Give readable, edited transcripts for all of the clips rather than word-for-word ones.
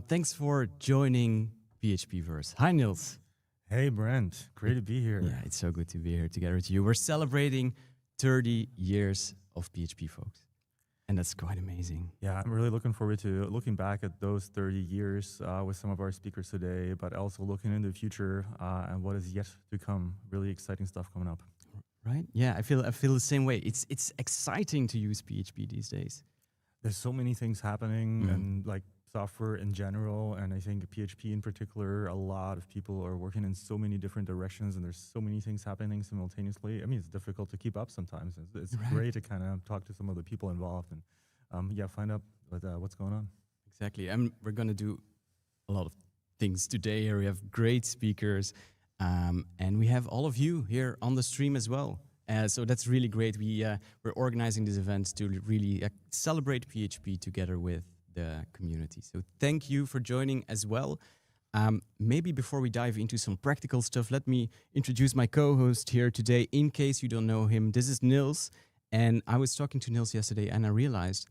Thanks for joining PHPverse. Hi, Niels. Hey, Brent. Great to be here. Yeah, it's so good to be here together with you. We're celebrating 30 years of PHP, folks. And that's quite amazing. Yeah, I'm really looking forward to looking back at those 30 years with some of our speakers today, but also looking into the future and what is yet to come. Really exciting stuff coming up. Right? Yeah, I feel the same way. It's exciting to use PHP these days. There's so many things happening and like software in general, and I think PHP in particular, a lot of people are working in so many different directions and there's so many things happening simultaneously. I mean, it's difficult to keep up sometimes. It's Right. great to kind of talk to some of the people involved and find out what's going on. Exactly. And we're going to do a lot of things today here. We have great speakers and we have all of you here on the stream as well. So that's really great. We're organizing this event to really celebrate PHP together with the community. So thank you for joining as well. Maybe before we dive into some practical stuff, let me introduce my co-host here today. In case you don't know him, this is Niels. And I was talking to Niels yesterday and I realized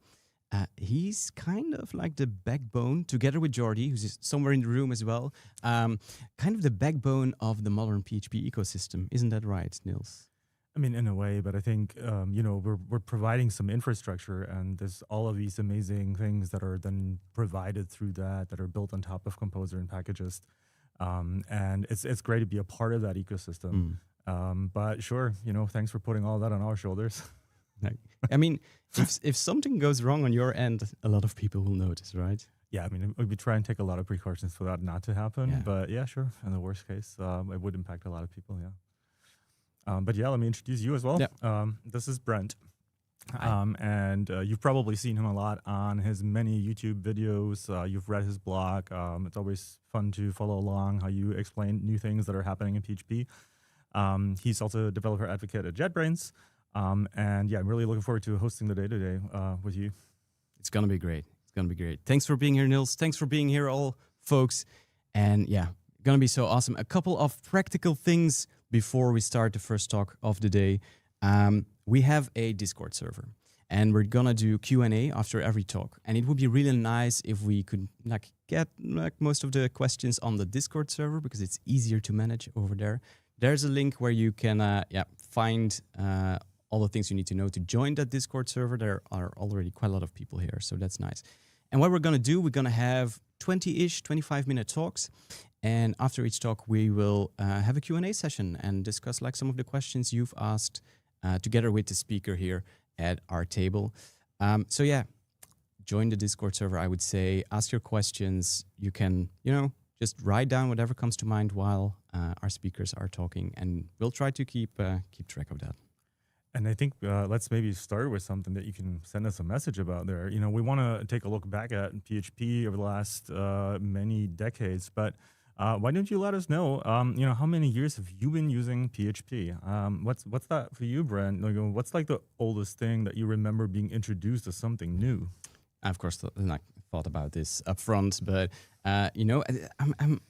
he's kind of like the backbone, together with Jordi, who's somewhere in the room as well, kind of the backbone of the modern PHP ecosystem. Isn't that right, Niels? I mean, in a way, but I think, we're providing some infrastructure and there's all of these amazing things that are then provided through that are built on top of Composer and packages. And it's great to be a part of that ecosystem. But sure, thanks for putting all that on our shoulders. I mean, if something goes wrong on your end, a lot of people will notice, right? Yeah, I mean, we try and take a lot of precautions for that not to happen. Yeah. But yeah, sure. In the worst case, it would impact a lot of people, yeah. But yeah, let me introduce you as well. Yeah. This is Brent. And you've probably seen him a lot on his many YouTube videos. You've read his blog. It's always fun to follow along how you explain new things that are happening in PHP. He's also a developer advocate at JetBrains. And yeah, I'm really looking forward to hosting the day today with you. It's going to be great. It's going to be great. Thanks for being here, Niels. Thanks for being here, all folks. And yeah, going to be so awesome. A couple of practical things before we start the first talk of the day. We have a Discord server and we're going to do Q&A after every talk. And it would be really nice if we could get most of the questions on the Discord server because it's easier to manage over there. There's a link where you can find all the things you need to know to join that Discord server. There are already quite a lot of people here, so that's nice. And what we're going to do, we're going to have 20-ish, 25-minute talks. And after each talk, we will have a Q&A session and discuss some of the questions you've asked together with the speaker here at our table. So yeah, join the Discord server, I would say. Ask your questions. You can, just write down whatever comes to mind while our speakers are talking. And we'll try to keep track of that. And I think let's maybe start with something that you can send us a message about there. We want to take a look back at PHP over the last many decades, but why don't you let us know, how many years have you been using PHP? What's that for you, Brent? What's the oldest thing that you remember being introduced as something new? I, of course, thought about this up front, but I've been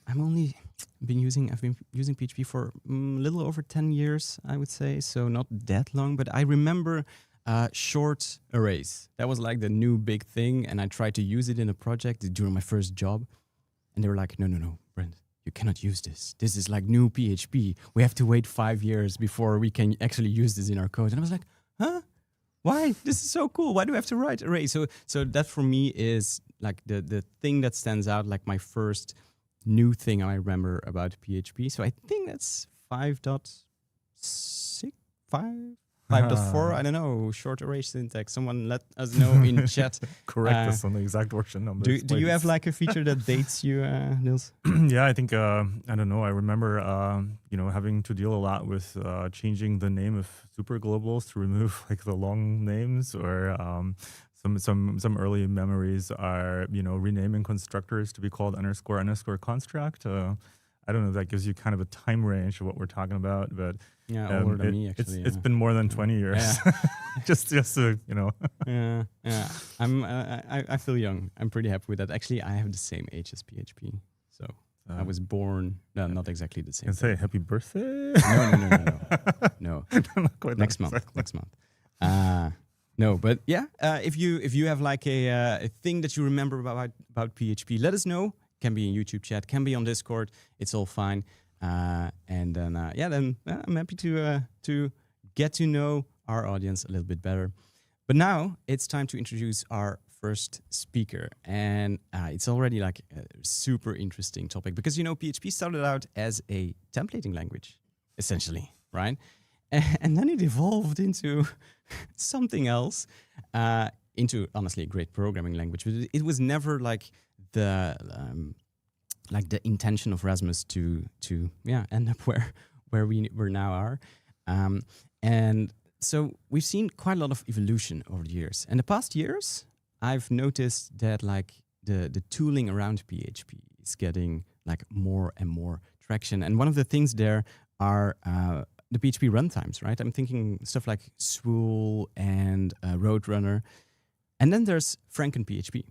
using PHP for a little over 10 years, I would say, so not that long. But I remember short arrays. That was the new big thing, and I tried to use it in a project during my first job, and they were like, no, Brent, you cannot use this. This is new PHP. We have to wait 5 years before we can actually use this in our code. And I was like, huh? Why? This is so cool. Why do I have to write array? So that for me is the thing that stands out, my first new thing I remember about PHP. So I think that's 5.6, 5.4. I don't know. Short array syntax. Someone let us know in chat. Correct us on the exact version number. Do you have a feature that dates you, Niels? Yeah, I think I don't know. I remember having to deal a lot with changing the name of super globals to remove the long names, or some early memories are renaming constructors to be called __ construct. I don't know if that gives you kind of a time range of what we're talking about, but yeah, older than me actually. It's been more than 20 years. Yeah. just so you know. Yeah. I feel young. I'm pretty happy with that. Actually, I have the same age as PHP, so I was born. No, not exactly the same. Can say happy birthday? No. Not quite Next month. No, but yeah, if you have like a thing that you remember about PHP, let us know. Can be in YouTube chat, can be on Discord. It's all fine. And then I'm happy to get to know our audience a little bit better. But now it's time to introduce our first speaker, and it's already like a super interesting topic because PHP started out as a templating language, essentially, right? And then it evolved into something else, into honestly a great programming language. But it was never like the intention of Rasmus to end up where we now are, and so we've seen quite a lot of evolution over the years. And the past years, I've noticed that like the tooling around PHP is getting like more and more traction. And one of the things there are the PHP runtimes, right? I'm thinking stuff like Swool and Roadrunner. And then there's FrankenPHP.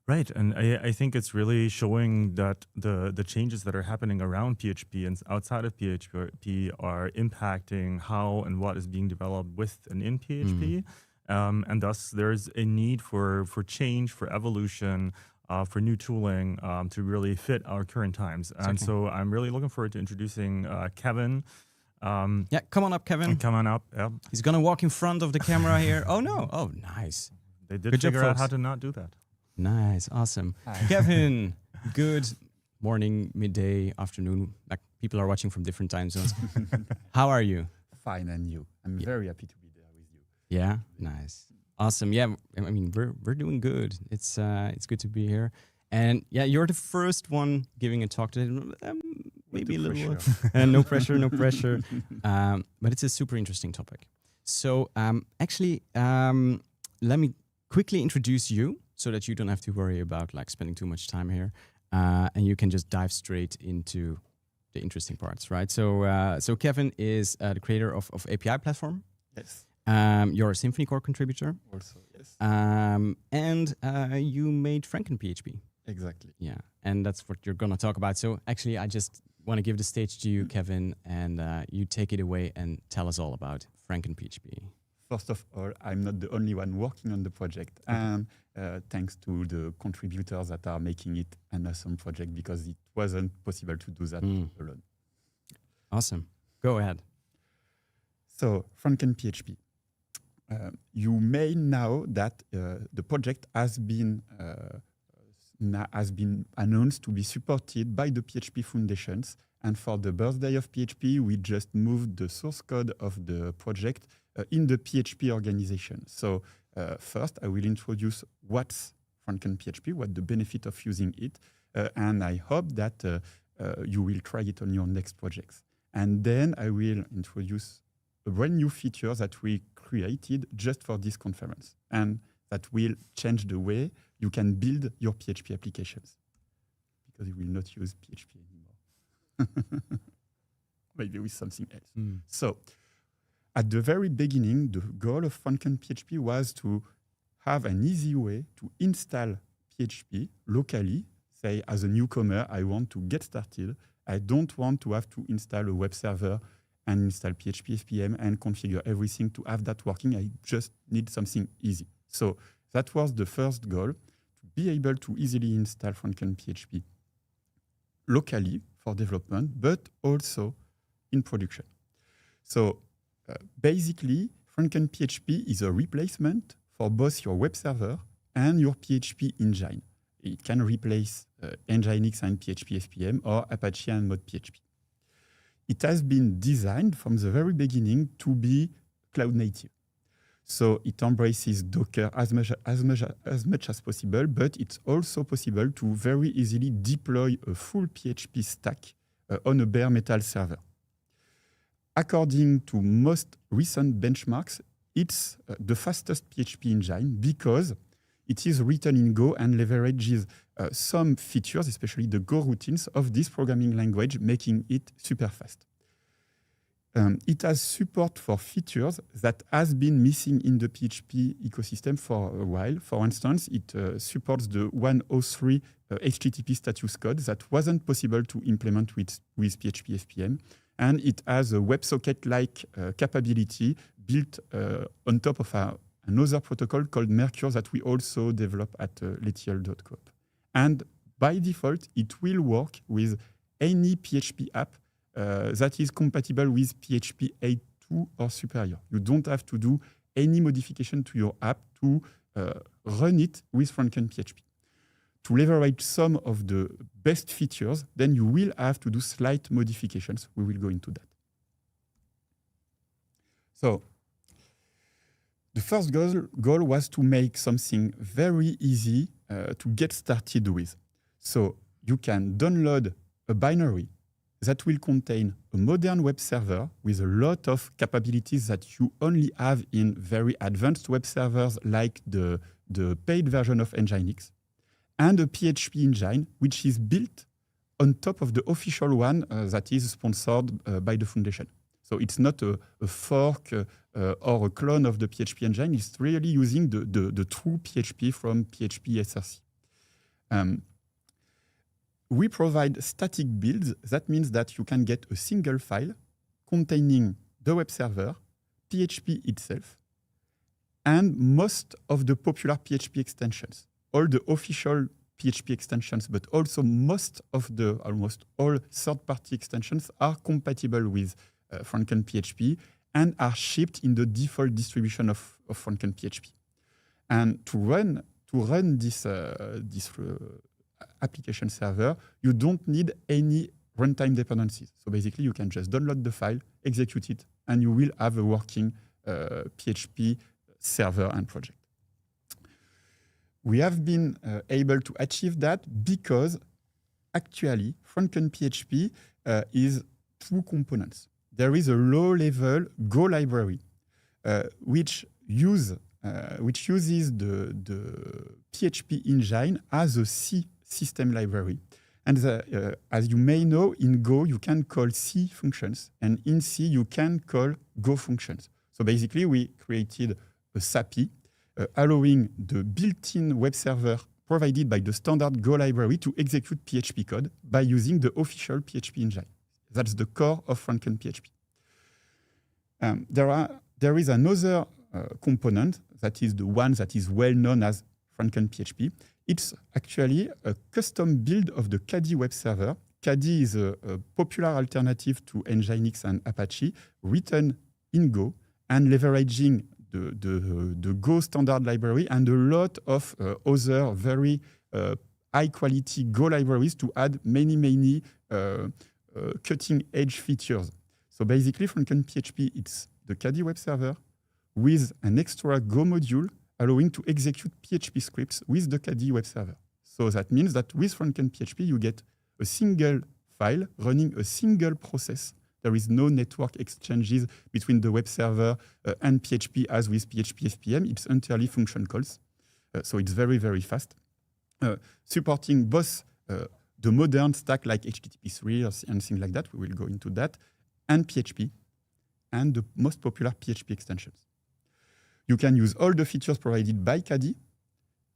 Right, and I think it's really showing that the changes that are happening around PHP and outside of PHP are impacting how and what is being developed with and in PHP. And thus there's a need for change, for evolution, for new tooling to really fit our current times. And so I'm really looking forward to introducing Kevin. Come on up, Kevin. Come on up. Yeah. He's going to walk in front of the camera here. Oh, no. Oh, nice. They did figure out how to not do that. Nice. Awesome. Hi. Kevin, good morning, midday, afternoon. Like people are watching from different time zones. How are you? Fine, and you? I'm very happy to be there with you. Yeah, nice. Awesome. Yeah, I mean, we're doing good. It's good to be here. And yeah, you're the first one giving a talk today. Maybe a little no pressure, no pressure. But it's a super interesting topic. So actually, let me quickly introduce you so that you don't have to worry about like spending too much time here, and you can just dive straight into the interesting parts, right? So Kevin is the creator of API Platform. Yes. You're a Symfony core contributor. Also, yes. And you made FrankenPHP. Exactly. Yeah, and that's what you're gonna talk about. So actually, I just want to give the stage to you, Kevin, and you take it away and tell us all about FrankenPHP. First of all, I'm not the only one working on the project. And thanks to the contributors that are making it an awesome project, because it wasn't possible to do that alone. Awesome. Go ahead. So, FrankenPHP. You may know that the project has been announced to be supported by the PHP Foundations. And for the birthday of PHP, we just moved the source code of the project in the PHP organization. So first, I will introduce what's FrankenPHP, what the benefit of using it, and I hope that you will try it on your next projects. And then I will introduce a brand new feature that we created just for this conference, and that will change the way you can build your PHP applications, because you will not use PHP anymore. Maybe with something else. So, at the very beginning, the goal of FrankenPHP was to have an easy way to install PHP locally. Say, as a newcomer, I want to get started. I don't want to have to install a web server and install PHP FPM and configure everything to have that working. I just need something easy. So that was the first goal, to be able to easily install FrankenPHP locally for development, but also in production. So basically, FrankenPHP is a replacement for both your web server and your PHP engine. It can replace Nginx and PHP FPM or Apache and ModPHP. It has been designed from the very beginning to be cloud native. So it embraces Docker as much as possible, but it's also possible to very easily deploy a full PHP stack on a bare metal server. According to most recent benchmarks, it's the fastest PHP engine because it is written in Go and leverages some features, especially the Go routines of this programming language, making it super fast. It has support for features that has been missing in the PHP ecosystem for a while. For instance, it supports the 103 HTTP status code that wasn't possible to implement with PHP FPM. And it has a WebSocket-like capability built on top of another protocol called Mercure that we also develop at Letiel.coop. And by default, it will work with any PHP app that is compatible with PHP 8.2 or superior. You don't have to do any modification to your app to run it with FrankenPHP. To leverage some of the best features, then you will have to do slight modifications. We will go into that. So the first goal was to make something very easy to get started with. So you can download a binary that will contain a modern web server with a lot of capabilities that you only have in very advanced web servers like the paid version of Nginx, and a PHP engine which is built on top of the official one that is sponsored by the foundation. So it's not a fork or a clone of the PHP engine. It's really using the true PHP from PHP SRC. We provide static builds. That means that you can get a single file containing the web server, PHP itself, and most of the popular PHP extensions, all the official PHP extensions, but also almost all third-party extensions are compatible with FrankenPHP and are shipped in the default distribution of FrankenPHP. And to run this application server, you don't need any runtime dependencies. So basically, you can just download the file, execute it, and you will have a working PHP server and project. We have been able to achieve that because actually, FrankenPHP is two components. There is a low-level Go library, which uses the PHP engine as a C system library. And as you may know, in Go, you can call C functions, and in C, you can call Go functions. So basically, we created a SAPI, allowing the built-in web server provided by the standard Go library to execute PHP code by using the official PHP engine. That's the core of FrankenPHP. There is another component that is the one that is well known as FrankenPHP. It's actually a custom build of the KDE web server. KDE is a popular alternative to Nginx and Apache, written in Go and leveraging the Go standard library and a lot of other very high-quality Go libraries to add many cutting-edge features. So basically, FrankenPHP, it's the KDE web server with an extra Go module allowing to execute PHP scripts with the KDE web server. So that means that with FrankenPHP, you get a single file running a single process. There is no network exchanges between the web server and PHP as with PHP FPM. It's entirely function calls. So it's very, very fast. Supporting both the modern stack like HTTP3 or anything like that, we will go into that, and PHP, and the most popular PHP extensions. You can use all the features provided by KDE,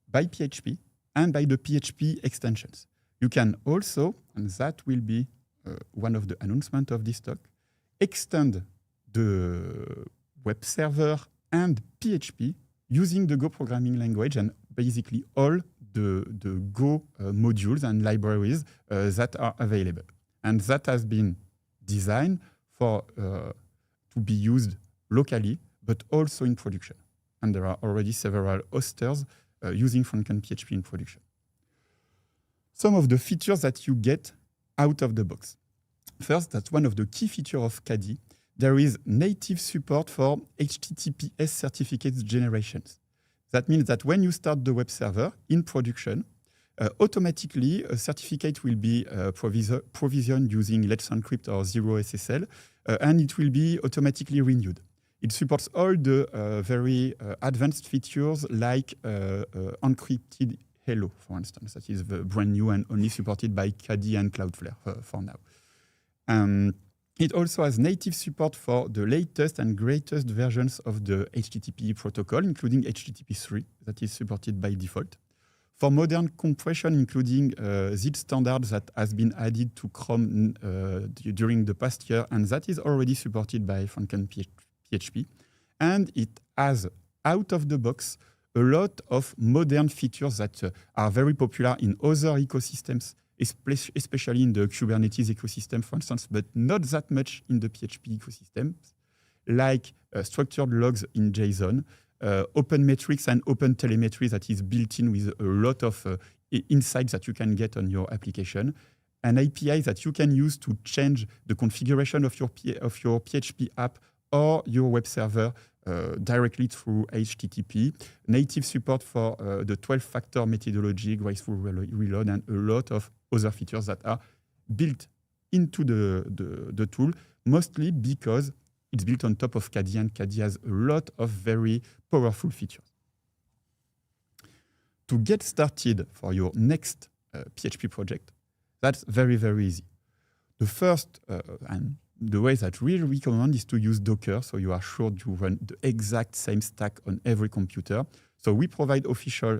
by PHP, and by the PHP extensions. You can also, and that will be one of the announcements of this talk, extend the web server and PHP using the Go programming language and basically all the Go modules and libraries that are available. And that has been designed for to be used locally, but also in production. And there are already several hosters using FrankenPHP in production. Some of the features that you get out of the box. First, that's one of the key features of KDE. There is native support for HTTPS certificates generations. That means that when you start the web server in production, automatically a certificate will be provisioned using Let's Encrypt or Zero SSL, and it will be automatically renewed. It supports all the very advanced features like encrypted Hello, for instance. That is brand new and only supported by KDE and Cloudflare for now. It also has native support for the latest and greatest versions of the HTTP protocol, including HTTP3, that is supported by default. For modern compression, including ZIP standards that has been added to Chrome during the past year, and that is already supported by FrankenPHP. And it has out of the box a lot of modern features that are very popular in other ecosystems, especially in the Kubernetes ecosystem, for instance, but not that much in the PHP ecosystem, like structured logs in JSON, open metrics and open telemetry that is built in with a lot of insights that you can get on your application, an API that you can use to change the configuration of your PHP app or your web server directly through HTTP, native support for the 12-factor methodology, graceful reload, and a lot of other features that are built into the tool, mostly because it's built on top of KDE, and KDE has a lot of very powerful features. To get started for your next PHP project, that's very, very easy. The first and the way that we recommend is to use Docker, so you are sure to run the exact same stack on every computer. So we provide official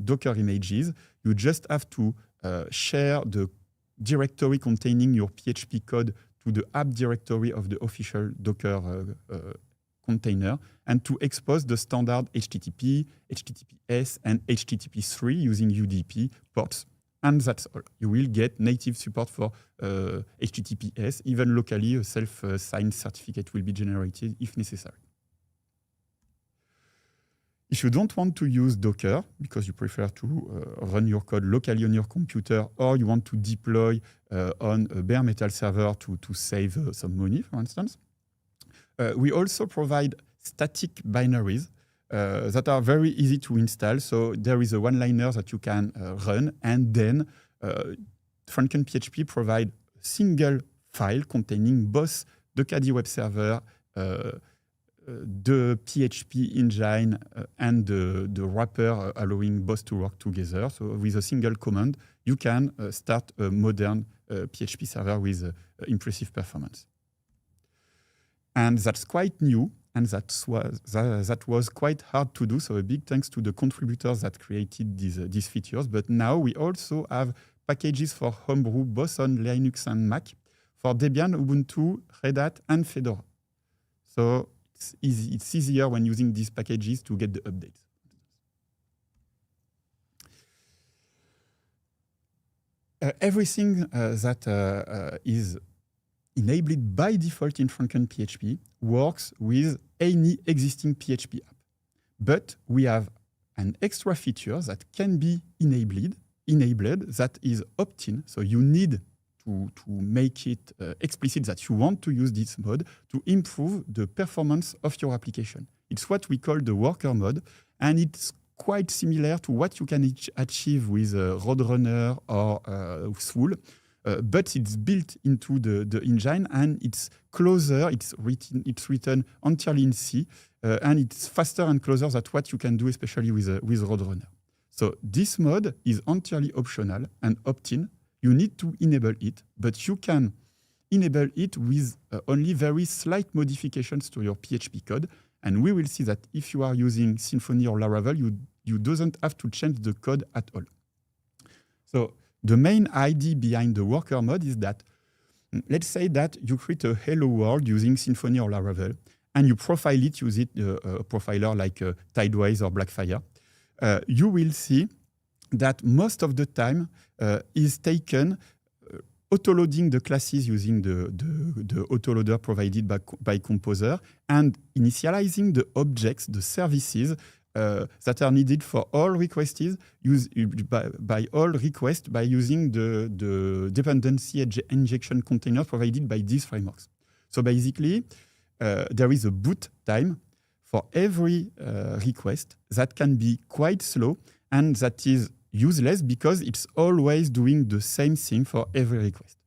Docker images. You just have to share the directory containing your PHP code to the app directory of the official Docker container, and to expose the standard HTTP, HTTPS, and HTTP3 using UDP ports. And that's all. You will get native support for HTTPS. Even locally, a self-signed certificate will be generated if necessary. If you don't want to use Docker because you prefer to run your code locally on your computer, or you want to deploy on a bare metal server to save some money, for instance, we also provide static binaries that are very easy to install. So there is a one-liner that you can run, and then FrankenPHP provide a single file containing both the KDE web server, the PHP engine, and the wrapper allowing both to work together. So with a single command, you can start a modern PHP server with impressive performance. And that's quite new, and that was quite hard to do. So a big thanks to the contributors that created these features. But now we also have packages for Homebrew, both on Linux and Mac, for Debian, Ubuntu, Red Hat, and Fedora. So it's easier when using these packages to get the updates. Everything that is enabled by default in FrankenPHP works with any existing PHP app. But we have an extra feature that can be enabled that is opt-in. So you need to make it explicit that you want to use this mode to improve the performance of your application. It's what we call the worker mode, and it's quite similar to what you can achieve with Roadrunner or Swool, but it's built into the engine, and it's closer. It's written entirely in C, and it's faster and closer than what you can do, especially with Roadrunner. So this mode is entirely optional and opt-in. You need to enable it, but you can enable it with only very slight modifications to your PHP code. And we will see that if you are using Symfony or Laravel, you don't have to change the code at all. So the main idea behind the worker mode is that, let's say that you create a hello world using Symfony or Laravel, and you profile it using a profiler like Tideways or Blackfire. You will see that most of the time is taken autoloading the classes using the autoloader provided by Composer, and initializing the objects, the services that are needed for all requests by all requests by using the dependency injection container provided by these frameworks. So basically, there is a boot time for every request that can be quite slow, and that is useless because it's always doing the same thing for every request.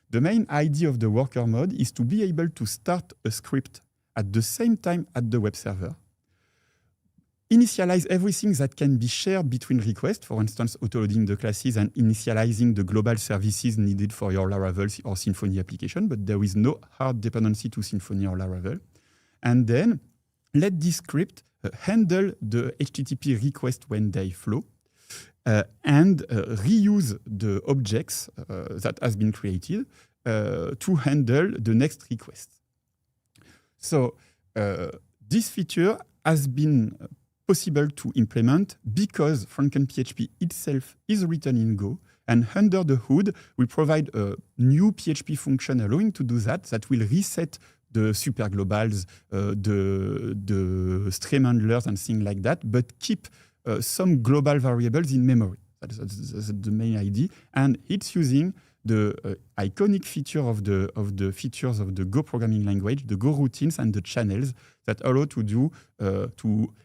The main idea of the worker mode is to be able to start a script at the same time at the web server, initialize everything that can be shared between requests, for instance, autoloading the classes and initializing the global services needed for your Laravel or Symfony application, but there is no hard dependency to Symfony or Laravel. And then let this script handle the HTTP request when they flow, and reuse the objects that has been created to handle the next request. So this feature has been possible to implement because FrankenPHP itself is written in Go. And under the hood, we provide a new PHP function allowing to do that will reset the superglobals, the stream handlers and things like that, but keep some global variables in memory. That's the main idea. And it's using the iconic feature of the features of the Go programming language, the Go routines and the channels that allow to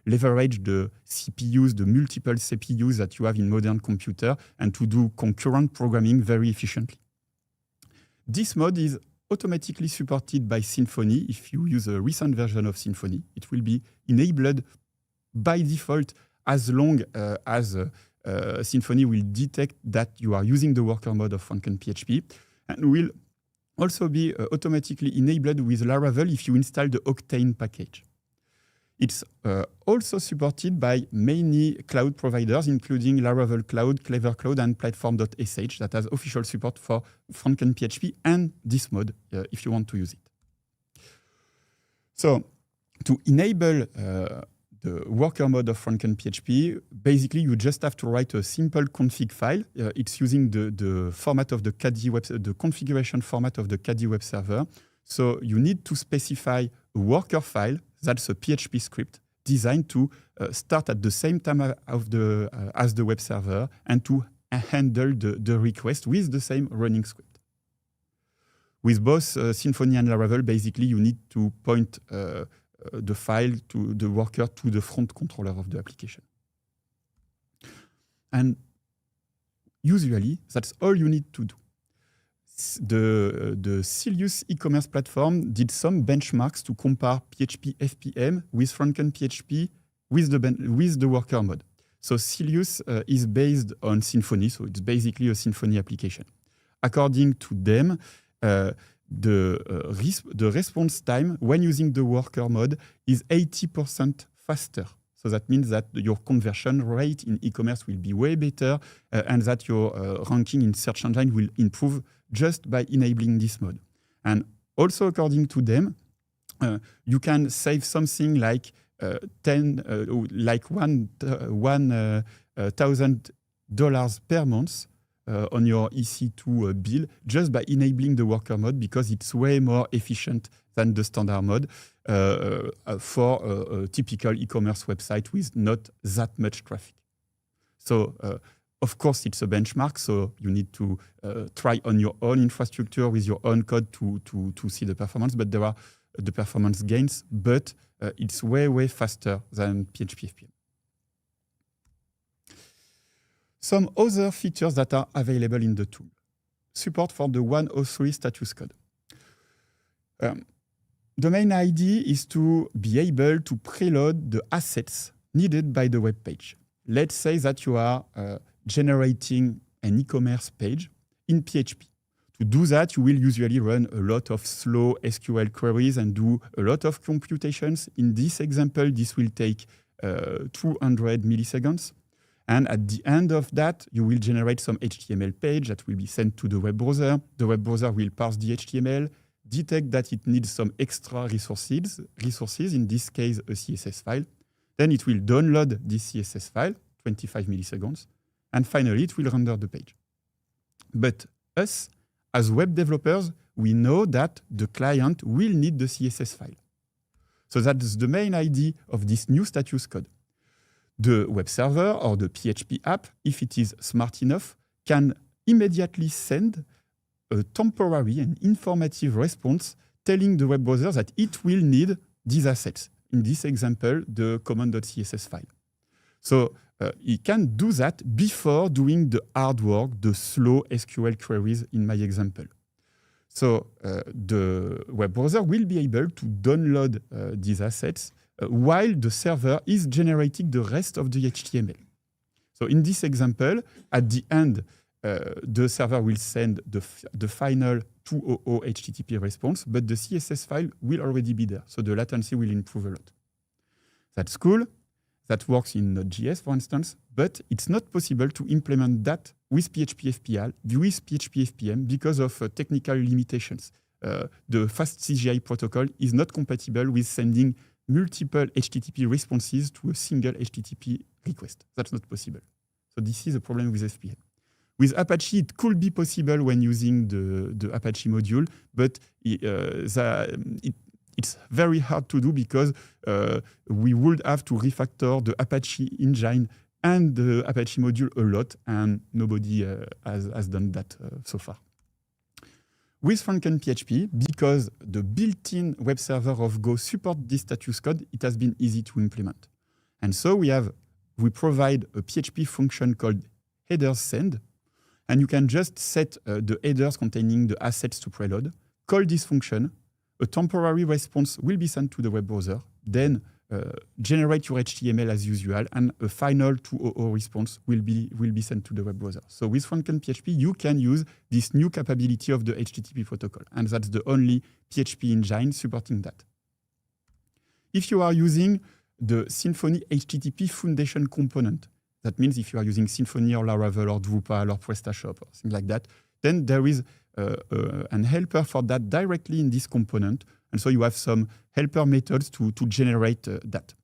leverage the CPUs, the multiple CPUs that you have in modern computer, and to do concurrent programming very efficiently. This mode is automatically supported by Symfony. If you use a recent version of Symfony, it will be enabled by default as long as Symfony will detect that you are using the worker mode of FrankenPHP, and will also be automatically enabled with Laravel if you install the Octane package. It's also supported by many cloud providers, including Laravel Cloud, Clever Cloud, and Platform.sh that has official support for FrankenPHP and this mode if you want to use it. So to enable the worker mode of FrankenPHP, basically you just have to write a simple config file. It's using the format of the KDE the configuration format of the KDE web server. So you need to specify a worker file that's a PHP script designed to start at the same time as the web server and to handle the request with the same running script. With both Symfony and Laravel, basically you need to point the file to the worker to the front controller of the application. And usually, that's all you need to do. The Silius e-commerce platform did some benchmarks to compare PHP FPM with FrankenPHP with the worker mode. So Silius is based on Symfony, so it's basically a Symfony application. According to them, the response time when using the worker mode is 80% faster. So that means that your conversion rate in e-commerce will be way better and that your ranking in search engine will improve just by enabling this mode. And also according to them, you can save something like $1,000 per month on your EC2 bill just by enabling the worker mode because it's way more efficient than the standard mode for a typical e-commerce website with not that much traffic. So, of course, it's a benchmark, so you need to try on your own infrastructure with your own code to see the performance, but there are the performance gains, but it's way faster than PHP FPM. Some other features that are available in the tool. Support for the 103 status code. The main idea is to be able to preload the assets needed by the web page. Let's say that you are generating an e-commerce page in PHP. To do that, you will usually run a lot of slow SQL queries and do a lot of computations. In this example, this will take 200 milliseconds. And at the end of that, you will generate some HTML page that will be sent to the web browser. The web browser will parse the HTML, detect that it needs some extra resources, in this case, a CSS file. Then it will download this CSS file, 25 milliseconds. And finally, it will render the page. But us, as web developers, we know that the client will need the CSS file. So that's the main idea of this new status code. The web server or the PHP app, if it is smart enough, can immediately send a temporary and informative response telling the web browser that it will need these assets. In this example, the command.css file. So it can do that before doing the hard work, the slow SQL queries in my example. So the web browser will be able to download these assets while the server is generating the rest of the HTML. So in this example, at the end, the server will send the final 200 HTTP response, but the CSS file will already be there. So the latency will improve a lot. That's cool. That works in Node.js, for instance, but it's not possible to implement that with PHP FPM because of technical limitations. The fast CGI protocol is not compatible with sending multiple HTTP responses to a single HTTP request. That's not possible. So this is a problem with SPA. With Apache, it could be possible when using the Apache module, but it's very hard to do because we would have to refactor the Apache engine and the Apache module a lot, and nobody has done that so far. With FrankenPHP, because the built-in web server of Go supports this status code, it has been easy to implement. And so we provide a PHP function called headers send, and you can just set the headers containing the assets to preload, call this function, a temporary response will be sent to the web browser, then generate your HTML as usual, and a final 200 response will be sent to the web browser. So with FrankenPHP, you can use this new capability of the HTTP protocol, and that's the only PHP engine supporting that. If you are using the Symfony HTTP Foundation component, that means if you are using Symfony or Laravel or Drupal or PrestaShop or things like that, then there is an helper for that directly in this component. And so you have some helper methods to generate that.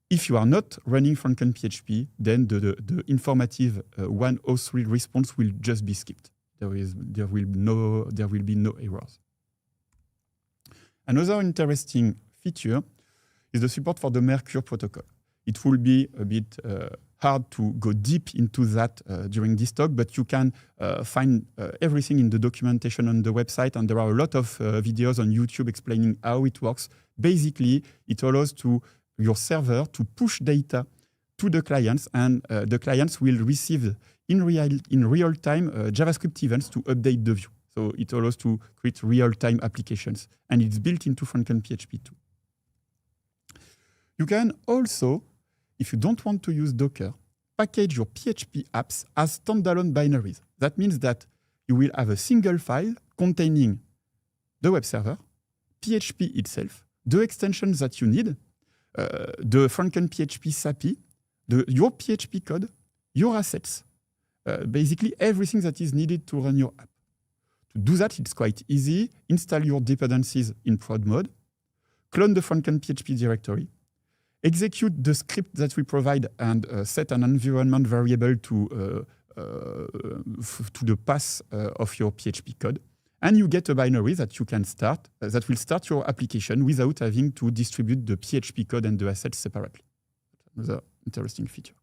If you are not running FrankenPHP, then the informative 103 response will just be skipped. There will be no errors. Another interesting feature is the support for the Mercure protocol. It will be a bit hard to go deep into that during this talk, but you can find everything in the documentation on the website, and there are a lot of videos on YouTube explaining how it works. Basically, it allows your server to push data to the clients, and the clients will receive in real time JavaScript events to update the view. So it allows to create real-time applications, and it's built into FrankenPHP too. You can also, if you don't want to use Docker, package your PHP apps as standalone binaries. That means that you will have a single file containing the web server, PHP itself, the extensions that you need, the FrankenPHP SAPI, your PHP code, your assets, basically everything that is needed to run your app. To do that, it's quite easy. Install your dependencies in prod mode, clone the FrankenPHP directory, execute the script that we provide, and set an environment variable to the path of your PHP code. And you get a binary that you can start, that will start your application without having to distribute the PHP code and the assets separately. Another interesting feature.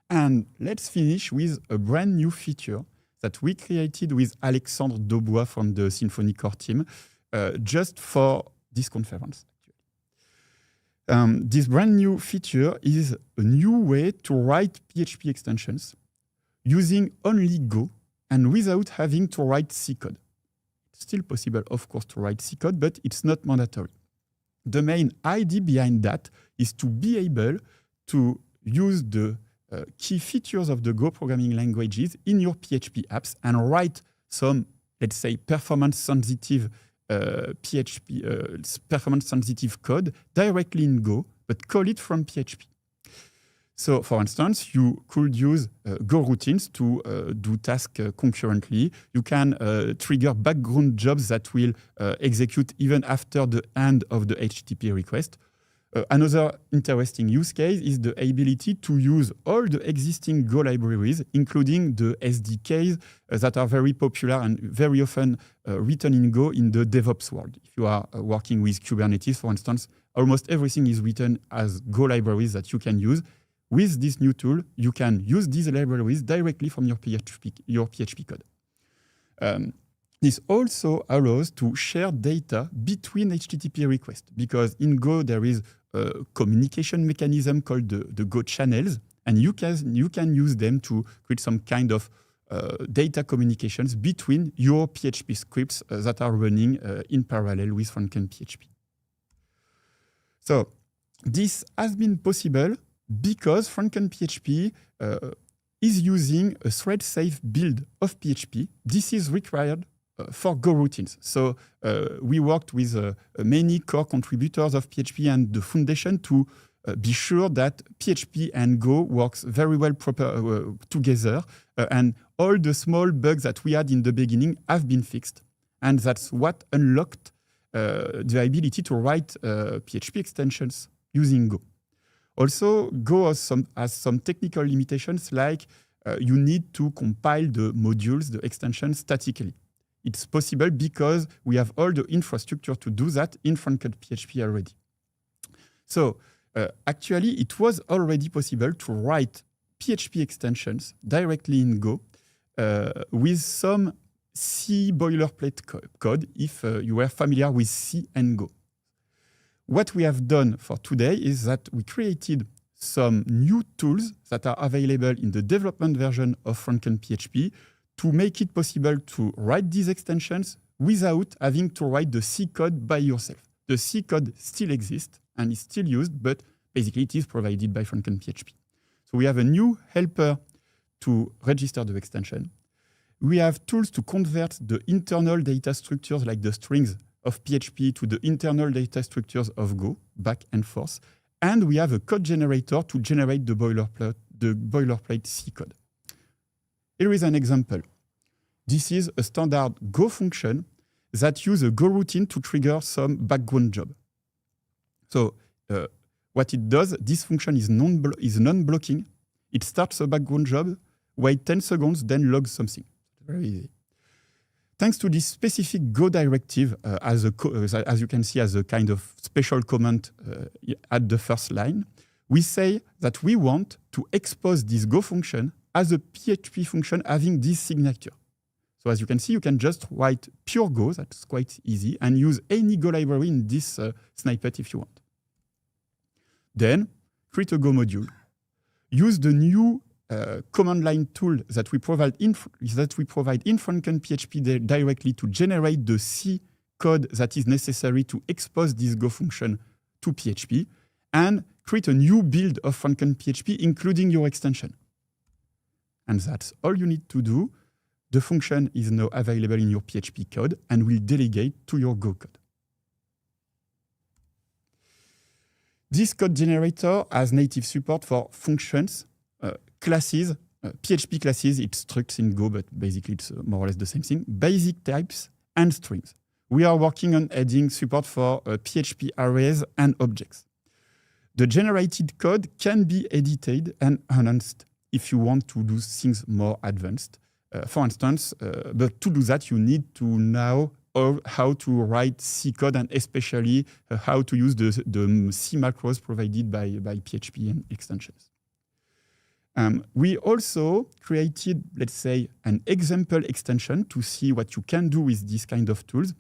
And let's finish with a brand new feature that we created with Alexandre Daubois from the Symfony core team, just for this conference. This brand new feature is a new way to write PHP extensions using only Go and without having to write C code. It's still possible, of course, to write C code, but it's not mandatory. The main idea behind that is to be able to use the key features of the Go programming languages in your PHP apps and write some, let's say, performance-sensitive performance-sensitive code directly in Go, but call it from PHP. So, for instance, you could use Go routines to do tasks concurrently. You can trigger background jobs that will execute even after the end of the HTTP request. Another interesting use case is the ability to use all the existing Go libraries, including the SDKs that are very popular and very often written in Go in the DevOps world. If you are working with Kubernetes, for instance, almost everything is written as Go libraries that you can use. With this new tool, you can use these libraries directly from your PHP code. This also allows to share data between HTTP requests, because in Go there is a communication mechanism called the Go channels, and you can use them to create some kind of data communications between your PHP scripts that are running in parallel with FrankenPHP. So this has been possible because FrankenPHP is using a thread-safe build of PHP. This is required for Go routines. So we worked with many core contributors of PHP and the foundation to be sure that PHP and Go works very well together, and all the small bugs that we had in the beginning have been fixed. And that's what unlocked the ability to write PHP extensions using Go. Also, Go has some technical limitations, like you need to compile the modules, the extensions, statically. It's possible because we have all the infrastructure to do that in FrankenPHP already. So actually, it was already possible to write PHP extensions directly in Go with some C boilerplate code if you were familiar with C and Go. What we have done for today is that we created some new tools that are available in the development version of FrankenPHP to make it possible to write these extensions without having to write the C code by yourself. The C code still exists and is still used, but basically it is provided by FrankenPHP. So we have a new helper to register the extension. We have tools to convert the internal data structures like the strings of PHP to the internal data structures of Go, back and forth. And we have a code generator to generate the boilerplate C code. Here is an example. This is a standard Go function that uses a Go routine to trigger some background job. So what it does, this function is non-blocking. It starts a background job, wait 10 seconds, then logs something. Very easy. Thanks to this specific Go directive, as you can see as a kind of special comment at the first line, we say that we want to expose this Go function as a PHP function having this signature. So as you can see, you can just write pure Go, that's quite easy, and use any Go library in this snippet if you want. Then create a Go module. Use the new command line tool that we provide in FrankenPHP directly to generate the C code that is necessary to expose this Go function to PHP, and create a new build of FrankenPHP, including your extension. And that's all you need to do. The function is now available in your PHP code and will delegate to your Go code. This code generator has native support for functions, classes, PHP classes, it's structs in Go, but basically it's more or less the same thing, basic types, and strings. We are working on adding support for PHP arrays and objects. The generated code can be edited and enhanced if you want to do things more advanced. For instance, but to do that, you need to know how to write C code and especially how to use the C macros provided by PHP and extensions. We also created, let's say, an example extension to see what you can do with this kind of tools.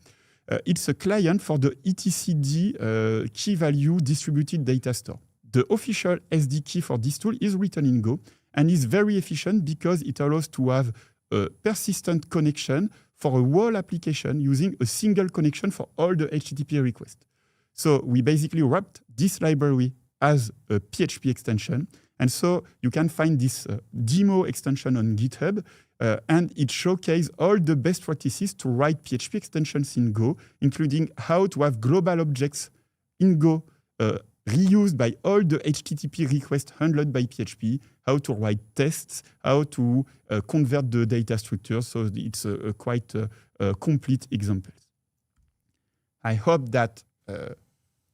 It's a client for the etcd key value distributed data store. The official SD key for this tool is written in Go and is very efficient because it allows to have a persistent connection for a whole application using a single connection for all the HTTP requests. So we basically wrapped this library as a PHP extension. And so you can find this demo extension on GitHub, and it showcases all the best practices to write PHP extensions in Go, including how to have global objects in Go reused by all the HTTP requests handled by PHP, how to write tests, how to convert the data structure. So it's a quite complete example. I hope that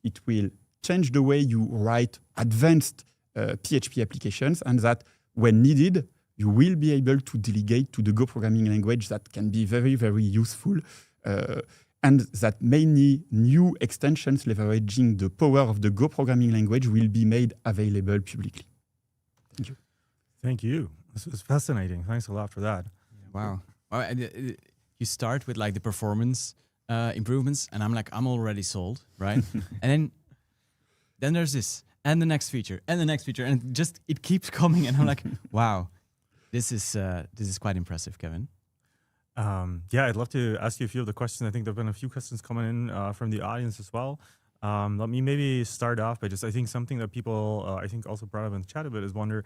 it will change the way you write advanced PHP applications, and that when needed, you will be able to delegate to the Go programming language that can be very, very useful, and that many new extensions leveraging the power of the Go programming language will be made available publicly. Thank you. Thank you. This was fascinating. Thanks a lot for that. Wow. You start with like the performance improvements, and I'm already sold, right? And then there's this. And the next feature, and the next feature, and it keeps coming. And I'm like, wow, this is quite impressive, Kevin. Yeah, I'd love to ask you a few of the questions. I think there've been a few questions coming in from the audience as well. Let me maybe start off by I think something that people I think also brought up in the chat a bit is wonder,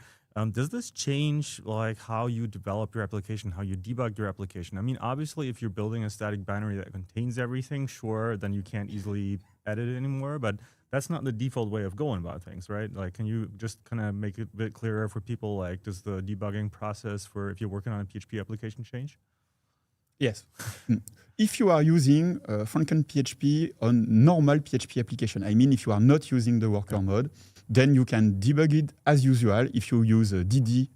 does this change like how you develop your application, how you debug your application? I mean, obviously, if you're building a static binary that contains everything, sure, then you can't easily edit it anymore. But that's not the default way of going about things, right? Like, can you just kind of make it a bit clearer for people? Like, does the debugging process for if you're working on a PHP application change? Yes. If you are using FrankenPHP on normal PHP application, I mean, if you are not using the worker mode, then you can debug it as usual if you use DD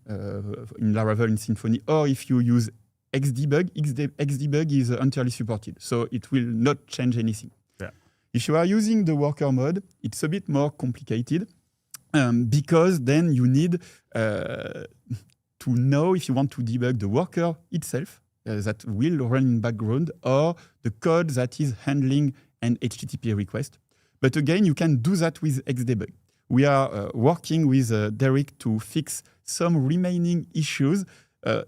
in Laravel in Symfony, or if you use Xdebug. Xdebug is entirely supported, so it will not change anything. Yeah. If you are using the worker mode, it's a bit more complicated because then you need to know if you want to debug the worker itself that will run in background, or the code that is handling an HTTP request. But again, you can do that with Xdebug. We are working with Derek to fix some remaining issues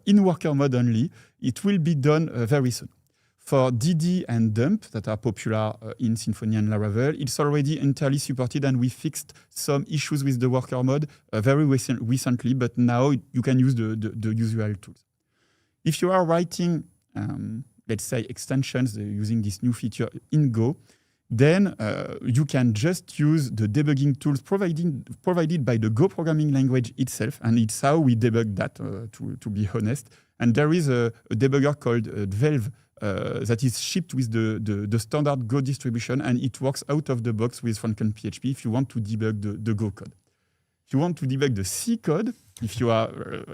in worker mode only. It will be done very soon. For DD and dump that are popular in Symfony and Laravel, it's already entirely supported, and we fixed some issues with the worker mode very recently, but now you can use the usual tools. If you are writing, let's say, extensions using this new feature in Go, then you can just use the debugging tools provided by the Go programming language itself, and it's how we debug that, to be honest. And there is a debugger called Valve that is shipped with the standard Go distribution, and it works out of the box with FrankenPHP if you want to debug the Go code. If you want to debug the C code, if you are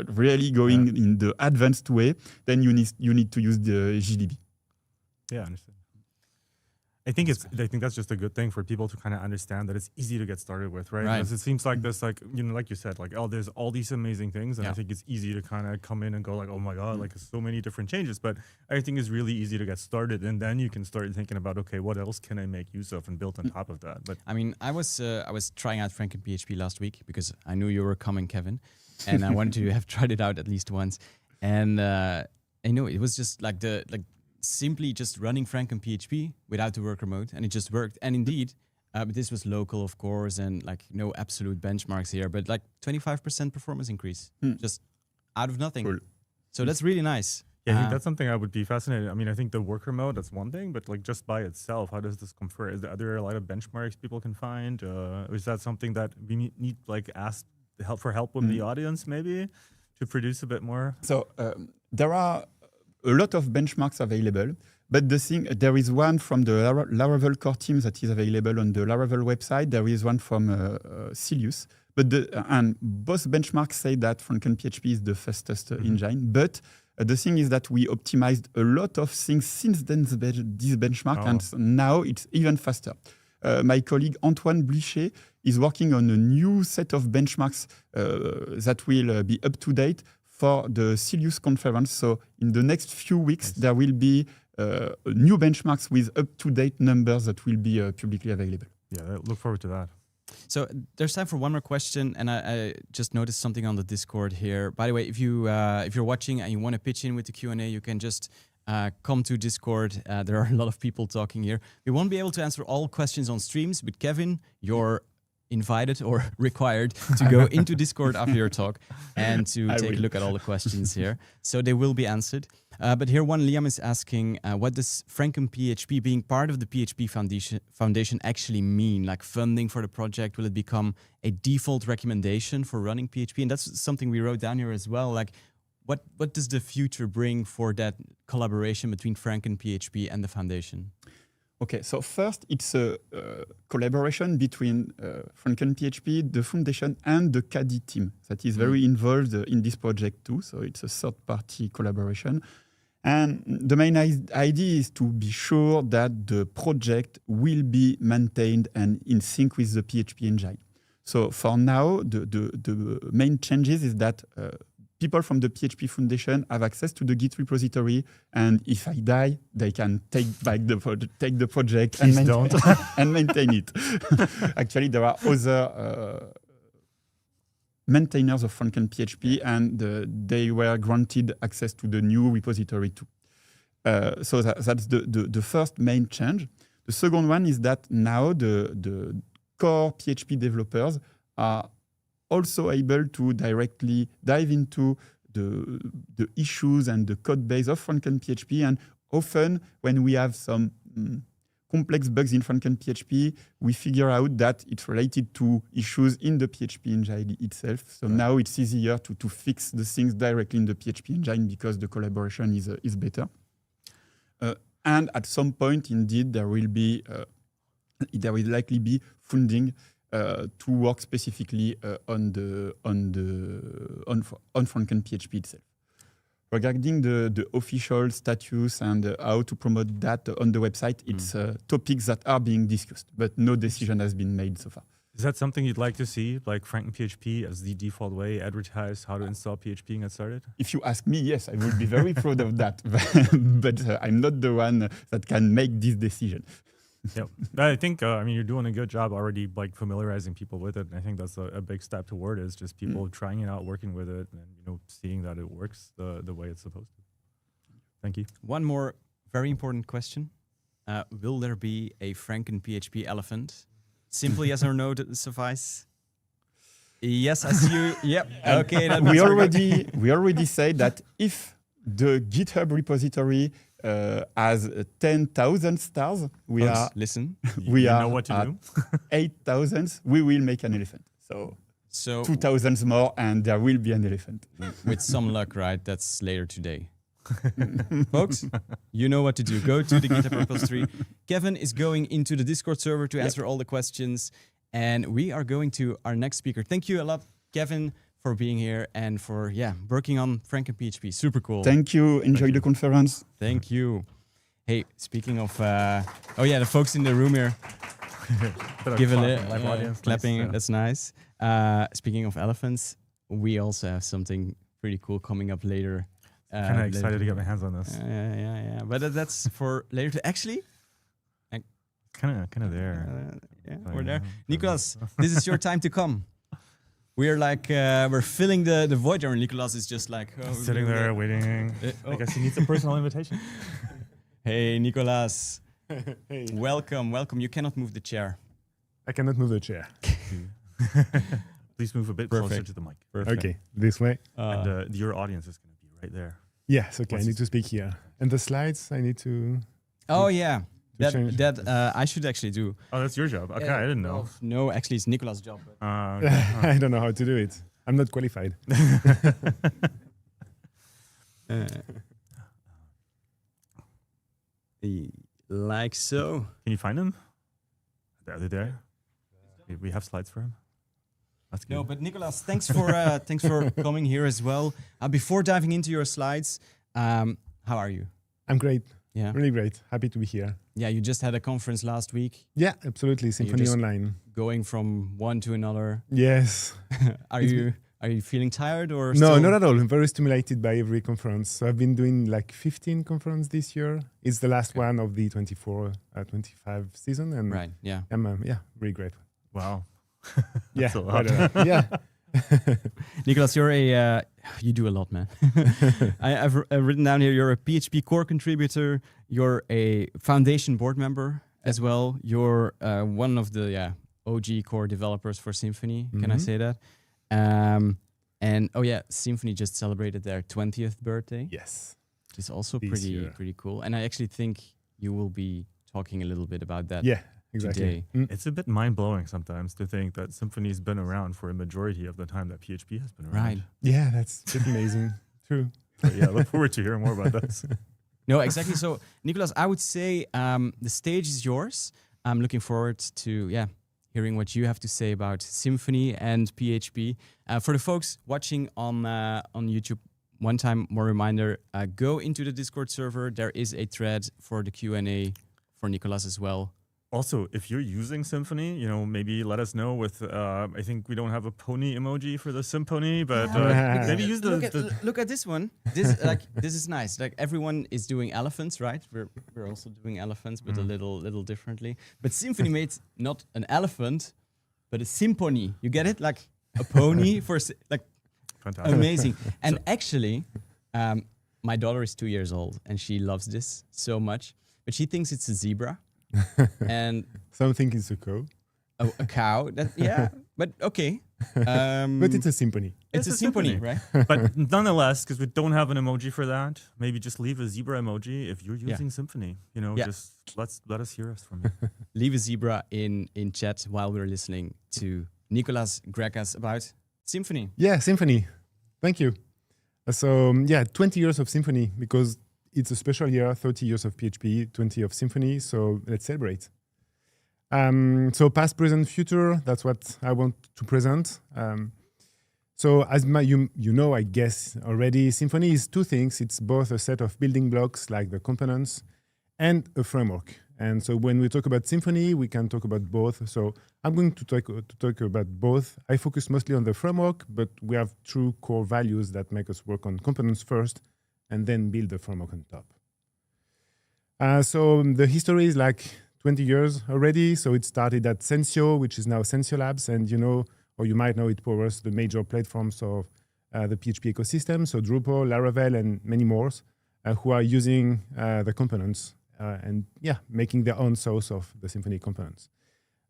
really going in the advanced way, then you need to use the GDB. Yeah, I understand. I think that's just a good thing for people to kind of understand that it's easy to get started with, right? Because it seems like this, like, you know, like you said, like, oh, there's all these amazing things, and I think it's easy to kind of come in and go like, oh my god, like so many different changes. But I think it's really easy to get started, and then you can start thinking about, okay, what else can I make use of and build on top of that? But I mean, I was trying out FrankenPHP last week because I knew you were coming, Kevin, and I wanted to have tried it out at least once. And I know it was just like simply just running FrankenPHP without the worker mode, and it just worked. And indeed, but this was local, of course, and like no absolute benchmarks here, but like 25% performance increase just out of nothing. Cool. So that's really nice. Yeah, I think that's something I would be fascinated. I mean, I think the worker mode, that's one thing, but like just by itself, how does this compare? Are there a lot of benchmarks people can find? Is that something that we need like ask for help with the audience maybe to produce a bit more? So there are a lot of benchmarks available, but there is one from the Laravel core team that is available on the Laravel website. There is one from Cilius, and both benchmarks say that FrankenPHP is the fastest engine. But the thing is that we optimized a lot of things since then this benchmark, and now it's even faster. My colleague Antoine Blichet is working on a new set of benchmarks that will be up to date for the Cilius conference. So in the next few weeks, there will be new benchmarks with up-to-date numbers that will be publicly available. Yeah, look forward to that. So there's time for one more question, and I just noticed something on the Discord here. By the way, if you're watching and you want to pitch in with the Q&A, you can just come to Discord. There are a lot of people talking here. We won't be able to answer all questions on streams, but Kevin, you're invited or required to go into Discord after your talk and to take a look at all the questions here. So they will be answered. But here Liam is asking, what does FrankenPHP being part of the PHP Foundation actually mean? Like funding for the project, will it become a default recommendation for running PHP? And that's something we wrote down here as well. Like, what does the future bring for that collaboration between FrankenPHP and the foundation? Okay, so first, it's a collaboration between FrankenPHP, the foundation, and the CADI team that is very involved in this project too. So it's a third-party collaboration. And the main idea is to be sure that the project will be maintained and in sync with the PHP engine. So for now, the main changes is that people from the PHP Foundation have access to the Git repository, and if I die, they can take back the project and maintain it. Actually, there are other maintainers of FrankenPHP, and they were granted access to the new repository too. So that's the first main change. The second one is that now the core PHP developers are also able to directly dive into the issues and the code base of FrankenPHP. And often when we have some complex bugs in FrankenPHP, we figure out that it's related to issues in the PHP engine itself. So now it's easier to fix the things directly in the PHP engine because the collaboration is better. And at some point, indeed, there will likely be funding to work specifically on FrankenPHP itself. Regarding the official status and how to promote that on the website, it's topics that are being discussed, but no decision has been made so far. Is that something you'd like to see, like FrankenPHP as the default way, advertise how to install PHP and get started? If you ask me, yes, I would be very proud of that, but I'm not the one that can make this decision. Yeah, I think you're doing a good job already, like familiarizing people with it. And I think that's a big step toward it, is just people trying it out, working with it, and seeing that it works the way it's supposed to. Thank you. One more very important question: will there be a FrankenPHP elephant? Simply yes or no to suffice. Yes, I see you. Yep. Okay. We already said that if the GitHub repository has 10,000 stars, we are know what to do. 8,000. We will make an elephant. So 2,000 more, and there will be an elephant. With some luck, right? That's later today. Folks, you know what to do. Go to the GitHub repository. Kevin is going into the Discord server to answer all the questions, and we are going to our next speaker. Thank you a lot, Kevin, for being here and for working on FrankenPHP. Super cool. Thank you. Enjoy the conference. Thank you. Hey, speaking of, the folks in the room here, give a little clapping. Nice, that's nice. Speaking of elephants, we also have something pretty cool coming up later. Kind of excited to get my hands on this. Yeah. But that's for later. Actually, kind of there. We're there. Nicolas, this is your time to come. We're like we're filling the void, and Nicolas is just like sitting there waiting. I guess he needs a personal invitation. Hey, Nicolas. Hey. Welcome. You cannot move the chair. I cannot move the chair. Please move a bit closer to the mic. Perfect. Okay, this way. And your audience is going to be right there. Yes, okay, I need to speak here. And the slides, I need to... Oh, yeah. change. That I should actually do. Oh, that's your job. Okay, I didn't know. No, actually, it's Nicolas' job. Okay. I don't know how to do it. I'm not qualified. Like so. Can you find them? Are they there? We have slides for him. That's good. No, but Nicolas, thanks for coming here as well. Before diving into your slides, how are you? I'm great. Yeah. Really great. Happy to be here. Yeah, you just had a conference last week. Yeah, absolutely. Symfony Online. Going from one to another. Yes. Are you feeling tired or? No, still? not at all. I'm very stimulated by every conference. So I've been doing like 15 conferences this year. It's the last one of the 24-25 season, and right. Yeah. I'm really great. Wow. Yeah. A lot. Yeah. Nicolas, you do a lot, man. I've written down here, you're a PHP core contributor, you're a foundation board member as well. You're one of the OG core developers for Symfony. Can I say that? And Symfony just celebrated their 20th birthday. Yes. Which is also This year. pretty cool. And I actually think you will be talking a little bit about that. Yeah. Exactly. It's a bit mind-blowing sometimes to think that Symfony's been around for a majority of the time that PHP has been around. Right. Yeah, that's amazing. True. But yeah, look forward to hearing more about this. No, exactly. So, Nicolas, I would say the stage is yours. I'm looking forward to hearing what you have to say about Symfony and PHP. For the folks watching on YouTube, one time more reminder: go into the Discord server. There is a thread for the Q&A for Nicolas as well. Also, if you're using Symfony, maybe let us know with, I think we don't have a pony emoji for the Symfony, but maybe use Look at this one. This is nice. Like everyone is doing elephants, right? We're also doing elephants, but a little differently. But Symfony made not an elephant, but a symphony. You get it? Like a pony for like fantastic. Amazing. And actually, my daughter is 2 years old and she loves this so much, but she thinks it's a zebra. And some think it's a cow. Oh, a cow. But okay. But it's a symphony. It's a symphony, right? But nonetheless, because we don't have an emoji for that, maybe just leave a zebra emoji if you're using Symfony. Just let us hear us from you. Leave a zebra in chat while we're listening to Nicolas Gregas about Symfony. Yeah, Symfony. Thank you. So 20 years of Symfony, because it's a special year, 30 years of PHP, 20 of Symfony. So let's celebrate. So past, present, future, that's what I want to present. So as you know, I guess already, Symfony is two things. It's both a set of building blocks like the components and a framework. And so when we talk about Symfony, we can talk about both. So I'm going to talk about both. I focus mostly on the framework, but we have true core values that make us work on components first and then build the framework on top. So the history is like 20 years already. So it started at Sensio, which is now Sensio Labs. And you know, or you might know, it powers the major platforms of the PHP ecosystem. So Drupal, Laravel, and many more who are using the components and making their own source of the Symfony components.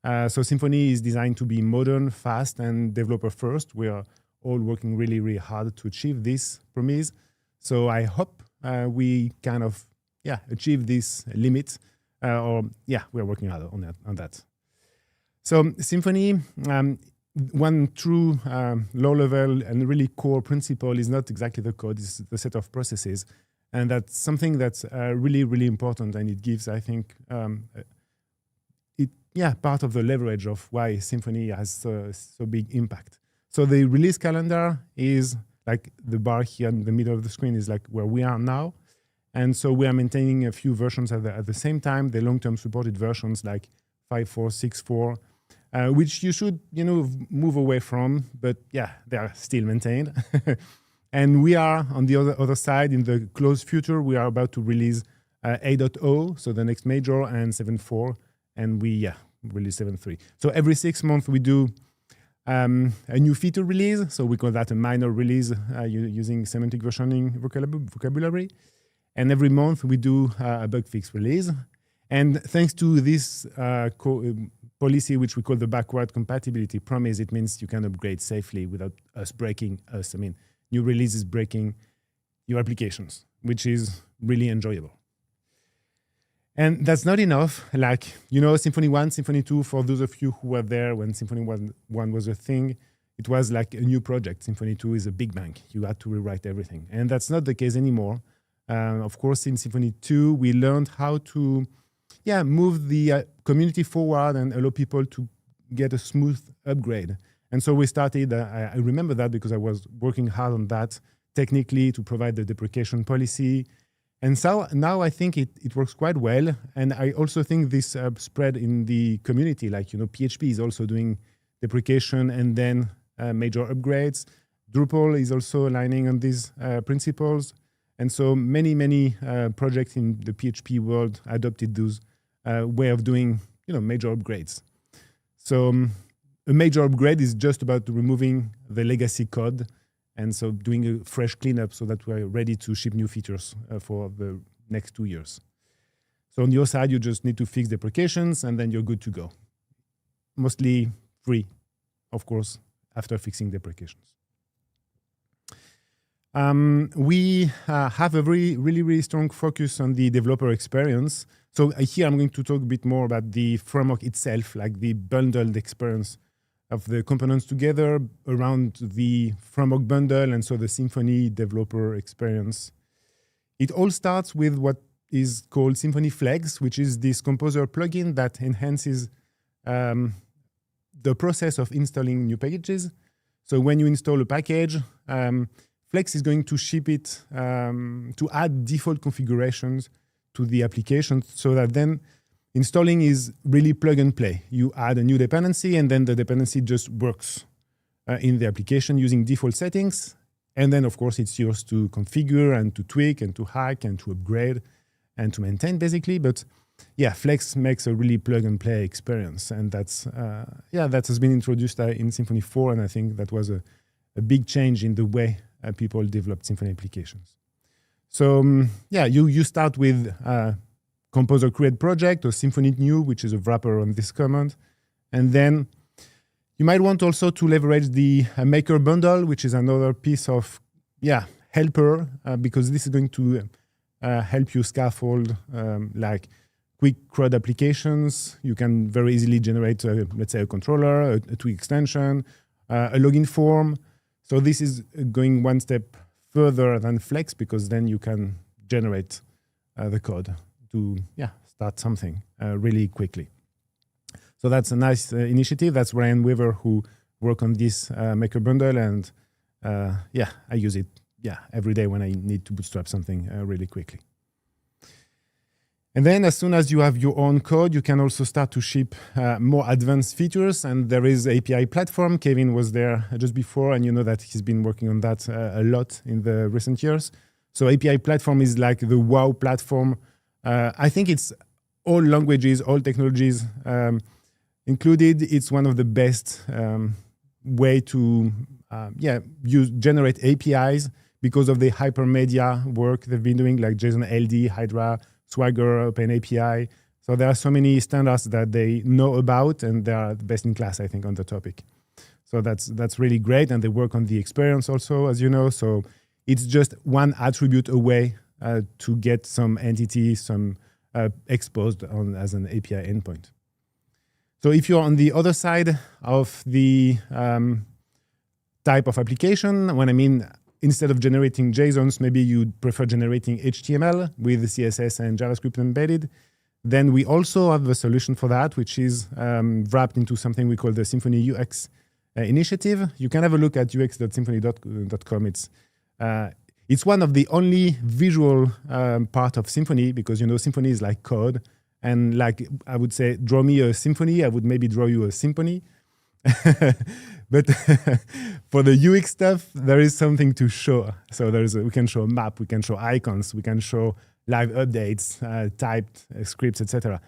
So Symfony is designed to be modern, fast, and developer first. We are all working really, really hard to achieve this promise. So I hope we kind of achieve this limit. We're working hard on that. So Symfony, one true low-level and really core principle is not exactly the code, it's the set of processes. And that's something that's really, really important. And it gives, I think, part of the leverage of why Symfony has so big impact. So the release calendar is like the bar here in the middle of the screen is like where we are now. And so we are maintaining a few versions at the same time, the long-term supported versions like 5.4, 6.4, which you should, move away from, but they are still maintained. And we are on the other side in the close future. We are about to release 8.0, so the next major, and 7.4, and we release 7.3. So every 6 months we do a new feature release. So we call that a minor release using semantic versioning vocabulary. And every month we do a bug fix release. And thanks to this policy, which we call the backward compatibility promise, it means you can upgrade safely without us breaking us. I mean, new releases breaking your applications, which is really enjoyable. And that's not enough. Like, Symfony 1, Symfony 2, for those of you who were there when Symfony 1 was a thing, it was like a new project. Symfony 2 is a big bang. You had to rewrite everything. And that's not the case anymore. Of course, in Symfony 2, we learned how to move the community forward and allow people to get a smooth upgrade. And so we started, I remember that because I was working hard on that technically to provide the deprecation policy. And so now I think it works quite well. And I also think this spread in the community, like, PHP is also doing deprecation and then major upgrades. Drupal is also aligning on these principles. And so many projects in the PHP world adopted those way of doing, major upgrades. So a major upgrade is just about removing the legacy code, and so doing a fresh cleanup so that we're ready to ship new features for the next 2 years. So on your side, you just need to fix deprecations, and then you're good to go. Mostly free, of course, after fixing deprecations. We have a really strong focus on the developer experience. So here I'm going to talk a bit more about the framework itself, like the bundled experience of the components together around the framework bundle, and so the Symfony developer experience. It all starts with what is called Symfony Flex, which is this composer plugin that enhances the process of installing new packages. So when you install a package, Flex is going to ship it to add default configurations to the application so that then installing is really plug and play. You add a new dependency and then the dependency just works in the application using default settings. And then, of course, it's yours to configure and to tweak and to hack and to upgrade and to maintain, basically. But Flex makes a really plug and play experience. And that's that has been introduced in Symfony 4. And I think that was a big change in the way people develop Symfony applications. So you start with Composer Create Project or Symfony New, which is a wrapper on this command. And then you might want also to leverage the Maker Bundle, which is another piece of helper, because this is going to help you scaffold like quick CRUD applications. You can very easily generate, let's say, a controller, a tweak extension, a login form. So this is going one step further than Flex, because then you can generate the code to start something really quickly. So that's a nice initiative. That's Ryan Weaver who worked on this Maker Bundle, and I use it every day when I need to bootstrap something really quickly. And then as soon as you have your own code, you can also start to ship more advanced features. And there is API platform. Kevin was there just before, and you know that he's been working on that a lot in the recent years. So API platform is like the wow platform. I think it's all languages, all technologies included. It's one of the best way to generate APIs because of the hypermedia work they've been doing, like JSON LD, Hydra, Swagger, OpenAPI. So there are so many standards that they know about, and they are the best in class, I think, on the topic. So that's really great, and they work on the experience also, as you know. So it's just one attribute away to get some entity, exposed on as an API endpoint. So if you're on the other side of the type of application, when I mean instead of generating JSONs, maybe you'd prefer generating HTML with CSS and JavaScript embedded, then we also have a solution for that, which is wrapped into something we call the Symfony UX initiative. You can have a look at ux.symfony.com. It's one of the only visual part of Symfony, because, Symfony is like code. And like I would say, draw me a symphony, I would maybe draw you a symphony. But for the UX stuff, there is something to show. So we can show a map, we can show icons, we can show live updates, typed scripts, etc.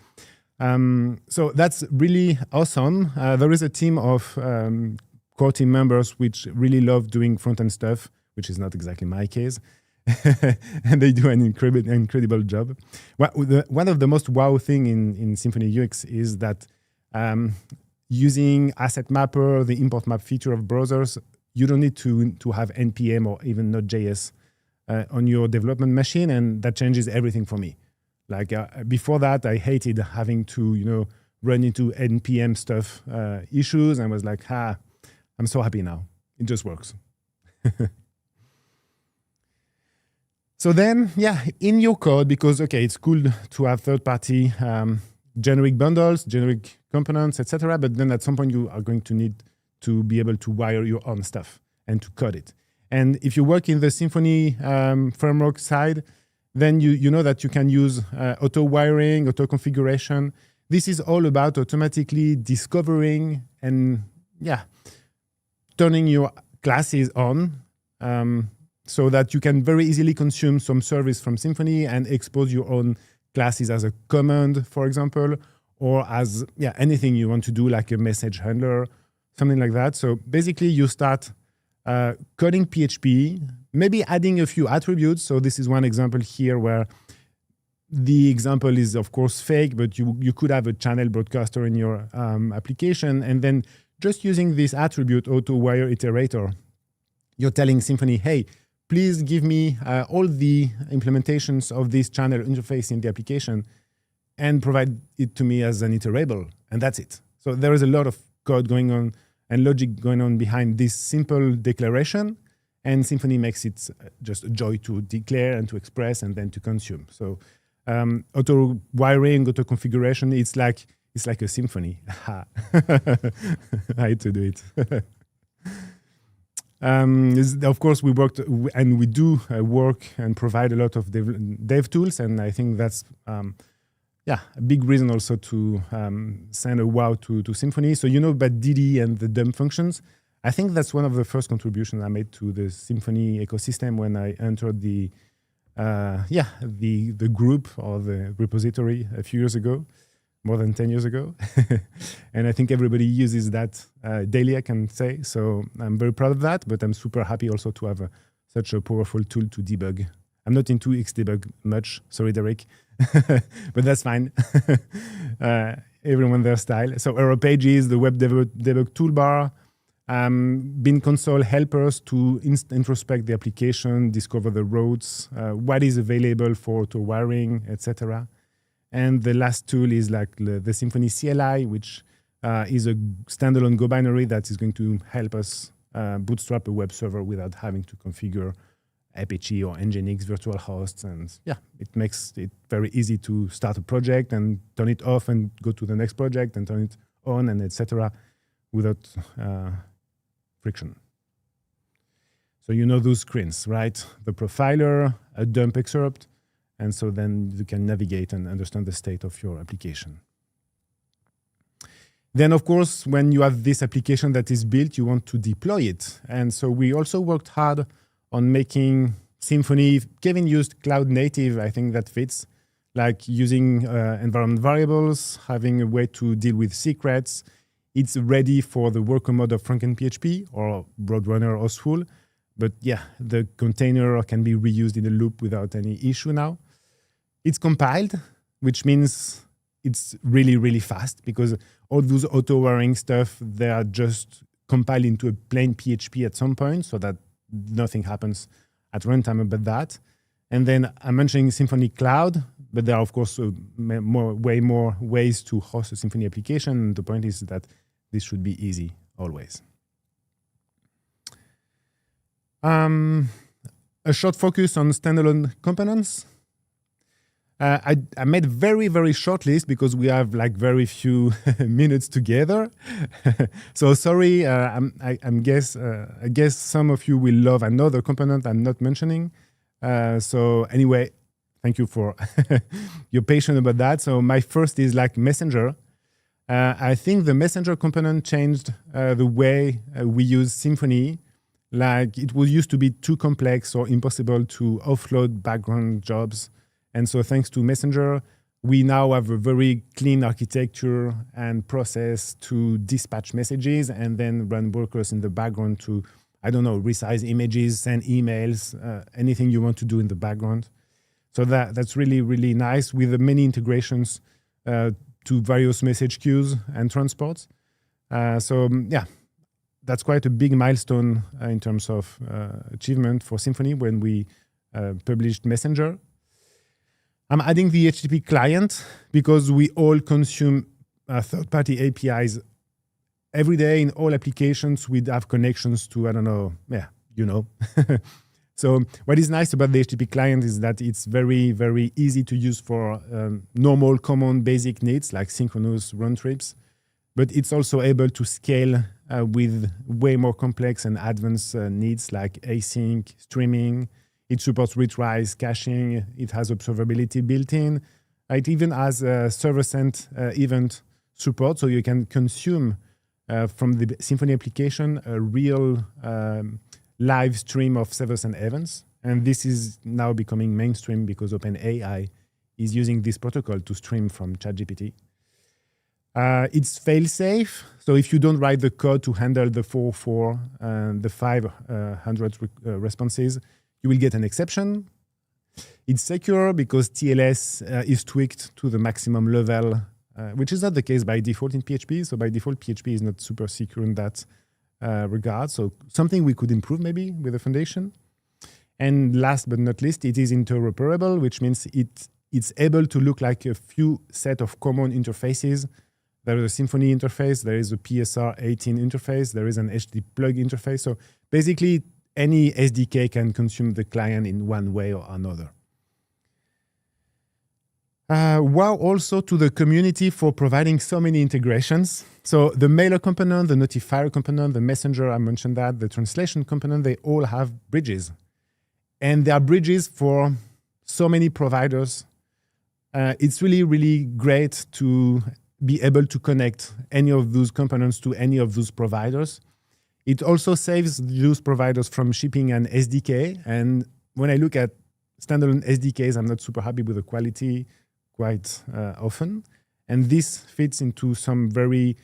So that's really awesome. There is a team of core team members which really love doing front-end stuff, which is not exactly my case. And they do an incredible job. One of the most wow thing in Symfony UX is that using asset mapper, the import map feature of browsers, you don't need to have NPM or even Node.js on your development machine, and that changes everything for me. Like before that, I hated having to run into NPM stuff issues, and was like, I'm so happy now. It just works. So then, in your code, because, it's cool to have third-party generic bundles, generic components, etc. But then at some point, you are going to need to be able to wire your own stuff and to code it. And if you work in the Symfony framework side, then you know that you can use auto-wiring, auto-configuration. This is all about automatically discovering and, turning your classes on, so that you can very easily consume some service from Symfony and expose your own classes as a command, for example, or as anything you want to do, like a message handler, something like that. So basically, you start coding PHP, maybe adding a few attributes. So this is one example here where the example is, of course, fake, but you could have a channel broadcaster in your application, and then just using this attribute, auto-wire iterator, you're telling Symfony, hey, please give me all the implementations of this channel interface in the application and provide it to me as an iterable. And that's it. So there is a lot of code going on and logic going on behind this simple declaration. And Symfony makes it just a joy to declare and to express and then to consume. So auto wiring, auto configuration, it's like a symphony. I had to do it. Of course, we worked and we do work and provide a lot of dev tools, and I think that's a big reason also to send a wow to Symfony. So about DD and the dump functions. I think that's one of the first contributions I made to the Symfony ecosystem when I entered the group or the repository a few years ago, more than 10 years ago. And I think everybody uses that daily, I can say. So I'm very proud of that, but I'm super happy also to have such a powerful tool to debug. I'm not into Xdebug much, sorry, Derek, but that's fine. Everyone their style. So Error Pages, the web debug toolbar, bin console helpers to introspect the application, discover the roads, what is available for auto wiring, etc. And the last tool is like the Symfony CLI, which is a standalone Go binary that is going to help us bootstrap a web server without having to configure Apache or Nginx virtual hosts. And yeah, it makes it very easy to start a project and turn it off and go to the next project and turn it on and etc. without friction. So you know those screens, right? The profiler, a dump excerpt, and so then you can navigate and understand the state of your application. Then, of course, when you have this application that is built, you want to deploy it. And so we also worked hard on making Symfony. Kevin used cloud native. I think that fits, like using environment variables, having a way to deal with secrets. It's ready for the worker mode of FrankenPHP or Broadrunner or Spool. But yeah, the container can be reused in a loop without any issue now. It's compiled, which means it's really, really fast because all those auto-warring stuff, they are just compiled into a plain PHP at some point so that nothing happens at runtime about that. And then I'm mentioning Symfony Cloud, but there are, of course, way more ways to host a Symfony application. The point is that this should be easy always. A short focus on standalone components. I made very, very short list because we have like very few minutes together. So sorry, I guess some of you will love another component I'm not mentioning. So anyway, thank you for your patience about that. So my first is like Messenger. I think the Messenger component changed the way we use Symfony. Like it used to be too complex or impossible to offload background jobs. And so thanks to Messenger, we now have a very clean architecture and process to dispatch messages and then run workers in the background to, I don't know, resize images, send emails, anything you want to do in the background. So that's really, really nice with the many integrations to various message queues and transports. Yeah, that's quite a big milestone in terms of achievement for Symfony when we published Messenger. I'm adding the HTTP client because we all consume third-party APIs every day in all applications. We'd have connections to, I don't know, yeah, you know. So what is nice about the HTTP client is that it's very, very easy to use for normal, common, basic needs like synchronous round trips. But it's also able to scale with way more complex and advanced needs like async, streaming. It supports retries, caching. It has observability built in. It even has server-sent event support, so you can consume from the Symfony application a real live stream of server-sent events. And this is now becoming mainstream because OpenAI is using this protocol to stream from ChatGPT. It's fail-safe, so if you don't write the code to handle the 404 and the 500 responses, you will get an exception. It's secure because TLS is tweaked to the maximum level, which is not the case by default in PHP. So by default, PHP is not super secure in that regard. So something we could improve maybe with the foundation. And last but not least, it is interoperable, which means it's able to look like a few set of common interfaces. There is a Symfony interface, there is a PSR 18 interface, there is an HTTP plug interface. So basically, any SDK can consume the client in one way or another. Wow, also to the community for providing so many integrations. So the mailer component, the notifier component, the messenger, I mentioned that, the translation component, they all have bridges. And they are bridges for so many providers. It's really, really great to be able to connect any of those components to any of those providers. It also saves those providers from shipping an SDK. And when I look at standalone SDKs, I'm not super happy with the quality quite often. And this fits into some very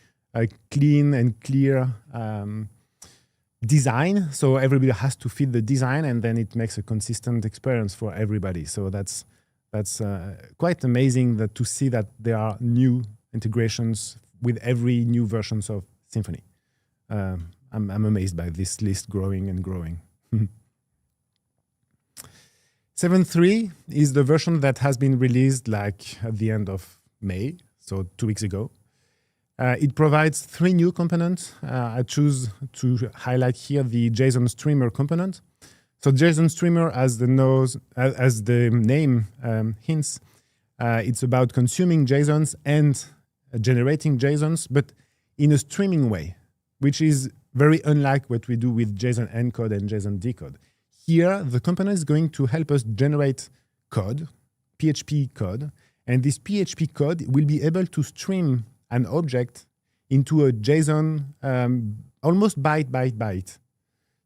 clean and clear design. So everybody has to fit the design, and then it makes a consistent experience for everybody. So that's quite amazing to see that there are new integrations with every new versions of Symfony. I'm amazed by this list growing and growing. 7.3 is the version that has been released like at the end of May, so 2 weeks ago. It provides 3 new components. I choose to highlight here the JSON streamer component. So JSON streamer, as the name hints, it's about consuming JSONs and generating JSONs, but in a streaming way, which is very unlike what we do with JSON encode and JSON decode. Here, the component is going to help us generate code, PHP code, and this PHP code will be able to stream an object into a JSON almost byte.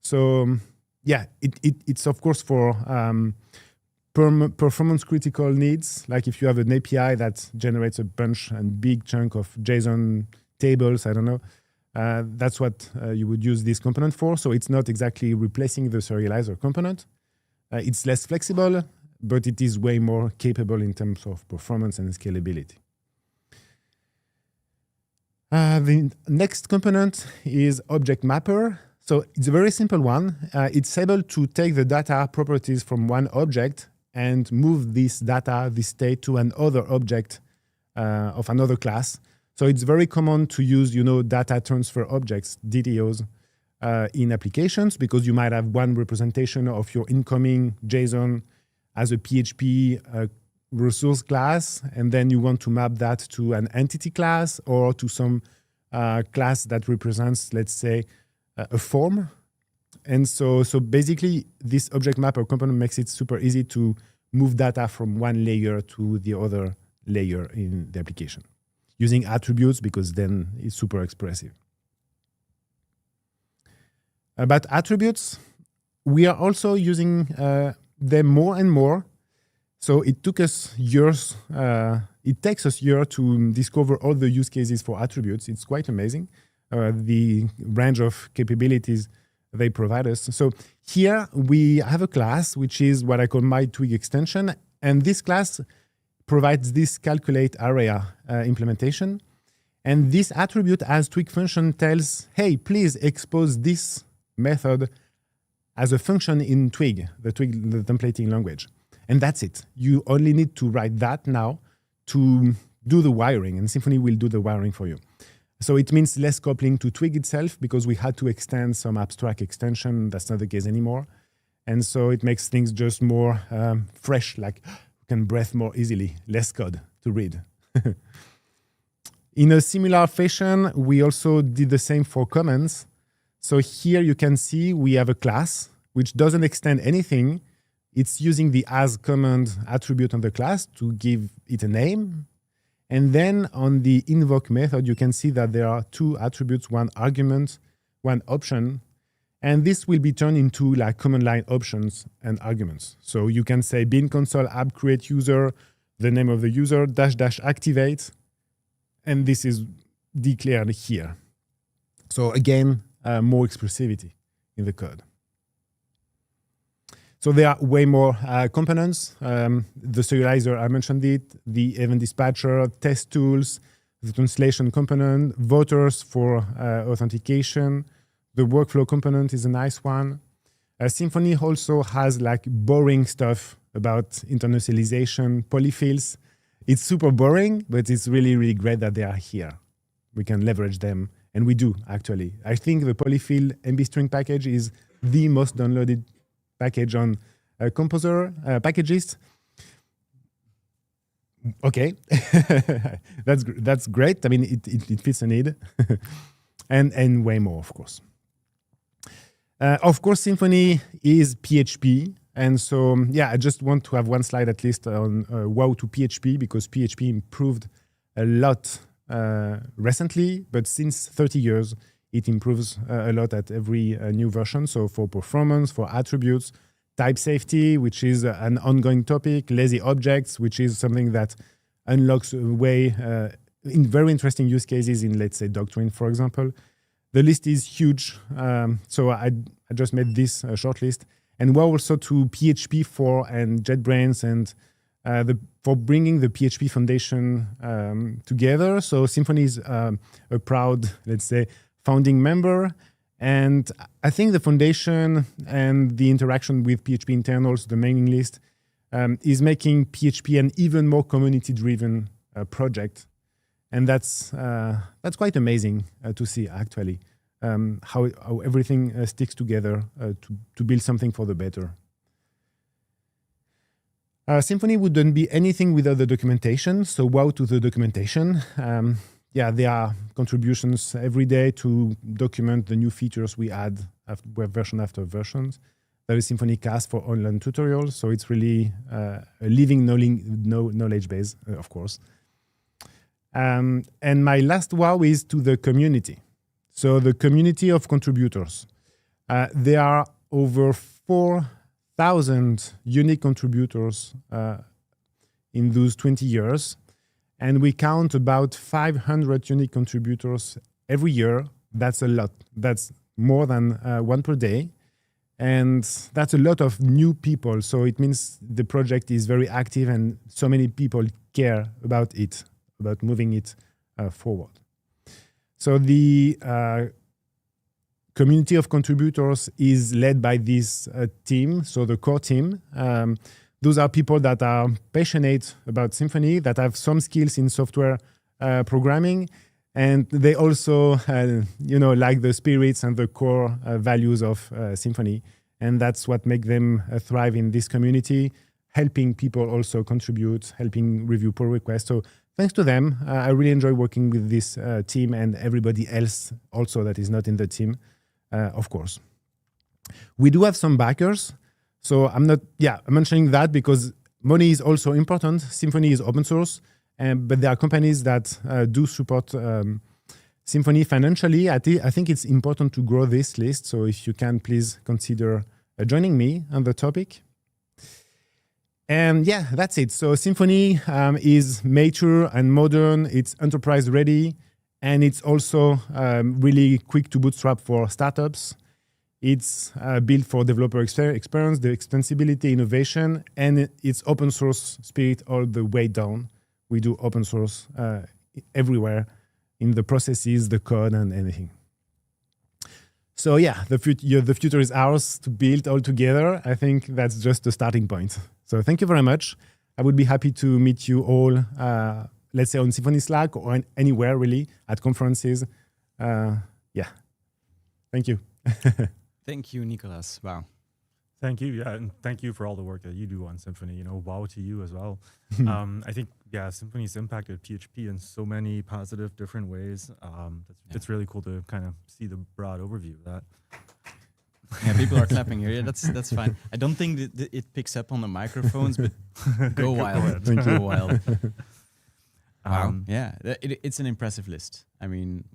So yeah, it's of course for performance critical needs, like if you have an API that generates a bunch and big chunk of JSON tables, I don't know, that's what you would use this component for. So it's not exactly replacing the serializer component. It's less flexible, but it is way more capable in terms of performance and scalability. The next component is object mapper. So it's a very simple one. It's able to take the data properties from one object and move this data, this state, to another object of another class. So it's very common to use, data transfer objects, DTOs, in applications, because you might have one representation of your incoming JSON as a PHP resource class, and then you want to map that to an entity class or to some class that represents, let's say, a form. And so basically, this object mapper component makes it super easy to move data from one layer to the other layer in the application, using attributes, because then it's super expressive. But attributes, we are also using them more and more. So it took us years, it takes us years to discover all the use cases for attributes. It's quite amazing, the range of capabilities they provide us. So here we have a class, which is what I call my twig extension. And this class provides this calculate area implementation. And this attribute as twig function tells, hey, please expose this method as a function in Twig, the templating language. And that's it. You only need to write that now to do the wiring, and Symfony will do the wiring for you. So it means less coupling to Twig itself, because we had to extend some abstract extension. That's not the case anymore. And so it makes things just more fresh, like you can breathe more easily, less code to read. In a similar fashion, we also did the same for comments. So here you can see we have a class which doesn't extend anything. It's using the as command attribute on the class to give it a name. And then on the invoke method, you can see that there are two attributes, one argument, one option. And this will be turned into like command line options and arguments. So you can say bin console app create user, the name of the user, -- activate. And this is declared here. So again, more expressivity in the code. So there are way more components. The serializer, I mentioned it, the event dispatcher, test tools, the translation component, voters for authentication. The workflow component is a nice one. Symfony also has like boring stuff about internationalization, polyfills. It's super boring, but it's really, really great that they are here. We can leverage them, and we do, actually. I think the polyfill MB string package is the most downloaded package on Composer packages. Okay, that's great. I mean, it fits a need, and way more, of course. Of course, Symfony is PHP, and so yeah, I just want to have one slide at least on wow to PHP, because PHP improved a lot recently, but since 30 years, it improves a lot at every new version. So for performance, for attributes, type safety, which is an ongoing topic, lazy objects, which is something that unlocks a way in very interesting use cases in, let's say, Doctrine, for example. The list is huge. So I just made this short list. And we're also to PHP 4 and JetBrains and for bringing the PHP Foundation together. So Symfony is a proud, let's say, founding member. And I think the foundation and the interaction with PHP internals, the mailing list, is making PHP an even more community-driven project. And that's quite amazing to see, actually. how everything sticks together to build something for the better. Symfony wouldn't be anything without the documentation, so wow to the documentation. There are contributions every day to document the new features we add version after versions. There is Symfony Cast for online tutorials, so it's really a living knowledge base, of course. And my last wow is to the community. So the community of contributors. There are over 4,000 unique contributors in those 20 years. And we count about 500 unique contributors every year. That's a lot. That's more than one per day. And that's a lot of new people. So it means the project is very active and so many people care about it, about moving it forward. So the community of contributors is led by this team, so the core team. Those are people that are passionate about Symfony, that have some skills in software programming, and they also, like the spirits and the core values of Symfony. And that's what makes them thrive in this community, helping people also contribute, helping review pull requests. So thanks to them, I really enjoy working with this team and everybody else also that is not in the team, of course. We do have some backers. So I'm mentioning that because money is also important. Symfony is open source, but there are companies that do support Symfony financially. I think it's important to grow this list. So if you can, please consider joining me on the topic. And that's it. So Symfony is mature and modern. It's enterprise ready, and it's also really quick to bootstrap for startups. It's built for developer experience, the extensibility, innovation, and it's open source spirit all the way down. We do open source everywhere in the processes, the code, and anything. So the future is ours to build all together. I think that's just the starting point. So thank you very much. I would be happy to meet you all, let's say on Symfony Slack or anywhere really, at conferences. Thank you. Thank you, Nicolas. Wow. Thank you. Yeah, and thank you for all the work that you do on Symfony. Wow to you as well. I think, Symfony's impacted PHP in so many positive, different ways. It's really cool to kind of see the broad overview of that. Yeah, people are clapping here. Yeah, that's fine. I don't think that it picks up on the microphones, but go wild. Go wild. Wow. It's an impressive list. I mean,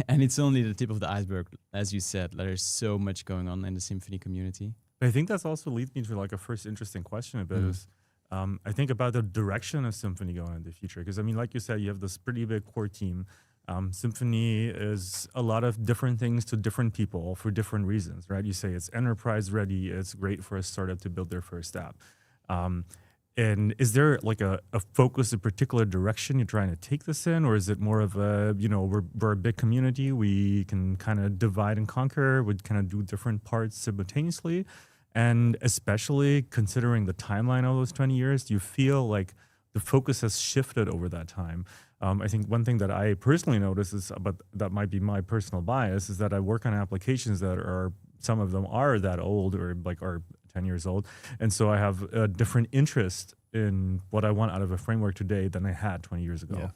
and it's only the tip of the iceberg, as you said. There's so much going on in the Symfony community. I think that's also leads me to like a first interesting question a bit is, I think about the direction of Symfony going in the future. Because I mean, like you said, you have this pretty big core team. Symfony is a lot of different things to different people for different reasons, right? You say it's enterprise ready. It's great for a startup to build their first app. And is there like a focus, a particular direction you're trying to take this in? Or is it more of a, we're a big community, we can kind of divide and conquer, we kind of do different parts simultaneously? And especially considering the timeline of those 20 years, do you feel like the focus has shifted over that time? I think one thing that I personally notice is, but that might be my personal bias, is that I work on applications that are, some of them are that old or like are 10 years old. And so I have a different interest in what I want out of a framework today than I had 20 years ago. Yeah.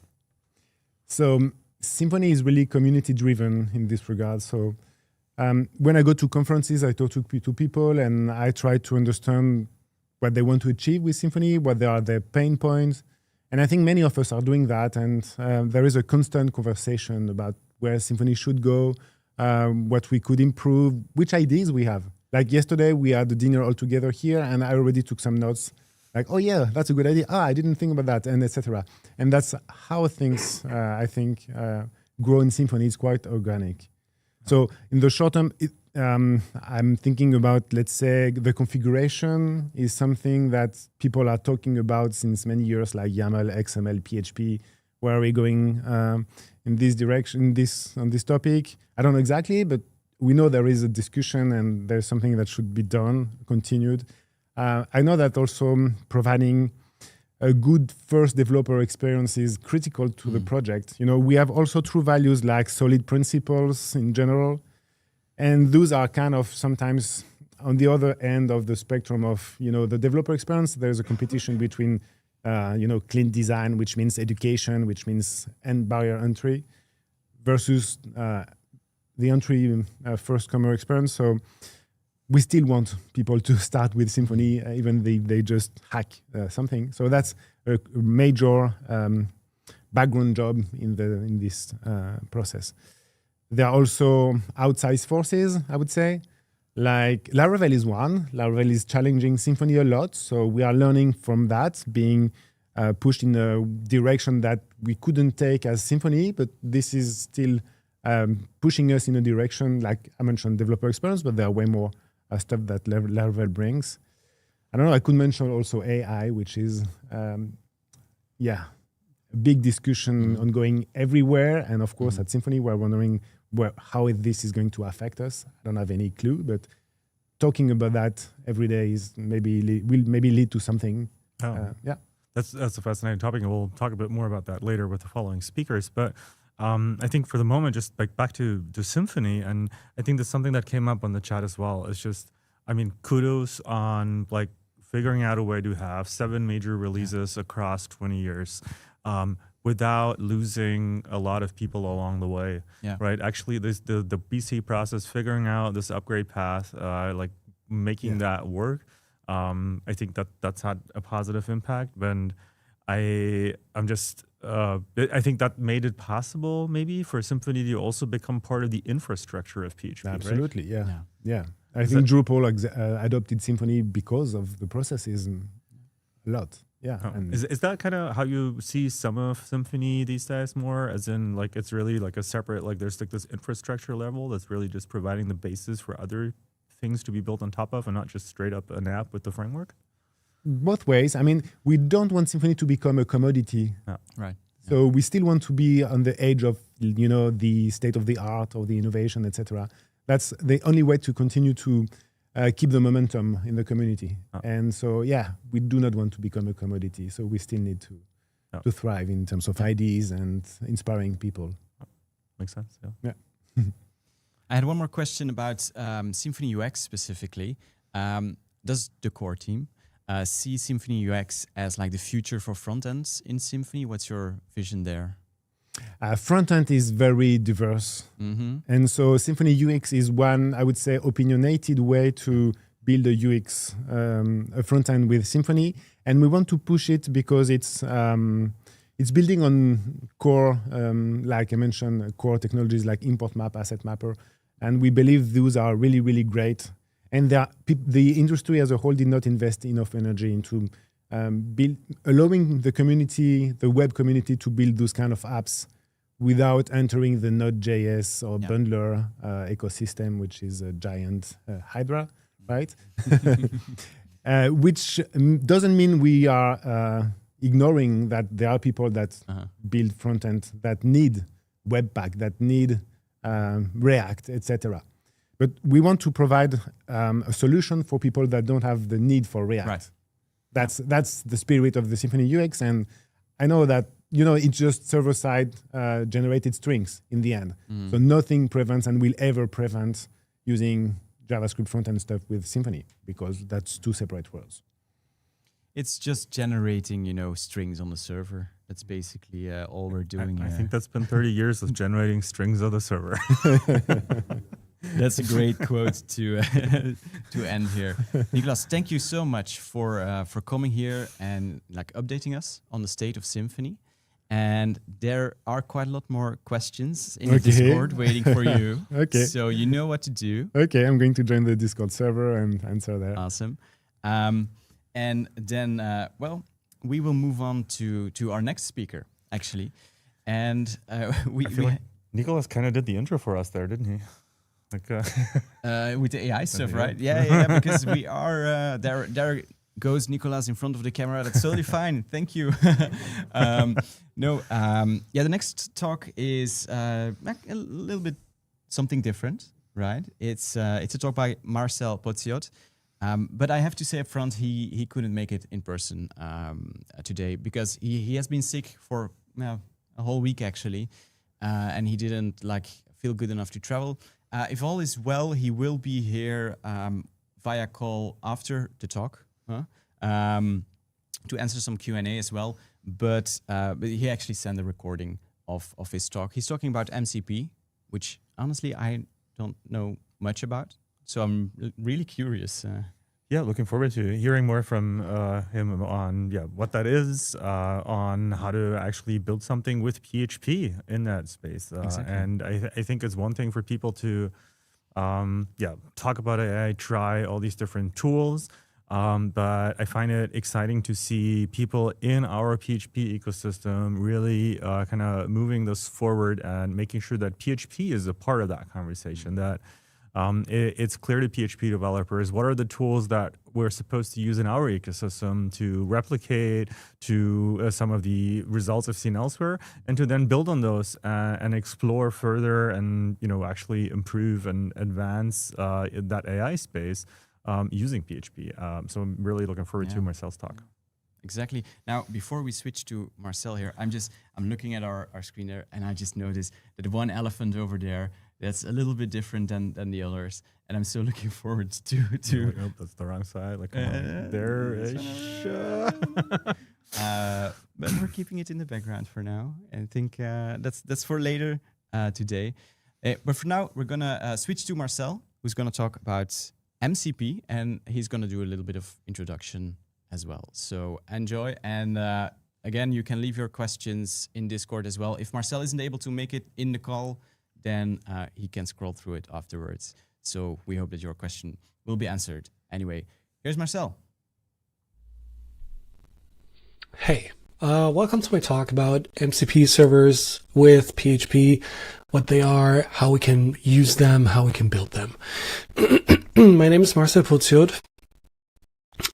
So Symfony is really community driven in this regard. So when I go to conferences, I talk to people and I try to understand what they want to achieve with Symfony, what are their pain points. And I think many of us are doing that. And there is a constant conversation about where Symfony should go, what we could improve, which ideas we have. Like yesterday, we had a dinner all together here, and I already took some notes. Like, oh yeah, that's a good idea. I didn't think about that, and etc. And that's how things, I think, grow in Symfony. It's quite organic. So in the short term, I'm thinking about, let's say, the configuration is something that people are talking about since many years, like YAML, XML, PHP. Where are we going in this direction, on this topic? I don't know exactly, but we know there is a discussion and there's something that should be done, continued. I know that also providing a good first developer experience is critical to the project. You know, we have also true values like solid principles in general, and those are kind of sometimes on the other end of the spectrum of, you know, the developer experience. There's a competition between, you know, clean design, which means education, which means barrier entry, versus the entry first comer experience. So we still want people to start with Symfony, even if they just hack something. So that's a major background job in this process. There are also outside forces, I would say. Like Laravel is one. Laravel is challenging Symfony a lot. So we are learning from that, being pushed in a direction that we couldn't take as Symfony, but this is still pushing us in a direction, like I mentioned, developer experience, but there are way more stuff that Laravel brings. I don't know, I could mention also AI, which is, a big discussion ongoing everywhere. And of course, at Symfony, we're wondering how this is going to affect us. I don't have any clue, but talking about that every day is will maybe lead to something. That's a fascinating topic, and we'll talk a bit more about that later with the following speakers. But I think for the moment, just like back to Symfony, and I think that's something that came up on the chat as well. It's just, I mean, kudos on like figuring out a way to have 7 major releases across 20 years. Without losing a lot of people along the way, right? Actually, this the BC process, figuring out this upgrade path, like making that work. I think that's had a positive impact. And I'm just I think that made it possible maybe for Symfony to also become part of the infrastructure of PHP. Absolutely, right? yeah. I think Drupal adopted Symfony because of the processes a lot. Yeah. And is that kind of how you see some of Symfony these days more, as in like it's really like a separate, like there's like this infrastructure level that's really just providing the basis for other things to be built on top of, and not just straight up an app with the framework? Both ways. I mean, we don't want Symfony to become a commodity. Right. So we still want to be on the edge of, you know, the state of the art or the innovation, etc. That's the only way to continue to keep the momentum in the community. And so, we do not want to become a commodity. So we still need to thrive in terms of ideas and inspiring people. Makes sense. Yeah. I had one more question about Symfony UX specifically. Does the core team see Symfony UX as like the future for front ends in Symfony? What's your vision there? Front end is very diverse. And so Symfony UX is one, I would say, opinionated way to build a UX, a front end with Symfony. And we want to push it because it's building on core, like I mentioned, core technologies like import map, asset mapper. And we believe those are really, really great. And the industry as a whole did not invest enough energy into allowing the community, the web community, to build those kind of apps without entering the Node.js or bundler ecosystem, which is a giant hydra, right? Which doesn't mean we are ignoring that there are people that build front end that need Webpack, that need React, etc. But we want to provide a solution for people that don't have the need for React. Right. That's the spirit of the Symfony UX, and I know that, you know, it's just server-side generated strings in the end. So nothing prevents and will ever prevent using JavaScript front-end stuff with Symfony, because that's two separate worlds. It's just generating, you know, strings on the server. That's basically all we're doing. I think that's been 30 years of generating strings on the server. That's a great quote to end here. Nicolas, thank you so much for coming here and like updating us on the state of Symfony. And there are quite a lot more questions in the Discord waiting for you. So you know what to do. Okay, I'm going to join the Discord server and answer there. Awesome. And then, we will move on to our next speaker, actually. And I feel like Nicolas kind of did the intro for us there, didn't he? Like with the AI stuff, right? Yeah, because we are there goes Nicolas in front of the camera. That's totally fine. Thank you. The next talk is a little bit something different, right? It's a talk by Marcel Potziot. But I have to say up front, he couldn't make it in person today because he has been sick for a whole week actually, and he didn't feel good enough to travel. If all is well, he will be here via call after the talk to answer some Q&A as well. But he actually sent a recording of his talk. He's talking about MCP, which honestly I don't know much about. So I'm really curious. Yeah, looking forward to hearing more from him on what that is, on how to actually build something with PHP in that space. Exactly. And I think it's one thing for people to talk about AI, try all these different tools. But I find it exciting to see people in our PHP ecosystem really kind of moving this forward and making sure that PHP is a part of that conversation, that it's clear to PHP developers what are the tools that we're supposed to use in our ecosystem to replicate to some of the results I've seen elsewhere, and to then build on those and explore further and actually improve and advance that AI space using PHP. So I'm really looking forward to Marcel's talk. Exactly. Now, before we switch to Marcel here, I'm looking at our screen there, and I just noticed that the one elephant over there that's a little bit different than the others, and I'm so looking forward to. Nope, that's the wrong side. Come on, there. But we're keeping it in the background for now, and I think that's for later today. But for now, we're gonna switch to Marcel, who's gonna talk about MCP, and he's gonna do a little bit of introduction as well. So enjoy, and again, you can leave your questions in Discord as well. If Marcel isn't able to make it in the call, then he can scroll through it afterwards. So we hope that your question will be answered. Anyway, here's Marcel. Hey, welcome to my talk about MCP servers with PHP, what they are, how we can use them, how we can build them. My name is Marcel Pulciot.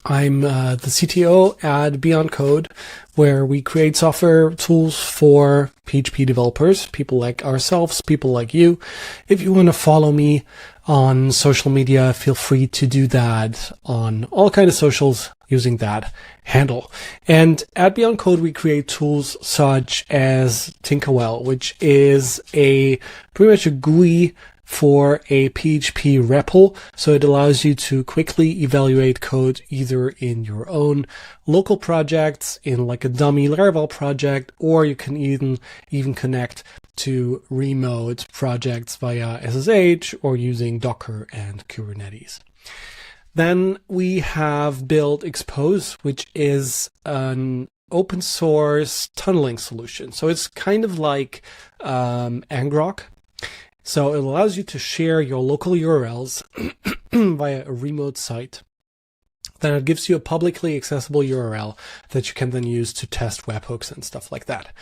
I'm the CTO at Beyond Code, where we create software tools for PHP developers, people like ourselves, people like you. If you want to follow me on social media, feel free to do that on all kinds of socials using that handle. And at Beyond Code, we create tools such as Tinkerwell, which is pretty much a GUI for a PHP REPL. So it allows you to quickly evaluate code either in your own local projects, in like a dummy Laravel project, or you can even connect to remote projects via SSH or using Docker and Kubernetes. Then we have built Expose, which is an open source tunneling solution. So it's kind of like Ngrok. So it allows you to share your local URLs via a remote site. Then it gives you a publicly accessible URL that you can then use to test webhooks and stuff like that.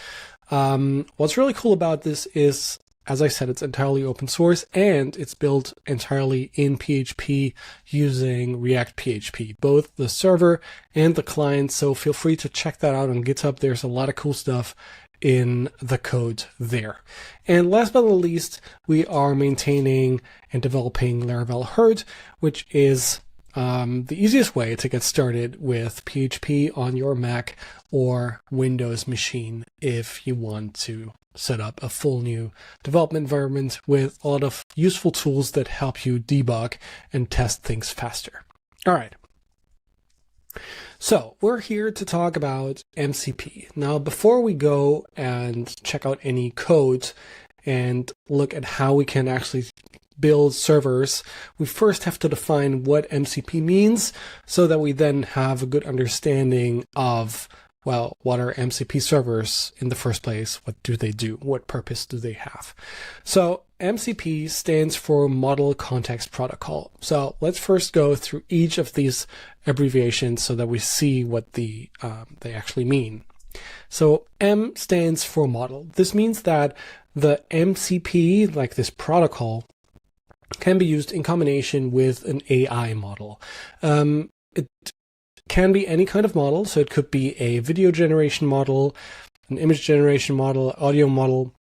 What's really cool about this is, as I said, it's entirely open source and it's built entirely in PHP using React PHP, both the server and the client. So feel free to check that out on GitHub. There's a lot of cool stuff in the code there. And last but not least, we are maintaining and developing Laravel Herd, which is the easiest way to get started with PHP on your Mac or Windows machine if you want to set up a full new development environment with a lot of useful tools that help you debug and test things faster. All right. So we're here to talk about MCP. Now, before we go and check out any code and look at how we can actually build servers, we first have to define what MCP means so that we then have a good understanding of, well, what are MCP servers in the first place? What do they do? What purpose do they have? So MCP stands for Model Context Protocol. So let's first go through each of these abbreviations so that we see what they actually mean. So M stands for model. This means that the MCP, like this protocol, can be used in combination with an AI model. It can be any kind of model. So it could be a video generation model, an image generation model, audio model,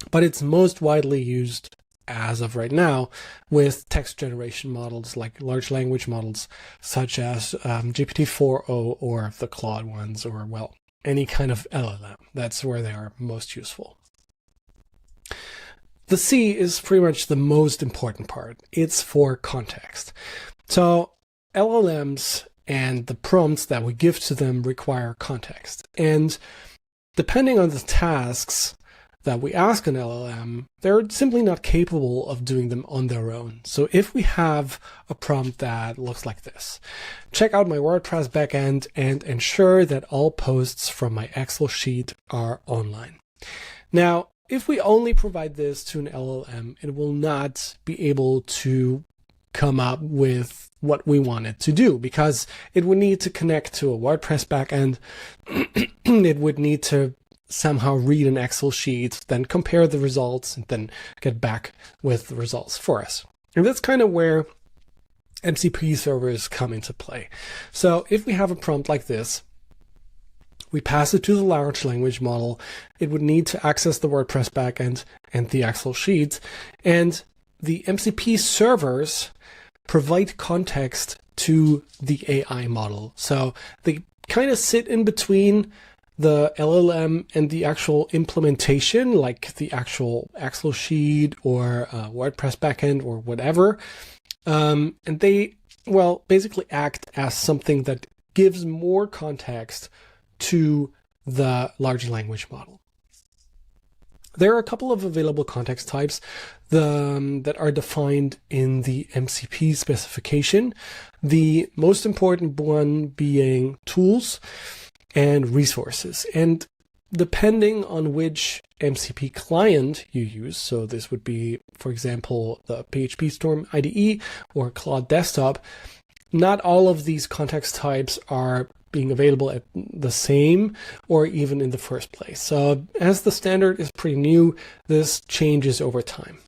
but it's most widely used as of right now with text generation models like large language models such as GPT-4o or the Claude ones, or, well, any kind of LLM. That's where they are most useful. The C is pretty much the most important part. It's for context. So LLMs and the prompts that we give to them require context. And depending on the tasks that we ask an LLM, they're simply not capable of doing them on their own. So if we have a prompt that looks like this: check out my WordPress backend and ensure that all posts from my Excel sheet are online. Now, if we only provide this to an LLM, it will not be able to come up with what we want it to do, because it would need to connect to a WordPress backend. It would need to somehow read an Excel sheet, then compare the results, and then get back with the results for us. And that's kind of where MCP servers come into play. So if we have a prompt like this, we pass it to the large language model. It would need to access the WordPress backend and the Excel sheet, and the MCP servers provide context to the AI model. So they kind of sit in between the LLM and the actual implementation, like the actual Excel sheet or WordPress backend or whatever. And they, well, basically act as something that gives more context to the large language model. There are a couple of available context types that are defined in the MCP specification. The most important one being tools and resources. And depending on which MCP client you use, so this would be, for example, the PHP Storm IDE or Claude Desktop, not all of these context types are being available at the same or even in the first place. So as the standard is pretty new, this changes over time.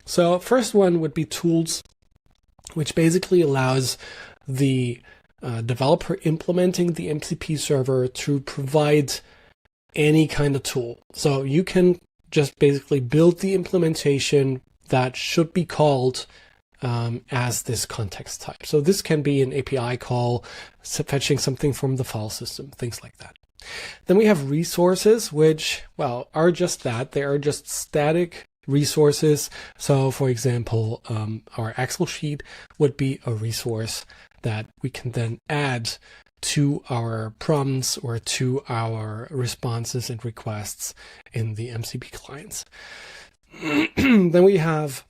So first one would be tools, which basically allows the developer implementing the MCP server to provide any kind of tool. So you can just basically build the implementation that should be called as this context type. So this can be an API call, fetching something from the file system, things like that. Then we have resources, which, well, are just that. They are just static resources. So for example, our Excel sheet would be a resource that we can then add to our prompts or to our responses and requests in the MCP clients. Then we have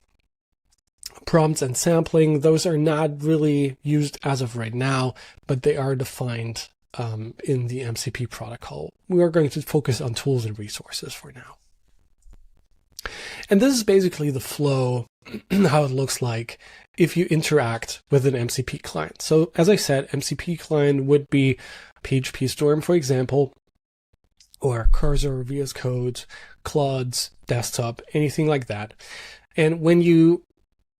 prompts and sampling. Those are not really used as of right now, but they are defined in the MCP protocol. We are going to focus on tools and resources for now. And this is basically the flow, how it looks like if you interact with an MCP client. So as I said, MCP client would be PHP Storm, for example, or Cursor, VS Code, Claude, Desktop, anything like that. And when you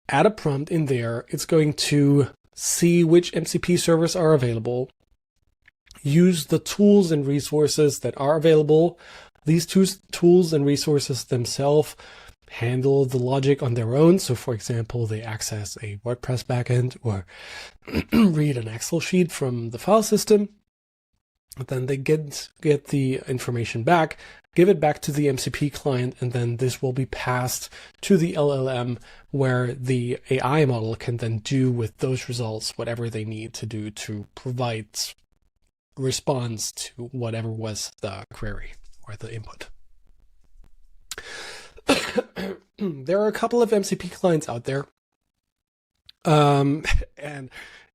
add a prompt in there, it's going to see which MCP servers are available, use the tools and resources that are available. These two tools and resources themselves handle the logic on their own. So for example, they access a WordPress backend or read an Excel sheet from the file system. Then they get the information back, give it back to the MCP client, and then this will be passed to the LLM, where the AI model can then do with those results whatever they need to do to provide response to whatever was the query or the input. There are a couple of MCP clients out there. And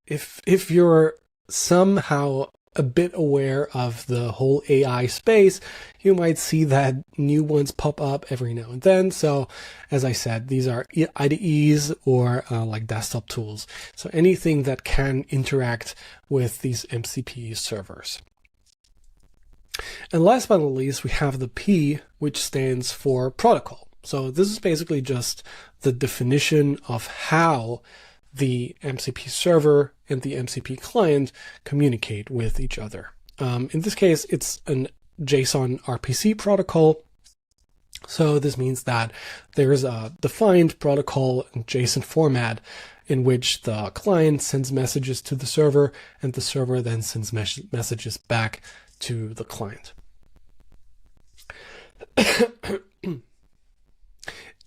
if you're somehow a bit aware of the whole AI space, you might see that new ones pop up every now and then. So as I said, these are IDEs or like desktop tools. So anything that can interact with these MCP servers. And last but not least, we have the P, which stands for protocol. So this is basically just the definition of how the MCP server and the MCP client communicate with each other. In this case, it's an JSON RPC protocol. So this means that there's a defined protocol in JSON format in which the client sends messages to the server, and the server then sends messages back to the client.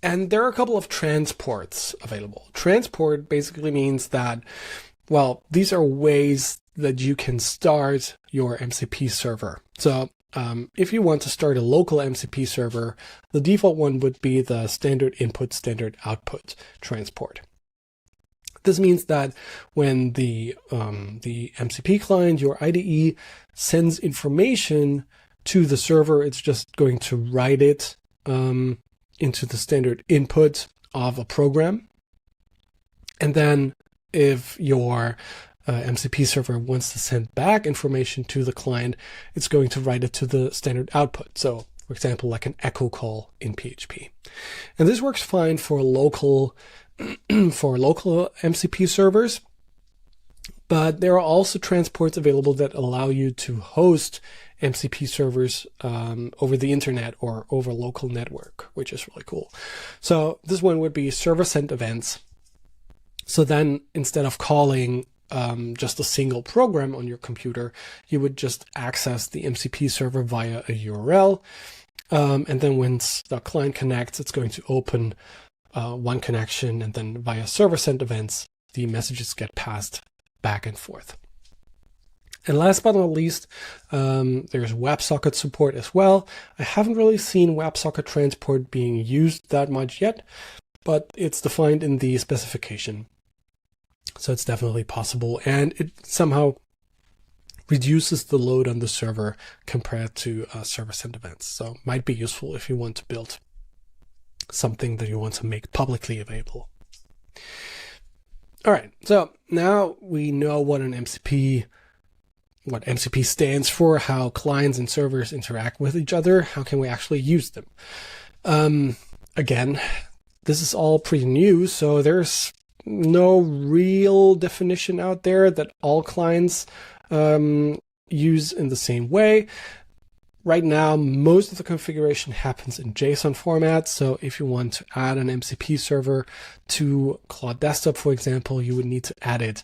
And there are a couple of transports available. Transport basically means that, well, these are ways that you can start your MCP server. So if you want to start a local MCP server, the default one would be the standard input, standard output transport. This means that when the MCP client, your IDE, sends information to the server, it's just going to write it into the standard input of a program. And then if your MCP server wants to send back information to the client, it's going to write it to the standard output. So, for example, like an echo call in PHP. And this works fine for local MCP servers, but there are also transports available that allow you to host MCP servers over the internet or over local network, which is really cool. So this one would be server sent events. So then instead of calling just a single program on your computer, you would just access the MCP server via a URL. And then once the client connects, it's going to open one connection, and then via server sent events, the messages get passed back and forth. And last but not least, there's WebSocket support as well. I haven't really seen WebSocket transport being used that much yet, but it's defined in the specification. So it's definitely possible, and it somehow reduces the load on the server compared to server sent events. So might be useful if you want to build something that you want to make publicly available. All right, so now we know what MCP stands for, how clients and servers interact with each other. How can we actually use them? Again, this is all pretty new, so there's no real definition out there that all clients use in the same way. Right now, most of the configuration happens in JSON format. So if you want to add an MCP server to Cloud Desktop, for example, you would need to add it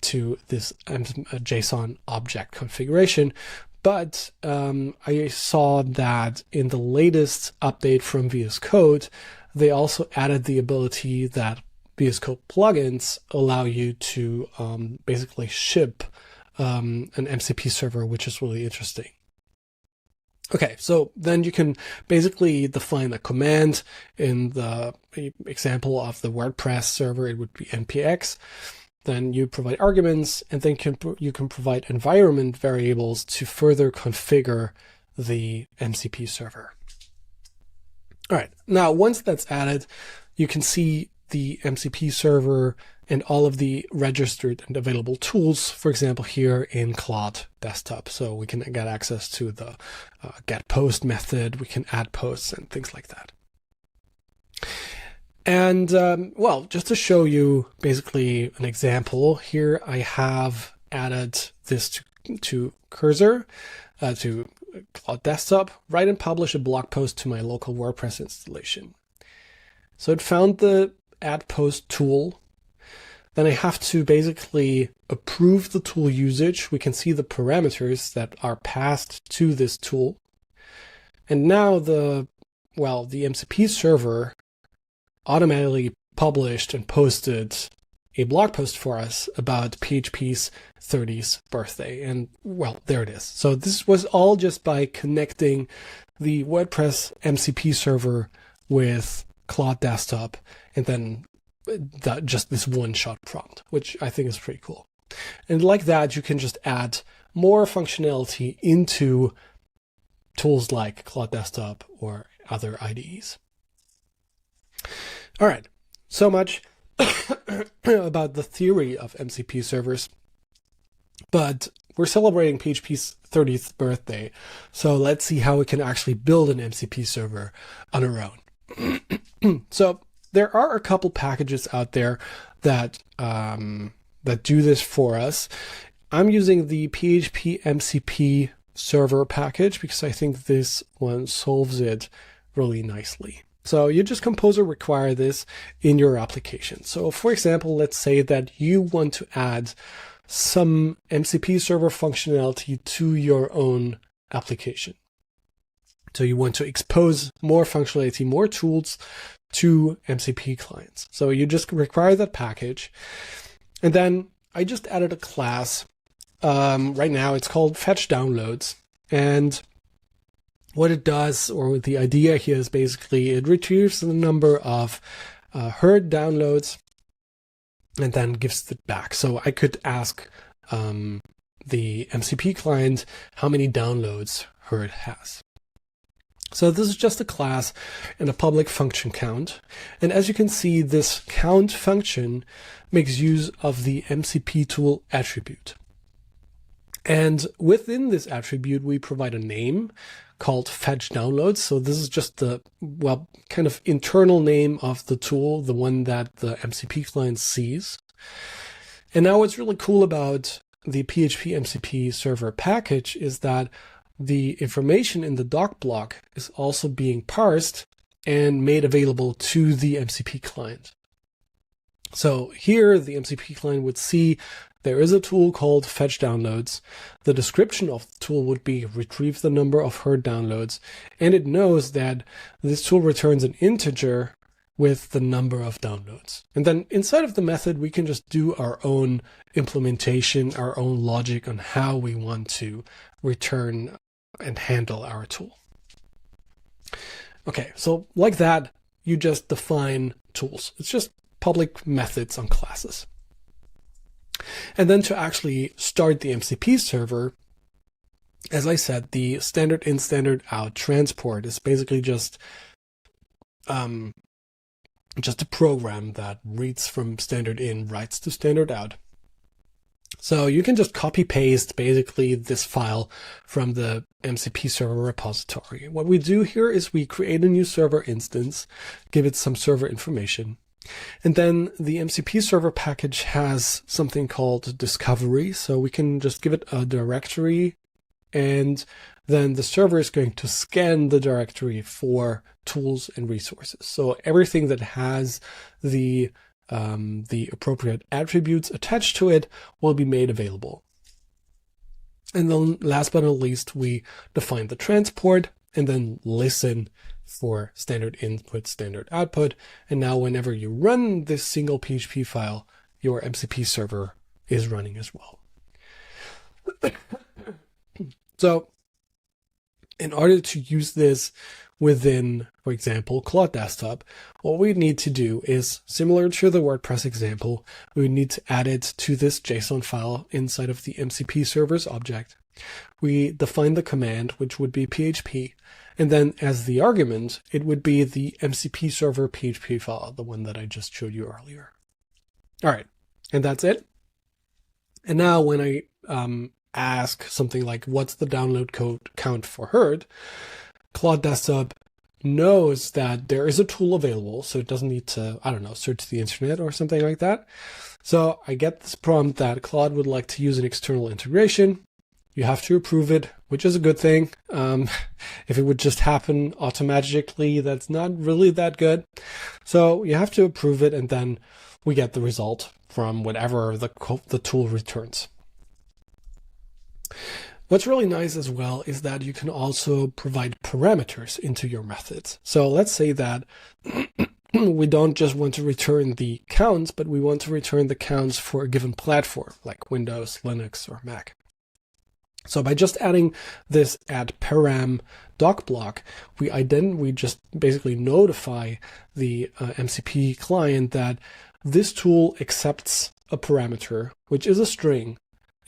to this JSON object configuration. But I saw that in the latest update from VS Code, they also added the ability that VS Code plugins allow you to basically ship an MCP server, which is really interesting. Okay, so then you can basically define a command. In the example of the WordPress server, it would be npx. Then you provide arguments, and then you can provide environment variables to further configure the MCP server. All right, now once that's added, you can see the MCP server and all of the registered and available tools, for example, here in Cloud Desktop. So we can get access to the get post method, we can add posts and things like that. And well, just to show you basically an example, here I have added this to Cursor, to Cloud Desktop, write and publish a blog post to my local WordPress installation. So it found the add post tool. Then I have to basically approve the tool usage. We can see the parameters that are passed to this tool. And now the MCP server automatically published and posted a blog post for us about PHP's 30th birthday. And well, there it is. So this was all just by connecting the WordPress MCP server with Cloud Desktop, and then just this one-shot prompt, which I think is pretty cool. And like that, you can just add more functionality into tools like Cloud Desktop or other IDEs. All right, so much about the theory of MCP servers, but we're celebrating PHP's 30th birthday, so let's see how we can actually build an MCP server on our own. So there are a couple packages out there that that do this for us. I'm using the PHP MCP server package because I think this one solves it really nicely. So you just compose or require this in your application. So for example, let's say that you want to add some MCP server functionality to your own application. So you want to expose more functionality, more tools to MCP clients. So you just require that package. And then I just added a class. Right now it's called fetch downloads. And what it does, or the idea here, is basically it retrieves the number of heard downloads and then gives it back. So I could ask the MCP client how many downloads heard has. So this is just a class and a public function count. And as you can see, this count function makes use of the MCP tool attribute. And within this attribute, we provide a name called fetch downloads. So this is just the, well, kind of internal name of the tool, the one that the MCP client sees. And now what's really cool about the PHP MCP server package is that the information in the doc block is also being parsed and made available to the MCP client. So here the MCP client would see there is a tool called fetch downloads. The description of the tool would be retrieve the number of heard downloads, and it knows that this tool returns an integer with the number of downloads. And then inside of the method, we can just do our own implementation, our own logic on how we want to return and handle our tool. Okay, so like that, you just define tools. It's just public methods on classes. And then to actually start the MCP server, as I said, the standard in, standard out transport is basically just a program that reads from standard in, writes to standard out. So you can just copy paste basically this file from the MCP server repository. What we do here is we create a new server instance, give it some server information. And then the MCP server package has something called discovery. So we can just give it a directory, and then the server is going to scan the directory for tools and resources. So everything that has the appropriate attributes attached to it will be made available. And then last but not least, we define the transport and then listen for standard input, standard output. And now whenever you run this single PHP file, your MCP server is running as well. So in order to use this within, for example, Claude Desktop, what we need to do is, similar to the WordPress example, we need to add it to this JSON file inside of the MCP server's object. We define the command, which would be PHP, and then as the argument, it would be the MCP server PHP file, the one that I just showed you earlier. All right, and that's it. And now when I ask something like, what's the download code count for heard, Claude Desktop knows that there is a tool available, so it doesn't need to, I don't know, search the internet or something like that. So I get this prompt that Claude would like to use an external integration. You have to approve it, which is a good thing. If it would just happen automatically, that's not really that good. So you have to approve it, and then we get the result from whatever the tool returns. What's really nice as well is that you can also provide parameters into your methods. So let's say that we don't just want to return the counts, but we want to return the counts for a given platform, like Windows, Linux, or Mac. So by just adding this add param doc block, we just basically notify the MCP client that this tool accepts a parameter, which is a string,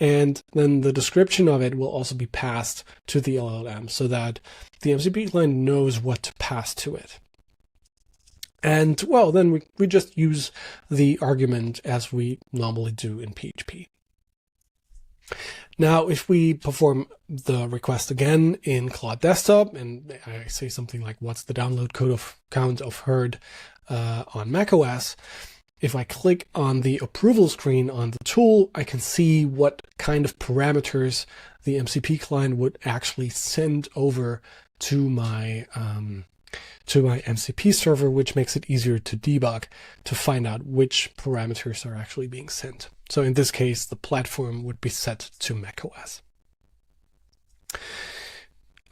and then the description of it will also be passed to the LLM so that the MCP client knows what to pass to it. And well, then we just use the argument as we normally do in PHP. Now, if we perform the request again in Claude Desktop, and I say something like, what's the download count of heard on macOS, if I click on the approval screen on the tool, I can see what kind of parameters the MCP client would actually send over to my to my MCP server, which makes it easier to debug to find out which parameters are actually being sent. So in this case, the platform would be set to macOS.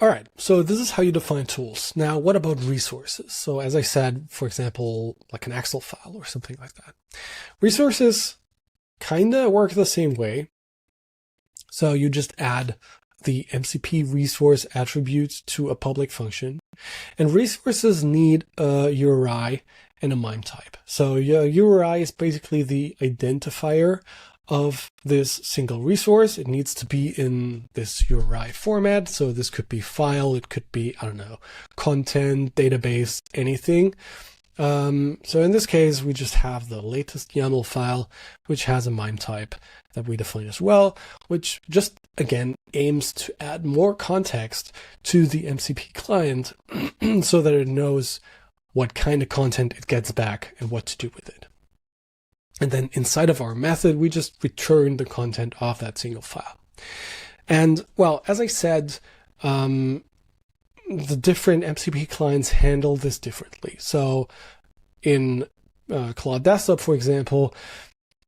All right, so this is how you define tools. Now, what about resources? So as I said, for example, like an Excel file or something like that. Resources kind of work the same way. So you just add the MCP resource attribute to a public function. And resources need a URI and a MIME type. So your URI is basically the identifier of this single resource. It needs to be in this URI format. So this could be file, it could be, I don't know, content, database, anything. So in this case, we just have the latest YAML file, which has a MIME type that we define as well, which just, again, aims to add more context to the MCP client so that it knows what kind of content it gets back and what to do with it. And then inside of our method, we just return the content of that single file. And well, as I said, the different MCP clients handle this differently. So in Cloud Desktop, for example,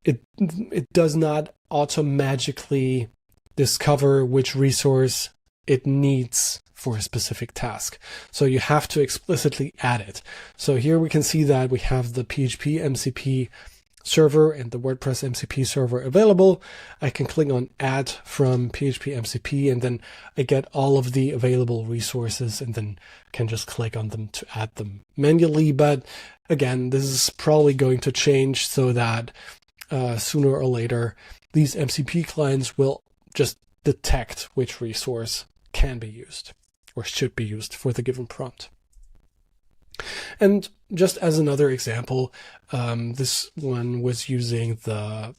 it does not automatically discover which resource it needs for a specific task. So you have to explicitly add it. So here we can see that we have the PHP MCP server and the WordPress MCP server available. I can click on add from PHP MCP and then I get all of the available resources and then can just click on them to add them manually. But again, this is probably going to change so that sooner or later, these MCP clients will just detect which resource can be used or should be used for the given prompt. And just as another example, this one was using the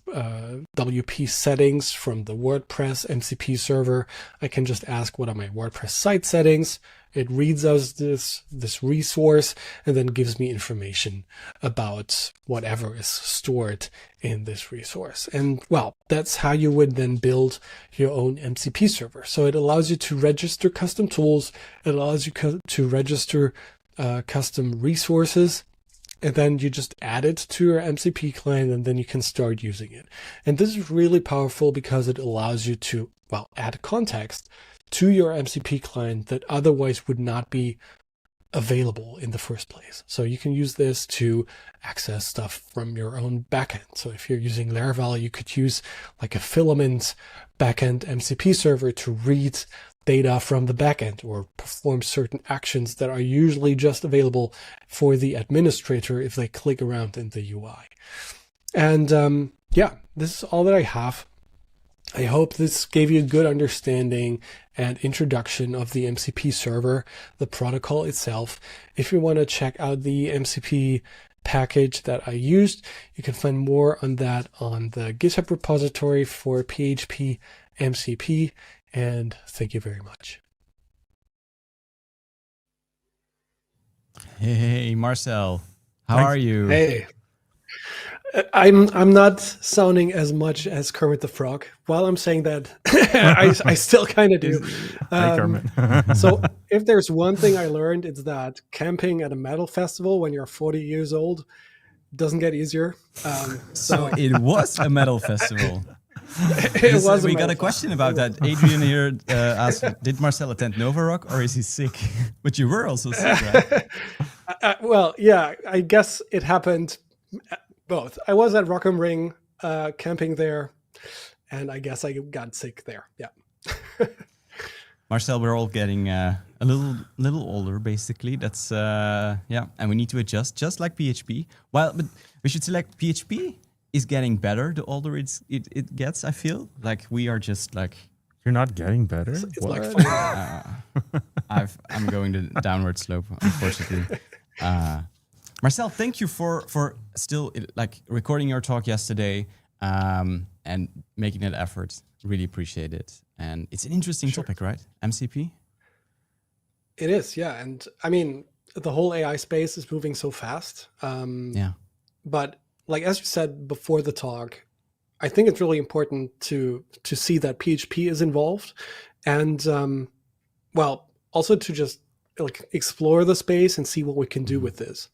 WP settings from the WordPress MCP server. I can just ask, what are my WordPress site settings? It reads out this resource and then gives me information about whatever is stored in this resource. And well, that's how you would then build your own MCP server. So it allows you to register custom tools. It allows you to register custom resources, and then you just add it to your MCP client and then you can start using it. And this is really powerful because it allows you to, well, add context to your MCP client that otherwise would not be available in the first place. So you can use this to access stuff from your own backend. So if you're using Laravel, you could use like a filament backend MCP server to read data from the backend or perform certain actions that are usually just available for the administrator if they click around in the UI. And yeah, this is all that I have. I hope this gave you a good understanding and introduction of the MCP server, the protocol itself. If you want to check out the MCP package that I used, you can find more on that on the GitHub repository for PHP MCP. And thank you very much. Hey, Marcel, how Thanks. are you? Hey, I'm not sounding as much as Kermit the Frog. While I'm saying that, I still kind of do. Hey, Kermit. So if there's one thing I learned, it's that camping at a metal festival when you're 40 years old doesn't get easier. So it was a metal festival. We got a question about that. Adrian here asked, did Marcel attend Nova Rock or is he sick? But you were also sick, right? Well, yeah, I guess it happened both. I was at Rock am Ring camping there, and I guess I got sick there. Yeah. Marcel, we're all getting a little older, basically. That's yeah, and we need to adjust, just like PHP. Well, but we should select PHP is getting better the older it gets. I feel like we are just like, You're not getting better? It's What? like fun. I'm going the downward slope, unfortunately. Marcel, thank you for still like recording your talk yesterday and making that effort. Really appreciate it. And it's an interesting topic, right? MCP? It is, yeah. And I mean, the whole AI space is moving so fast. Yeah. But like, as you said before the talk, I think it's really important to see that PHP is involved and, well, also to just like explore the space and see what we can do with this.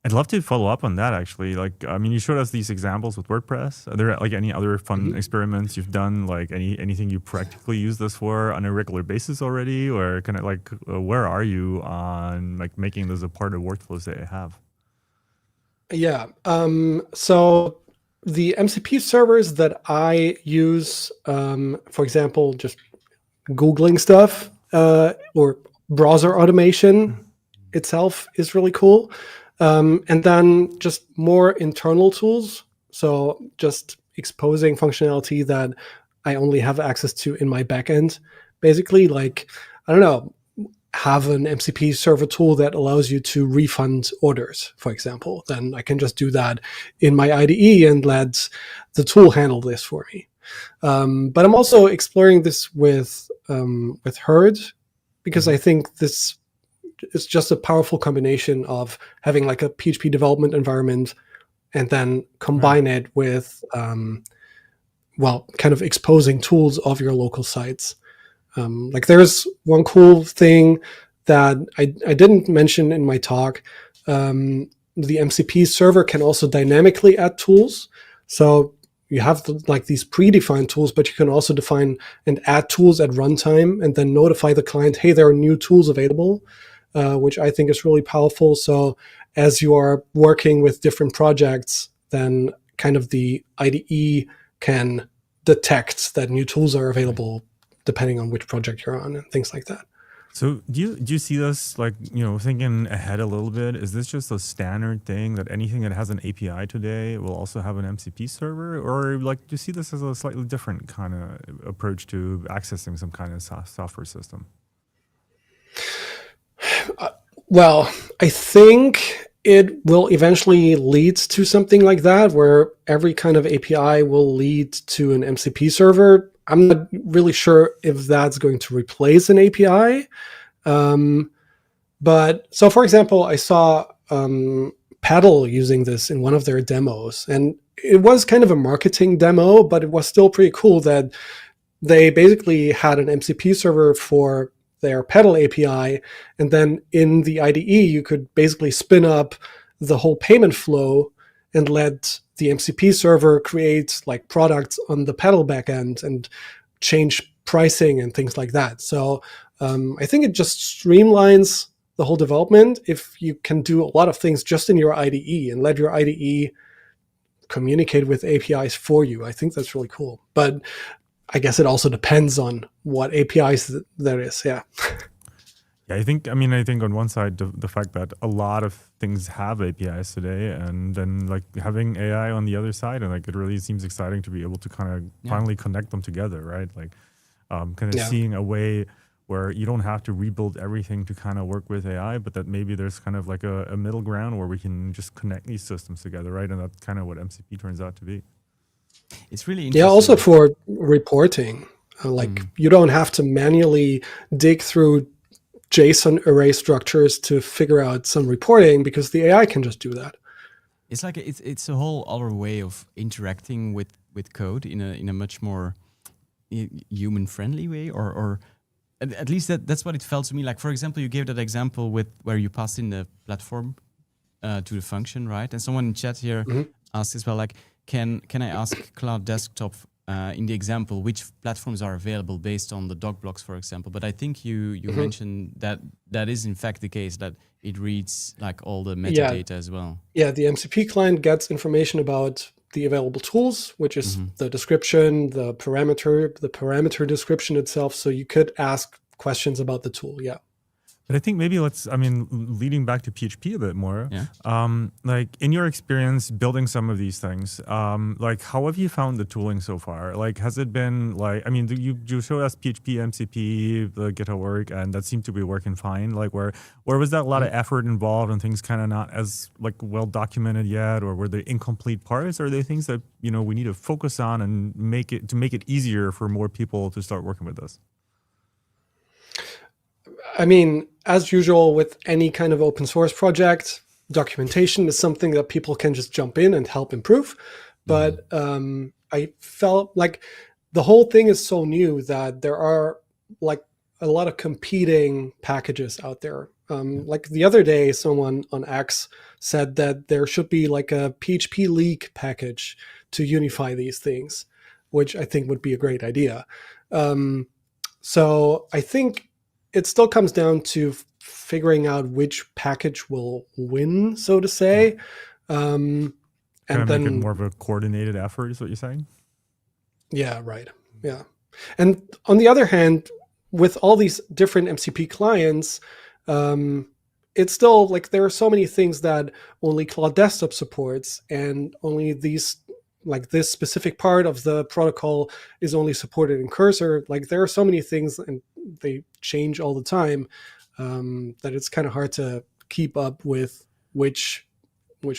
I'd love to follow up on that actually. Like, I mean, you showed us these examples with WordPress. Are there like any other fun experiments you've done? Like anything you practically use this for on a regular basis already, or kind of like where are you on like making this a part of workflows that you have? Yeah. So the MCP servers that I use, for example, just Googling stuff or browser automation itself is really cool. And then just more internal tools. So just exposing functionality that I only have access to in my backend. Basically, like, I don't know, have an MCP server tool that allows you to refund orders, for example. Then I can just do that in my IDE and let the tool handle this for me. But I'm also exploring this with Herd, because I think this is just a powerful combination of having like a PHP development environment and then combine it with, well, kind of exposing tools of your local sites. Like there's one cool thing that I didn't mention in my talk. The MCP server can also dynamically add tools. So you have like these predefined tools, but you can also define and add tools at runtime and then notify the client, hey, there are new tools available, which I think is really powerful. So as you are working with different projects, then kind of the IDE can detect that new tools are available depending on which project you're on and things like that. So do you see this like, you know, thinking ahead a little bit, is this just a standard thing that anything that has an API today will also have an MCP server? Or like, do you see this as a slightly different kind of approach to accessing some kind of software system? Well, I think it will eventually lead to something like that, where every kind of API will lead to an MCP server. I'm not really sure if that's going to replace an API. But so, for example, I saw Paddle using this in one of their demos, and it was kind of a marketing demo, but it was still pretty cool that they basically had an MCP server for their Paddle API, and then in the IDE, you could basically spin up the whole payment flow and let the MCP server create like products on the Paddle backend and change pricing and things like that. So I think it just streamlines the whole development if you can do a lot of things just in your IDE and let your IDE communicate with APIs for you. I think that's really cool. But I guess it also depends on what APIs there is. Yeah. Yeah, I think on one side, the fact that a lot of things have APIs today, and then like having AI on the other side, and like it really seems exciting to be able to kind of finally connect them together, right? Like kind of seeing a way where you don't have to rebuild everything to kind of work with AI, but that maybe there's kind of like a middle ground where we can just connect these systems together, right? And that's kind of what MCP turns out to be. It's really interesting. Yeah, also for reporting, like you don't have to manually dig through JSON array structures to figure out some reporting because the AI can just do that. It's like it's a whole other way of interacting with code in a much more human friendly way, or at least that's what it felt to me. Like, for example, you gave that example with where you passed in the platform to the function, right? And someone in chat here asked as well, like, can I ask Cloud Desktop in the example which platforms are available based on the doc blocks, for example? But I think you mentioned that is in fact the case, that it reads like all the metadata as well. Yeah, the MCP client gets information about the available tools, which is the description, the parameter description itself. So you could ask questions about the tool. Yeah. But I think maybe leading back to PHP a bit more, like in your experience building some of these things, like how have you found the tooling so far? Like, has it been like, you showed us PHP, MCP, the GitHub work, and that seemed to be working fine. Like where was that a lot of effort involved and things kind of not as like well documented yet, or were they incomplete parts? Or are they things that, we need to focus on and make it easier for more people to start working with this? I mean, as usual with any kind of open source project, documentation is something that people can just jump in and help improve. But I felt like the whole thing is so new that there are like a lot of competing packages out there. Like the other day, someone on X said that there should be like a PHP leak package to unify these things, which I think would be a great idea. So I think it still comes down to figuring out which package will win, so to say. And then make it more of a coordinated effort, is what you're saying? Yeah, right. Yeah. And on the other hand, with all these different MCP clients, it's still like there are so many things that only Cloud Desktop supports, and only these, like this specific part of the protocol is only supported in Cursor. Like there are so many things, and they change all the time, that it's kind of hard to keep up with which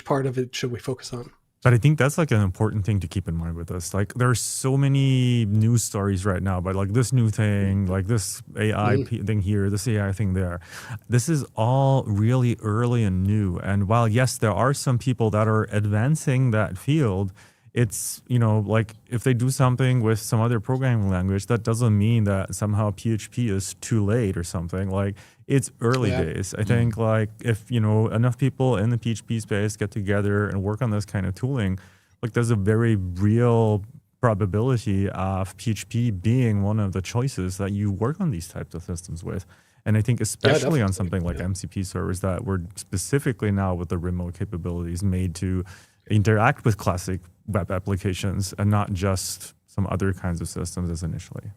part of it should we focus on. But I think that's like an important thing to keep in mind with this. Like there's so many news stories right now about like this new thing, like this AI thing here, this AI thing there. This is all really early and new. And while yes, there are some people that are advancing that field, it's, you know, like if they do something with some other programming language, that doesn't mean that somehow PHP is too late or something. Like it's early days. I think like if, you know, enough people in the PHP space get together and work on this kind of tooling, like there's a very real probability of PHP being one of the choices that you work on these types of systems with. And I think especially on something like MCP servers that were specifically now with the remote capabilities made to interact with classic web applications and not just some other kinds of systems as initially.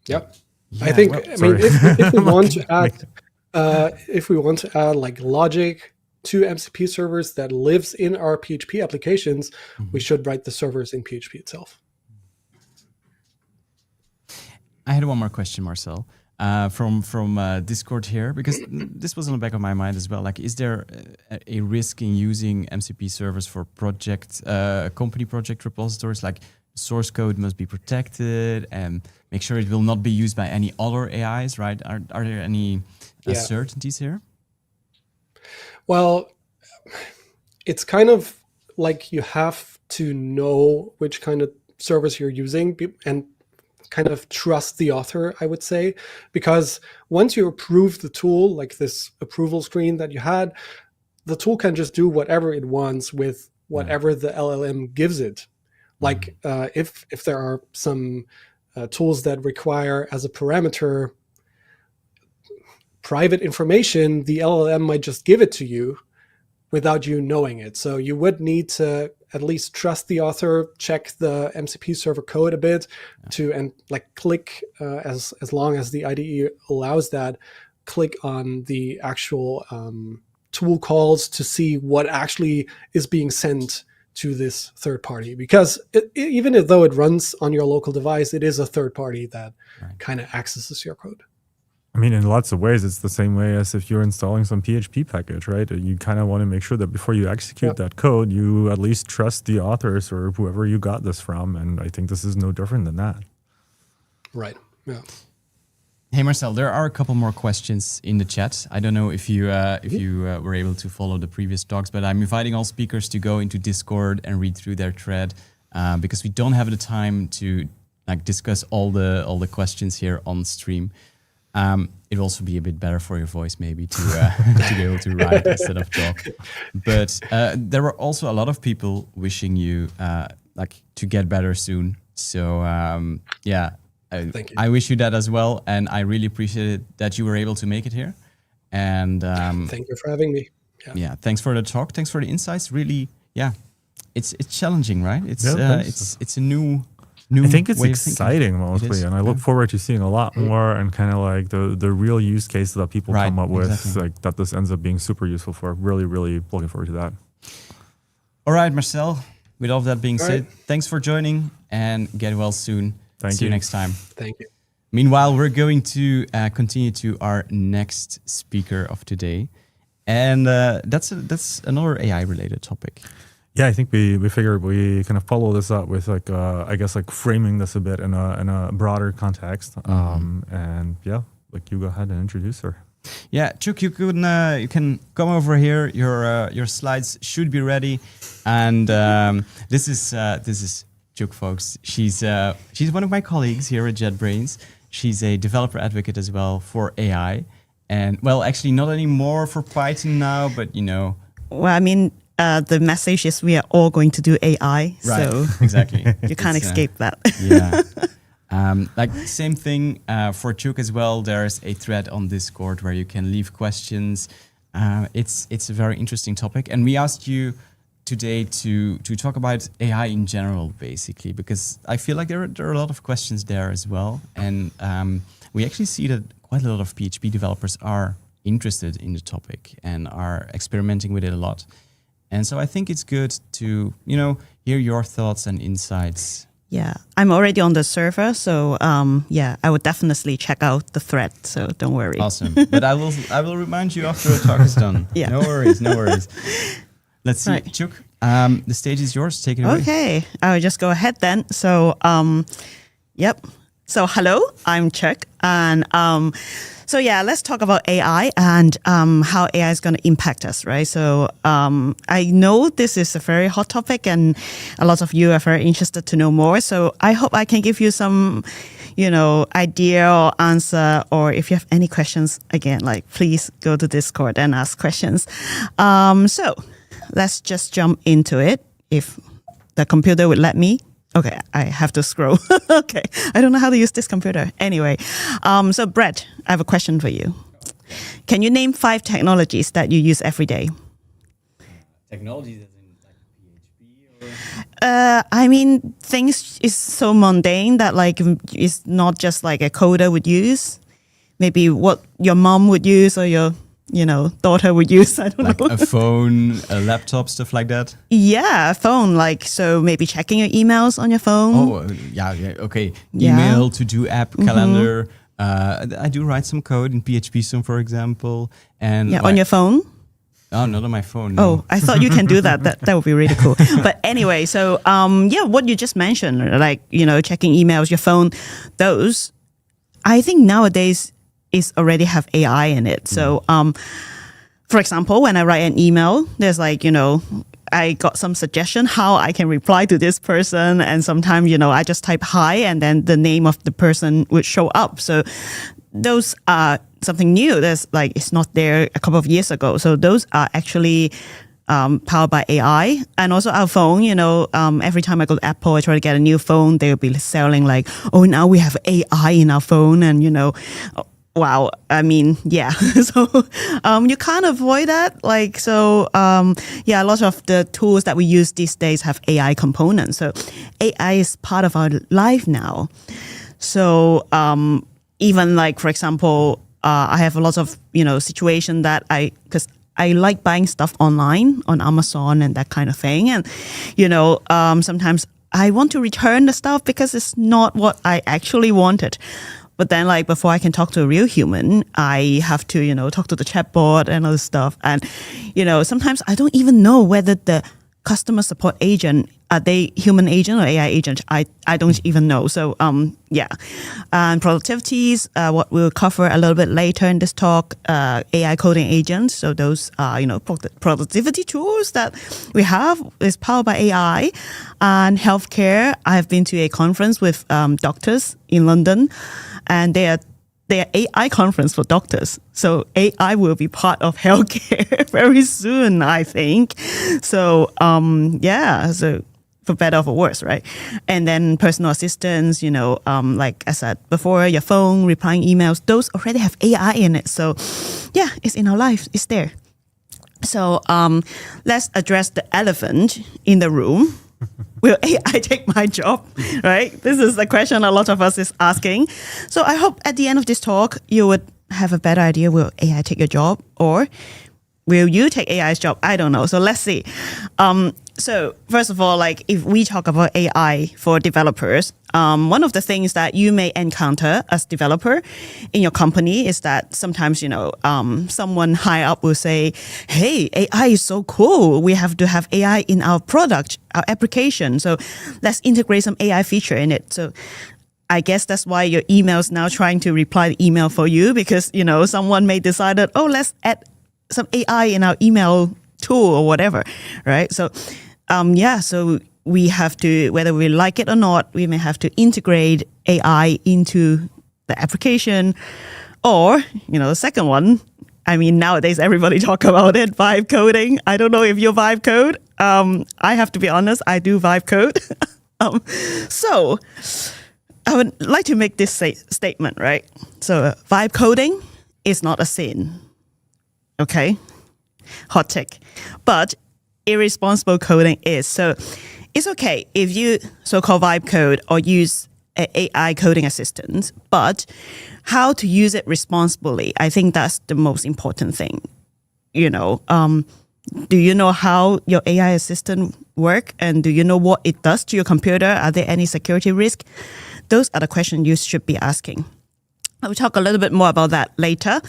Yep. Yeah, I think, I mean, if we want to add, like logic to MCP servers that lives in our PHP applications, we should write the servers in PHP itself. I had one more question, Marcel, from Discord here, because this was on the back of my mind as well. Like, is there a risk in using MCP servers for company project repositories? Like, source code must be protected and make sure it will not be used by any other AIs, right? Are there any certainties here? Well, it's kind of like you have to know which kind of servers you're using and kind of trust the author, I would say, because once you approve the tool, like this approval screen that you had, the tool can just do whatever it wants with whatever the LLM gives it. Like if there are some tools that require as a parameter private information, the LLM might just give it to you without you knowing it. So you would need to at least trust the author, check the MCP server code a bit and like click as long as the IDE allows that, click on the actual tool calls to see what actually is being sent to this third party, because even though it runs on your local device, it is a third party that kind of accesses your code. I mean, in lots of ways, it's the same way as if you're installing some PHP package, right? You kind of want to make sure that before you execute that code, you at least trust the authors or whoever you got this from. And I think this is no different than that. Right. Yeah. Hey Marcel, there are a couple more questions in the chat. I don't know if you were able to follow the previous talks, but I'm inviting all speakers to go into Discord and read through their thread because we don't have the time to like discuss all the questions here on stream. It'll also be a bit better for your voice maybe to be able to write instead of talk. But there were also a lot of people wishing you like to get better soon. So yeah. Thank you. I wish you that as well, and I really appreciate that you were able to make it here. And thank you for having me. Yeah, thanks for the talk. Thanks for the insights. Really, it's challenging, right? It's a new. I think it's exciting mostly, and I look forward to seeing a lot more and kind of like the real use case that people come up with, like that this ends up being super useful for. Really, really looking forward to that. All right, Marcel. With all of that being said, thanks for joining and get well soon. See you next time. Thank you. Meanwhile, we're going to continue to our next speaker of today. And that's another AI-related topic. Yeah, I think we figured we kind of follow this up with like, I guess like framing this a bit in a broader context. And yeah, like you go ahead and introduce her. Yeah, Chuk, you can come over here. Your slides should be ready. And this is Chuk, folks. She's one of my colleagues here at JetBrains, She's a developer advocate as well for AI. And well, actually not anymore for Python now, but Well, I mean, the message is we are all going to do AI. right, So exactly. you can't escape that. Yeah. Like same thing for Chuk as well. There's a thread on Discord where you can leave questions. It's a very interesting topic, and we asked you today to talk about AI in general, basically, because I feel like there are a lot of questions there as well, and we actually see that quite a lot of PHP developers are interested in the topic and are experimenting with it a lot. And so I think it's good to hear your thoughts and insights. Yeah, I'm already on the server, so I would definitely check out the thread. So don't worry. Awesome. But I will remind you after the talk is done. Yeah. No worries. Let's see. Right. Chuk, the stage is yours. Take it away. Okay, I'll just go ahead then. So, yep. So hello, I'm Chuk, and let's talk about AI and how AI is going to impact us, right? So I know this is a very hot topic, and a lot of you are very interested to know more. So I hope I can give you some, idea or answer, or if you have any questions, again, please go to Discord and ask questions. So let's just jump into it if the computer would let me. Okay, I have to scroll. Okay, I don't know how to use this computer. Anyway, so Brett, I have a question for you. Can you name 5 technologies that you use every day? Technologies as in like PHP or? I mean, things is so mundane that it's not just like a coder would use. Maybe what your mom would use or your daughter would use. I don't know. A phone, a laptop, stuff like that? Yeah, a phone. So maybe checking your emails on your phone. Oh, yeah, okay. Yeah. Email, to-do app, calendar. I do write some code in PHP Sym, for example. And On your phone? Oh, not on my phone. No. Oh, I thought you can do that. That would be really cool. But anyway, so what you just mentioned, checking emails, your phone, those, I think nowadays is already have AI in it. So, for example, when I write an email, there's I got some suggestion how I can reply to this person. And sometimes, I just type hi and then the name of the person would show up. So those are something new. There's it's not there a couple of years ago. So those are actually powered by AI. And also our phone, every time I go to Apple, I try to get a new phone, they'll be selling now we have AI in our phone. And, wow. I mean, yeah. So you can't avoid that. A lot of the tools that we use these days have AI components. So AI is part of our life now. So even for example, I have a lot of, situation that because I like buying stuff online on Amazon and that kind of thing. And, sometimes I want to return the stuff because it's not what I actually wanted. But then before I can talk to a real human, I have to, talk to the chatbot and other stuff. And, sometimes I don't even know whether the customer support agent, are they human agent or AI agent? I don't even know. So, And productivities, what we'll cover a little bit later in this talk, AI coding agents. So those are, productivity tools that we have is powered by AI. And healthcare, I have been to a conference with doctors in London, and they are AI conference for doctors. So AI will be part of healthcare very soon, I think. So, so for better or for worse, right? And then personal assistants, like I said before, your phone, replying emails, those already have AI in it. So yeah, it's in our life, it's there. So let's address the elephant in the room. Will AI take my job? Right? This is the question a lot of us is asking. So I hope at the end of this talk, you would have a better idea. Will AI take your job? Or will you take AI's job? I don't know. So let's see. So first of all, if we talk about AI for developers, one of the things that you may encounter as developer in your company is that sometimes, someone high up will say, hey, AI is so cool. We have to have AI in our product, our application. So let's integrate some AI feature in it. So I guess that's why your email's now trying to reply the email for you because, someone may decide that, let's add some AI in our email tool or whatever, right? So, so we have to, whether we like it or not, we may have to integrate AI into the application, or, the second one, I mean, nowadays everybody talk about it, vibe coding. I don't know if you vibe code. I have to be honest, I do vibe code. So I would like to make this statement, right? So vibe coding is not a sin, okay? Hot take. But irresponsible coding is. So it's okay if you so-called vibe code or use an AI coding assistant, but how to use it responsibly, I think that's the most important thing. Do you know how your AI assistant work, and do you know what it does to your computer? Are there any security risk? Those are the questions you should be asking. I will talk a little bit more about that later,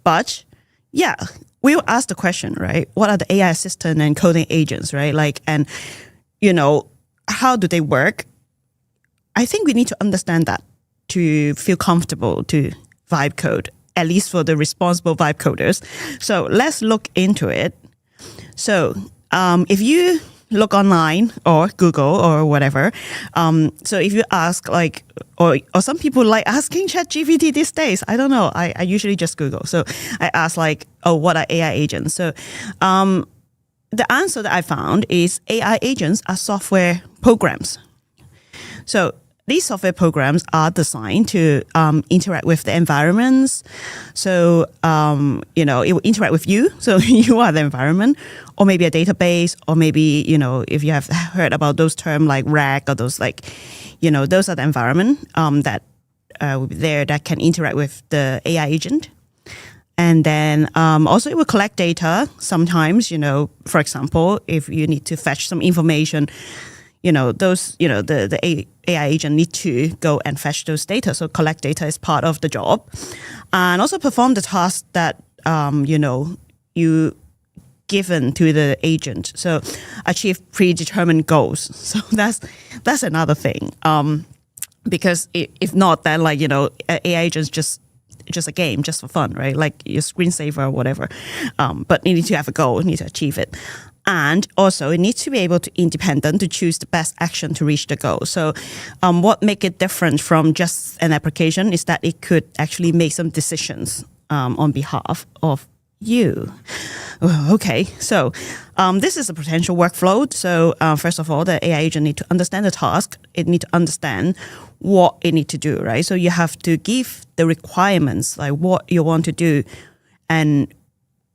but yeah, we will ask the question, right? What are the AI assistant and coding agents, right? How do they work? I think we need to understand that to feel comfortable to vibe code, at least for the responsible vibe coders. So let's look into it. So if you look online or Google or whatever, so if you ask or some people like asking ChatGPT these days, I don't know, I usually just Google. So I ask what are AI agents? So the answer that I found is AI agents are software programs. So these software programs are designed to interact with the environments. So, it will interact with you. So you are the environment, or maybe a database, or maybe, if you have heard about those terms like RAG or those those are the environment that will be there that can interact with the AI agent. And then also it will collect data sometimes, for example, if you need to fetch some information, the AI agent need to go and fetch those data. So collect data is part of the job, and also perform the task that you given to the agent. So achieve predetermined goals. So that's another thing. Because if not, then AI agents just a game, just for fun, right? Like your screensaver or whatever. But you need to have a goal, you need to achieve it. And also, it needs to be able to independent to choose the best action to reach the goal. So what make it different from just an application is that it could actually make some decisions on behalf of you. Okay, so this is a potential workflow. So first of all, the AI agent need to understand the task. It need to understand what it need to do, right? So you have to give the requirements, like what you want to do. And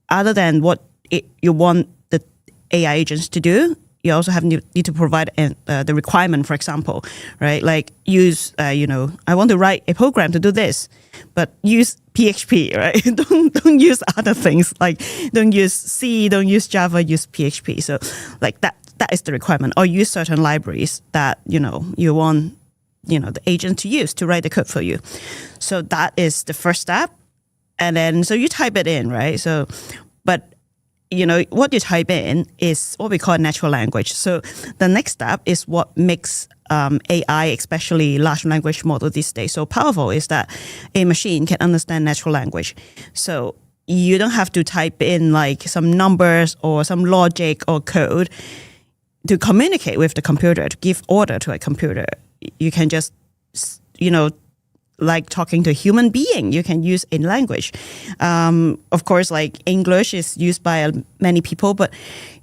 other than what you want the AI agents to do, you also need to provide the requirement, for example, right? Like use, I want to write a program to do this, but use PHP, right? don't use other things, like don't use C, don't use Java, use PHP. So like that is the requirement. Or use certain libraries that, you want, the agent to use to write the code for you. So that is the first step. And then, so you type it in, right? So, but what you type in is what we call natural language. So the next step is what makes AI, especially large language model these days, so powerful is that a machine can understand natural language. So you don't have to type in like some numbers or some logic or code to communicate with the computer, to give order to a computer. You can just, like talking to a human being, you can use a language. Of course, like English is used by many people, but,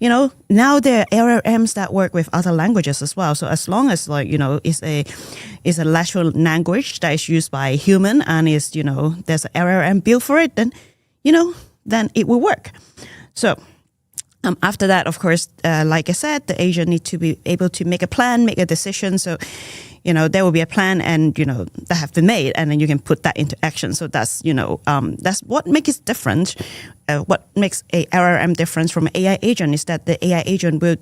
now there are LLMs that work with other languages as well. So as long as it's a natural language that is used by a human and is, there's an LLM built for it, then, then it will work. So after that, of course, like I said, the agent needs to be able to make a plan, make a decision. So, there will be a plan and, that have been made, and then you can put that into action. So that's, that's what makes it different. What makes a LLM different from an AI agent is that the AI agent will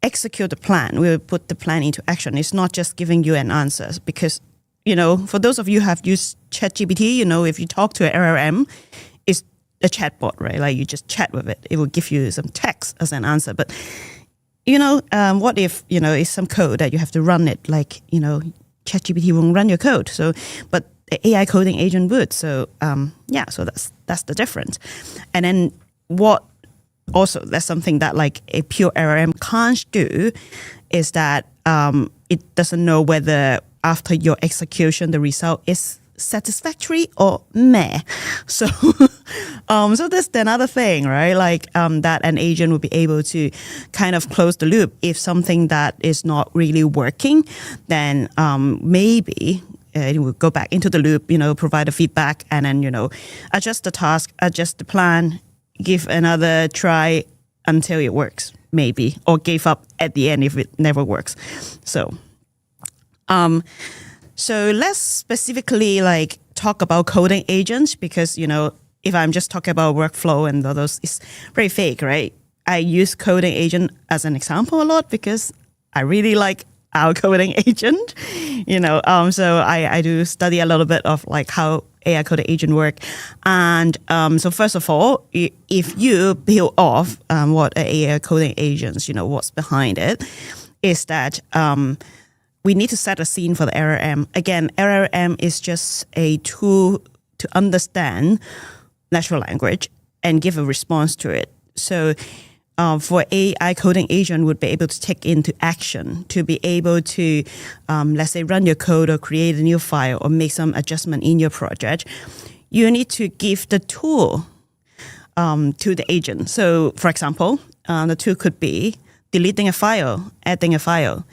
execute the plan, will put the plan into action. It's not just giving you an answer because, for those of you who have used ChatGPT, if you talk to an LLM, it's a chatbot, right? Like you just chat with it. It will give you some text as an answer. But what if, it's some code that you have to run it, like, ChatGPT won't run your code. So, but the AI coding agent would. So, so that's the difference. And then that's something that like a pure LLM can't do is that it doesn't know whether after your execution, the result is satisfactory or meh. So, so that's another thing, right? Like that an agent will be able to kind of close the loop. If something that is not really working, then maybe it will go back into the loop, provide a feedback, and then, adjust the task, adjust the plan, give another try until it works, maybe, or give up at the end if it never works. So, so let's specifically like talk about coding agents because, if I'm just talking about workflow and all those, it's very vague, right? I use coding agent as an example a lot because I really like our coding agent, so I do study a little bit of like how AI coding agent work. And so first of all, if you peel off what an AI coding agents, what's behind it, is that we need to set a scene for the LLM. Again, LLM is just a tool to understand natural language and give a response to it. So for AI coding agent would be able to take into action to be able to, let's say, run your code or create a new file or make some adjustment in your project. You need to give the tool to the agent. So, for example, the tool could be deleting a file, adding a file,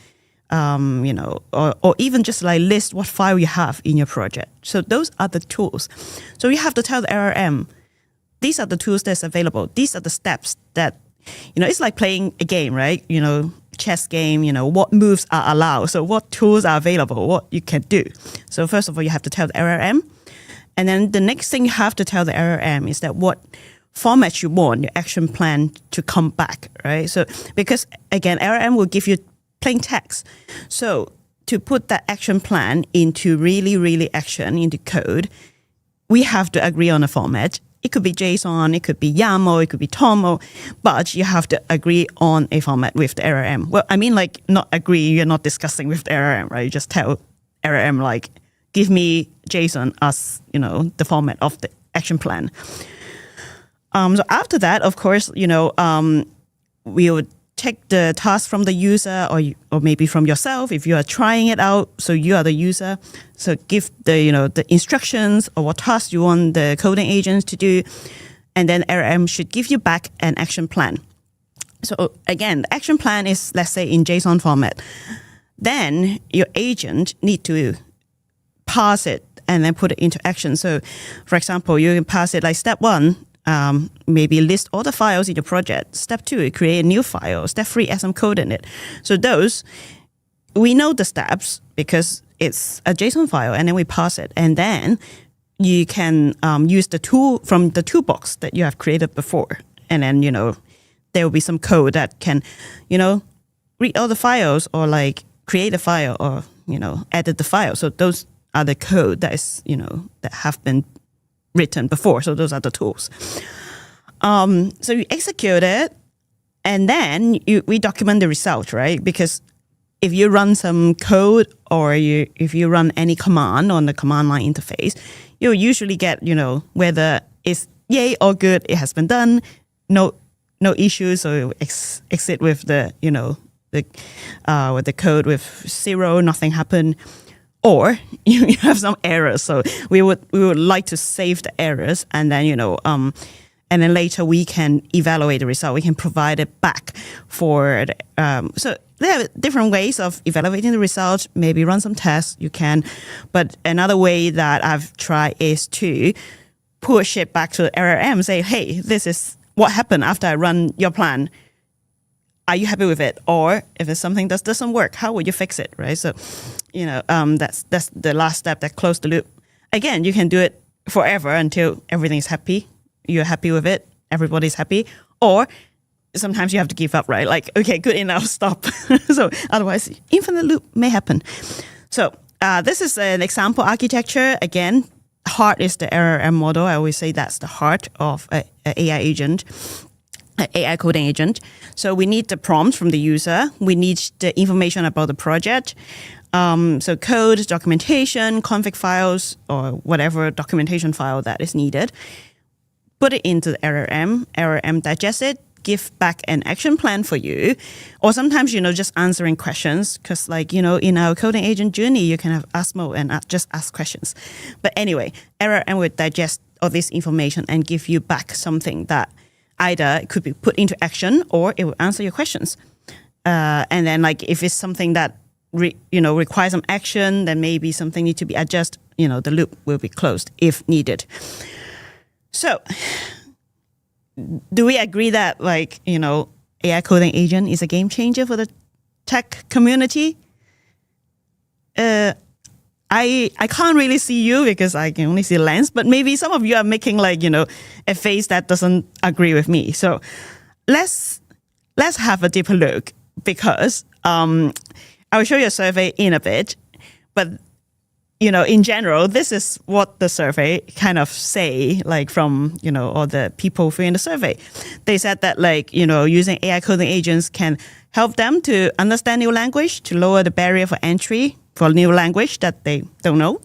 or even just like list what file you have in your project. So those are the tools. So you have to tell the LLM, these are the tools that's available. These are the steps that, it's like playing a game, right? Chess game, what moves are allowed. So what tools are available, what you can do. So first of all, you have to tell the LLM. And then the next thing you have to tell the LLM is that what format you want your action plan to come back, right? So because again, LLM will give you plain text. So to put that action plan into really action, into code, we have to agree on a format. It could be JSON, it could be YAML, it could be TOML, but you have to agree on a format with the LLM. Well, I mean, like, not agree, you're not discussing with the LLM, right? You just tell LLM, like, give me JSON as, the format of the action plan. So after that, of course, we would take the task from the user or maybe from yourself if you are trying it out. So you are the user. So give the instructions or what tasks you want the coding agents to do. And then LLM should give you back an action plan. So again, the action plan is, let's say, in JSON format. Then your agent need to pass it and then put it into action. So for example, you can pass it like step 1, maybe list all the files in your project. Step 2, create a new file. Step 3, add some code in it. So those, we know the steps because it's a JSON file, and then we pass it. And then you can use the tool from the toolbox that you have created before. And then, there will be some code that can, read all the files or like create a file or, edit the file. So those are the code that is, that have been written before. So those are the tools. So you execute it, and then we document the result, right? Because if you run some code or if you run any command on the command line interface, you'll usually get, whether it's yay or good, it has been done, no issues, so exit with the, with the code with 0, nothing happened. Or you have some errors, so we would like to save the errors, and then and then later we can evaluate the result. We can provide it back for so there are different ways of evaluating the result. Maybe run some tests, you can, but another way that I've tried is to push it back to the LLM, say, hey, this is what happened after I run your plan. Are you happy with it? Or if it's something that doesn't work, how will you fix it, right? So, that's the last step that close the loop. Again, you can do it forever until everything's happy. You're happy with it. Everybody's happy. Or sometimes you have to give up, right? Like, okay, good enough, stop. So otherwise, infinite loop may happen. So this is an example architecture. Again, heart is the LLM model. I always say that's the heart of an AI agent. AI coding agent. So we need the prompt from the user. We need the information about the project. So code, documentation, config files, or whatever documentation file that is needed. Put it into the LLM. LLM digests it, give back an action plan for you, or sometimes, just answering questions, because in our coding agent journey, you can have ask mode and just ask questions. But anyway, LLM will digest all this information and give you back something that either it could be put into action or it will answer your questions. And then if it's something that requires some action, then maybe something needs to be adjusted, the loop will be closed if needed. So do we agree that AI coding agent is a game changer for the tech community? I can't really see you because I can only see lens, but maybe some of you are making a face that doesn't agree with me. So let's have a deeper look, because I will show you a survey in a bit, but in general, this is what the survey kind of say, from, all the people filling the survey. They said that, using AI coding agents can help them to understand new language, to lower the barrier for entry for new language that they don't know.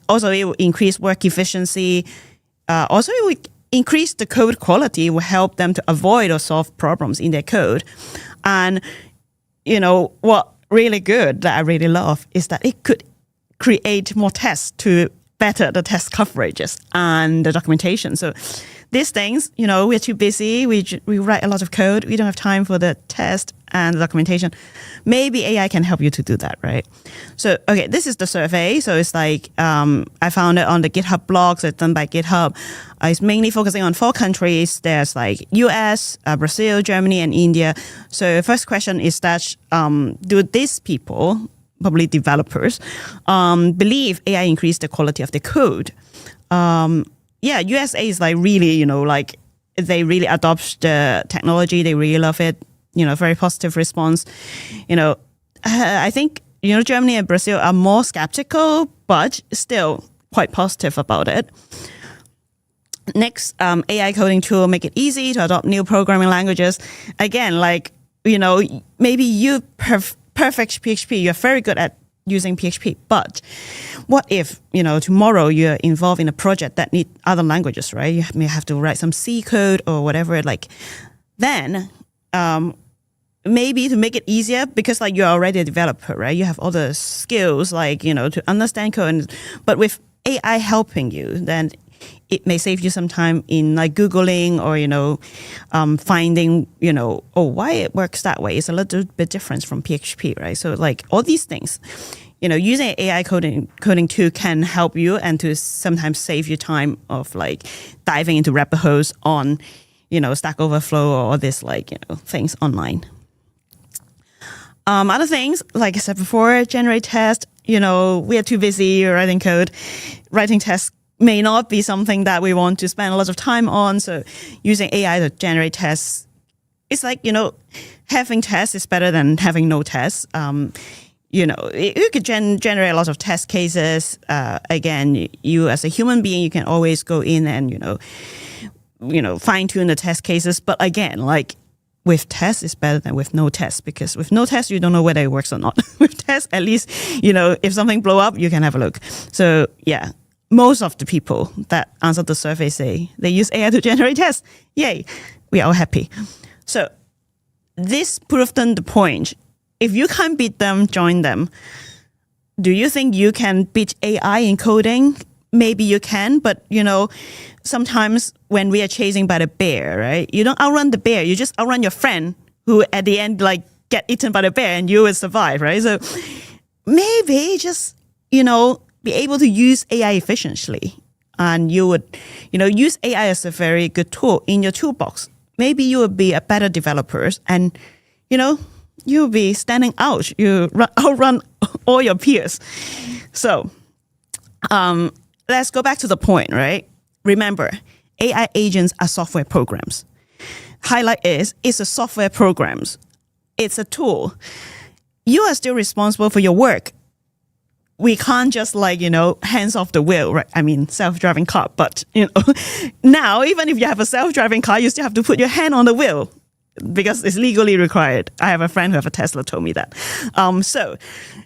Also, it will increase work efficiency. Also, it will increase the code quality, will help them to avoid or solve problems in their code. And, what really good that I really love is that it could create more tests to better the test coverages and the documentation. So these things, we're too busy. We write a lot of code. We don't have time for the test and the documentation. Maybe AI can help you to do that, right? So, okay, this is the survey. So it's I found it on the GitHub blog. So it's done by GitHub. It's mainly focusing on 4 countries. There's US, Brazil, Germany, and India. So first question is that, do these people, probably developers, believe AI increased the quality of the code? USA is really, they really adopt the technology. They really love it. Very positive response. I think, Germany and Brazil are more skeptical, but still quite positive about it. Next, AI coding tool make it easy to adopt new programming languages. Again, maybe you perfect PHP, you're very good at using PHP, but what if, tomorrow you're involved in a project that need other languages, right? You may have to write some C code or whatever, then maybe to make it easier, because you're already a developer, right? You have all the skills, to understand code, but with AI helping you, then it may save you some time in Googling or, finding, why it works that way. It's a little bit different from PHP, right? So all these things, using AI coding tool can help you and to sometimes save you time of diving into rabbit holes on, Stack Overflow or all this things online. Other things, like I said before, generate tests, we are too busy writing code. Writing tests may not be something that we want to spend a lot of time on. So using AI to generate tests, it's having tests is better than having no tests. You could generate a lot of test cases. Again, you as a human being, you can always go in and, fine tune the test cases. But again, with tests, it's better than with no tests, because with no tests, you don't know whether it works or not. With tests, at least, if something blow up, you can have a look. So yeah, most of the people that answered the survey say they use AI to generate tests. Yay, we are all happy. So this proved the point. If you can't beat them, join them. Do you think you can beat AI in coding? Maybe you can, but sometimes when we are chasing by the bear, right? You don't outrun the bear. You just outrun your friend who at the end get eaten by the bear and you will survive, right? So maybe just, be able to use AI efficiently, and you would, use AI as a very good tool in your toolbox. Maybe you would be a better developer and, you'll be standing out. You outrun all your peers. So let's go back to the point, right? Remember, AI agents are software programs. Highlight is, it's a software programs. It's a tool. You are still responsible for your work. We can't just hands off the wheel, right? I mean, self-driving car, but now even if you have a self-driving car, you still have to put your hand on the wheel. because it's legally required. I have a friend who have a Tesla told me that. So,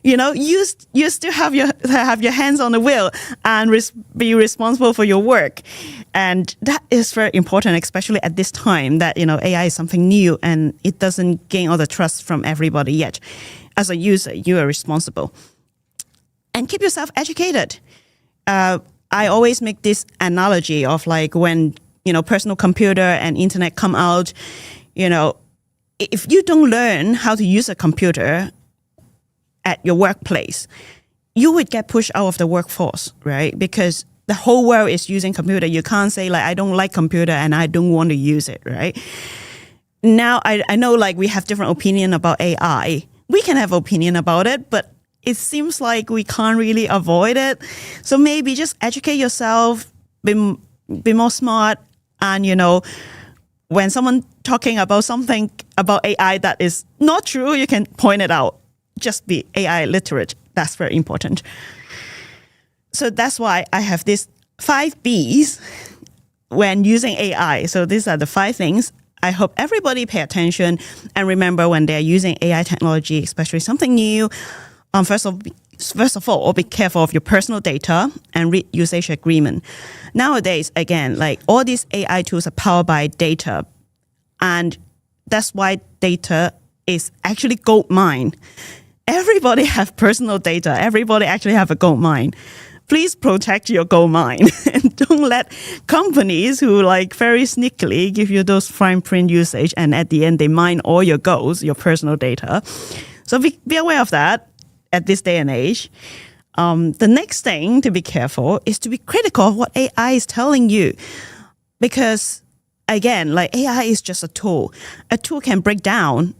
you still have your hands on the wheel and be responsible for your work. And that is very important, especially at this time that, AI is something new and it doesn't gain all the trust from everybody yet. As a user, you are responsible. And keep yourself educated. I always make this analogy of like when, personal computer and internet come out, if you don't learn how to use a computer at your workplace, you would get pushed out of the workforce, right? Because the whole world is using computer. You can't say like, I don't like computer and I don't want to use it, right? Now, I know like we have different opinion about AI. We can have opinion about it, but it seems like we can't really avoid it. So maybe just educate yourself, be more smart, and when someone talking about something about AI that is not true, you can point it out. Just be AI literate. That's very important. So that's why I have these 5 Bs when using AI. So these are the 5 things. I hope everybody pay attention and remember when they're using AI technology, especially something new. First of all, be careful of your personal data and read usage agreement. Nowadays, again, like all these AI tools are powered by data, and that's why data is actually gold mine. Everybody have personal data. Everybody actually have a gold mine. Please protect your gold mine and don't let companies who like very sneakily give you those fine print usage and at the end they mine all your goals, your personal data. So be aware of that. At this day and age. The next thing to be careful is to be critical of what AI is telling you. Because again, like AI is just a tool. A tool can break down.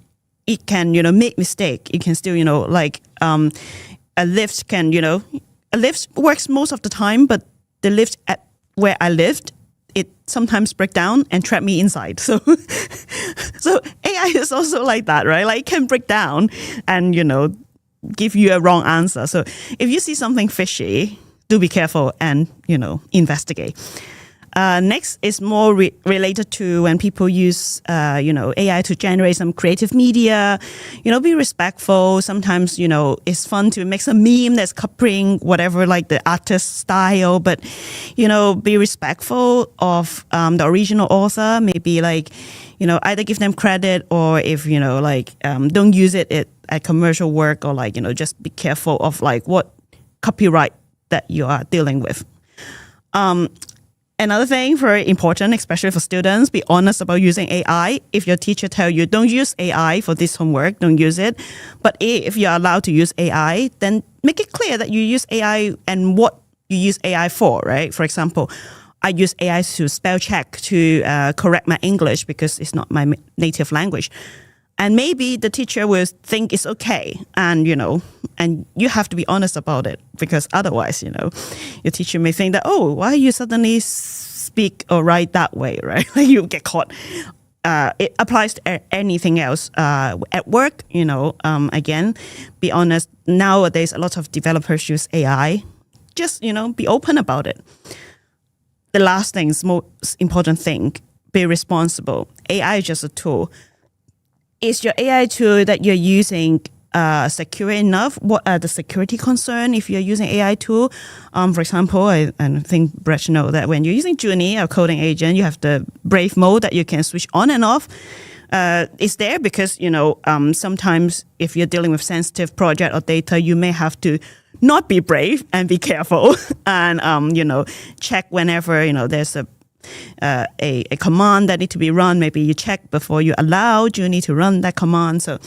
It can, make mistake. It can still, a lift can, a lift works most of the time, but the lift at where I lived, it sometimes break down and trap me inside. So AI is also like that, right? Like it can break down and, give you a wrong answer. So if you see something fishy, do be careful and, investigate. Next is more related to when people use, AI to generate some creative media, be respectful. Sometimes, it's fun to make some meme that's copying whatever, like the artist style, but, be respectful of the original author. Maybe like, either give them credit or if, don't use it at commercial work or like, just be careful of like what copyright that you are dealing with. Another thing very important, especially for students, be honest about using AI. If your teacher tell you don't use AI for this homework, don't use it. But if you're allowed to use AI, then make it clear that you use AI and what you use AI for, right? For example, I use AI to spell check to correct my English because it's not my native language. And maybe the teacher will think it's okay. And, and you have to be honest about it because otherwise, your teacher may think that, oh, why you suddenly speak or write that way, right? Like you get caught. It applies to anything else. At work, again, be honest. Nowadays, a lot of developers use AI. Just, be open about it. The last thing is most important thing, be responsible. AI is just a tool. Is your AI tool that you're using secure enough? What are the security concerns if you're using AI tool? For example, I think Brett knows that when you're using Junie, a coding agent, you have the Brave mode that you can switch on and off. It's there because, sometimes if you're dealing with sensitive project or data, you may have to not be brave and be careful and, check whenever, there's a command that need to be run. Maybe you check before you allow Junie to run that command. So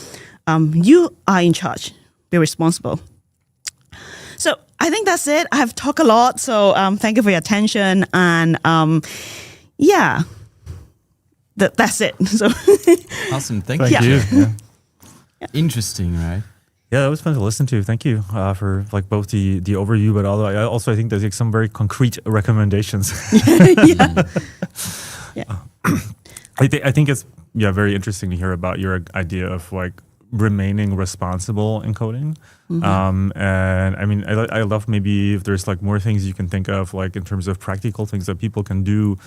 you are in charge. Be responsible. So I think that's it. I have talked a lot. So thank you for your attention. And that's it. So Awesome. Thank Thank you. you. Yeah. Interesting, right? Yeah, that was fun to listen to. Thank you for like both the overview, but also I think there's like some very concrete recommendations. I think it's very interesting to hear about your idea of like remaining responsible in coding. And I mean, I love maybe if there's like more things you can think of, like in terms of practical things that people can do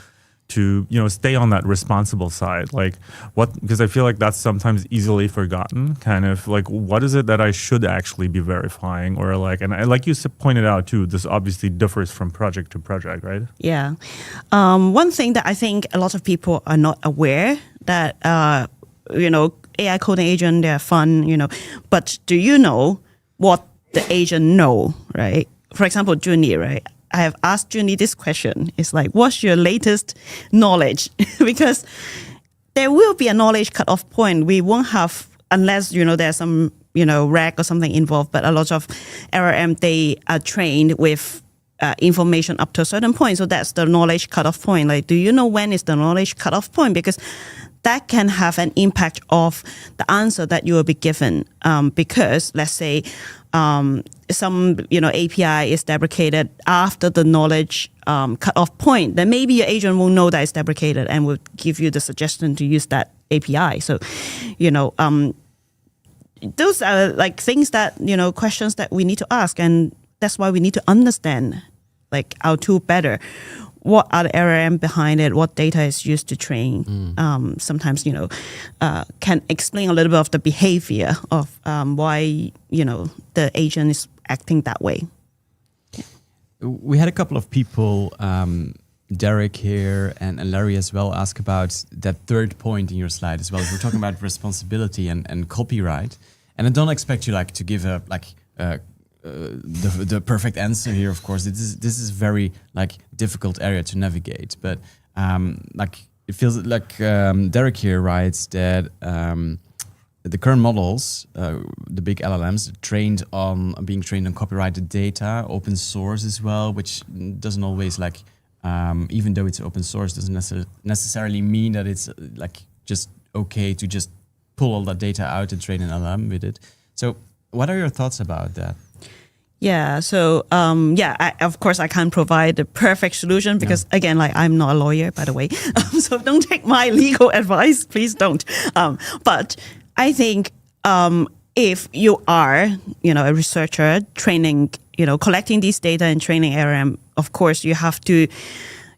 to, you know, stay on that responsible side? Like because I feel like that's sometimes easily forgotten, kind of like, what is it that I should actually be verifying? Or like, and like you pointed out too, this obviously differs from project to project, right? Yeah. One thing that I think a lot of people are not aware that, AI coding agent, they're fun, but do you know what the agent know, right? For example, Junie, right? I have asked Junie this question. It's like, what's your latest knowledge? Because there will be a knowledge cutoff point. We won't have, unless, there's some, rag or something involved, but a lot of LLM, they are trained with information up to a certain point. So that's the knowledge cutoff point. Like, do you know when is the knowledge cutoff point? Because that can have an impact of the answer that you will be given. Because let's say some API is deprecated after the knowledge cutoff point, then maybe your agent will know that it's deprecated and will give you the suggestion to use that API. So, those are like things that, questions that we need to ask. And that's why we need to understand like our tool better. What are the LLM behind it? What data is used to train? Sometimes, can explain a little bit of the behavior of why, the agent is acting that way. We had a couple of people, Derek here and Larry as well, ask about that third point in your slide as well. We're talking about responsibility and copyright. And I don't expect you to give the perfect answer here. Of course, this is very difficult area to navigate. But it feels like Derek here writes that the current models, the big LLMs, being trained on copyrighted data, open source as well, which doesn't always even though it's open source, doesn't necessarily mean that it's just okay to just pull all that data out and train an LLM with it. So what are your thoughts about that? Yeah. So, of course, I can't provide the perfect solution because, again, I'm not a lawyer, by the way. So don't take my legal advice. Please don't. But I think if you are, a researcher training, collecting these data and training LLM, of course, you have to,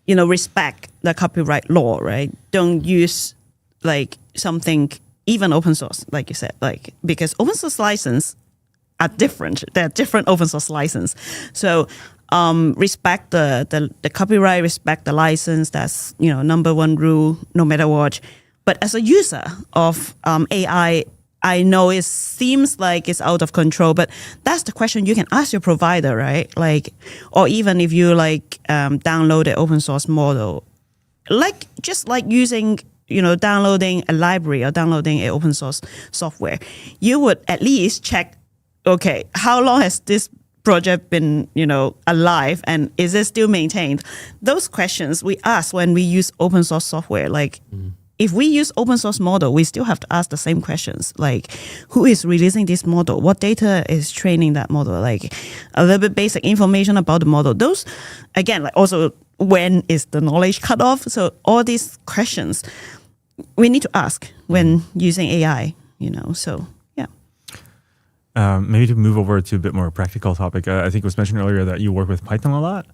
respect the copyright law, right? Don't use something, even open source, like you said, because open source license are different. They're different open source license. So respect the copyright, respect the license. That's, number one rule, no matter what. But as a user of AI, I know it seems like it's out of control, but that's the question you can ask your provider, right? Or even if you download the open source model, just using, downloading a library or downloading an open source software, you would at least check, okay, how long has this project been, alive, and is it still maintained? Those questions we ask when we use open source software. If we use open source model, we still have to ask the same questions. Who is releasing this model? What data is training that model? A little bit basic information about the model. Those, again, also when is the knowledge cut off? So all these questions we need to ask when using AI, so. Maybe to move over to a bit more practical topic, I think it was mentioned earlier that you work with Python a lot.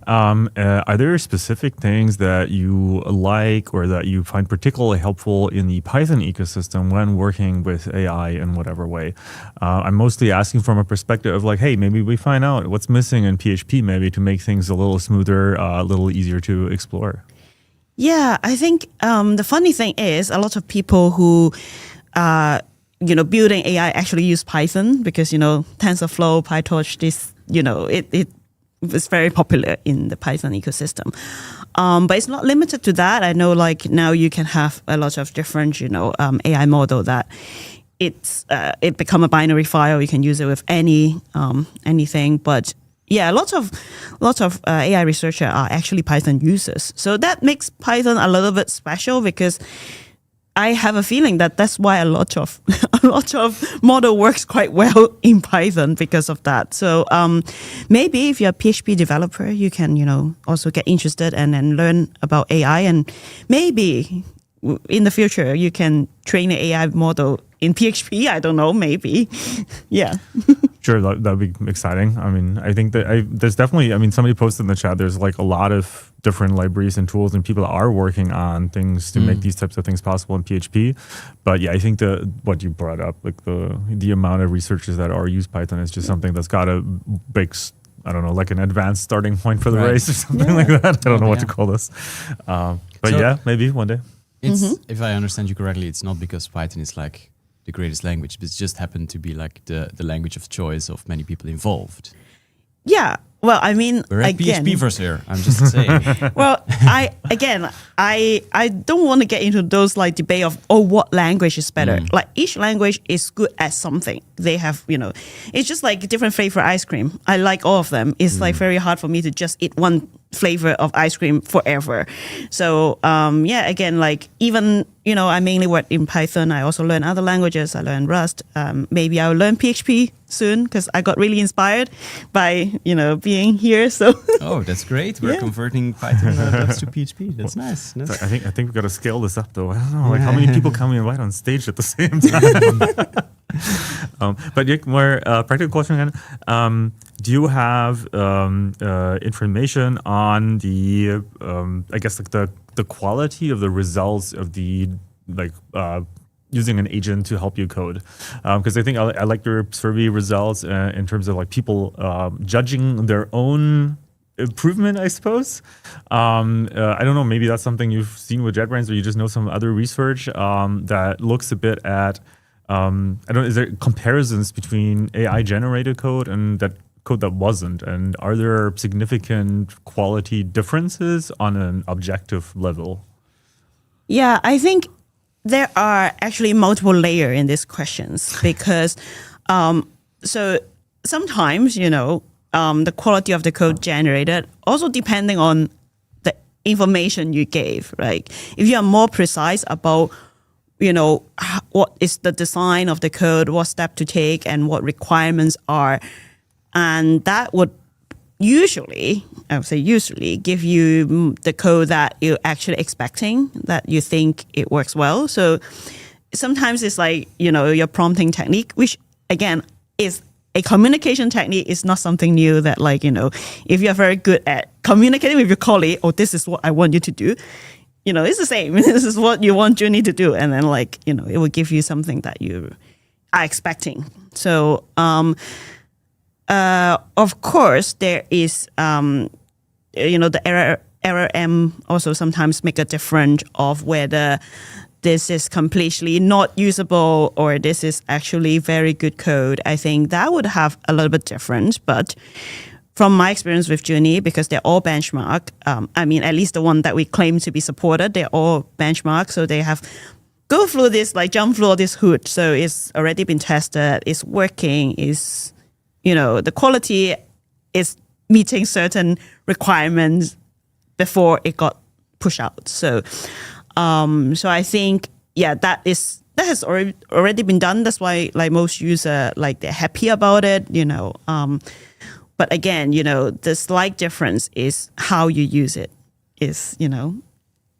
Are there specific things that you like or that you find particularly helpful in the Python ecosystem when working with AI in whatever way? I'm mostly asking from a perspective of hey, maybe we find out what's missing in PHP maybe to make things a little smoother, a little easier to explore. Yeah, I think the funny thing is a lot of people who building AI actually use Python because, TensorFlow, PyTorch, this, it is very popular in the Python ecosystem. But it's not limited to that. I know now you can have a lot of different, AI model that it become a binary file. You can use it with anything. But yeah, lots of AI researchers are actually Python users. So that makes Python a little bit special because I have a feeling that that's why a lot of model works quite well in Python because of that. So maybe if you're a PHP developer, you can also get interested and then learn about AI, and maybe in the future you can train an AI model in PHP. I don't know, maybe. Yeah. Sure, that'd be exciting. I mean, I think that there's definitely, I mean, somebody posted in the chat, there's like a lot of different libraries and tools, and people are working on things to make these types of things possible in PHP. But yeah, I think what you brought up, like the amount of researchers that are use Python is just something that's got a big, I don't know, like an advanced starting point for the race or something like that. I don't know what to call this. But yeah, maybe one day. It's, if I understand you correctly, it's not because Python is like the greatest language, but it's just happened to be like the language of choice of many people involved. Yeah. Well, I mean, We're at again, PHPverse here. I'm just saying. well, I don't want to get into those like debate of what language is better. Like each language is good at something. They have, it's just like different flavor ice cream. I like all of them. It's like very hard for me to just eat one flavor of ice cream forever. So yeah, again, like even I mainly work in Python. I also learn other languages. I learn Rust. Maybe I'll learn PHP soon because I got really inspired by being here. So oh, that's great. We're converting Python devs to PHP. That's nice. So I think we've got to scale this up though. I don't know, like how many people can we invite on stage at the same time? But yeah, more practical question again. Do you have information on the I guess like the quality of the results of the using an agent to help you code? Because I think I like your survey results in terms of like people judging their own improvement, I suppose. I don't know, maybe that's something you've seen with JetBrains, or you just know some other research that looks a bit at is there comparisons between AI generated code and that code that wasn't, and are there significant quality differences on an objective level? Yeah, I think there are actually multiple layers in these questions because so sometimes the quality of the code generated also depending on the information you gave, right? If you are more precise about what is the design of the code, what step to take, and what requirements are, and that would usually give you the code that you're actually expecting, that you think it works well. So sometimes it's like, your prompting technique, which again is a communication technique, is not something new that if you're very good at communicating with your colleague, this is what I want you to do, it's the same. This is what you want Junie to do. And then it will give you something that you are expecting. So, of course, there is, the error M also sometimes make a difference of whether this is completely not usable or this is actually very good code. I think that would have a little bit difference, but from my experience with Junie, because they're all benchmark, at least the one that we claim to be supported, they're all benchmark. So they have go through this, jump through this hood. So it's already been tested, it's working, the quality is meeting certain requirements before it got pushed out. So, I think, that has already been done. That's why most users they're happy about it, But again, the slight difference is how you use it.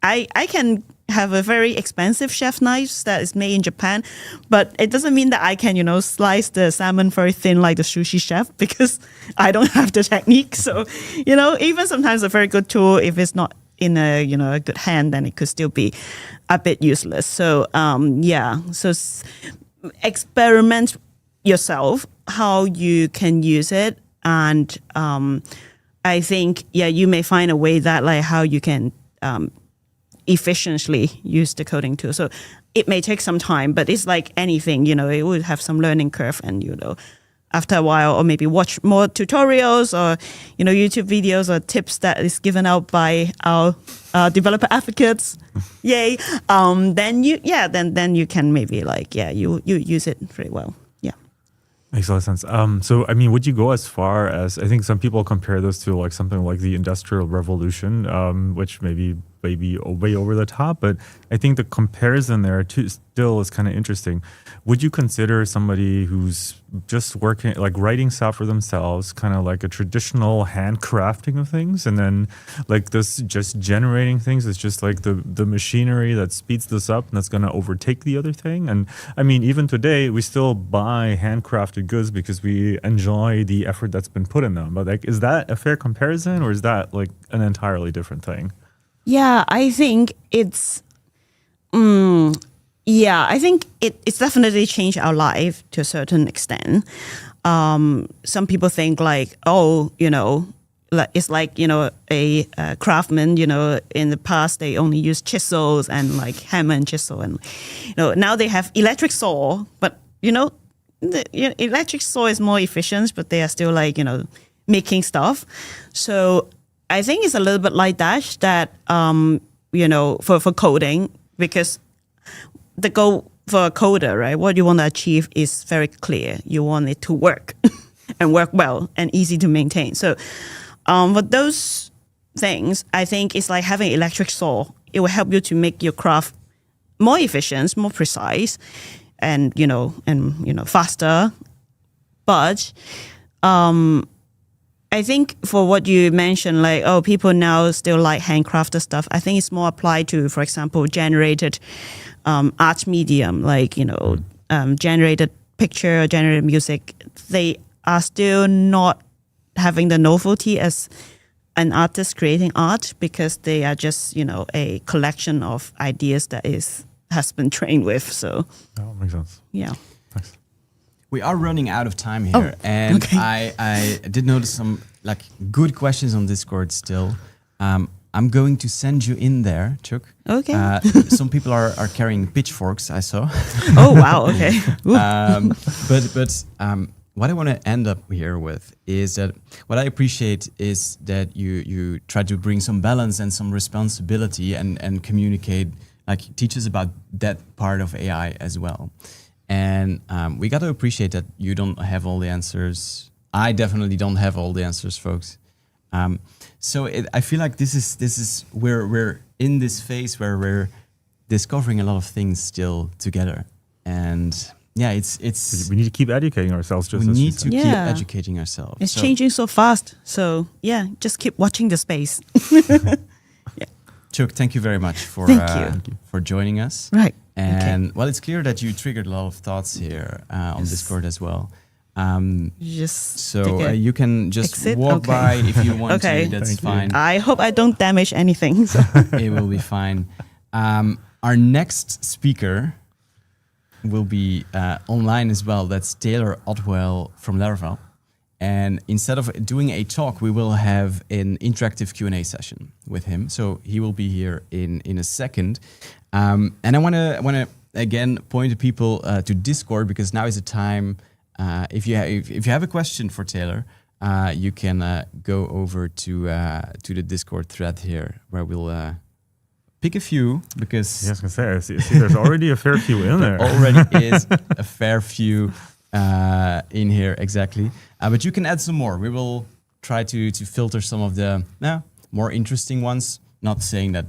I can have a very expensive chef knife that is made in Japan, but it doesn't mean that I can, slice the salmon very thin like the sushi chef because I don't have the technique. So, even sometimes a very good tool, if it's not in a, a good hand, then it could still be a bit useless. So, so experiment yourself how you can use it. And I think, you may find a way that how you can efficiently use the coding tool. So it may take some time, but it's like anything, it would have some learning curve, and after a while, or maybe watch more tutorials or YouTube videos or tips that is given out by our developer advocates. Yay! Then you can maybe you use it very well. Makes a lot of sense. So, would you go as far as, I think some people compare this to something like the Industrial Revolution, which maybe maybe way over the top, but I think the comparison there too still is kind of interesting. Would you consider somebody who's just working, like writing software themselves, kind of like a traditional handcrafting of things, and then like this just generating things is just like the machinery that speeds this up and that's going to overtake the other thing? And I mean, even today, we still buy handcrafted goods because we enjoy the effort that's been put in them. But like, is that a fair comparison, or is that like an entirely different thing? Yeah, I think it's. Yeah, I think it's definitely changed our life to a certain extent. Some people think like, oh, it's like, a craftsman, in the past they only used chisels and like hammer and chisel, and now they have electric saw, but the electric saw is more efficient, but they are still like making stuff. So I think it's a little bit like that for coding, because the goal for a coder, right, what you want to achieve is very clear. You want it to work and work well and easy to maintain. So for those things, I think it's like having electric saw. It will help you to make your craft more efficient, more precise, and faster. But I think for what you mentioned, like, oh, people now still like handcrafted stuff, I think it's more applied to, for example, generated art medium, like, generated picture, generated music. They are still not having the novelty as an artist creating art, because they are just, a collection of ideas that has been trained with. So, that makes sense. Yeah. Thanks. We are running out of time here, and okay. I did notice some like good questions on Discord still. I'm going to send you in there, Chuck. Okay. Some people are carrying pitchforks, I saw. Oh, wow. Okay. But what I want to end up here with is that what I appreciate is that you try to bring some balance and some responsibility and communicate, like teach us about that part of AI as well. And we got to appreciate that you don't have all the answers. I definitely don't have all the answers, folks. So I feel like this is where we're in this phase where we're discovering a lot of things still together. And yeah, it's we need to keep educating ourselves. Just we as need to you keep Yeah. educating ourselves. It's So, changing so fast. So, yeah, just keep watching the space. Chuck, thank you very much for Thank you. for joining us. Right. And well, it's clear that you triggered a lot of thoughts here on Discord as well. You just So take a you can just exit? walk Okay. by if you want Okay. to. That's Thank you. fine. I hope I don't damage anything. So. It will be fine. Our next speaker will be online as well. That's Taylor Otwell from Laravel. And instead of doing a talk, we will have an interactive Q&A session with him. So he will be here in a second. And I want to again point people to Discord, because now is the time. If you have a question for Taylor, you can go over to the Discord thread here, where we'll pick a few, because I was gonna say, I see there's already a fair few in there. already is a fair few in here, exactly. But you can add some more. We will try to filter some of the more interesting ones. Not saying that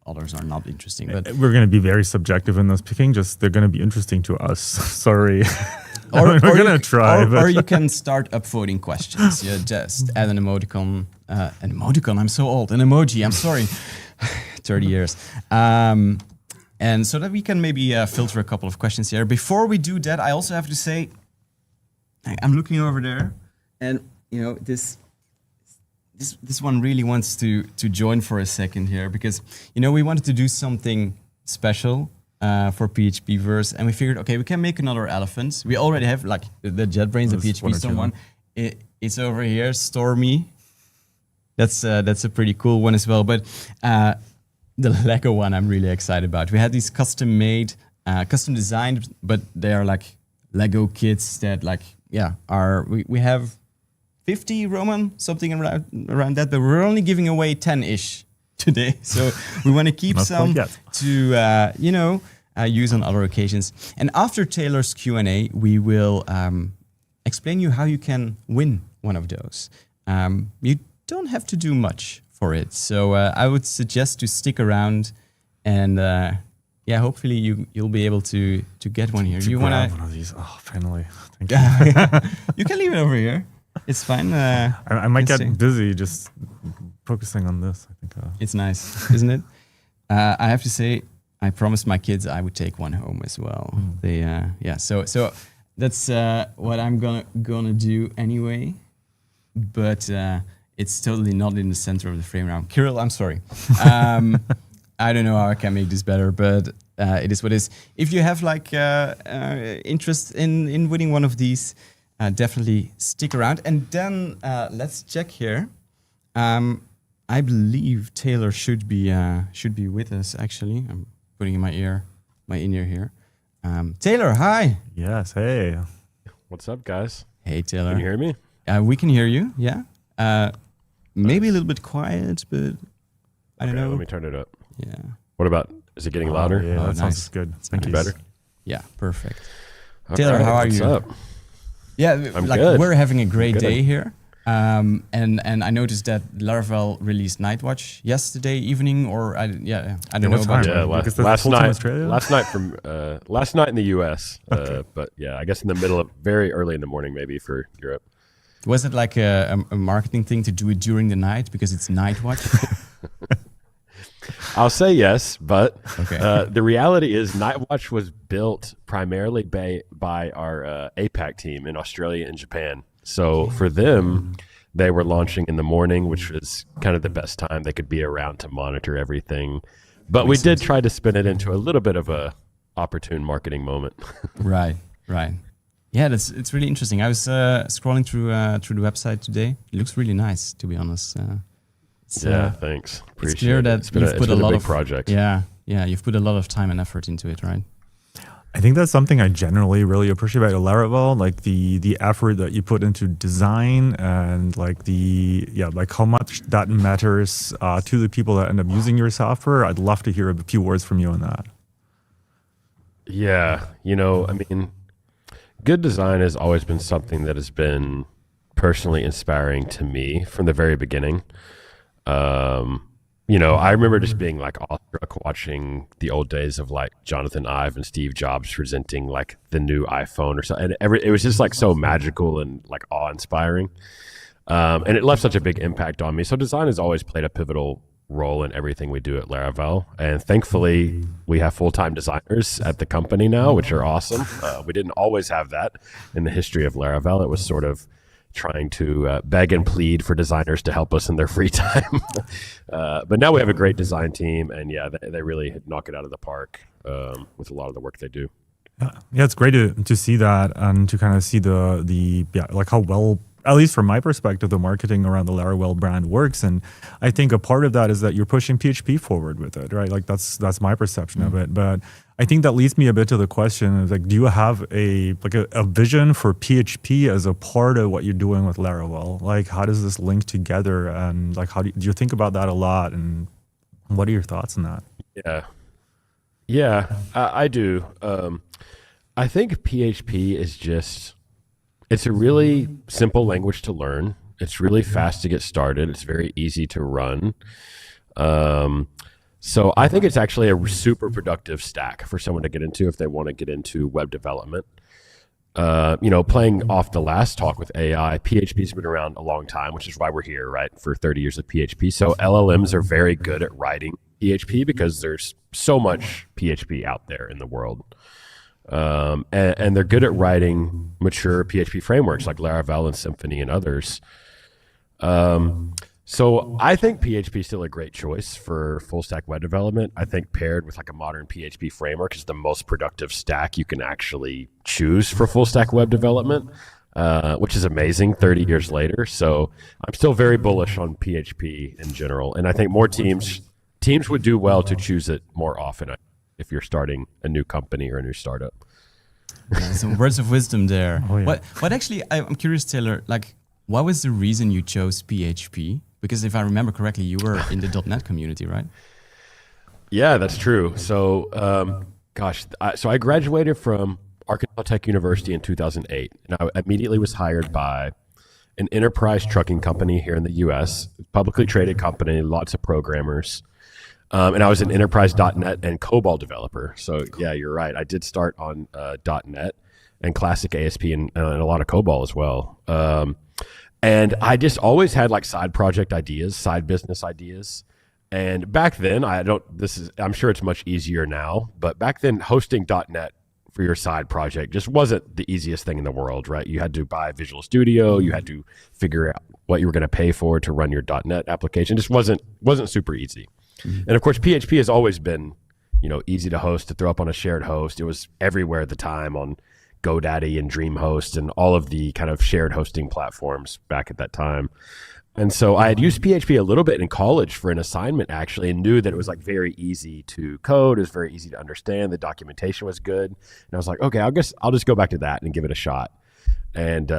others are not interesting, but We're going to be very subjective in those picking. Just they're going to be interesting to us. Sorry. or we're going you- to try. or but you can start upvoting questions. Yeah, just add an emoticon. An emoticon. I'm so old. An emoji. I'm sorry. 30 years. And so that we can maybe filter a couple of questions here. Before we do that, I also have to say, I'm looking over there, and this one really wants to join for a second here, because we wanted to do something special for PHPverse, and we figured, okay, we can make another elephant. We already have like the JetBrains, the There's PHP one or two. Storm one. It's over here, Stormy. That's a pretty cool one as well. But the Lego one I'm really excited about. We had these custom made, custom designed, but they are like Lego kits that we have 50, Roman, something around that, but we're only giving away 10-ish today. So we want to keep Not some quite yet. to use on other occasions. And after Taylor's Q&A, we will explain you how you can win one of those. You don't have to do much for it. So I would suggest to stick around, and yeah, hopefully you'll be able to get one here. Do you want one of these? Oh, finally! Thank you. You can leave it over here. It's fine. I might get busy just focusing on this. I think it's nice, isn't it? I have to say, I promised my kids I would take one home as well. They yeah. So that's what I'm gonna do anyway. But it's totally not in the center of the frame now. Kirill, I'm sorry. I don't know how I can make this better, but it is what it is. If you have like interest in winning one of these, definitely stick around. And then let's check here. I believe Taylor should be with us. Actually, I'm putting in my in-ear here. Taylor, hi. yes. Hey. What's up, guys? Hey, Taylor. Can you hear me? We can hear you. Yeah. Maybe a little bit quiet, but I don't know. Let me turn it up. Yeah. What about? Is it getting louder? Yeah, that nice. sounds good. Thank you. Better. Yeah. Perfect. All Taylor, right, how are what's you? Up? Yeah, I'm like good. we're having a great Good. day here. And I noticed that Laravel released Nightwatch yesterday evening, or I don't know what about time? Yeah, Because that's last full-time night. Australia? Last night in the U.S. But yeah, I guess in the middle of very early in the morning, maybe for Europe. Was it like a marketing thing to do it during the night because it's Nightwatch? I'll say yes, but Okay. the reality is Nightwatch was built primarily by our APAC team in Australia and Japan. So for them, they were launching in the morning, which was kind of the best time they could be around to monitor everything. But we did try to spin it into a little bit of a opportune marketing moment. Right. Yeah, it's really interesting. I was scrolling through the website today. It looks really nice, to be honest. Yeah, thanks. Appreciate It's clear it. that you've put a lot big of project. Yeah, you've put a lot of time and effort into it, right? I think that's something I generally really appreciate about Laravel, like the effort that you put into design and like like how much that matters to the people that end up using your software. I'd love to hear a few words from you on that. Yeah, I mean, good design has always been something that has been personally inspiring to me from the very beginning. I remember just being like awestruck watching the old days of like Jonathan Ive and Steve Jobs presenting like the new iPhone or something. And it was just like so magical and like awe-inspiring. And it left such a big impact on me. So design has always played a pivotal role in everything we do at Laravel. And thankfully, we have full-time designers at the company now, which are awesome. We didn't always have that in the history of Laravel. It was sort of trying to beg and plead for designers to help us in their free time. But now we have a great design team, and yeah, they really knock it out of the park with a lot of the work they do. Yeah, it's great to see that and to kind of see like how well, at least from my perspective, the marketing around the Laravel brand works. And I think a part of that is that you're pushing PHP forward with it, right? Like that's my perception of it. But I think that leads me a bit to the question of like, do you have a vision for PHP as a part of what you're doing with Laravel? Like, how does this link together? And like, how do you think about that a lot? And what are your thoughts on that? Yeah, I do. I think PHP is it's a really simple language to learn. It's really fast to get started. It's very easy to run. So I think it's actually a super productive stack for someone to get into if they want to get into web development. Playing off the last talk with AI, PHP's been around a long time, which is why we're here, right? For 30 years of PHP. So LLMs are very good at writing PHP because there's so much PHP out there in the world. And they're good at writing mature PHP frameworks like Laravel and Symfony and others. So I think PHP is still a great choice for full stack web development. I think paired with like a modern PHP framework is the most productive stack you can actually choose for full stack web development, which is amazing 30 years later. So I'm still very bullish on PHP in general. And I think more teams would do well to choose it more often if you're starting a new company or a new startup. Some words of wisdom there. Oh, yeah. What actually, I'm curious, Taylor, like, what was the reason you chose PHP? Because if I remember correctly, you were in the .NET community, right? Yeah, that's true. So, so I graduated from Arkansas Tech University in 2008, and I immediately was hired by an enterprise trucking company here in the U.S., publicly traded company, lots of programmers. And I was an enterprise.NET and COBOL developer. So yeah, you're right. I did start on .NET and classic ASP and a lot of COBOL as well. And I just always had like side project ideas, side business ideas. And back then, I'm sure it's much easier now, but back then hosting .NET for your side project just wasn't the easiest thing in the world, right? You had to buy Visual Studio, you had to figure out what you were going to pay for to run your .NET application. It just wasn't super easy. And of course, PHP has always been, easy to host, to throw up on a shared host. It was everywhere at the time on GoDaddy and DreamHost and all of the kind of shared hosting platforms back at that time. And so I had used PHP a little bit in college for an assignment actually, and knew that it was like very easy to code. It was very easy to understand. The documentation was good. And I was like, okay, I'll just go back to that and give it a shot. And,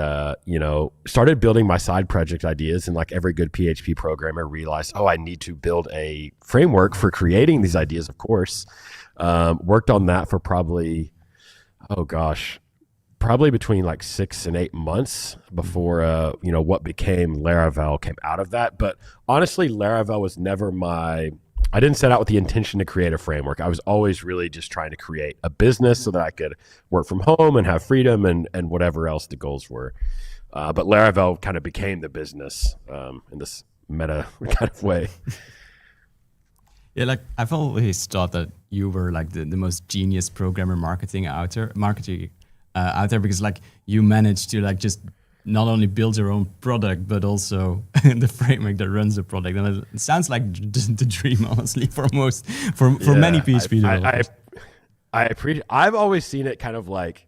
started building my side project ideas. And like every good PHP programmer realized, I need to build a framework for creating these ideas, of course. Worked on that for probably between like 6 and 8 months before, what became Laravel came out of that. But honestly, Laravel was never I didn't set out with the intention to create a framework. I was always really just trying to create a business so that I could work from home and have freedom and whatever else the goals were. But Laravel kind of became the business in this meta kind of way. Yeah, like I've always thought that you were like the most genius programmer marketing out there because like you managed to like just not only build your own product, but also the framework that runs the product. And it sounds like the dream, honestly, for many PHP developers. I appreciate. I've always seen it kind of like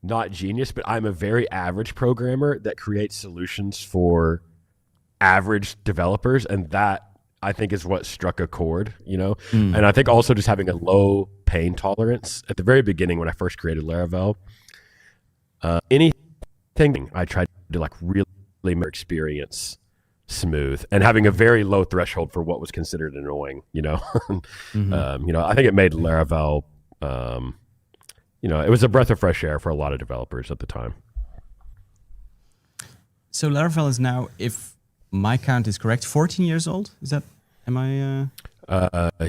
not genius, but I'm a very average programmer that creates solutions for average developers, and that I think is what struck a chord, And I think also just having a low pain tolerance at the very beginning when I first created Laravel. Anything I tried to like really make my experience smooth, and having a very low threshold for what was considered annoying, I think it made Laravel, it was a breath of fresh air for a lot of developers at the time. So Laravel is now, if my count is correct, 14 years old. Am I?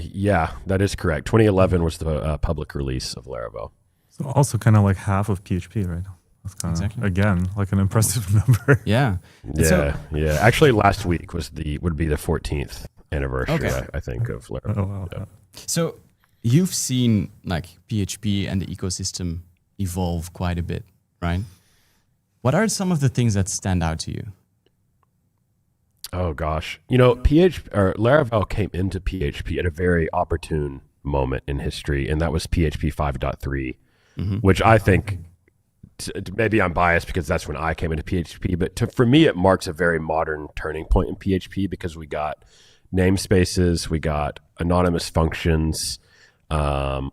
Yeah, that is correct. 2011 was the public release of Laravel. So also kind of like half of PHP, right? That's kind of, again, like an impressive number. Yeah. Yeah. Actually, last week would be the 14th anniversary, I think, of Laravel. Oh, wow. Yeah. So you've seen like PHP and the ecosystem evolve quite a bit, right? What are some of the things that stand out to you? Oh gosh, Laravel came into PHP at a very opportune moment in history, and that was PHP 5.3, which I think. Maybe I'm biased because that's when I came into PHP, but for me, it marks a very modern turning point in PHP because we got namespaces, we got anonymous functions,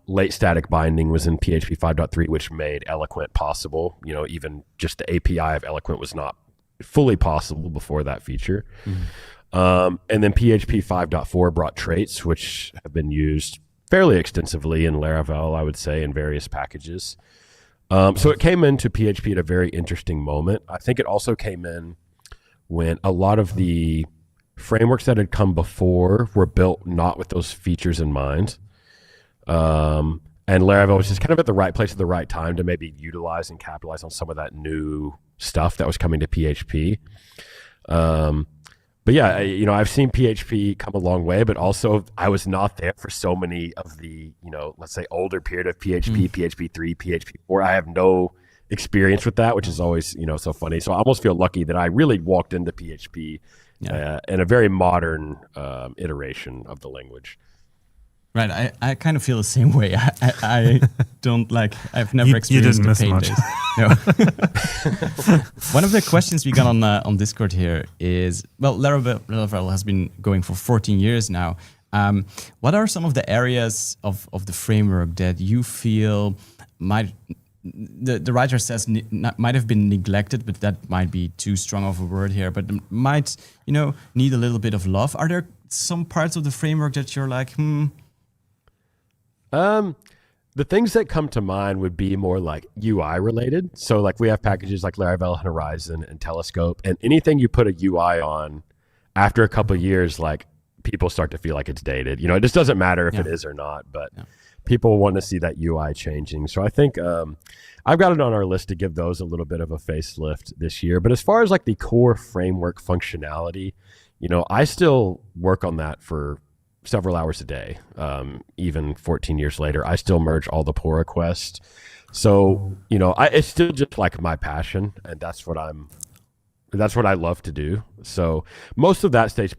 late static binding was in PHP 5.3, which made Eloquent possible. Even just the API of Eloquent was not fully possible before that feature. And then PHP 5.4 brought traits, which have been used fairly extensively in Laravel, I would say, in various packages. So it came into PHP at a very interesting moment. I think it also came in when a lot of the frameworks that had come before were built not with those features in mind. And Laravel was just kind of at the right place at the right time to maybe utilize and capitalize on some of that new stuff that was coming to PHP. But yeah, I've seen PHP come a long way, but also I was not there for so many of the, let's say older period of PHP, PHP 3, PHP 4. I have no experience with that, which is always, so funny. So I almost feel lucky that I really walked into PHP in a very modern iteration of the language. Right, I kind of feel the same way. I don't like. I've never experienced you didn't the pain miss days. No. One of the questions we got on Discord here is, well, Laravel has been going for 14 years now. What are some of the areas of the framework that you feel might the writer says might have been neglected, but that might be too strong of a word here. But might need a little bit of love. Are there some parts of the framework that you're like, The things that come to mind would be more like UI related. So like we have packages like Laravel, Horizon, and Telescope, and anything you put a UI on, after a couple of years, like people start to feel like it's dated. You know, it just doesn't matter if it is or not, but people want to see that UI changing. So I think I've got it on our list to give those a little bit of a facelift this year. But as far as like the core framework functionality, you know, I still work on that for several hours a day. Even 14 years later, I still merge all the pull requests. So, you know, it's still just like my passion, and that's what I love to do. So most of that stays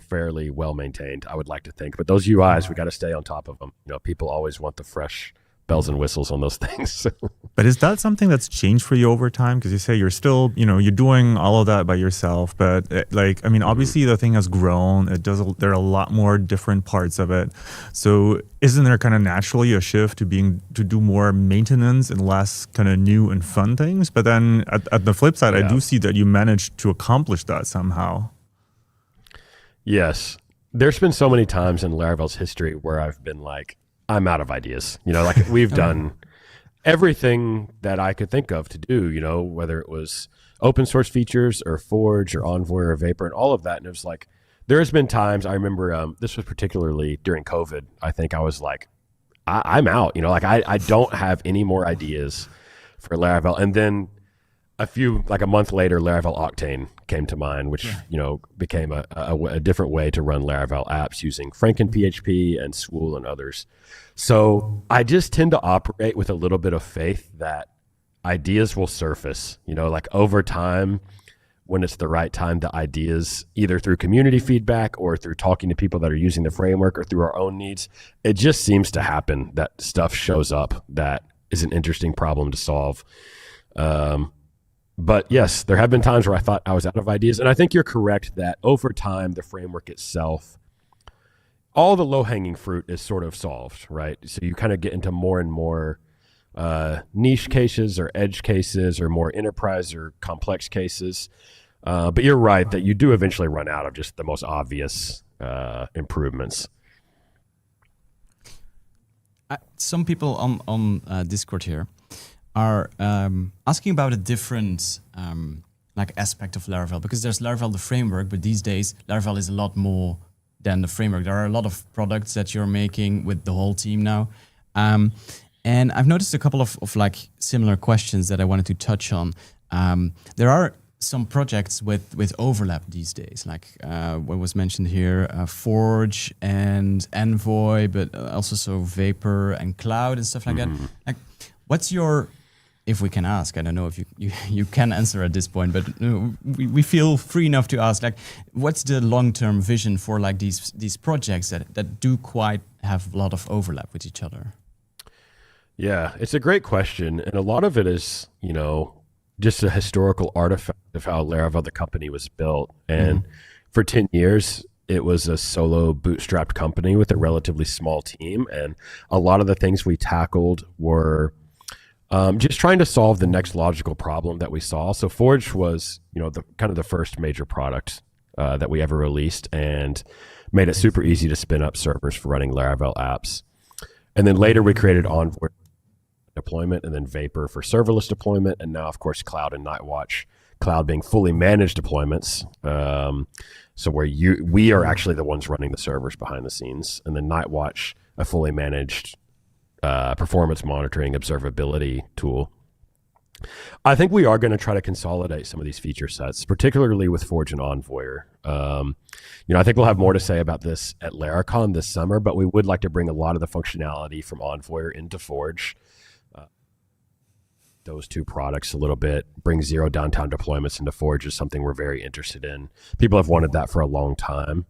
fairly well maintained, I would like to think. But those UIs, we got to stay on top of them. You know, people always want the fresh bells and whistles on those things. But is that something that's changed for you over time? Because you say you're still, you know, you're doing all of that by yourself. But like, I mean, obviously the thing has grown. There are a lot more different parts of it. So isn't there kind of naturally a shift to do more maintenance and less kind of new and fun things? But then at the flip side, I do see that you managed to accomplish that somehow. Yes. There's been so many times in Laravel's history where I've been like, I'm out of ideas. You know, like we've done everything that I could think of to do, you know, whether it was open source features or Forge or Envoy or Vapor and all of that. And it was like, there has been times, I remember this was particularly during COVID. I think I was like, I'm out, you know, like I don't have any more ideas for Laravel. And then a month later, Laravel Octane came to mind, which, you know, became a different way to run Laravel apps using FrankenPHP and Swool and others. So I just tend to operate with a little bit of faith that ideas will surface, you know, like over time, when it's the right time, the ideas, either through community feedback or through talking to people that are using the framework or through our own needs, it just seems to happen that stuff shows up that is an interesting problem to solve. But yes, there have been times where I thought I was out of ideas. And I think you're correct that over time, the framework itself, all the low-hanging fruit is sort of solved, right? So you kind of get into more and more niche cases or edge cases or more enterprise or complex cases. But you're right that you do eventually run out of just the most obvious improvements. Some people on Discord here are asking about a different like aspect of Laravel, because there's Laravel the framework, but these days Laravel is a lot more than the framework. There are a lot of products that you're making with the whole team now, and I've noticed a couple of like similar questions that I wanted to touch on. There are some projects with overlap these days, like what was mentioned here, Forge and Envoy, but also so Vapor and Cloud and stuff like that. Like, what's your, if we can ask, I don't know if you can answer at this point, but we feel free enough to ask, like, what's the long-term vision for like these projects that do quite have a lot of overlap with each other? Yeah, it's a great question. And a lot of it is, you know, just a historical artifact of how Laravel, the company, was built. And for 10 years, it was a solo bootstrapped company with a relatively small team. And a lot of the things we tackled were just trying to solve the next logical problem that we saw. So Forge was, you know, the kind of the first major product that we ever released, and made it super easy to spin up servers for running Laravel apps. And then later we created Envoy deployment, and then Vapor for serverless deployment, and now of course Cloud and Nightwatch. Cloud being fully managed deployments, so where we are actually the ones running the servers behind the scenes, and then Nightwatch, a fully managed performance monitoring observability tool. I think we are going to try to consolidate some of these feature sets, particularly with Forge and Envoy. You know, I think we'll have more to say about this at Laracon this summer, but we would like to bring a lot of the functionality from Envoy into Forge. Those two products a little bit, bring zero downtime deployments into Forge is something we're very interested in. People have wanted that for a long time.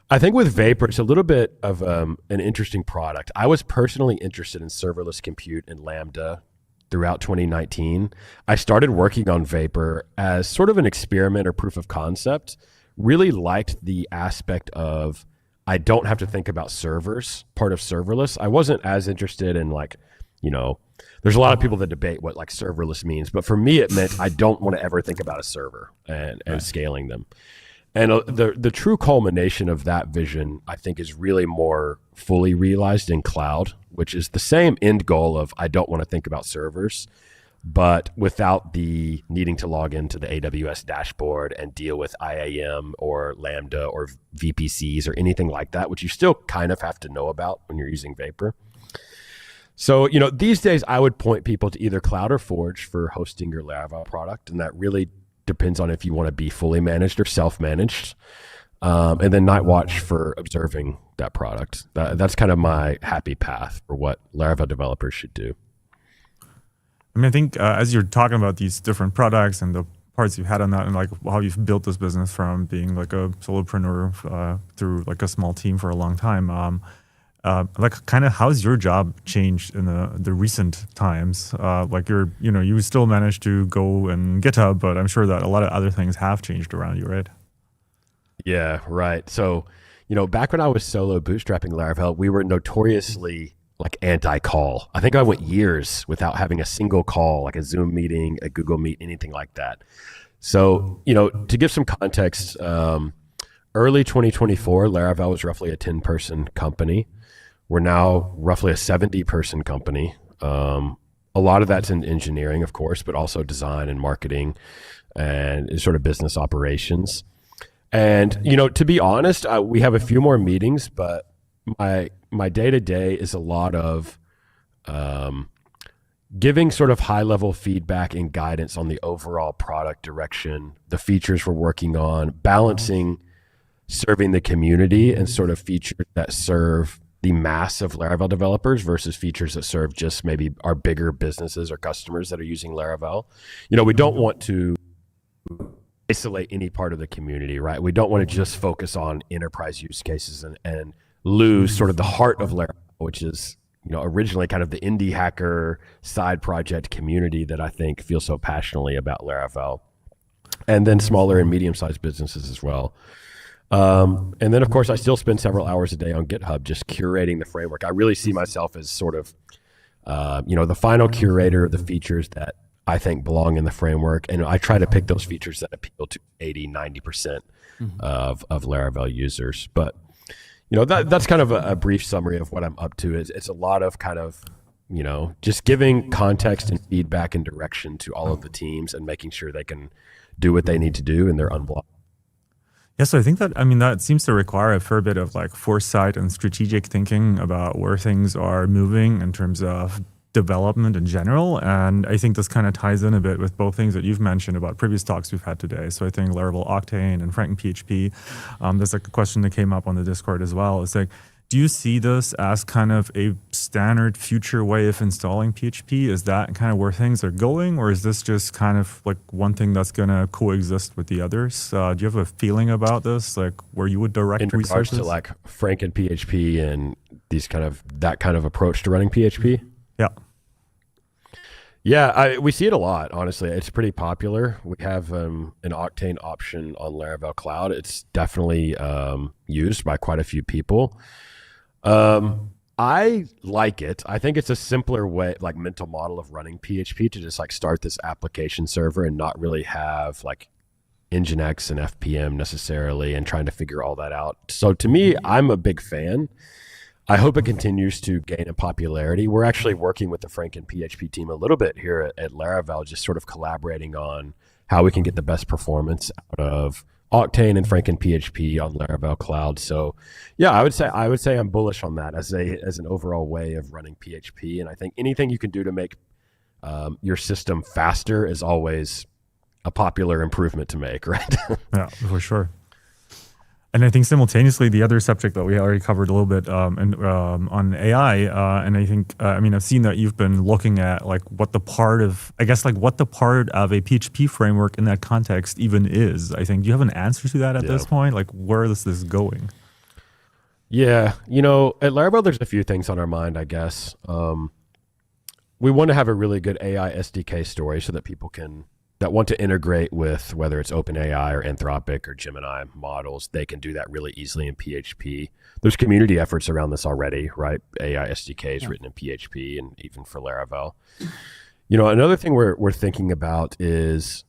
I think with Vapor, it's a little bit of an interesting product. I was personally interested in serverless compute and Lambda throughout 2019. I started working on Vapor as sort of an experiment or proof of concept. Really liked the aspect of I don't have to think about servers, part of serverless. I wasn't as interested in like, you know, there's a lot of people that debate what like serverless means, but for me it meant I don't want to ever think about a server and scaling them. And the true culmination of that vision, I think, is really more fully realized in cloud, which is the same end goal of I don't want to think about servers, but without the needing to log into the AWS dashboard and deal with IAM or Lambda or VPCs or anything like that, which you still kind of have to know about when you're using Vapor. So, these days I would point people to either Cloud or Forge for hosting your Laravel product. And that really depends on if you want to be fully managed or self-managed. And then Nightwatch for observing that product. That's kind of my happy path for what Laravel developers should do. I mean, I think as you're talking about these different products and the parts you've had on that, and like how you've built this business from being like a solopreneur through like a small team for a long time, like kind of how's your job changed in the recent times? Like you still managed to go and GitHub, but I'm sure that a lot of other things have changed around you, right? Yeah, right. So, back when I was solo bootstrapping Laravel, we were notoriously like anti-call. I think I went years without having a single call, like a Zoom meeting, a Google Meet, anything like that. So, to give some context, early 2024, Laravel was roughly a 10-person company. We're now roughly a 70-person company. A lot of that's in engineering, of course, but also design and marketing and sort of business operations. And, to be honest, we have a few more meetings, but my day-to-day is a lot of giving sort of high-level feedback and guidance on the overall product direction, the features we're working on, balancing serving the community and sort of features that serve the mass of Laravel developers versus features that serve just maybe our bigger businesses or customers that are using Laravel. We don't want to isolate any part of the community, right? We don't want to just focus on enterprise use cases and lose sort of the heart of Laravel, which is, originally kind of the indie hacker side project community that I think feels so passionately about Laravel, and then smaller and medium-sized businesses as well. And then, of course, I still spend several hours a day on GitHub just curating the framework. I really see myself as sort of, the final curator of the features that I think belong in the framework. And I try to pick those features that appeal to 80, 90% of Laravel users. But, that's kind of a brief summary of what I'm up to. It's a lot of kind of, just giving context and feedback and direction to all of the teams and making sure they can do what they need to do and they're unblocked. Yeah, so I think that seems to require a fair bit of like foresight and strategic thinking about where things are moving in terms of development in general. And I think this kind of ties in a bit with both things that you've mentioned about previous talks we've had today. So I think Laravel Octane and FrankenPHP, there's like a question that came up on the Discord as well. It's like, do you see this as kind of a standard future way of installing PHP? Is that kind of where things are going? Or is this just kind of like one thing that's going to coexist with the others? Do you have a feeling about this, like where you would direct in regards resources? to like FrankenPHP and that kind of approach to running PHP? Yeah. Yeah, we see it a lot, honestly. It's pretty popular. We have an Octane option on Laravel Cloud. It's definitely used by quite a few people. I like it. I think it's a simpler way, like mental model of running PHP to just like start this application server and not really have like Nginx and FPM necessarily and trying to figure all that out. So to me, I'm a big fan. I hope it continues to gain in popularity. We're actually working with the FrankenPHP team a little bit here at Laravel, just sort of collaborating on how we can get the best performance out of Octane and FrankenPHP on Laravel Cloud. So, yeah, I would say I'm bullish on that as an overall way of running PHP. And I think anything you can do to make your system faster is always a popular improvement to make, right? Yeah, for sure. And I think simultaneously, the other subject that we already covered a little bit on AI, and I think, I've seen that you've been looking at like what the part of a PHP framework in that context even is. I think, do you have an answer to that at this point? Like, where is this going? Yeah, at Laravel, there's a few things on our mind, I guess. We want to have a really good AI SDK story so that people that want to integrate with whether it's OpenAI or Anthropic or Gemini models, they can do that really easily in PHP. There's community efforts around this already, right? AI SDKs written in PHP and even for Laravel. Another thing we're thinking about is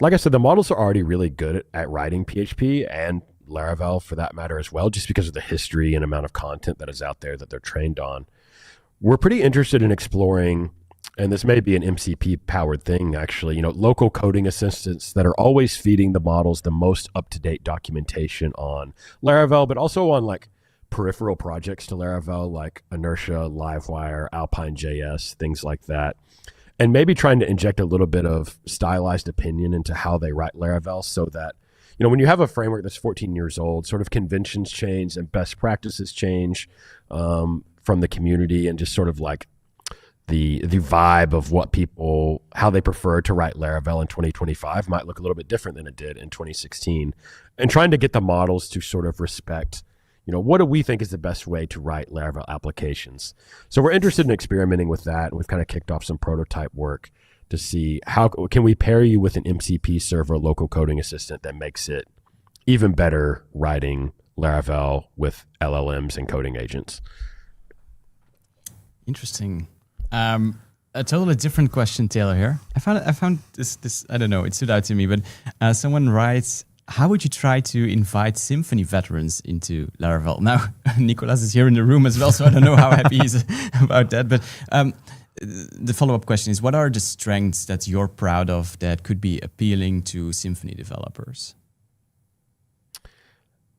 like I said, the models are already really good at writing PHP and Laravel for that matter as well, just because of the history and amount of content that is out there that they're trained on. We're pretty interested in exploring, and this may be an MCP powered thing actually, local coding assistants that are always feeding the models the most up-to-date documentation on Laravel, but also on like peripheral projects to Laravel, like Inertia, Livewire, Alpine.js, things like that. And maybe trying to inject a little bit of stylized opinion into how they write Laravel so that, when you have a framework that's 14 years old, sort of conventions change and best practices change from the community, and just sort of like the vibe of what people, how they prefer to write Laravel in 2025 might look a little bit different than it did in 2016. And trying to get the models to sort of respect, what do we think is the best way to write Laravel applications? So we're interested in experimenting with that. And we've kind of kicked off some prototype work to see how can we pair you with an MCP server local coding assistant that makes it even better writing Laravel with LLMs and coding agents. Interesting. A totally different question, Taylor, here. I found this, I don't know, it stood out to me, but someone writes, how would you try to invite Symfony veterans into Laravel? Now, Nicolas is here in the room as well, so I don't know how happy he's about that. But the follow-up question is, what are the strengths that you're proud of that could be appealing to Symfony developers?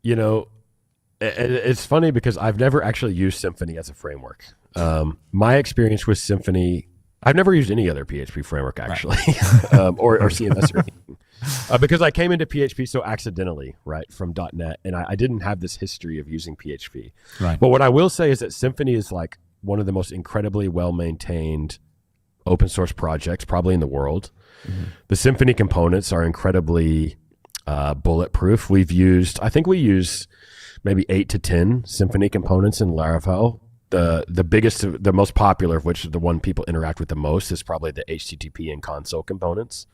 It's funny because I've never actually used Symfony as a framework. My experience with Symfony, I've never used any other PHP framework actually, right. or CMS or anything. Because I came into PHP so accidentally, right, from .NET, and I didn't have this history of using PHP. Right. But what I will say is that Symfony is like one of the most incredibly well-maintained open source projects probably in the world. Mm-hmm. The Symfony components are incredibly bulletproof. I think we use maybe 8 to 10 Symfony components in Laravel. The biggest, the most popular of which, the one people interact with the most, is probably the HTTP and console components.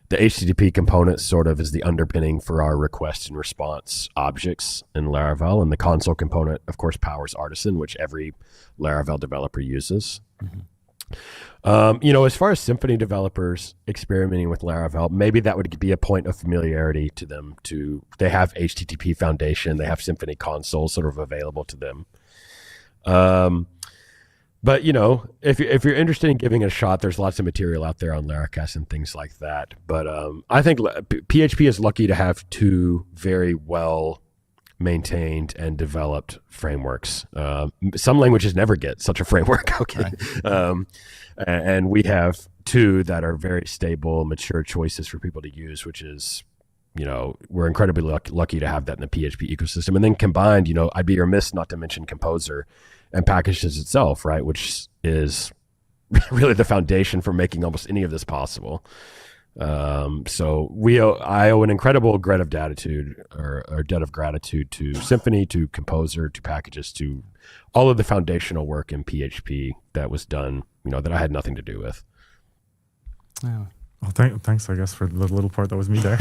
The HTTP component sort of is the underpinning for our request and response objects in Laravel, and the console component, of course, powers Artisan, which every Laravel developer uses. Mm-hmm. As far as Symfony developers experimenting with Laravel, maybe that would be a point of familiarity to them. They have HTTP Foundation, they have Symfony console sort of available to them. But if you're interested in giving it a shot, there's lots of material out there on Laracast and things like that. But I think PHP is lucky to have two very well maintained and developed frameworks. Some languages never get such a framework. Okay. Right. And we have two that are very stable, mature choices for people to use, which is, we're incredibly lucky to have that in the PHP ecosystem. And then combined, I'd be remiss not to mention Composer and packages itself, right, which is really the foundation for making almost any of this possible. So I owe an incredible debt of gratitude to Symfony, to Composer, to packages, to all of the foundational work in PHP that was done, that I had nothing to do with. Oh. Well, thanks, I guess, for the little part that was me there.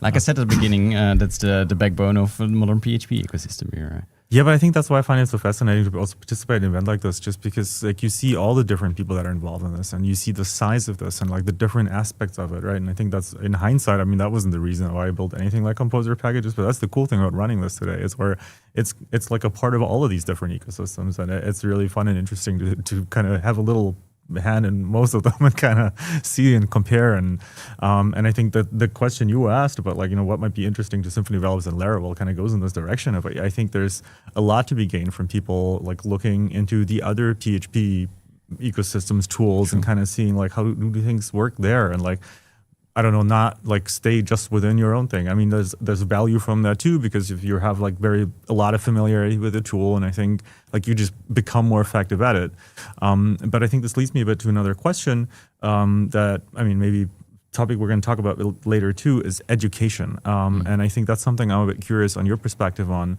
Like I said at the beginning, that's the backbone of the modern PHP ecosystem here. Yeah, but I think that's why I find it so fascinating to also participate in an event like this, just because you see all the different people that are involved in this, and you see the size of this and the different aspects of it, right? And I think that's, in hindsight, that wasn't the reason why I built anything like Composer packages, but that's the cool thing about running this today, is where it's like a part of all of these different ecosystems, and it's really fun and interesting to kind of have a little hand in most of them and kind of see and compare. And I think that the question you asked about what might be interesting to Symfony developers and Laravel kind of goes in this direction of I think there's a lot to be gained from people looking into the other PHP ecosystems tools and kind of seeing how do things work there, and I don't know, not stay just within your own thing. There's value from that too, because if you have a lot of familiarity with the tool, and I think you just become more effective at it. But I think this leads me a bit to another question that, maybe topic we're going to talk about later too, is education. And I think that's something I'm a bit curious on your perspective on,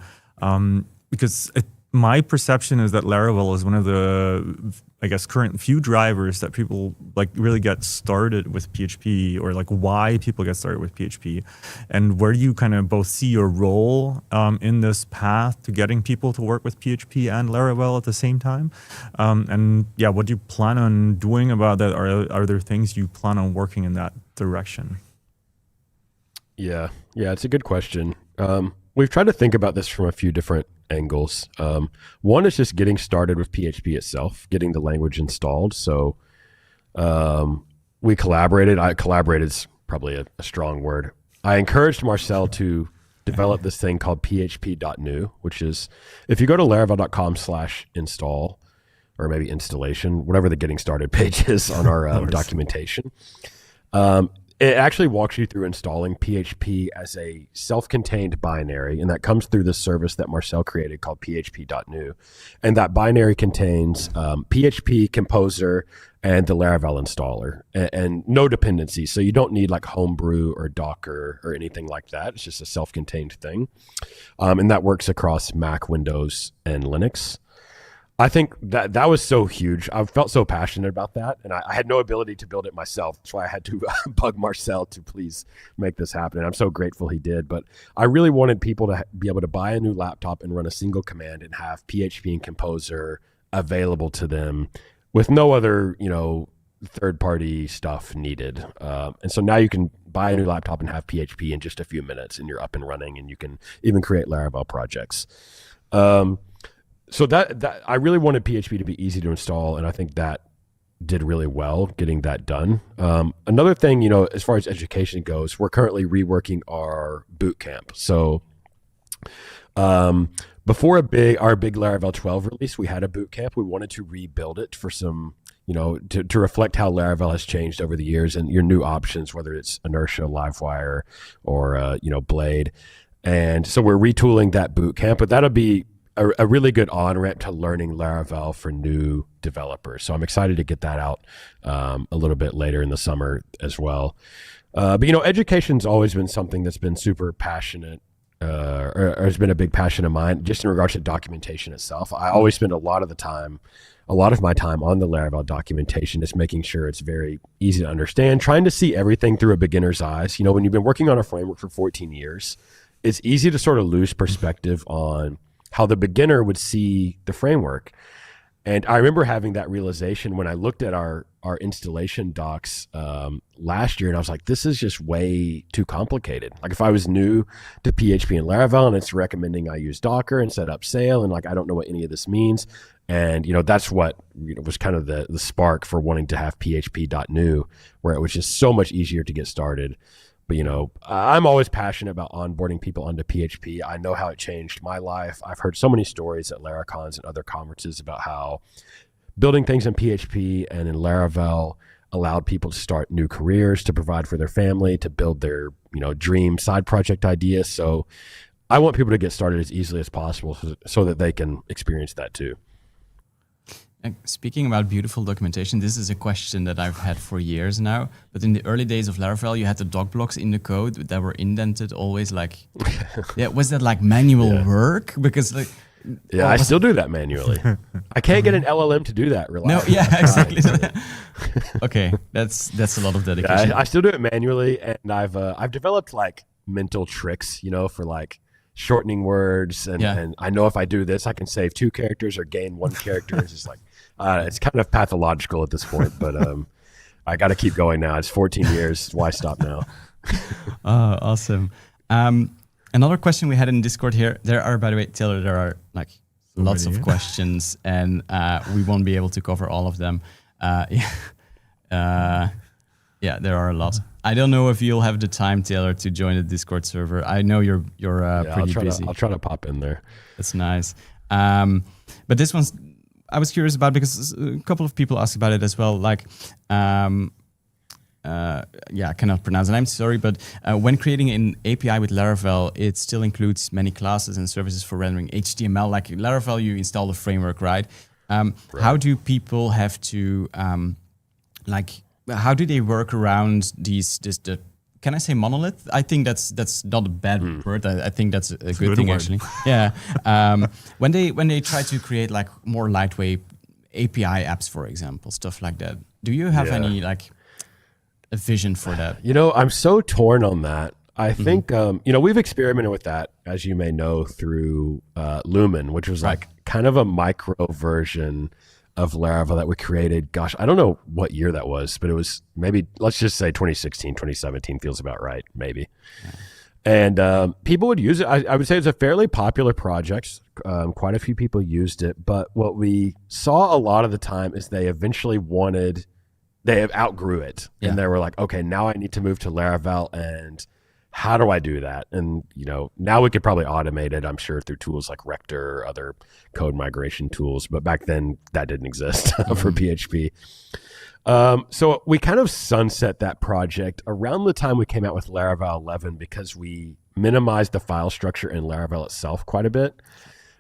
because my perception is that Laravel is one of the, I guess, current few drivers that people like really get started with PHP, or like why people get started with PHP, and where do you kind of both see your role in this path to getting people to work with PHP and Laravel at the same time, and yeah, what do you plan on doing about that? Are there things you plan on working in that direction? Yeah, it's a good question. We've tried to think about this from a few different angles. One is just getting started with PHP itself, getting the language installed. So we collaborated. Collaborated's probably a strong word. I encouraged Marcel to develop this thing called php.new, which is, if you go to laravel.com/install, or maybe installation, whatever the getting started page is on our documentation, it actually walks you through installing PHP as a self-contained binary, and that comes through this service that Marcel created called php.new. And that binary contains PHP Composer and the Laravel installer, and no dependencies. So you don't need like Homebrew or Docker or anything like that. It's just a self-contained thing. And that works across Mac, Windows, and Linux. I think that was so huge. I felt so passionate about that, and I had no ability to build it myself. That's why I had to bug Marcel to please make this happen. And I'm so grateful he did. But I really wanted people to be able to buy a new laptop and run a single command and have PHP and Composer available to them with no other, third-party stuff needed. And so now you can buy a new laptop and have PHP in just a few minutes, and you're up and running, and you can even create Laravel projects. So that I really wanted PHP to be easy to install, and I think that did really well getting that done. Another thing, as far as education goes, we're currently reworking our boot camp. So before our big Laravel 12 release, we had a boot camp. We wanted to rebuild it for some, to reflect how Laravel has changed over the years and your new options, whether it's Inertia, Livewire, or Blade. And so we're retooling that boot camp, but that'll be a really good on-ramp to learning Laravel for new developers. So I'm excited to get that out a little bit later in the summer as well. But education's always been something that's been super passionate, or has been a big passion of mine, just in regards to documentation itself. I always spend a lot of my time on the Laravel documentation, just making sure it's very easy to understand, trying to see everything through a beginner's eyes. When you've been working on a framework for 14 years, it's easy to sort of lose perspective on how the beginner would see the framework. And I remember having that realization when I looked at our installation docs last year, and I was like, this is just way too complicated. Like, if I was new to PHP and Laravel and it's recommending I use Docker and set up Sail, and like, I don't know what any of this means. And, that's what was kind of the spark for wanting to have PHP.new, where it was just so much easier to get started. But, I'm always passionate about onboarding people onto PHP. I know how it changed my life. I've heard so many stories at Laracons and other conferences about how building things in PHP and in Laravel allowed people to start new careers, to provide for their family, to build their, dream side project ideas. So I want people to get started as easily as possible so that they can experience that too. Speaking about beautiful documentation, this is a question that I've had for years now. But in the early days of Laravel, you had the doc blocks in the code that were indented always like, was that like manual work? Because like, I still do that manually. I can't get an LLM to do that reliably. No, exactly. Okay, that's a lot of dedication. I still do it manually, and I've developed like mental tricks, for like shortening words, and I know if I do this, I can save 2 characters or gain 1 character. It's just like it's kind of pathological at this point, but I got to keep going now. It's 14 years. Why stop now? Oh, awesome. Another question we had in Discord here. There are, by the way, Taylor, there are like lots of questions, and we won't be able to cover all of them. Yeah, there are a lot. I don't know if you'll have the time, Taylor, to join the Discord server. I know you're pretty busy. I'll try to pop in there. That's nice. But this one's I was curious about, because a couple of people asked about it as well. Like, I cannot pronounce it. I'm sorry, but when creating an API with Laravel, it still includes many classes and services for rendering HTML. Like Laravel, you install the framework, right? Right. How do people have to how do they work around the can I say monolith? I think that's not a bad word. I think that's a good good thing word. actually. Yeah. When they try to create like more lightweight API apps, for example, stuff like that. Do you have any like a vision for that? I'm so torn on that. I think, we've experimented with that, as you may know, through Lumen, which was like kind of a micro version of Laravel that we created. Gosh, I don't know what year that was, but it was maybe, let's just say 2016, 2017 feels about right, maybe. Yeah. And people would use it. I would say it's a fairly popular project. Quite a few people used it. But what we saw a lot of the time is they eventually they outgrew it. Yeah. And they were like, okay, now I need to move to Laravel, and how do I do that? And, now we could probably automate it, I'm sure, through tools like Rector or other code migration tools. But back then, that didn't exist for PHP. So we kind of sunset that project around the time we came out with Laravel 11 because we minimized the file structure in Laravel itself quite a bit.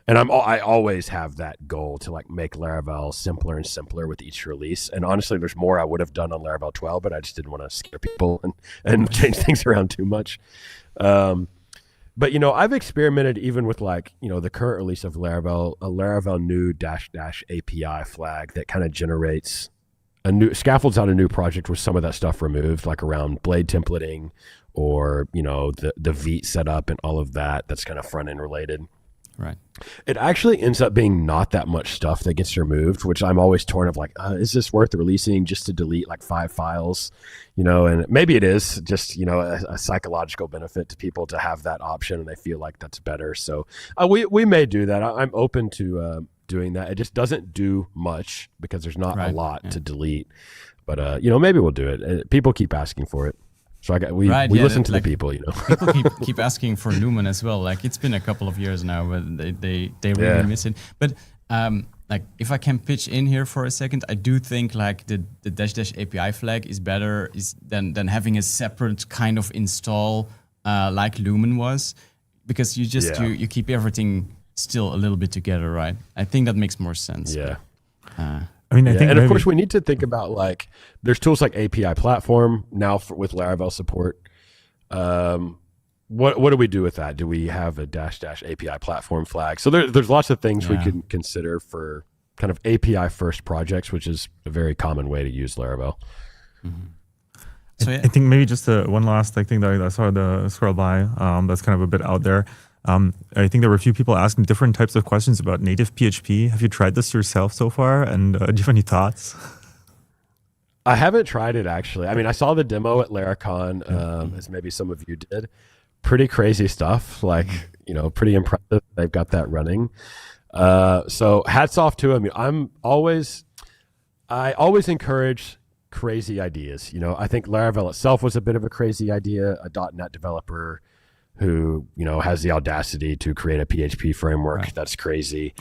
And I always have that goal to like make Laravel simpler and simpler with each release. And honestly, there's more I would have done on Laravel 12, but I just didn't want to scare people and change things around too much. But I've experimented even with like, the current release of Laravel, a Laravel new -- API flag that kind of generates scaffolds out a new project with some of that stuff removed, like around blade templating or, the Vite setup and all of that. That's kind of front end related. Right. It actually ends up being not that much stuff that gets removed, which I'm always torn of like, is this worth releasing just to delete like 5 files? And maybe it is just, a psychological benefit to people to have that option and they feel like that's better. So we may do that. I'm open to doing that. It just doesn't do much because there's not a lot to delete. But, maybe we'll do it. People keep asking for it. So we listen to the people, People keep asking for Lumen as well. Like it's been a couple of years now, but they really miss it. But like if I can pitch in here for a second, I do think like the -- API flag is better than having a separate kind of install like Lumen was, because you just you keep everything still a little bit together, right? I think that makes more sense. Yeah. I think, and of course, we need to think about like there's tools like API Platform now with Laravel support. What do we do with that? Do we have a -- API Platform flag? So there's lots of things we can consider for kind of API first projects, which is a very common way to use Laravel. Mm-hmm. So I think maybe just one last thing that I saw the scroll by that's kind of a bit out there. I think there were a few people asking different types of questions about native PHP. Have you tried this yourself so far? And do you have any thoughts? I haven't tried it, actually. I mean, I saw the demo at Laracon, as maybe some of you did. Pretty crazy stuff, like, pretty impressive. They've got that running. So hats off to them. I always encourage crazy ideas. I think Laravel itself was a bit of a crazy idea. A .NET developer who, has the audacity to create a PHP framework. Right. That's crazy.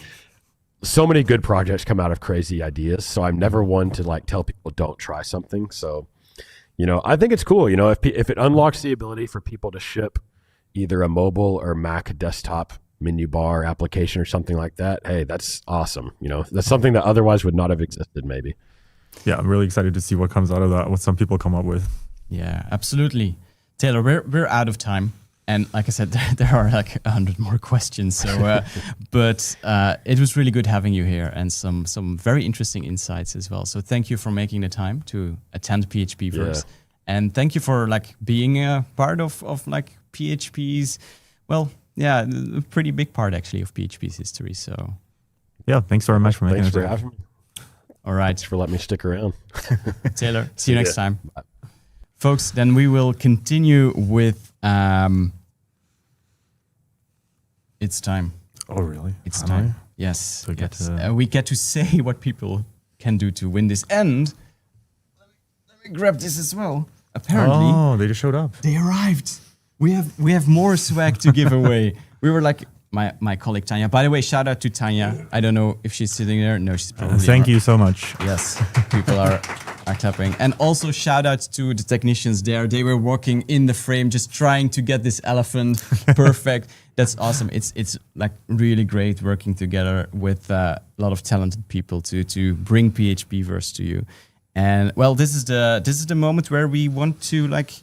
So many good projects come out of crazy ideas. So I'm never one to like tell people don't try something. So, I think it's cool. If it unlocks the ability for people to ship either a mobile or Mac desktop menu bar application or something like that, hey, that's awesome. That's something that otherwise would not have existed maybe. Yeah, I'm really excited to see what comes out of that, what some people come up with. Yeah, absolutely. Taylor, we're out of time. And like I said, there are like 100 more questions. So, but it was really good having you here and some very interesting insights as well. So thank you for making the time to attend PHPverse. Yeah. And thank you for like being a part of like PHP's, a pretty big part actually of PHP's history. So yeah, thanks very much for making it. Thanks for having me. All right. Thanks for letting me stick around. Taylor, see you next time. Bye. Folks, then we will continue with it's time. Oh, really? It's time. Yes. So we get to say what people can do to win this. And let me grab this as well. Apparently, they just showed up. They arrived. We have more swag to give away. We were like my colleague Tanya. By the way, shout out to Tanya. I don't know if she's sitting there. No, she's probably. Thank you so much. Yes, people are clapping. And also shout out to the technicians there. They were working in the frame, just trying to get this elephant perfect. That's awesome. It's like really great working together with a lot of talented people to bring PHPverse to you. And well, this is the moment where we want to like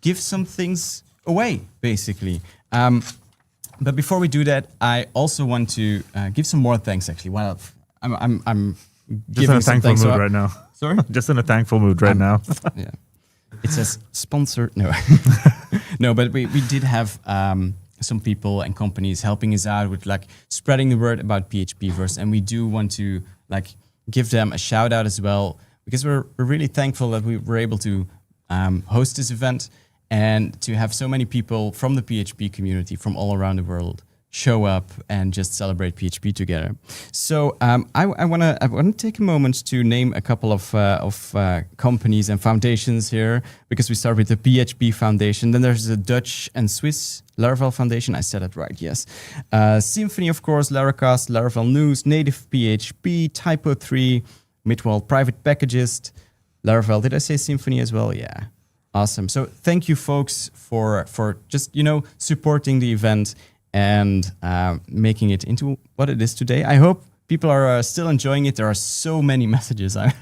give some things away, basically. But before we do that, I also want to give some more thanks. Actually, well, I'm Just in giving a some thankful thanks. mood So right now. sorry, Just in a thankful mood right now. yeah. It says sponsored. No, no. But we did have some people and companies helping us out with like spreading the word about PHPverse, and we do want to like give them a shout out as well, because we're really thankful that we were able to host this event and to have so many people from the PHP community from all around the world show up and just celebrate PHP together. So I want to take a moment to name a couple of companies and foundations here, because we start with the PHP Foundation. Then there's the Dutch and Swiss Laravel Foundation. I said it right, yes. Symfony, of course, Laracast, Laravel News, Native PHP, Typo3, Midwall Private Packagist, Laravel. Did I say Symfony as well? Yeah. Awesome. So thank you, folks, for just, supporting the event and making it into what it is today. I hope people are still enjoying it. There are so many messages. I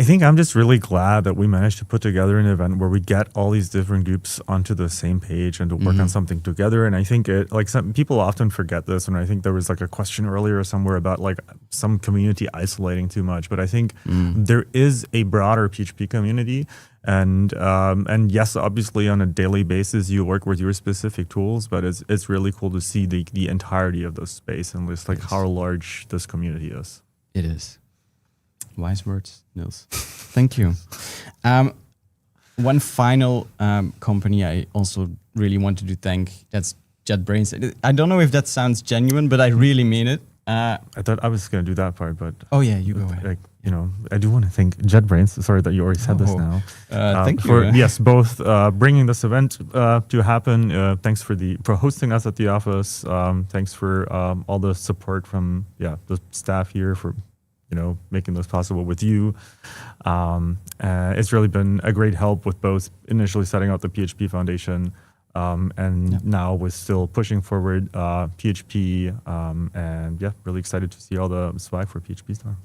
think I'm just really glad that we managed to put together an event where we get all these different groups onto the same page and to work on something together. And I think some people often forget this. And I think there was like a question earlier somewhere about like some community isolating too much. But I think there is a broader PHP community. And yes, obviously on a daily basis, you work with your specific tools, but it's really cool to see the entirety of the space and just like how large this community is. It is. Wise words, Niels. Thank you. One final company I also really wanted to thank, that's JetBrains. I don't know if that sounds genuine, but I really mean it. I thought I was going to do that part, but oh yeah, you go ahead. Like, I do want to thank JetBrains. Sorry that you already said this now. Thank for you. Yes, both bringing this event to happen. Thanks for hosting us at the office. Thanks for all the support from the staff here for making this possible with you. It's really been a great help with both initially setting up the PHP Foundation and now we're still pushing forward PHP and really excited to see all the swag for PHP Star.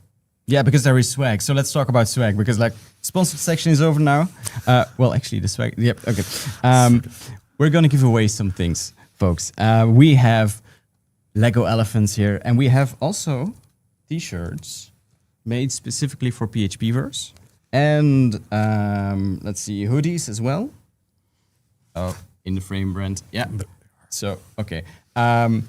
Yeah, because there is swag. So let's talk about swag, because like sponsored section is over now. Well, actually the swag, yep, okay. We're going to give away some things, folks. We have Lego elephants here, and we have also t-shirts made specifically for PHPverse. And let's see, hoodies as well. Oh, in the frame brand. Yeah. So, okay. And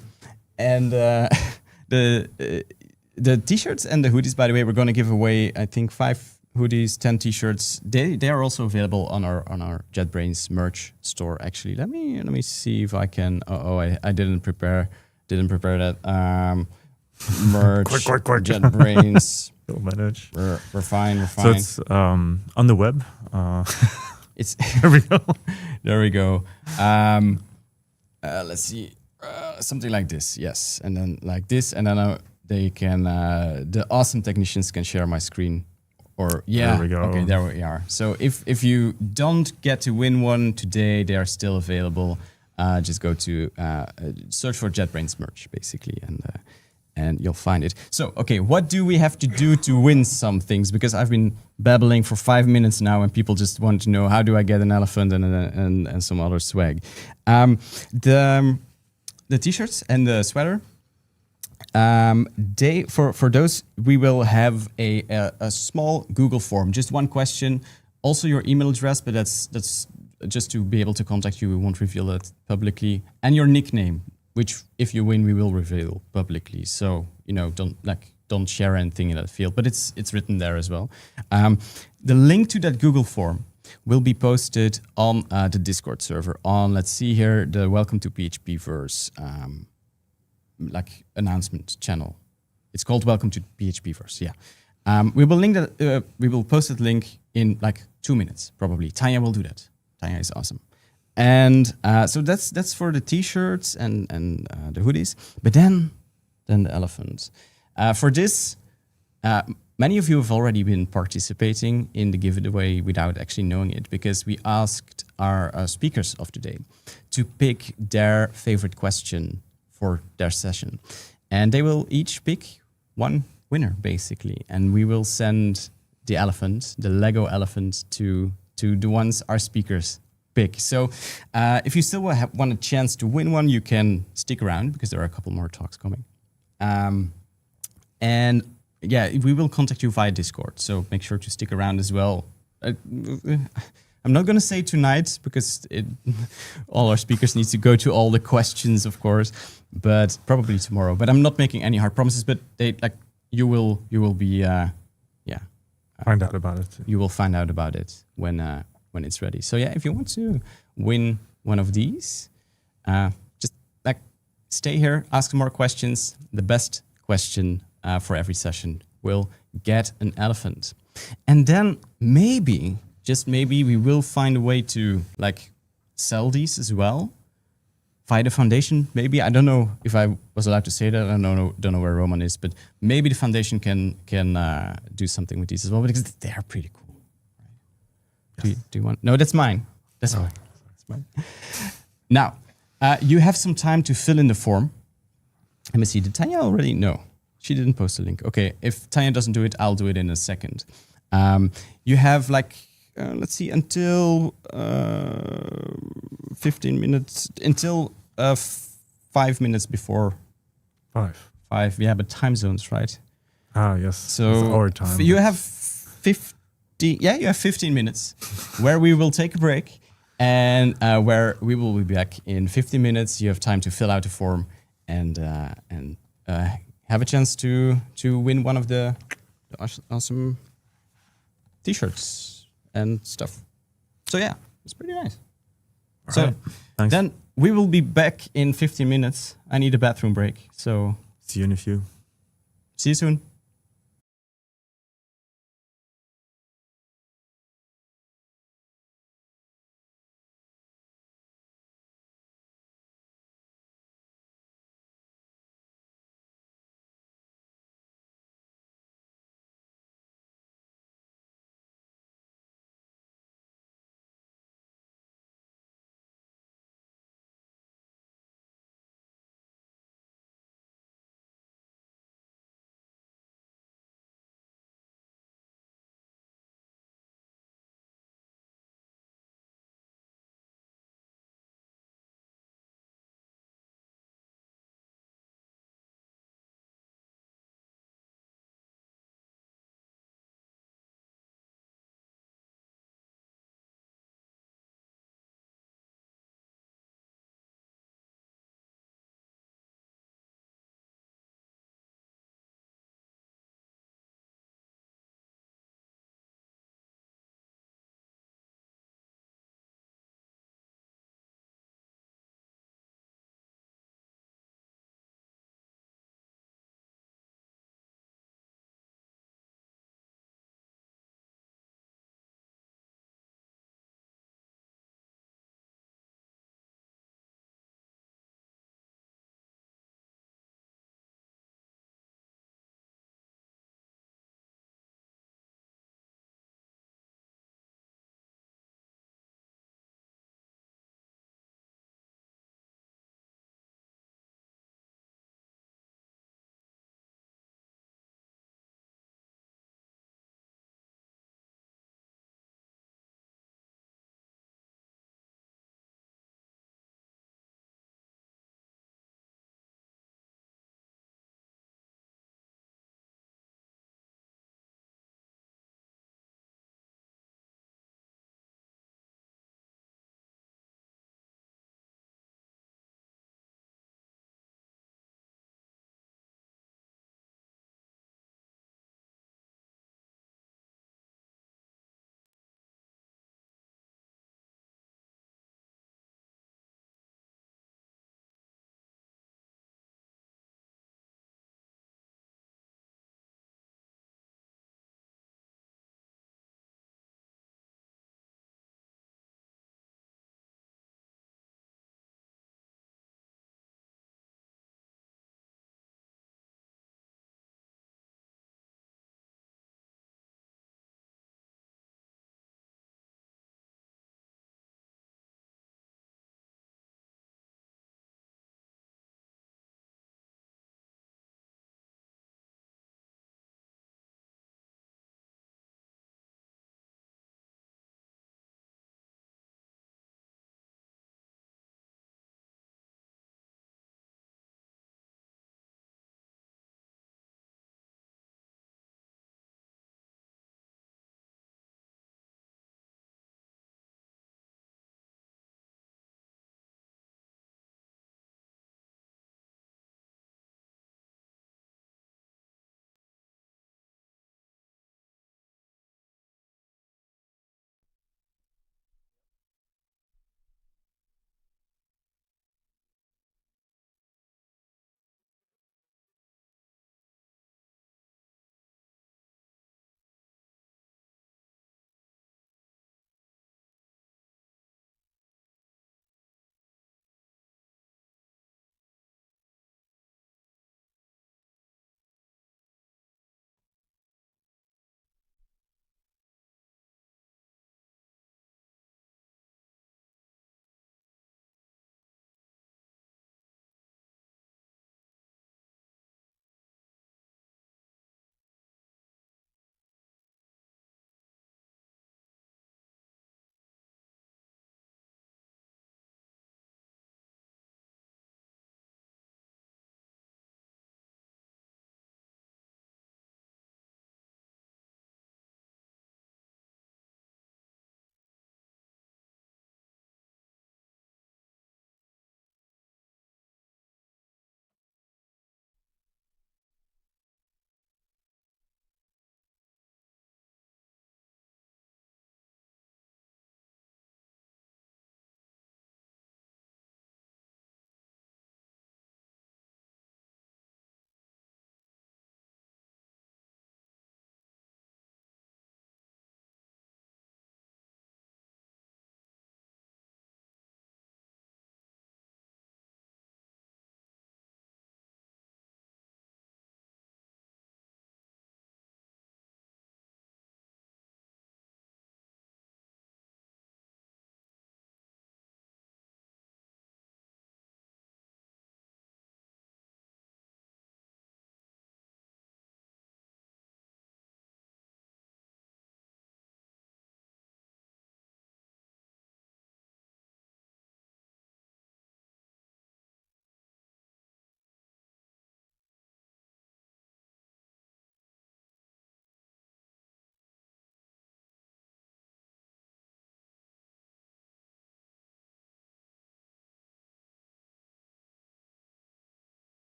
the t-shirts and the hoodies, by the way, we're going to give away, I think, 5 hoodies, 10 t-shirts. They are also available on our JetBrains merch store. Actually, let me see if I can. I didn't prepare that. Merch. Quick. JetBrains. We'll manage. We're fine. So it's on the web. It's There we go. there we go. Let's see, something like this, yes, and then like this, and then they can. The awesome technicians can share my screen, or There we go. Okay, there we are. So if you don't get to win one today, they are still available. Just go to search for JetBrains merch, basically, and you'll find it. So, okay, what do we have to do to win some things? Because I've been babbling for 5 minutes now, and people just want to know, how do I get an elephant and some other swag? The t-shirts and the sweater, for those, we will have a small Google form, just one question, also your email address, but that's just to be able to contact you. We won't reveal it publicly, and your nickname, which if you win, we will reveal publicly. So, don't share anything in that field, but it's written there as well. The link to that Google form will be posted on the Discord server on, let's see here, the Welcome to PHPverse announcement channel. It's called Welcome to PHPverse, yeah. We will link that. We will post that link in 2 minutes, probably. Tanya will do that. Tanya is awesome. And so that's for the t-shirts and the hoodies. But then the elephants. For this, many of you have already been participating in the giveaway without actually knowing it, because we asked our speakers of today to pick their favorite question for their session. And they will each pick one winner, basically. And we will send the elephant, the Lego elephant, to the ones our speakers big. So if you still want a chance to win one, you can stick around because there are a couple more talks coming. And yeah, we will contact you via Discord. So make sure to stick around as well. I'm not going to say tonight because all our speakers need to go to all the questions, of course, but probably tomorrow. But I'm not making any hard promises. But you will be Find out about it. You will find out about it when it's ready. So yeah, if you want to win one of these, just stay here, ask more questions. The best question for every session will get an elephant, and then maybe, just maybe, we will find a way to sell these as well via the foundation. Maybe, I don't know if I was allowed to say that. I don't know where Roman is, but maybe the foundation can do something with these as well because they are pretty cool. Right? Do you want? No, that's mine. That's mine. That's mine. Now, you have some time to fill in the form. Let me see. Did Tanya already? No, she didn't post a link. Okay, if Tanya doesn't do it, I'll do it in a second. You have let's see, until 15 minutes, until 5 minutes before 5. Yeah, but time zones, right? Ah, yes. So it's our time. You have 15 minutes where we will take a break and where we will be back in 15 minutes. You have time to fill out the form and have a chance to win one of the awesome t-shirts and stuff. So yeah, it's pretty nice. All right. Then we will be back in 15 minutes. I need a bathroom break. So See you in a few. See you soon.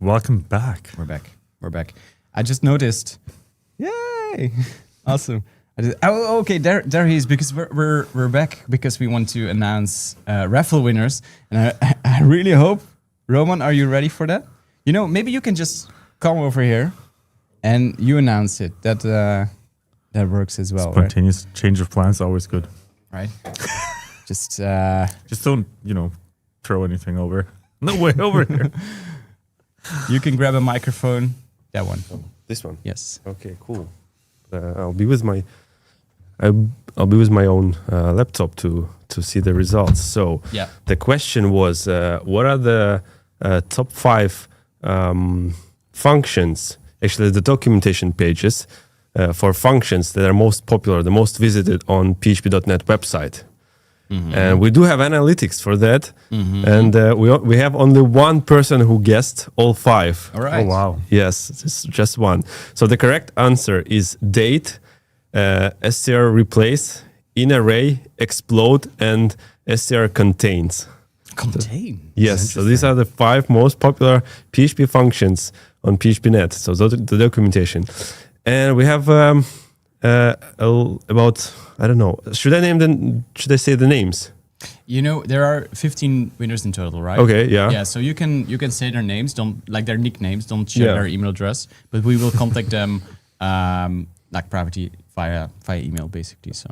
Welcome back. We're back. We're back. I just noticed. Yay! Awesome. Okay. There he is. Because we're back because we want to announce raffle winners, and I really hope, Roman, are you ready for that? You know, maybe you can just come over here, and you announce it. That works as well. Spontaneous change of plans always good. Right. Just don't throw anything over. No way over here. You can grab a microphone. That one. This one. Yes. Okay, cool. I'll be with my own laptop to see the results. So Yeah. the question was, what are the top 5 functions? Actually, the documentation pages for functions that are most popular, the most visited on PHP.net website. And we do have analytics for that. And we have only one person who guessed all 5. All right. Oh, wow. Yes, just one. So the correct answer is date, str replace, in array, explode, and str contains. Contain. Yes, so these are the 5 most popular PHP functions on PHP.net. So the documentation. And we have about, I don't know, should I say the names? You know, there are 15 winners in total, right? Okay, yeah. Yeah, so you can say their names, don't like their nicknames, don't share their email address, but we will contact them like privately via email, basically. So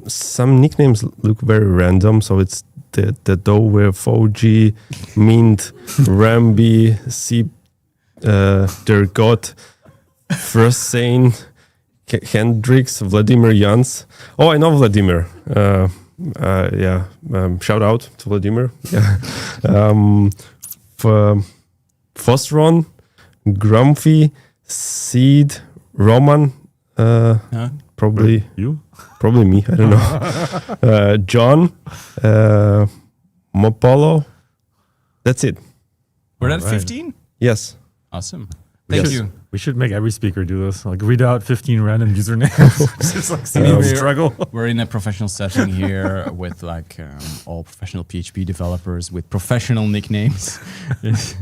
Some nicknames look very random, so it's the Dover, Foji, Mint, Rambi, C, Der Gott, Frosane, Hendrix, Vladimir Jans. Oh, I know Vladimir. Shout out to Vladimir. Yeah. Fosron, Grumpy, Seed, Roman. Probably You? Probably me. I don't know. John, Mopolo. That's it. we're at All right. 15? Yes. Awesome. Thank you. We should make every speaker do this. Like read out 15 random usernames. Just like see them struggle. We're in a professional setting here with like all professional PHP developers with professional nicknames. This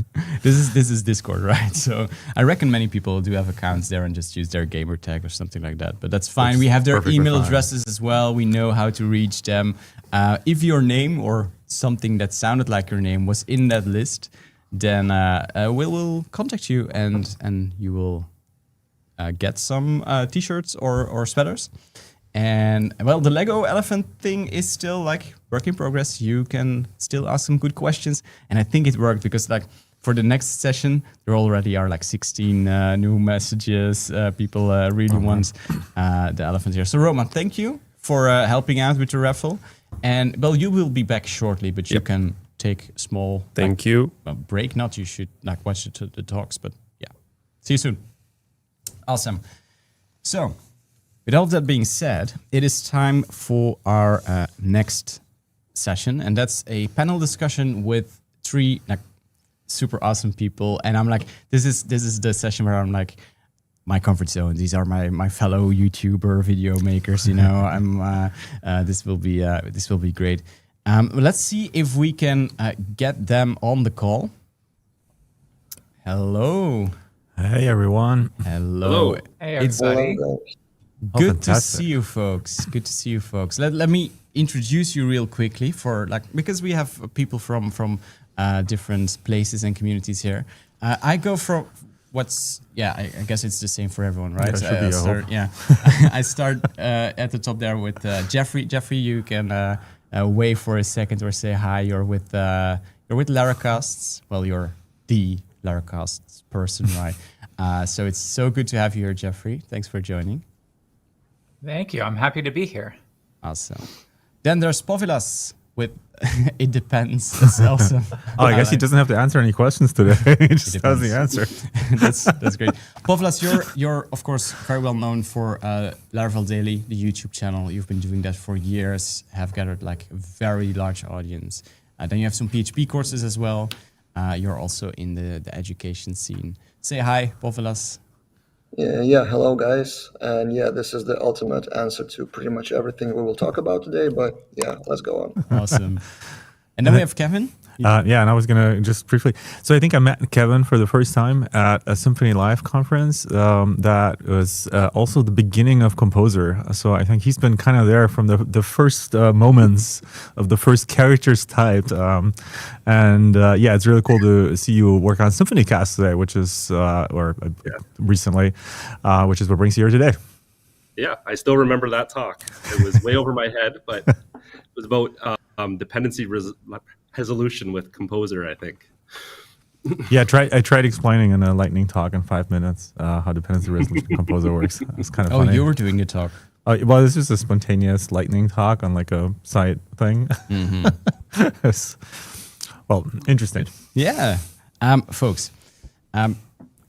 is Discord, right? So I reckon many people do have accounts there and just use their gamer tag or something like that. But that's fine. We have their perfectly email fine. addresses as well. We know how to reach them. If your name or something that sounded like your name was in that list, then we will contact you and you will get some t-shirts or sweaters. And well, the Lego elephant thing is still like work in progress. You can still ask some good questions, and I think it worked because like for the next session there already are like 16 new messages. People really want the elephant here. So Roman, thank you for helping out with the raffle. And well, you will be back shortly, but you can take a small Thank you. break. Not you should like watch the talks, but yeah. See you soon. Awesome. So, with all that being said, it is time for our next session, and that's a panel discussion with 3 like super awesome people. And I'm like, this is the session where I'm like, my comfort zone. These are my fellow YouTuber video makers. You know, this will be great. Let's see if we can get them on the call. Hello. Hey everyone. Hello. Hey, everybody. Good to fantastic. see you folks. Good to see you folks. Let me introduce you real quickly because we have people from different places and communities here. I go from I guess it's the same for everyone, right? Yeah, should be, I hope. I start at the top there with Jeffrey. Jeffrey, you can wave for a second or say hi. You're with Laracasts. Well, you're the Laracasts person, right? So it's so good to have you here, Jeffrey. Thanks for joining. Thank you. I'm happy to be here. Awesome. Then there's Povilas with It Depends. That's awesome. Oh, I guess he doesn't have to answer any questions today. He just has the answer. That's great. Povilas, you're of course very well known for Laravel Daily, the YouTube channel. You've been doing that for years, have gathered like a very large audience. Then you have some PHP courses as well. You're also in the education scene. Say hi, Povilas. Yeah, hello guys. And yeah, this is the ultimate answer to pretty much everything we will talk about today, but yeah, let's go on. Awesome. And then we have Kevin. Yeah, and I was gonna just briefly. So I think I met Kevin for the first time at a Symfony Live conference. That was also the beginning of Composer. So I think he's been kind of there from the first moments of the first characters typed. Yeah, it's really cool to see you work on Symfony Cast today, which is recently, which is what brings you here today. Yeah, I still remember that talk. It was way over my head, but it was about dependency resolution with Composer, I think. Yeah, I tried explaining in a lightning talk in 5 minutes how dependency resolution Composer works. It's kind of funny. Oh, you were doing the talk. Well, this is a spontaneous lightning talk on like a side thing. Well, interesting. Yeah. Folks,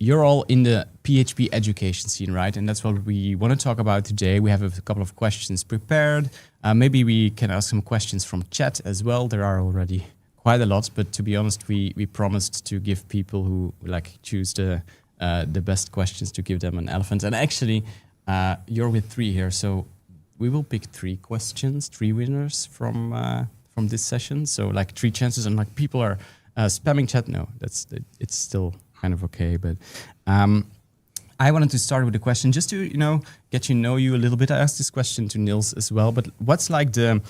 you're all in the PHP education scene, right? And that's what we want to talk about today. We have a couple of questions prepared. Maybe we can ask some questions from chat as well. There are already quite a lot, but to be honest, we promised to give people who choose the best questions to give them an elephant. And actually, you're with 3 here, so we will pick 3 questions, 3 winners from this session. So 3 chances, and people are spamming chat. No, it's still kind of okay, but I wanted to start with a question just to get to know you a little bit. I asked this question to Niels as well, but what's the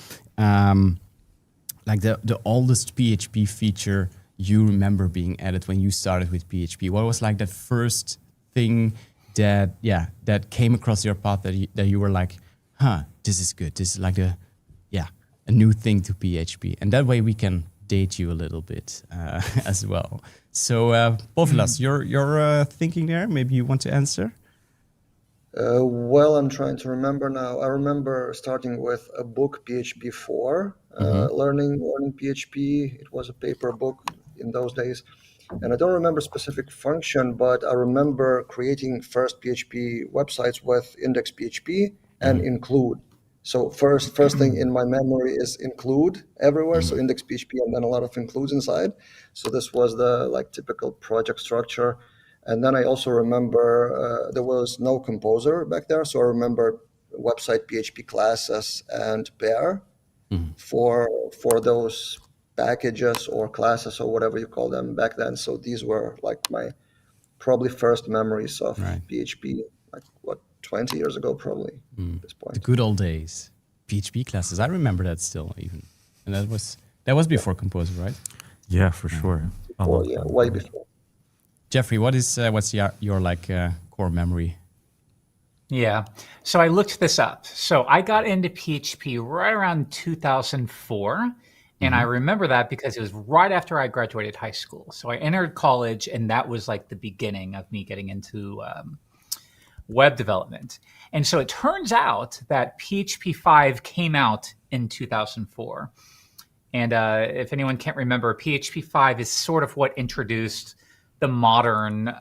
oldest PHP feature you remember being added when you started with PHP? What was that first thing that came across your path that you were like, this is good. This is a new thing to PHP, and that way we can date you a little bit as well. So, Povilas, you're thinking there. Maybe you want to answer. Well, I'm trying to remember now. I remember starting with a book, PHP 4, learning PHP. It was a paper book in those days. And I don't remember specific function, but I remember creating first PHP websites with index PHP and include. So first thing in my memory is include everywhere. So index PHP and then a lot of includes inside. So this was the typical project structure. And then I also remember there was no Composer back there. So I remember website PHP classes and pair for those packages or classes or whatever you call them back then. So these were my probably first memories of PHP, 20 years ago, probably at this point. The good old days. PHP classes. I remember that still even. And that was before Composer, right? Yeah, for sure. Way before. Jeffrey, what's your core memory? Yeah. So I looked this up. So I got into PHP right around 2004. And I remember that because it was right after I graduated high school. So I entered college, and that was the beginning of me getting into web development. And so it turns out that PHP 5 came out in 2004. And if anyone can't remember, PHP 5 is sort of what introduced the modern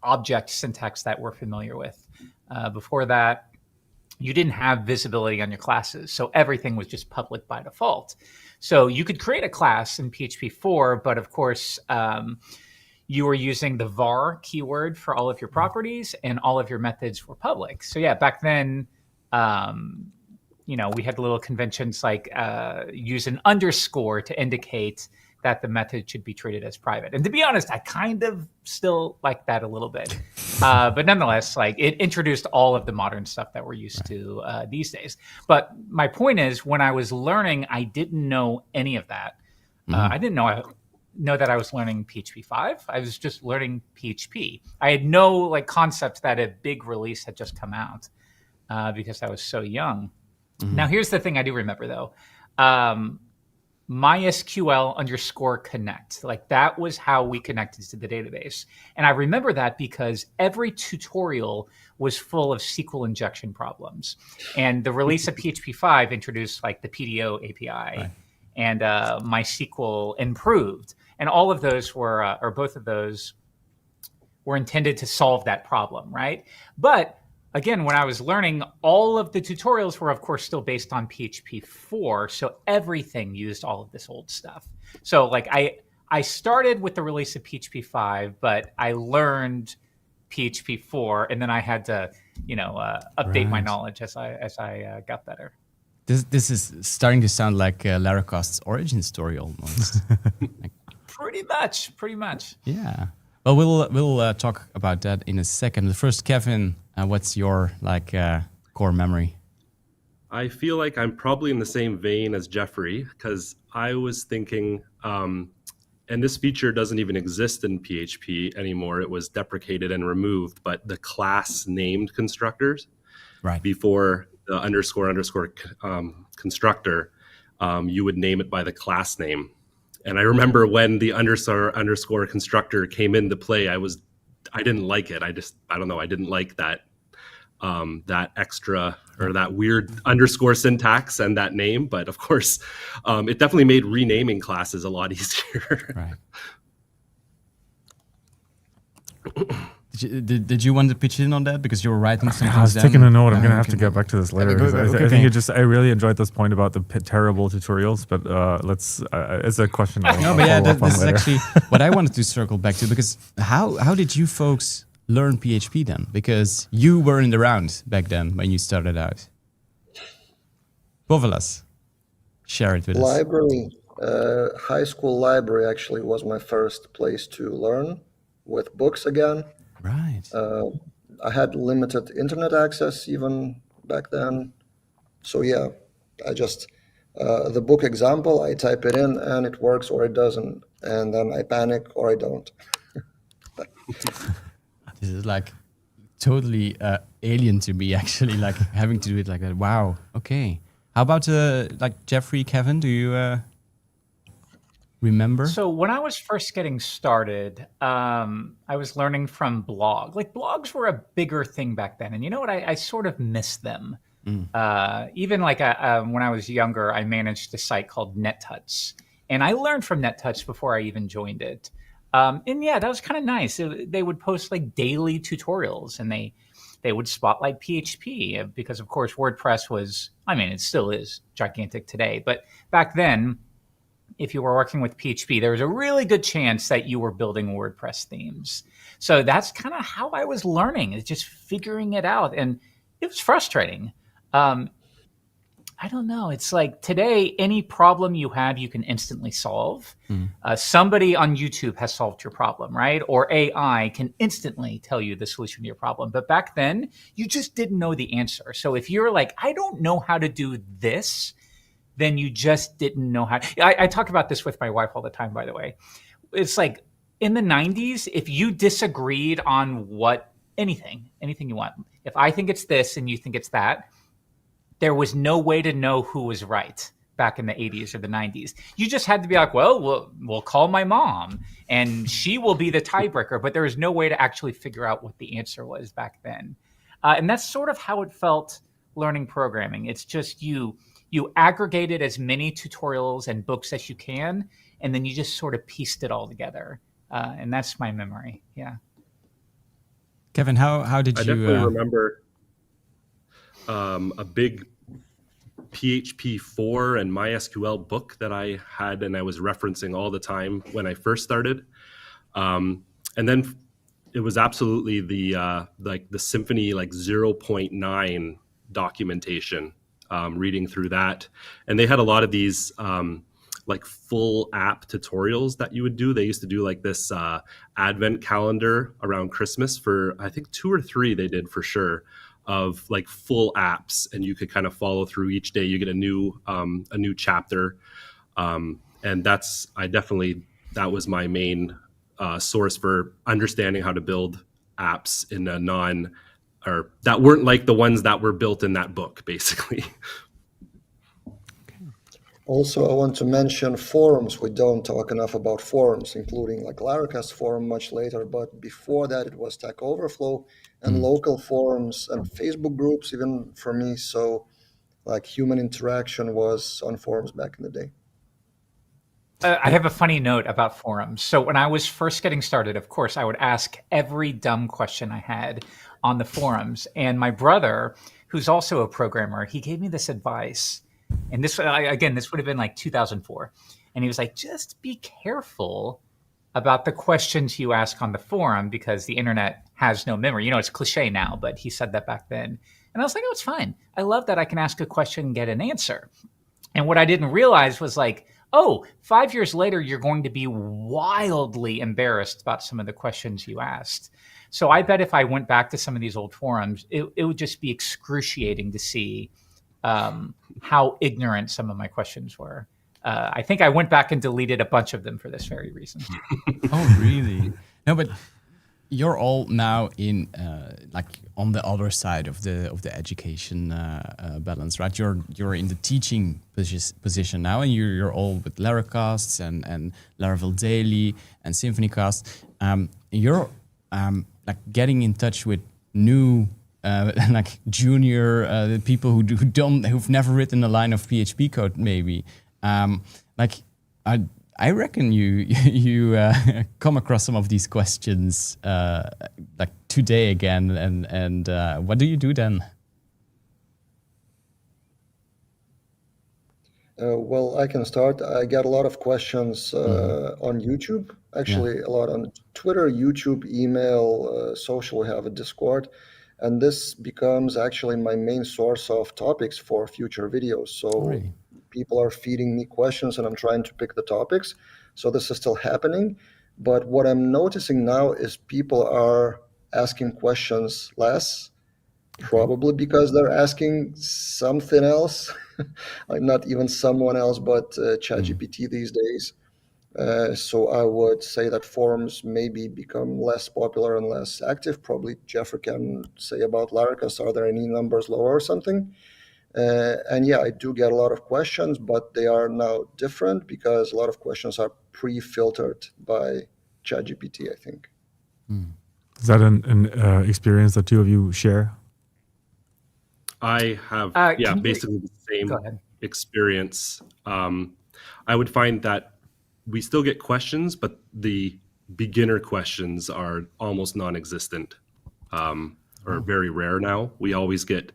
object syntax that we're familiar with. Before that, you didn't have visibility on your classes. So everything was just public by default. So you could create a class in PHP 4, but of course, you were using the var keyword for all of your properties, and all of your methods were public. So yeah, back then, we had little conventions like use an underscore to indicate that the method should be treated as private. And to be honest, I kind of still like that a little bit. But nonetheless, it introduced all of the modern stuff that we're used to these days. But my point is, when I was learning, I didn't know any of that. I didn't know that I was learning PHP 5. I was just learning PHP. I had no concept that a big release had just come out because I was so young. Now, here's the thing I do remember, though. MySQL_connect. That was how we connected to the database. And I remember that because every tutorial was full of SQL injection problems. And the release of PHP 5 introduced the PDO API, and MySQL improved. And all of those were, or both of those were intended to solve that problem, right? But again, when I was learning, all of the tutorials were, of course, still based on PHP 4. So everything used all of this old stuff. So I started with the release of PHP 5, but I learned PHP 4, and then I had to, update my knowledge as I got better. This is starting to sound like Laracost's origin story almost. Like, Pretty much. yeah. Well, we'll talk about that in a second. First, Kevin, what's your core memory? I feel like I'm probably in the same vein as Jeffrey, because I was thinking, and this feature doesn't even exist in PHP anymore. It was deprecated and removed, but the class named constructors, Right. before the underscore constructor, you would name it by the class name. And I remember when the underscore constructor came into play, I didn't like it. I don't know. I didn't like that extra or that weird underscore syntax and that name. But of course, it definitely made renaming classes a lot easier. Right. Did you want to pitch in on that because you were writing some I was things taking down? a note. I'm gonna have to get back to this later. Okay, 'Cause I think I really enjoyed this point about the terrible tutorials. But let's. It's a question. No, but yeah, this is actually what I wanted to circle back to, because how did you folks learn PHP then? Because you weren't around back then when you started out. Both of us. Share it with us. Library, high school library actually was my first place to learn with books again. Right. I had limited internet access even back then. So yeah, I just, the book example, I type it in and it works or it doesn't. And then I panic or I don't. This is like totally alien to me, actually, like having to do it like that. Wow. Okay. How about like Jeffrey, Kevin? Do you remember? So when I was first getting started, I was learning from blog. Like blogs were a bigger thing back then. And you know what? I sort of miss them. Even like when I was younger, I managed a site called NetTouch. And I learned from NetTouch before I even joined it. And yeah, that was kind of nice. They would post like daily tutorials and they would spotlight PHP because, of course, WordPress was, I mean, it still is gigantic today. But back then, if you were working with PHP, there was a really good chance that you were building WordPress themes. So that's kind of how I was learning, is just figuring it out. And it was frustrating. I don't know. It's like today, any problem you have, you can instantly solve. Somebody on YouTube has solved your problem, right? Or AI can instantly tell you the solution to your problem. But back then, you just didn't know the answer. So if you're like, I don't know how to do this, then you just didn't know how. I talk about this with my wife all the time, by the way. It's like in the 90s, if you disagreed on anything you want, if I think it's this and you think it's that, there was no way to know who was right back in the 80s or the 90s. You just had to be like, well, we'll call my mom and she will be the tiebreaker. But there was no way to actually figure out what the answer was back then. And that's sort of how it felt learning programming. It's just you aggregated as many tutorials and books as you can, and then you just sort of pieced it all together. And that's my memory. Yeah. Kevin, how did I you... definitely remember a big PHP 4 and MySQL book that I had and I was referencing all the time when I first started. And then it was absolutely the Symfony 0.9 documentation, reading through that. And they had a lot of these full app tutorials that you would do. They used to do like this advent calendar around Christmas for, I think 2 or 3 they did for sure, of like full apps, and you could kind of follow through each day. You get a new chapter, and that was my main source for understanding how to build apps in or that weren't like the ones that were built in that book, basically. Also, I want to mention forums. We don't talk enough about forums, including like Laracast forum much later. But before that, it was Stack Overflow and local forums and Facebook groups, even for me. So like human interaction was on forums back in the day. I have a funny note about forums. So when I was first getting started, of course, I would ask every dumb question I had on the forums. And my brother, who's also a programmer, he gave me this advice. And this would have been like 2004. And he was like, just be careful about the questions you ask on the forum because the internet has no memory. You know, it's cliche now, but he said that back then. And I was like, oh, it's fine. I love that I can ask a question and get an answer. And what I didn't realize was like, oh, 5 years later, you're going to be wildly embarrassed about some of the questions you asked. So I bet if I went back to some of these old forums, it would just be excruciating to see how ignorant some of my questions were. I think I went back and deleted a bunch of them for this very reason. Oh, really? No, but you're all now in like on the other side of the education balance, right? You're in the teaching position now, and you're all with Laracasts and Laravel Daily and Symfonycast. You're like getting in touch with new like junior people who've never written a line of PHP code, maybe. Like I reckon you come across some of these questions like today again, and what do you do then? Well, I can start. I get a lot of questions on YouTube, actually a lot on Twitter, YouTube, email, social. We have a Discord, and this becomes actually my main source of topics for future videos. So people are feeding me questions and I'm trying to pick the topics. So this is still happening. But what I'm noticing now is people are asking questions less, probably because they're asking something else, like not even someone else, but ChatGPT these days. So I would say that forums maybe become less popular and less active. Probably Jeffrey can say about Laracast, are there any numbers lower or something? And yeah, I do get a lot of questions, but they are now different because a lot of questions are pre-filtered by ChatGPT, I think. Is that an experience that two of you share? I have, basically the same experience. I would find that we still get questions, but the beginner questions are almost non-existent, or very rare now. We always get,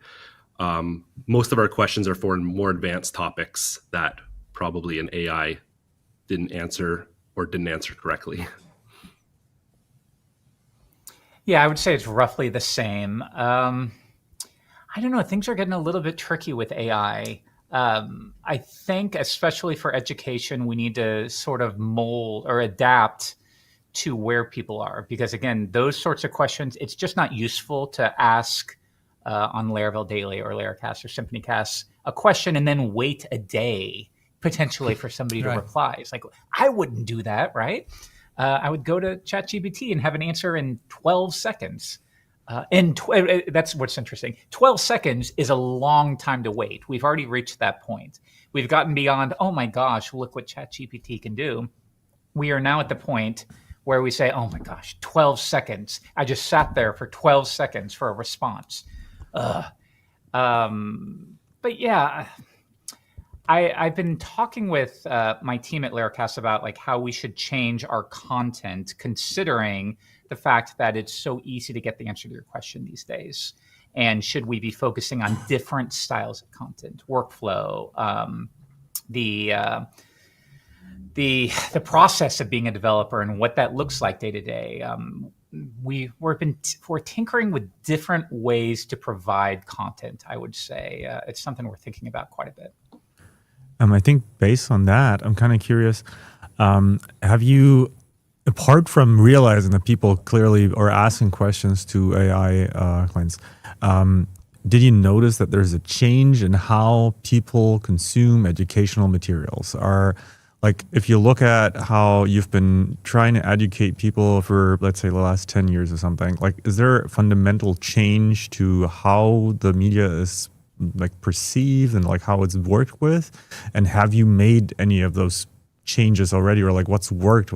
most of our questions are for more advanced topics that probably an AI didn't answer correctly. Yeah, I would say it's roughly the same. I don't know. Things are getting a little bit tricky with AI. I think, especially for education, we need to sort of mold or adapt to where people are. Because again, those sorts of questions, it's just not useful to ask on Laravel Daily or Laracast or Symfonycast a question and then wait a day potentially for somebody to reply. It's like, I wouldn't do that, right? I would go to ChatGPT and have an answer in 12 seconds. That's what's interesting. 12 seconds is a long time to wait. We've already reached that point. We've gotten beyond, oh my gosh, look what ChatGPT can do. We are now at the point where we say, oh my gosh, 12 seconds. I just sat there for 12 seconds for a response. But yeah, I've been talking with my team at Laracast about like how we should change our content, considering the fact that it's so easy to get the answer to your question these days. And should we be focusing on different styles of content, workflow, the process of being a developer and what that looks like day to day? We're tinkering with different ways to provide content. I would say it's something we're thinking about quite a bit. I think based on that, I'm kind of curious. Have you, apart from realizing that people clearly are asking questions to AI clients, did you notice that there's a change in how people consume educational materials? Like, if you look at how you've been trying to educate people for, let's say, the last 10 years or something, like, is there a fundamental change to how the media is like perceived and like how it's worked with? And have you made any of those changes already, or like what's worked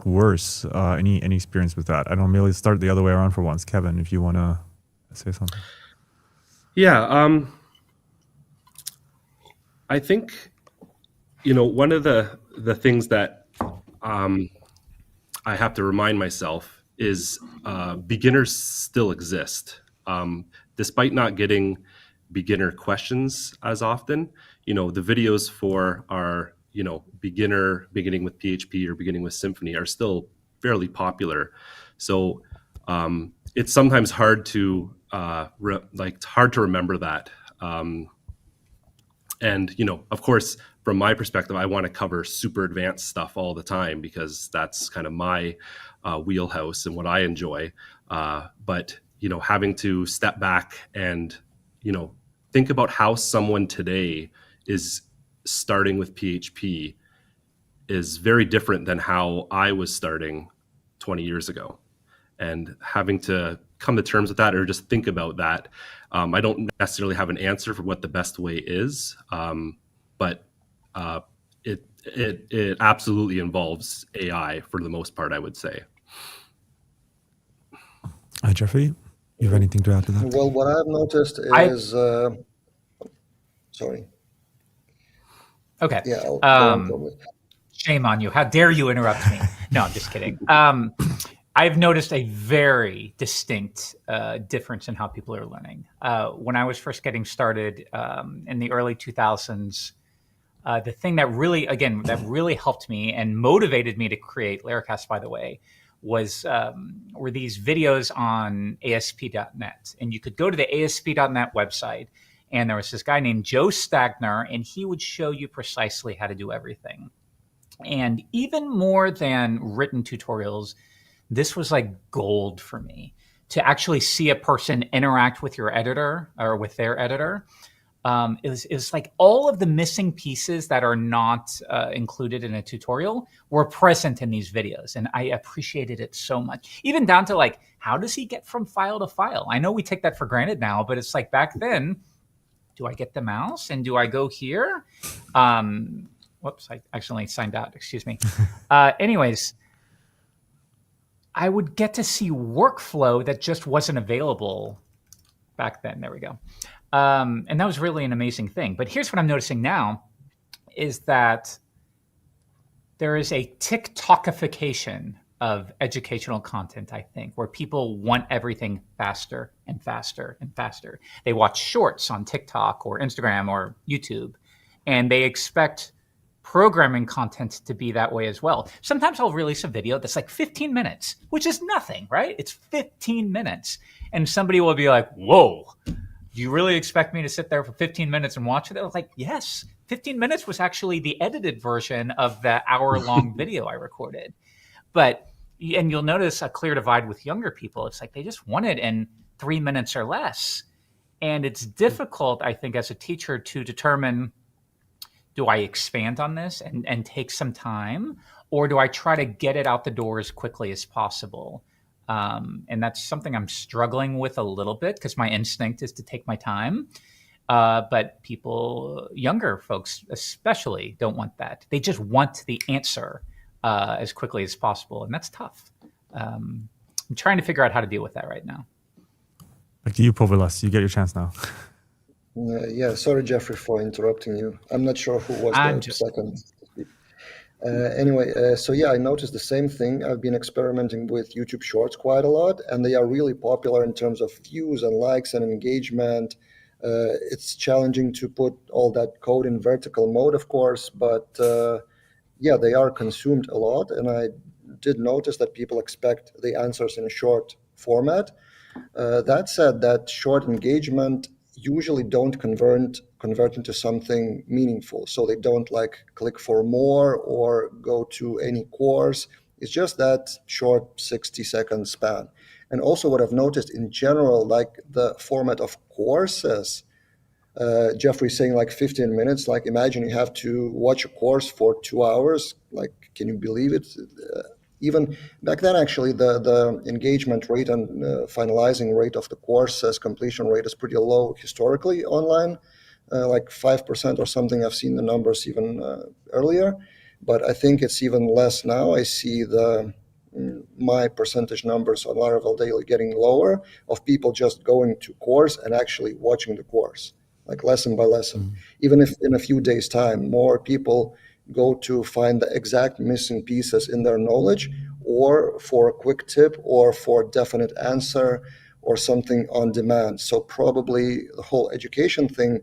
worse? Any experience with that? I don't really start the other way around for once. Kevin, if you want to say something. Yeah, I think, one of the things that I have to remind myself is beginners still exist. Despite not getting beginner questions as often, the videos for our, beginning with PHP or beginning with Symfony are still fairly popular. So it's sometimes hard to hard to remember that. And of course, from my perspective, I want to cover super advanced stuff all the time because that's kind of my wheelhouse and what I enjoy. But having to step back and think about how someone today is starting with PHP is very different than how I was starting 20 years ago. And having to come to terms with that or just think about that. I don't necessarily have an answer for what the best way is, but it absolutely involves AI for the most part, I would say. Jeffrey, you have anything to add to that? Well, what I've noticed is, sorry. Okay. Yeah, I'll go on probably. Shame on you. How dare you interrupt me? No, I'm just kidding. I've noticed a very distinct difference in how people are learning. When I was first getting started in the early 2000s, the thing that really helped me and motivated me to create Laracast, by the way, were these videos on ASP.NET. And you could go to the ASP.NET website, and there was this guy named Joe Stagner, and he would show you precisely how to do everything. And even more than written tutorials, this was like gold for me to actually see a person interact with your editor or with their editor. Is like all of the missing pieces that are not included in a tutorial were present in these videos. And I appreciated it so much, even down to like, how does he get from file to file? I know we take that for granted now, but it's like back then, do I get the mouse and do I go here? Whoops, I accidentally signed out, excuse me. Anyways, I would get to see workflow that just wasn't available back then. There we go. And that was really an amazing thing. But here's what I'm noticing now is that there is a TikTokification of educational content, I think, where people want everything faster and faster and faster. They watch shorts on TikTok or Instagram or YouTube, and they expect programming content to be that way as well. Sometimes I'll release a video that's like 15 minutes, which is nothing, right? It's 15 minutes. And somebody will be like, whoa, do you really expect me to sit there for 15 minutes and watch it? I was like, yes, 15 minutes was actually the edited version of the hour-long video I recorded. And you'll notice a clear divide with younger people. It's like they just want it in 3 minutes or less. And it's difficult, I think, as a teacher to determine, do I expand on this and take some time, or do I try to get it out the door as quickly as possible? And that's something I'm struggling with a little bit because my instinct is to take my time. But people, younger folks especially, don't want that. They just want the answer as quickly as possible. And that's tough. I'm trying to figure out how to deal with that right now. Back to you, Povilas. You get your chance now. Yeah, sorry, Jeffrey, for interrupting you. I'm not sure who was the second. Anyway, so yeah, I noticed the same thing. I've been experimenting with YouTube Shorts quite a lot, and they are really popular in terms of views and likes and engagement. It's challenging to put all that code in vertical mode, of course, but yeah, they are consumed a lot. And I did notice that people expect the answers in a short format. That said, that short engagement usually don't convert into something meaningful. So they don't like click for more or go to any course. It's just that short 60-second span. And also what I've noticed in general, like the format of courses, Jeffrey's saying like 15 minutes, like imagine you have to watch a course for 2 hours. Like, can you believe it? Even back then, actually, the engagement rate and finalizing rate of the course completion rate is pretty low historically online, like 5% or something. I've seen the numbers even earlier, but I think it's even less now. I see my percentage numbers on Laravel Daily getting lower of people just going to course and actually watching the course, like lesson by lesson. Even if in a few days' time, more people go to find the exact missing pieces in their knowledge, or for a quick tip, or for a definite answer, or something on demand. So probably the whole education thing,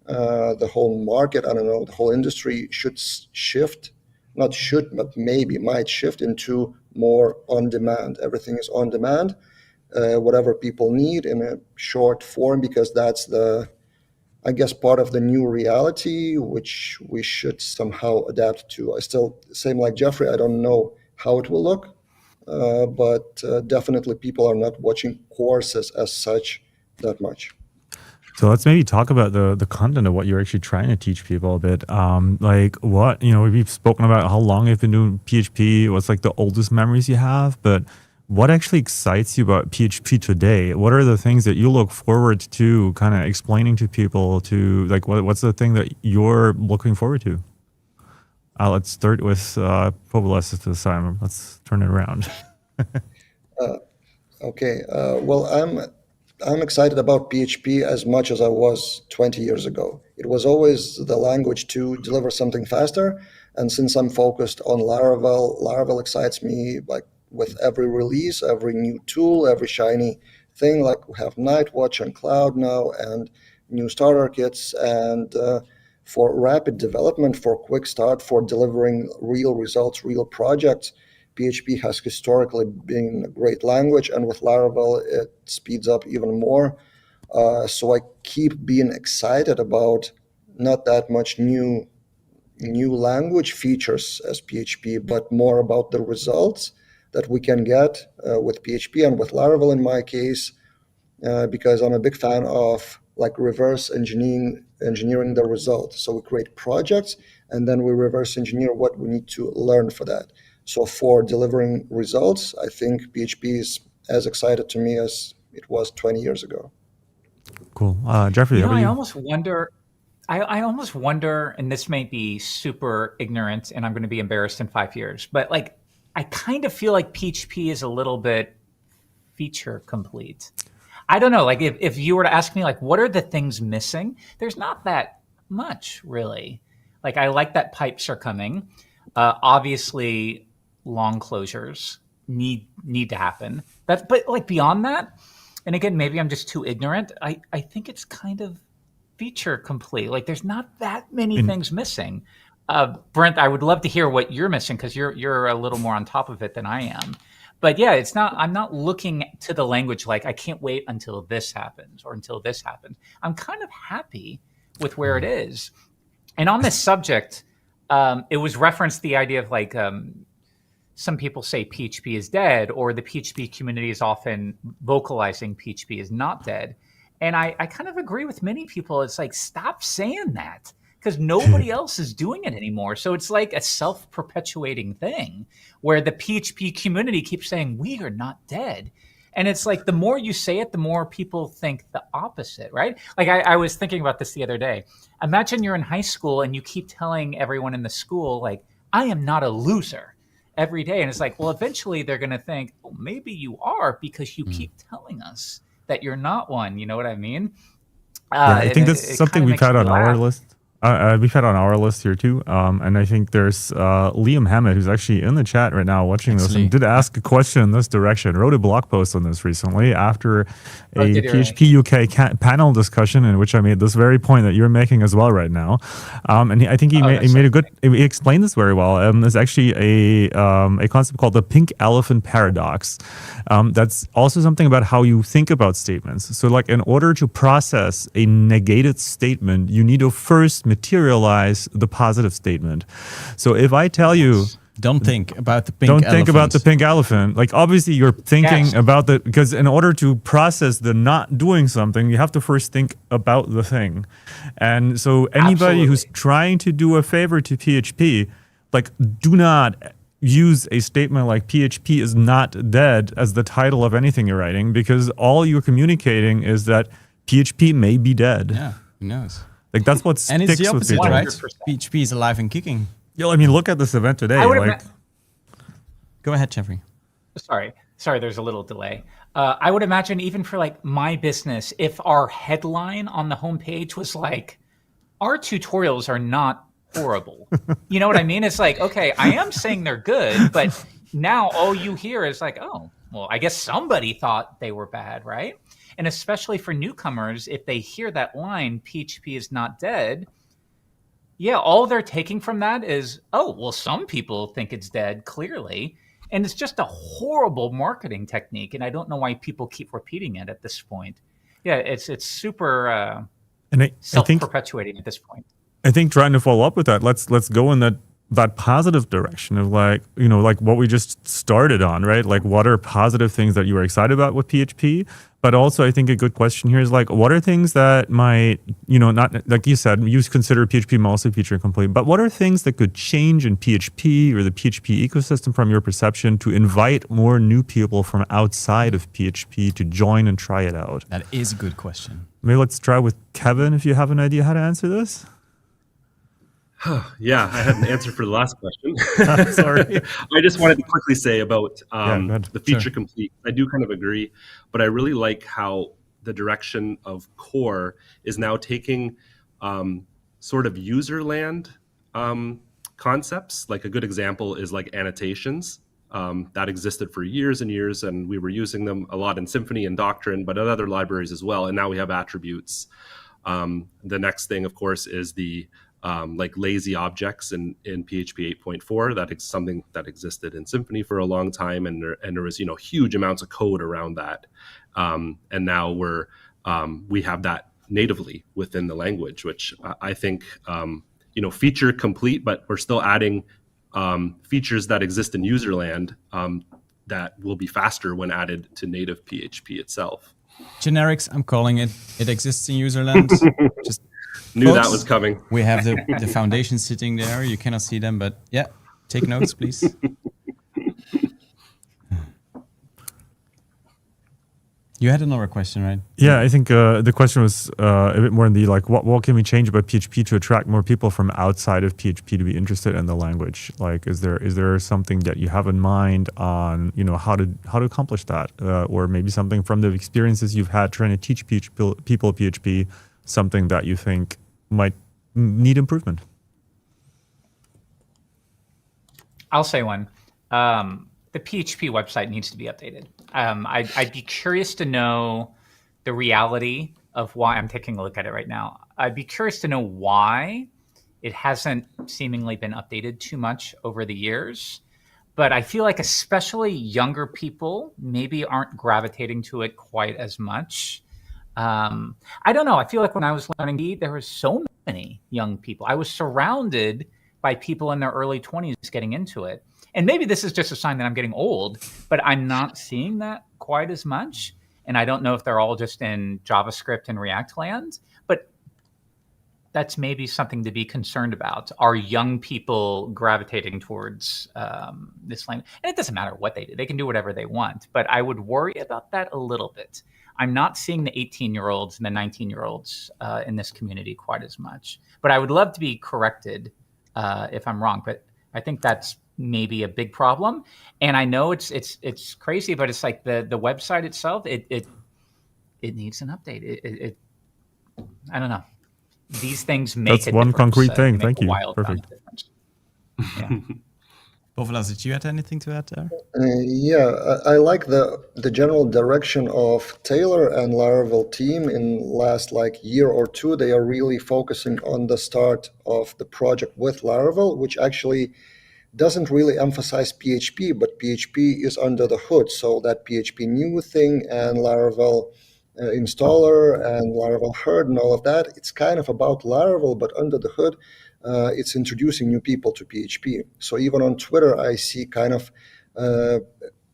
the whole market, I don't know, the whole industry should shift, not should, but maybe might shift into more on demand. Everything is on demand. whatever people need in a short form, because that's the, I guess, part of the new reality, which we should somehow adapt to. I still, same like Jeffrey, I don't know how it will look, but definitely people are not watching courses as such that much. So let's maybe talk about the content of what you're actually trying to teach people a bit. Like what, we've spoken about how long you've been doing PHP, what's like the oldest memories you have, but what actually excites you about PHP today? What are the things that you look forward to kind of explaining to people, to like, what's the thing that you're looking forward to? Let's start with Povilas this time. Let's turn it around. Okay. Well, I'm excited about PHP as much as I was 20 years ago. It was always the language to deliver something faster. And since I'm focused on Laravel excites me like with every release, every new tool, every shiny thing. Like we have Nightwatch and Cloud now and new starter kits. And for rapid development, for quick start, for delivering real results, real projects, PHP has historically been a great language, and with Laravel, it speeds up even more. So I keep being excited about not that much new language features as PHP, but more about the results that we can get with PHP and with Laravel in my case, because I'm a big fan of like reverse engineering the result. So we create projects and then we reverse engineer what we need to learn for that. So for delivering results, I think PHP is as excited to me as it was 20 years ago. Cool. Jeffrey, how about you? I almost wonder, and this may be super ignorant and I'm going to be embarrassed in 5 years, but like, I kind of feel like PHP is a little bit feature complete. I don't know, like if you were to ask me, like, what are the things missing? There's not that much really. Like, I like that pipes are coming. Obviously, long closures need to happen. But like beyond that, and again, maybe I'm just too ignorant. I think it's kind of feature complete. Like there's not that many things missing. Brent, I would love to hear what you're missing because you're a little more on top of it than I am. But yeah, I'm not looking to the language like I can't wait until this happens or until this happens. I'm kind of happy with where it is. And on this subject, it was referenced the idea of like some people say PHP is dead, or the PHP community is often vocalizing PHP is not dead. And I kind of agree with many people. It's like, stop saying that because nobody else is doing it anymore. So it's like a self-perpetuating thing where the PHP community keeps saying, we are not dead. And it's like, the more you say it, the more people think the opposite, right? Like I was thinking about this the other day. Imagine you're in high school and you keep telling everyone in the school, like, I am not a loser every day. And it's like, well, eventually they're going to think, oh, maybe you are because you keep telling us that you're not one. You know what I mean? I think that's something we've had on our list. We've had on our list here too. And I think there's Liam Hammett, who's actually in the chat right now watching this and did ask a question in this direction, wrote a blog post on this recently after a PHP UK panel discussion in which I made this very point that you're making as well right now. And I think he he explained this very well. There's actually a concept called the pink elephant paradox. That's also something about how you think about statements. So like in order to process a negated statement, you need to first materialize the positive statement. So if I tell you, don't think about the pink elephant. Don't think about the pink elephant. Like obviously you're thinking about the, because in order to process the not doing something, you have to first think about the thing. And so anybody who's trying to do a favor to PHP, like do not use a statement like PHP is not dead as the title of anything you're writing, because all you're communicating is that PHP may be dead. Yeah, who knows? Like that's what sticks and it's the with opposite, people. right? PHP is alive and kicking. Yeah, I mean, look at this event today. Go ahead, Jeffrey. Sorry, there's a little delay. I would imagine even for like my business, if our headline on the homepage was like, our tutorials are not horrible. You know what I mean? It's like, okay, I am saying they're good, but now all you hear is like, oh, well, I guess somebody thought they were bad, right? And especially for newcomers, if they hear that line, PHP is not dead, yeah, all they're taking from that is, oh, well, some people think it's dead, clearly. And it's just a horrible marketing technique, and I don't know why people keep repeating it at this point. Yeah, it's super And I think self-perpetuating at this point. I think trying to follow up with that, let's go in that positive direction of like, you know, like what we just started on, right? Like what are positive things that you were excited about with PHP? But also I think a good question here is like, what are things that might, you know, not like you said, you consider PHP mostly feature complete, but what are things that could change in PHP or the PHP ecosystem from your perception to invite more new people from outside of PHP to join and try it out? That is a good question. Maybe let's try with Kevin if you have an idea how to answer this. Yeah, I had an answer for the last question. Sorry. I just wanted to quickly say about go the feature complete. I do kind of agree, but I really like how the direction of core is now taking sort of user land concepts. Like a good example is like annotations. That existed for years and years, and we were using them a lot in Symfony and Doctrine, but in other libraries as well. And now we have attributes. The next thing, of course, is the like lazy objects in PHP 8.4. That is something that existed in Symfony for a long time, and there was, you know, huge amounts of code around that. And now we have that natively within the language, which I think you know, feature complete, but we're still adding features that exist in userland that will be faster when added to native PHP itself. Generics, I'm calling it. It exists in userland. Just Knew folks, that was coming. We have the foundation sitting there. You cannot see them, but yeah, take notes, please. You had another question, right? Yeah, I think the question was a bit more in the like, what can we change about PHP to attract more people from outside of PHP to be interested in the language? Like, is there something that you have in mind on, you know, how to accomplish that, or maybe something from the experiences you've had trying to teach people PHP, something that you think might need improvement? I'll say one. The PHP website needs to be updated. I'd be curious to know the reality of why. I'm taking a look at it right now. I'd be curious to know why it hasn't seemingly been updated too much over the years. But I feel like especially younger people maybe aren't gravitating to it quite as much. I don't know. I feel like when I was learning D, there were so many young people. I was surrounded by people in their early 20s getting into it. And maybe this is just a sign that I'm getting old, but I'm not seeing that quite as much. And I don't know if they're all just in JavaScript and React land, but that's maybe something to be concerned about. Are young people gravitating towards this language? And it doesn't matter what they do. They can do whatever they want, but I would worry about that a little bit. I'm not seeing the 18-year-olds and the 19-year-olds in this community quite as much. But I would love to be corrected if I'm wrong. But I think that's maybe a big problem. And I know it's crazy, but it's like the website itself, it needs an update. I don't know. These things make that's one concrete thing. Thank you. Perfect. Yeah. Bovelas, did you have anything to add there? Yeah, I like the general direction of Taylor and Laravel team in last like year or two. They are really focusing on the start of the project with Laravel, which actually doesn't really emphasize PHP, but PHP is under the hood. So that PHP new thing and Laravel installer and Laravel herd and all of that, it's kind of about Laravel, but under the hood, it's introducing new people to PHP. So even on Twitter, I see kind of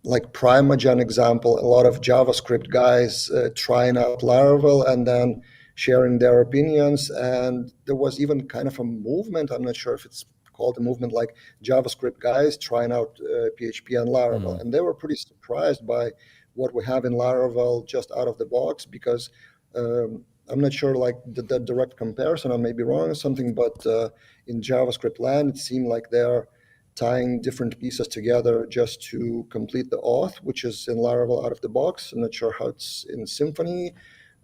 like Primagen example, a lot of JavaScript guys trying out Laravel and then sharing their opinions. And there was even kind of a movement, I'm not sure if it's called a movement, like JavaScript guys trying out PHP and Laravel. And they were pretty surprised by what we have in Laravel just out of the box, because I'm not sure like the direct comparison, I may be wrong or something, but in JavaScript land, it seemed like they're tying different pieces together just to complete the auth, which is in Laravel out of the box. I'm not sure how it's in Symfony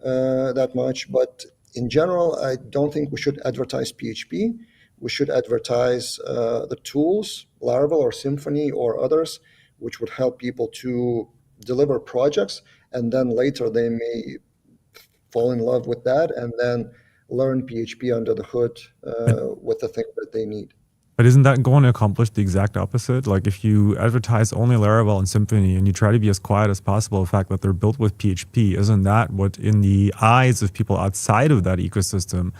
that much, but in general, I don't think we should advertise PHP. We should advertise the tools, Laravel or Symfony or others, which would help people to deliver projects, and then later they may fall in love with that and then learn PHP under the hood with the things that they need. But isn't that going to accomplish the exact opposite? Like if you advertise only Laravel and Symfony and you try to be as quiet as possible, the fact that they're built with PHP, isn't that what in the eyes of people outside of that ecosystem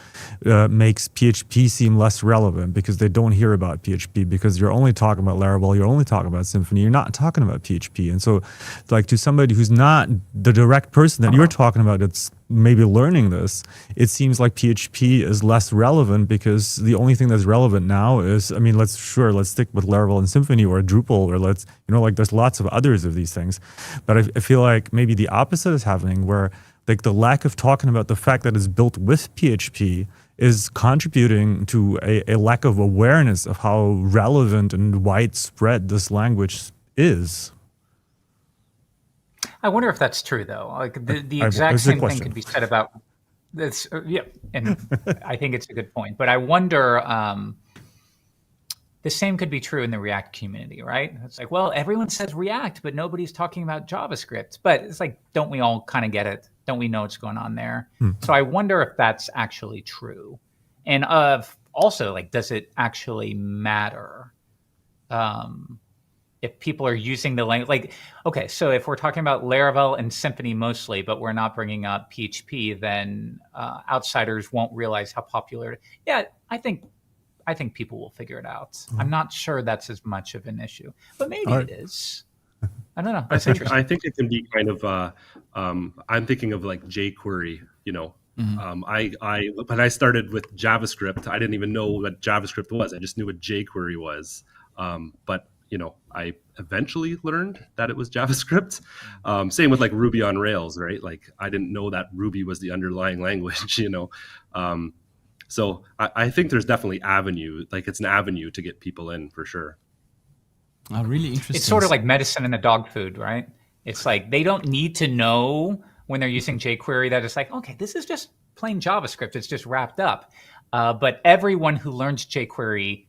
makes PHP seem less relevant because they don't hear about PHP because you're only talking about Laravel, you're only talking about Symfony, you're not talking about PHP. And so like to somebody who's not the direct person that you're talking about that's maybe learning this, it seems like PHP is less relevant because the only thing that's relevant now is, I mean, let's stick with Laravel and Symfony or Drupal or like there's lots of others of these things. But I feel like maybe the opposite is happening where like the lack of talking about the fact that it's built with PHP is contributing to a lack of awareness of how relevant and widespread this language is. I wonder if that's true, though. Like the exact same thing could be said about this. Yeah, and I think it's a good point. But I wonder, the same could be true in the React community, right? It's like, well, everyone says React, but nobody's talking about JavaScript. But it's like, don't we all kind of get it? Don't we know what's going on there? So I wonder if that's actually true. And also, like, does it actually matter? If people are using the language, like, okay, so if we're talking about Laravel and Symfony mostly, but we're not bringing up PHP, then outsiders won't realize how popular. Yeah, I think people will figure it out. I'm not sure that's as much of an issue, but maybe it is. I don't know. That's interesting. I think it can be kind of. I'm thinking of like jQuery. You know, when I started with JavaScript, I didn't even know what JavaScript was. I just knew what jQuery was. But you know, I eventually learned that it was JavaScript. Same with like Ruby on Rails, right? Like I didn't know that Ruby was the underlying language, you know? So I think there's definitely it's an avenue to get people in for sure. Oh, really interesting. It's sort of like medicine in the dog food, right? It's like they don't need to know when they're using jQuery that it's like, okay, this is just plain JavaScript. It's just wrapped up. But everyone who learns jQuery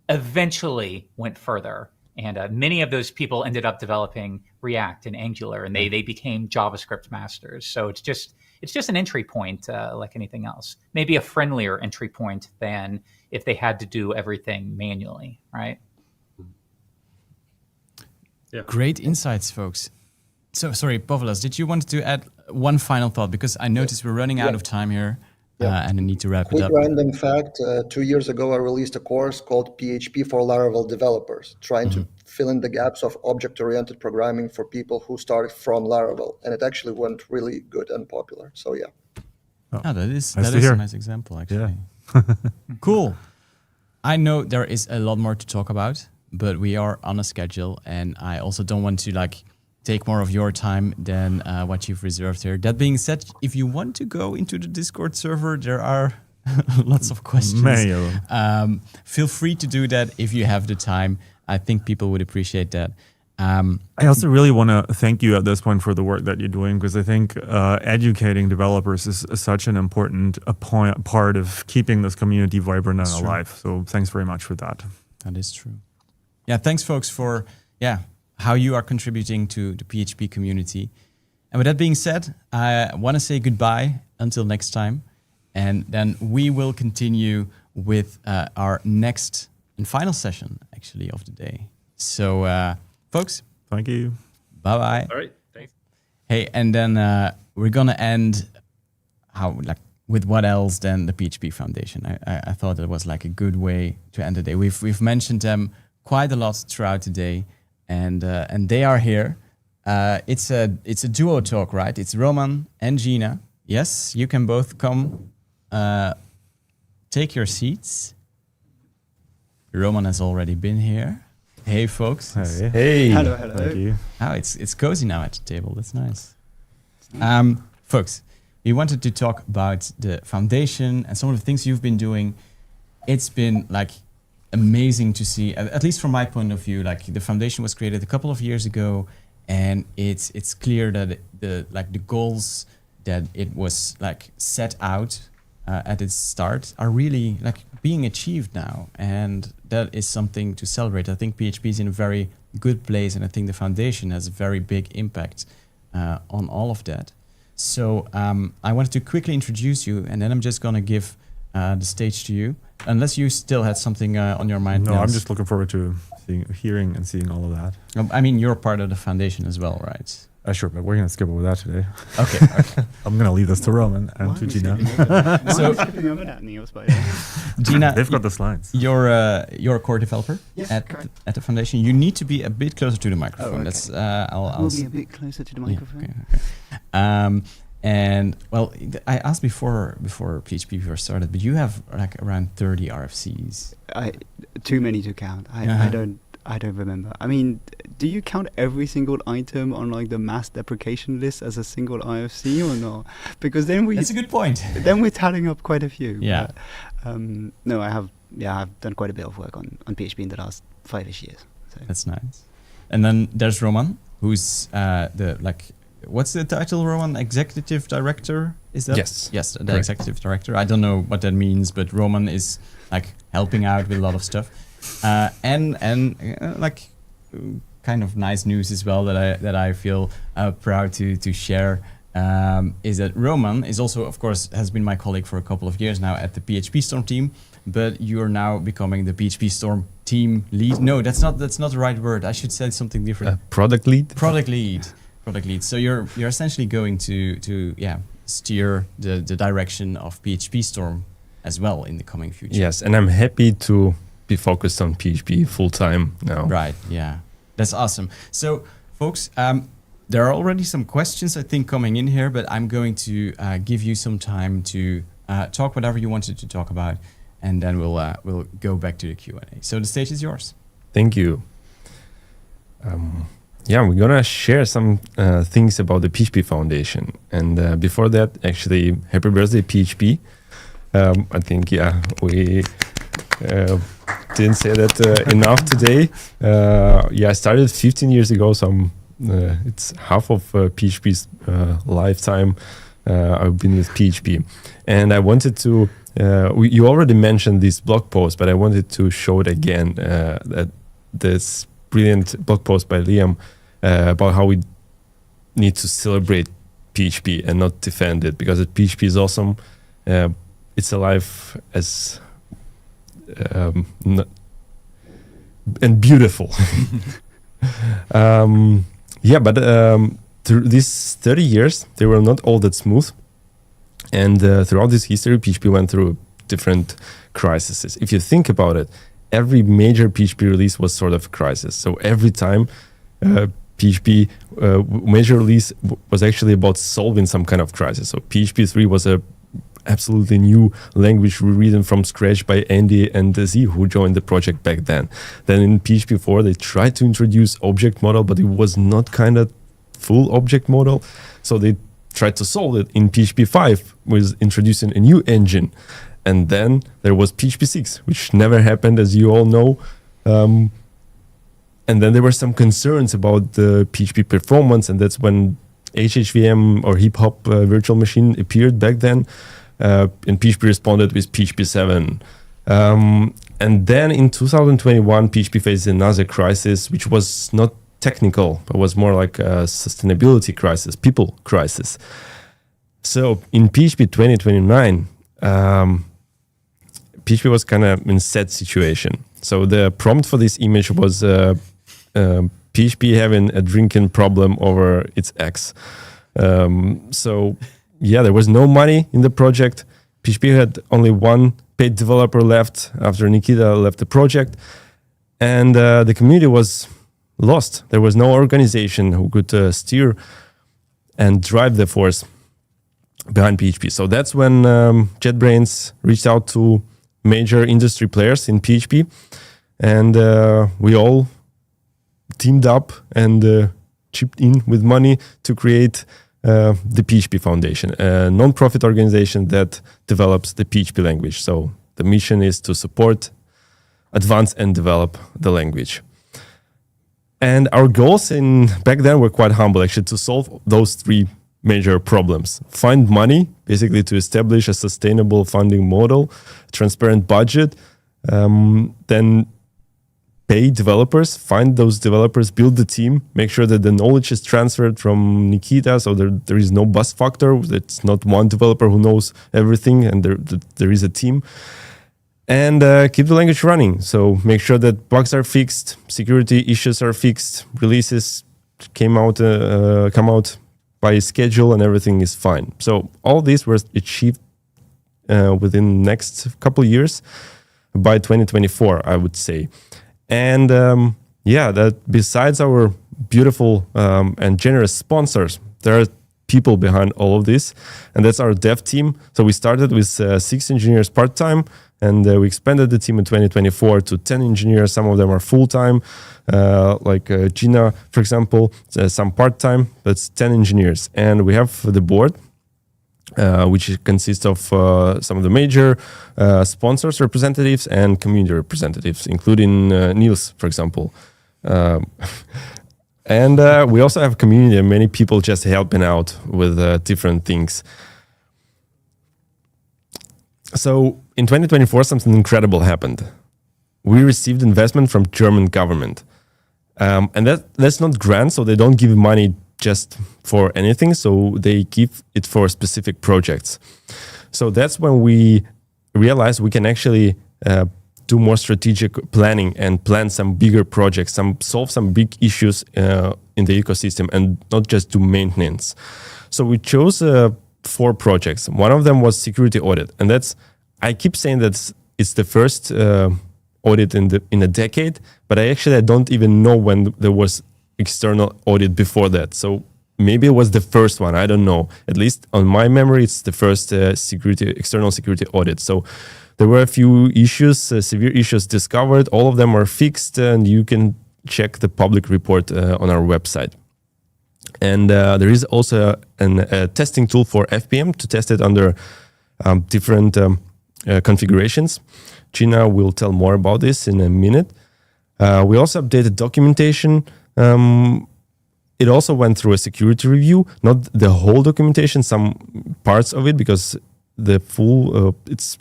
eventually went further. And many of those people ended up developing React and Angular, and they became JavaScript masters. So it's just an entry point like anything else. Maybe a friendlier entry point than if they had to do everything manually, right? Yeah. Great insights, folks. So sorry, Povilas, did you want to add one final thought? Because I noticed we're running out of time here. And I need to wrap it up. Quick random fact, 2 years ago, I released a course called PHP for Laravel developers, trying to fill in the gaps of object-oriented programming for people who started from Laravel. And it actually went really good and popular. So, yeah. That is a nice example, actually. Yeah. Cool. I know there is a lot more to talk about, but we are on a schedule. And I also don't want to take more of your time than what you've reserved here. That being said, if you want to go into the Discord server, there are lots of questions. Many of them. Feel free to do that if you have the time. I think people would appreciate that. I also really want to thank you at this point for the work that you're doing, because I think educating developers is such an important part of keeping this community vibrant and alive. So thanks very much for that. That is true. Yeah, thanks, folks, for how you are contributing to the PHP community. And with that being said, I want to say goodbye until next time. And then we will continue with our next and final session, actually, of the day. So, folks. Thank you. Bye-bye. All right. Thanks. Hey, and then we're going to end with what else than the PHP Foundation. I thought it was a good way to end the day. We've mentioned them quite a lot throughout the day. And they are here. It's a duo talk, right? It's Roman and Gina. Yes, you can both come. Take your seats. Roman has already been here. Hey, folks. Hey. Hello. Thank you. Oh, it's cozy now at the table. That's nice. Folks, we wanted to talk about the foundation and some of the things you've been doing. It's been amazing to see, at least from my point of view. The foundation was created a couple of years ago, and it's clear that the goals that it was set out at its start are really being achieved now, and that is something to celebrate. I think PHP is in a very good place, and I think the foundation has a very big impact on all of that. So I wanted to quickly introduce you, and then I'm just going to give the stage to you. Unless you still had something on your mind. No, I'm Nils. just looking forward to hearing and seeing all of that. I mean, you're part of the foundation as well, right? Sure, but we're going to skip over that today. Okay. I'm going to leave this to Roman and to Gina. So, skipping over that, Niels, by the way? Gina, They've got the slides. you're a core developer correct. at the foundation. You need to be a bit closer to the microphone. okay. That's I'll We'll be a bit closer to the microphone. okay. And well, I asked before PHP first started, but you have like around 30 RFCs. Too many to count. I don't remember. I mean, do you count every single item on like the mass deprecation list as a single IFC or not? Because then That's a good point. then we're tallying up quite a few. Yeah. But, no, I've done quite a bit of work on PHP in the last 5-ish years. So. That's nice. And then there's Roman, who's what's the title, Roman? Executive Director? Is that? Yes. Yes, the Correct. Executive Director. I don't know what that means, but Roman is like helping out with a lot of stuff. And kind of nice news as well that I feel proud to share is that Roman is also, of course, has been my colleague for a couple of years now at the PHP Storm team, but you are now becoming the PHP Storm team lead. No, that's not the right word. I should say something different. Product lead. Product lead. So you're essentially going to steer the direction of PHP Storm as well in the coming future. Yes, and I'm happy to be focused on PHP full time now. Right, yeah. That's awesome. So, folks, there are already some questions, I think, coming in here, but I'm going to give you some time to talk whatever you wanted to talk about, and then we'll go back to the Q&A. So the stage is yours. Thank you. We're gonna share some things about the PHP Foundation. And before that, actually, happy birthday, PHP. I think, we didn't say that enough today. I started 15 years ago, so it's half of PHP's lifetime. I've been with PHP. And I wanted to, you already mentioned this blog post, but I wanted to show it again, that this brilliant blog post by Liam about how we need to celebrate PHP and not defend it, because PHP is awesome. It's alive as and beautiful. Through these 30 years, they were not all that smooth. And throughout this history, PHP went through different crises. If you think about it, every major PHP release was sort of a crisis. So every time PHP major release was actually about solving some kind of crisis. So PHP 3 was a absolutely new language rewritten from scratch by Andy and Z, who joined the project back then. Then in PHP 4, they tried to introduce object model, but it was not kind of full object model. So they tried to solve it in PHP 5 with introducing a new engine. And then there was PHP 6, which never happened, as you all know. And then there were some concerns about the PHP performance, and that's when HHVM or Hip Hop Virtual Machine appeared back then. And PHP responded with PHP 7. And then in 2021, PHP faced another crisis, which was not technical, but was more like a sustainability crisis, people crisis. So in PHP 2029, PHP was kind of in a sad situation. So the prompt for this image was PHP having a drinking problem over its ex. There was no money in the project. PHP had only one paid developer left after Nikita left the project. And the community was lost. There was no organization who could steer and drive the force behind PHP. So that's when JetBrains reached out to major industry players in PHP. And we all teamed up and chipped in with money to create the PHP Foundation, a non-profit organization that develops the PHP language. So the mission is to support, advance, and develop the language. And our goals back then were quite humble, actually, to solve those three major problems. Find money, basically to establish a sustainable funding model, transparent budget, then pay developers, find those developers, build the team, make sure that the knowledge is transferred from Nikita, so there is no bus factor. It's not one developer who knows everything, and there is a team. And keep the language running. So make sure that bugs are fixed, security issues are fixed, releases come out by schedule, and everything is fine. So all these were achieved within the next couple of years, by 2024, I would say. And that besides our beautiful and generous sponsors, there are people behind all of this, and that's our dev team. So we started with 6 engineers part-time, and we expanded the team in 2024 to 10 engineers. Some of them are full-time, like Gina, for example, some part-time, but it's 10 engineers. And we have the board, which consists of some of the major sponsors, representatives, and community representatives, including Niels, for example. And we also have a community and many people just helping out with different things. So in 2024, something incredible happened. We received investment from German government. And that's not grant, so they don't give money just for anything. So they give it for specific projects. So that's when we realized we can actually do more strategic planning and plan some bigger projects, solve some big issues in the ecosystem, and not just do maintenance. So we chose 4 projects. One of them was security audit, and I keep saying that it's the first audit in a decade, but I don't even know when there was external audit before that. So maybe it was the first one. I don't know. At least on my memory, it's the first external security audit. So there were a few issues, severe issues discovered. All of them are fixed, and you can check the public report on our website. And there is also a testing tool for FPM to test it under different configurations. Gina will tell more about this in a minute. We also updated documentation. It also went through a security review, not the whole documentation, some parts of it, because the full,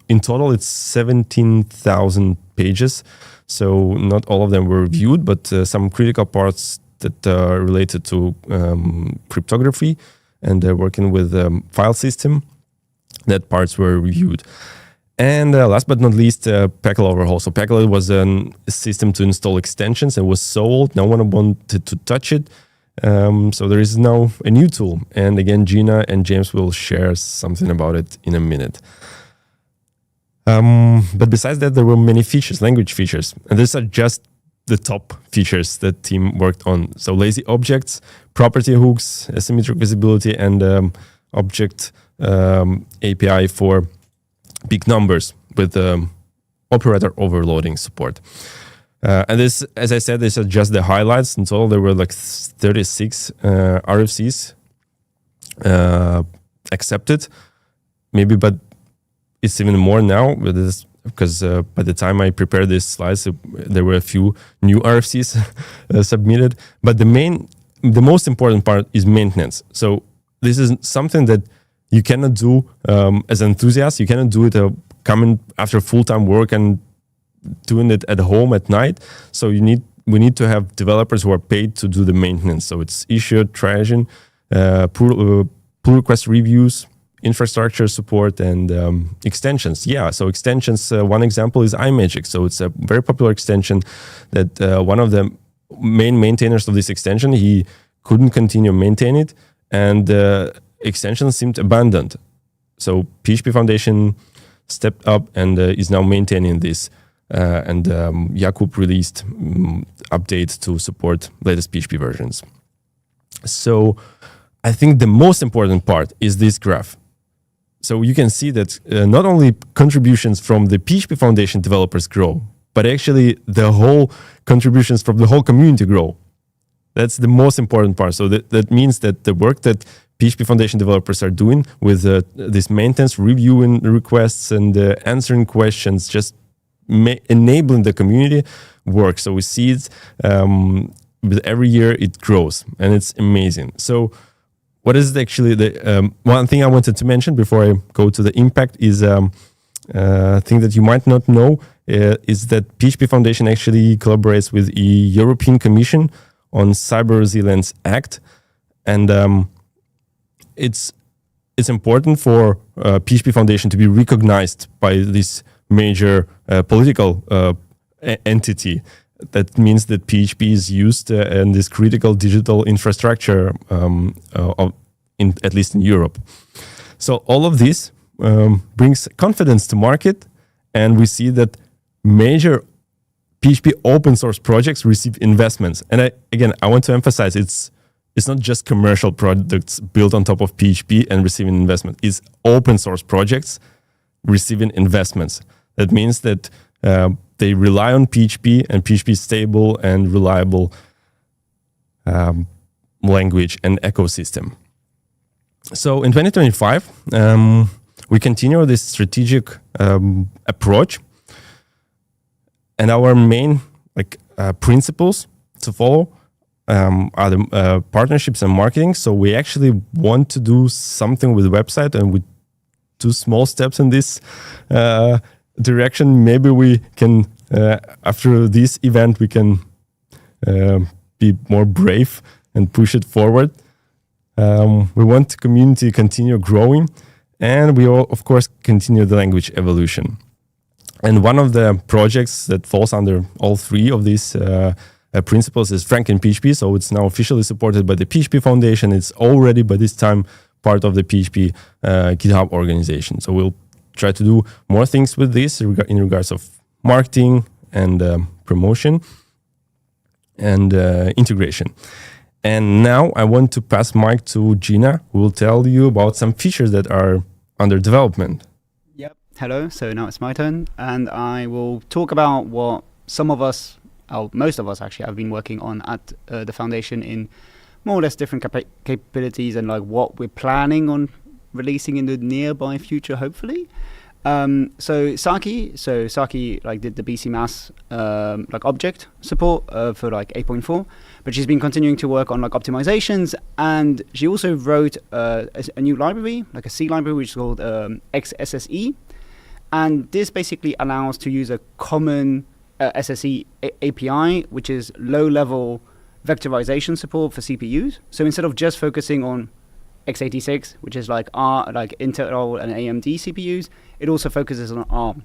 in total, it's 17,000 pages. So not all of them were reviewed, but some critical parts that are related to cryptography and working with file system, that parts were reviewed. And last but not least, Packle overhaul. So Packle was a system to install extensions. It was so old, no one wanted to touch it. So there is now a new tool. And again, Gina and James will share something about it in a minute. But besides that, there were many features, language features. And these are just the top features that team worked on. So lazy objects, property hooks, asymmetric visibility, and object API for big numbers with operator overloading support. And this, as I said, these are just the highlights. In total, there were like 36 RFCs accepted. Maybe, but it's even more now because by the time I prepared these slides, there were a few new RFCs submitted. But the most important part is maintenance. So this is something that you cannot do as an enthusiast. You cannot do it coming after full-time work and doing it at home at night. So we need to have developers who are paid to do the maintenance. So it's issue triaging, pull request reviews, infrastructure support, and extensions. Yeah, so extensions, one example is iMagic. So it's a very popular extension that one of the main maintainers of this extension, he couldn't continue maintaining it, and extension seemed abandoned. So PHP Foundation stepped up and is now maintaining this. And Jakub released update to support latest PHP versions. So I think the most important part is this graph. So you can see that not only contributions from the PHP Foundation developers grow, but actually the whole contributions from the whole community grow. That's the most important part. So that means that the work that PHP Foundation developers are doing with this maintenance, reviewing requests and answering questions, just enabling the community work. So we see it with every year it grows, and it's amazing. So what is actually the one thing I wanted to mention before I go to the impact is thing that you might not know is that PHP Foundation actually collaborates with the European Commission on Cyber Resilience Act, and it's important for PHP Foundation to be recognized by this major political entity. That means that PHP is used in this critical digital infrastructure, at least in Europe. So all of this brings confidence to market, and we see that major PHP open source projects receive investments. And I want to emphasize it's not just commercial products built on top of PHP and receiving investment. It's open source projects receiving investments. That means that they rely on PHP, and PHP is stable and reliable language and ecosystem. So in 2025, we continue this strategic approach, and our main principles to follow are the partnerships and marketing. So we actually want to do something with the website, and with 2 small steps in this direction. Maybe we can, after this event, we can be more brave and push it forward. We want the community to continue growing, and we all, of course, continue the language evolution. And one of the projects that falls under all 3 of these principles is FrankenPHP. So it's now officially supported by the PHP Foundation. It's already by this time part of the PHP GitHub organization. So we'll try to do more things with this in regards of marketing and promotion and integration. And now I want to pass mic to Gina, who will tell you about some features that are under development. Yep. Hello. So now it's my turn, and I will talk about what some of us, most of us actually, have been working on at the foundation in more or less different capabilities, and like what we're planning on releasing in the nearby future, hopefully. So Saki did the BC Mass object support for 8.4, but she's been continuing to work on optimizations, and she also wrote a new library, a C library, which is called XSSE, and this basically allows to use a common SSE API, which is low-level vectorization support for CPUs. So instead of just focusing on x86, which is Intel and AMD CPUs, it also focuses on ARM.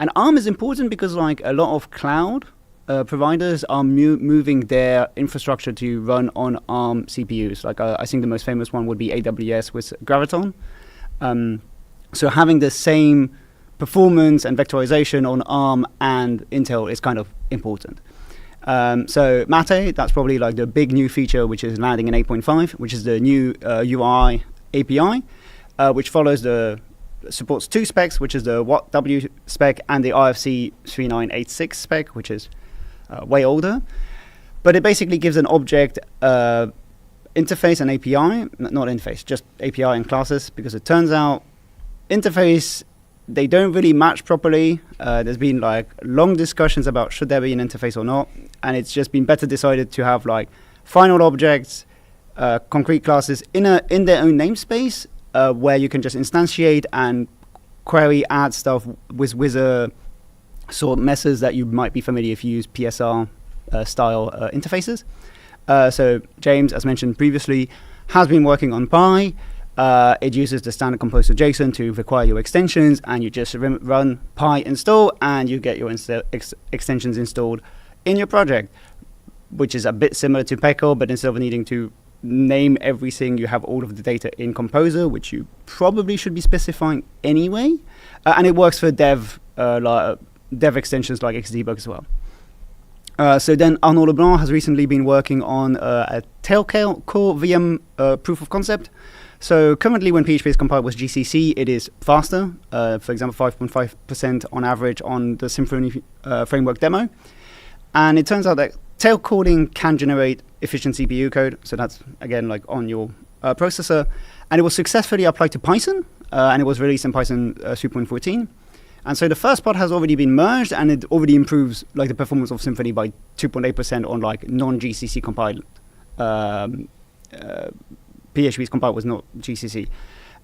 And ARM is important because a lot of cloud providers are moving their infrastructure to run on ARM CPUs. I think the most famous one would be AWS with Graviton. So having the same performance and vectorization on ARM and Intel is kind of important. So Mate, that's probably the big new feature, which is landing in 8.5, which is the new UI API, which supports 2 specs, which is the WhatW spec and the RFC 3986 spec, which is way older. But it basically gives an object interface and API, not interface, just API and classes, because it turns out interface, they don't really match properly. There's been long discussions about should there be an interface or not, and it's just been better decided to have final objects, concrete classes in their own namespace, where you can just instantiate and query, add stuff with wizard sort methods that you might be familiar if you use PSR style interfaces. So James, as mentioned previously, has been working on Pi. It uses the standard composer JSON to require your extensions, and you just run pi install, and you get your extensions installed in your project, which is a bit similar to Peckle, but instead of needing to name everything, you have all of the data in Composer, which you probably should be specifying anyway. And it works for dev extensions like Xdebug as well. So then Arnaud Leblanc has recently been working on a tail-core VM proof of concept. So currently when PHP is compiled with GCC, it is faster, for example, 5.5% on average on the Symfony framework demo. And it turns out that tail calling can generate efficient CPU code. So that's, again, on your processor. And it was successfully applied to Python, and it was released in Python 3.14. And so the first part has already been merged, and it already improves the performance of Symfony by 2.8% on non-GCC compiled. PHP is compiled with not GCC.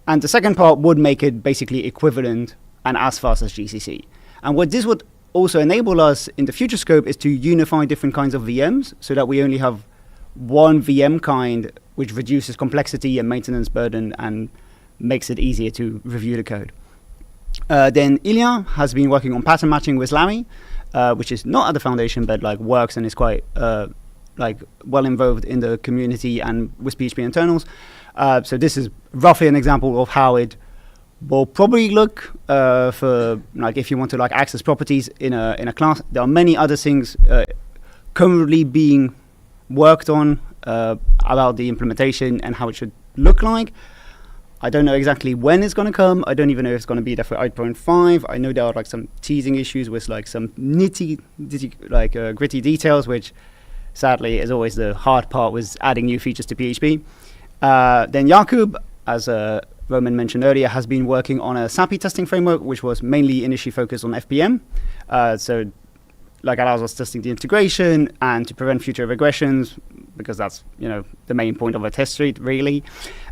And the second part would make it basically equivalent and as fast as GCC. And what this would also enable us in the future scope is to unify different kinds of VMs so that we only have one VM kind, which reduces complexity and maintenance burden and makes it easier to review the code. Then Ilya has been working on pattern matching with Larry, which is not at the foundation, but like works and is quite well involved in the community and with PHP internals. So this is roughly an example of how it will probably look for like if you want to like access properties in a class. There are many other things currently being worked on about the implementation and how it should look like. I don't know exactly when it's going to come. I don't even know if it's going to be there for 8.5. I know there are like some teasing issues with like some gritty details, which sadly is always the hard part with adding new features to PHP. Then Jakub, as Roman mentioned earlier, has been working on a SAPI testing framework, which was mainly initially focused on FPM. So like allows us testing the integration and to prevent future regressions, because that's, the main point of a test suite, really.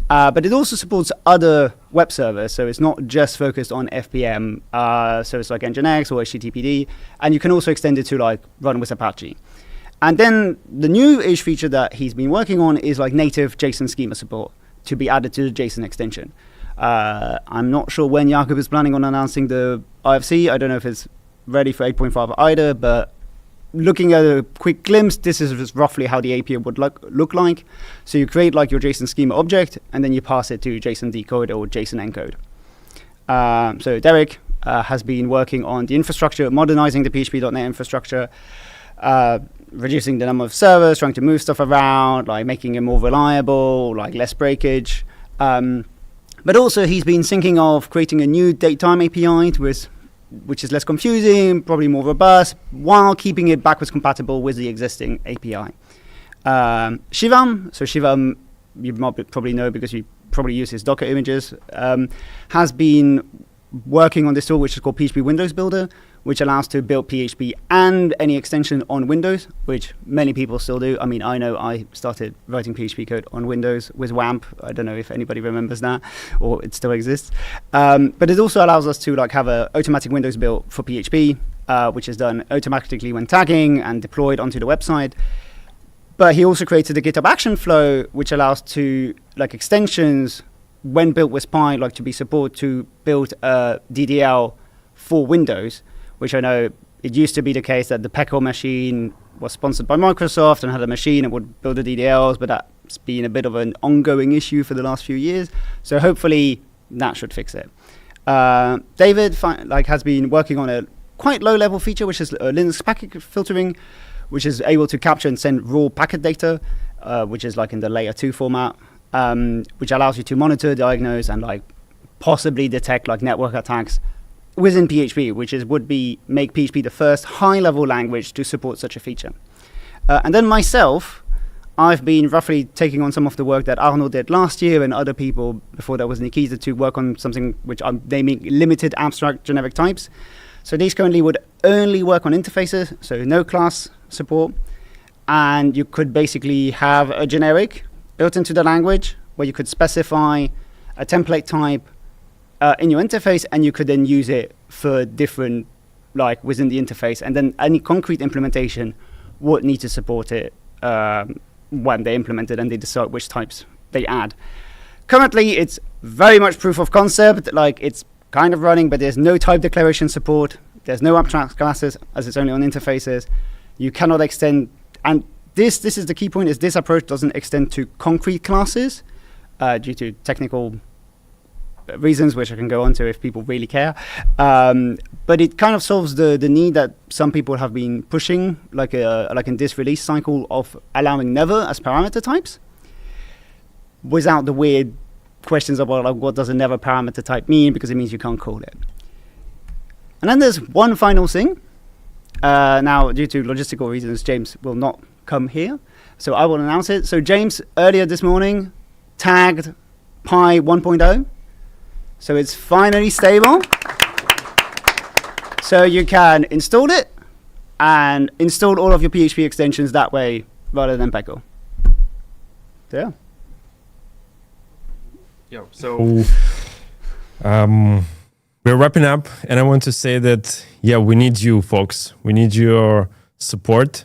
But it also supports other web servers, so it's not just focused on FPM. So it's like Nginx or HTTPD, and you can also extend it to like run with Apache. And then the new-ish feature that he's been working on is like native JSON schema support to be added to the JSON extension. I'm not sure when Jakub is planning on announcing the IFC. I don't know if it's ready for 8.5 either, but looking at a quick glimpse, this is just roughly how the API would look like. So you create like your JSON schema object, and then you pass it to JSON decode or JSON encode. So Derek has been working on the infrastructure, modernizing the PHP.NET infrastructure, reducing the number of servers, trying to move stuff around, like making it more reliable, like less breakage. But also he's been thinking of creating a new datetime API which is less confusing, probably more robust, while keeping it backwards compatible with the existing API. Shivam, you might probably know because you probably use his Docker images, has been working on this tool which is called PHP Windows Builder, which allows to build PHP and any extension on Windows, which many people still do. I mean, I know I started writing PHP code on Windows with WAMP. I don't know if anybody remembers that or it still exists. But it also allows us to like have an automatic Windows build for PHP, which is done automatically when tagging and deployed onto the website. But he also created the GitHub action flow, which allows to like extensions when built with Pi, like to be supported to build a DDL for Windows, which I know it used to be the case that the Pecco machine was sponsored by Microsoft and had a machine that would build the DDLs, but that's been a bit of an ongoing issue for the last few years. So hopefully that should fix it. David has been working on a quite low-level feature, which is Linux packet filtering, which is able to capture and send raw packet data, which is like in the layer 2 format, which allows you to monitor, diagnose, and like possibly detect like network attacks within PHP, which would make PHP the first high-level language to support such a feature. And then myself, I've been roughly taking on some of the work that Arno did last year and other people before that was Nikita to work on something which I'm naming limited abstract generic types. So these currently would only work on interfaces, so no class support. And you could basically have a generic built into the language where you could specify a template type in your interface, and you could then use it for different, like within the interface, and then any concrete implementation would need to support it when they implement it and they decide which types they add. Currently, it's very much proof of concept, like it's kind of running, but there's no type declaration support. There's no abstract classes as it's only on interfaces. You cannot extend, and this is the key point, is this approach doesn't extend to concrete classes due to technical reasons, which I can go on to if people really care. But it kind of solves the need that some people have been pushing, like in this release cycle, of allowing never as parameter types, without the weird questions about like, what does a never parameter type mean, because it means you can't call it. And then there's one final thing. Now, due to logistical reasons, James will not come here, so I will announce it. So James, earlier this morning, tagged Pi 1.0. So it's finally stable. So you can install it and install all of your PHP extensions that way rather than Pecco. So, yeah. So we're wrapping up, and I want to say that, we need you folks. We need your support.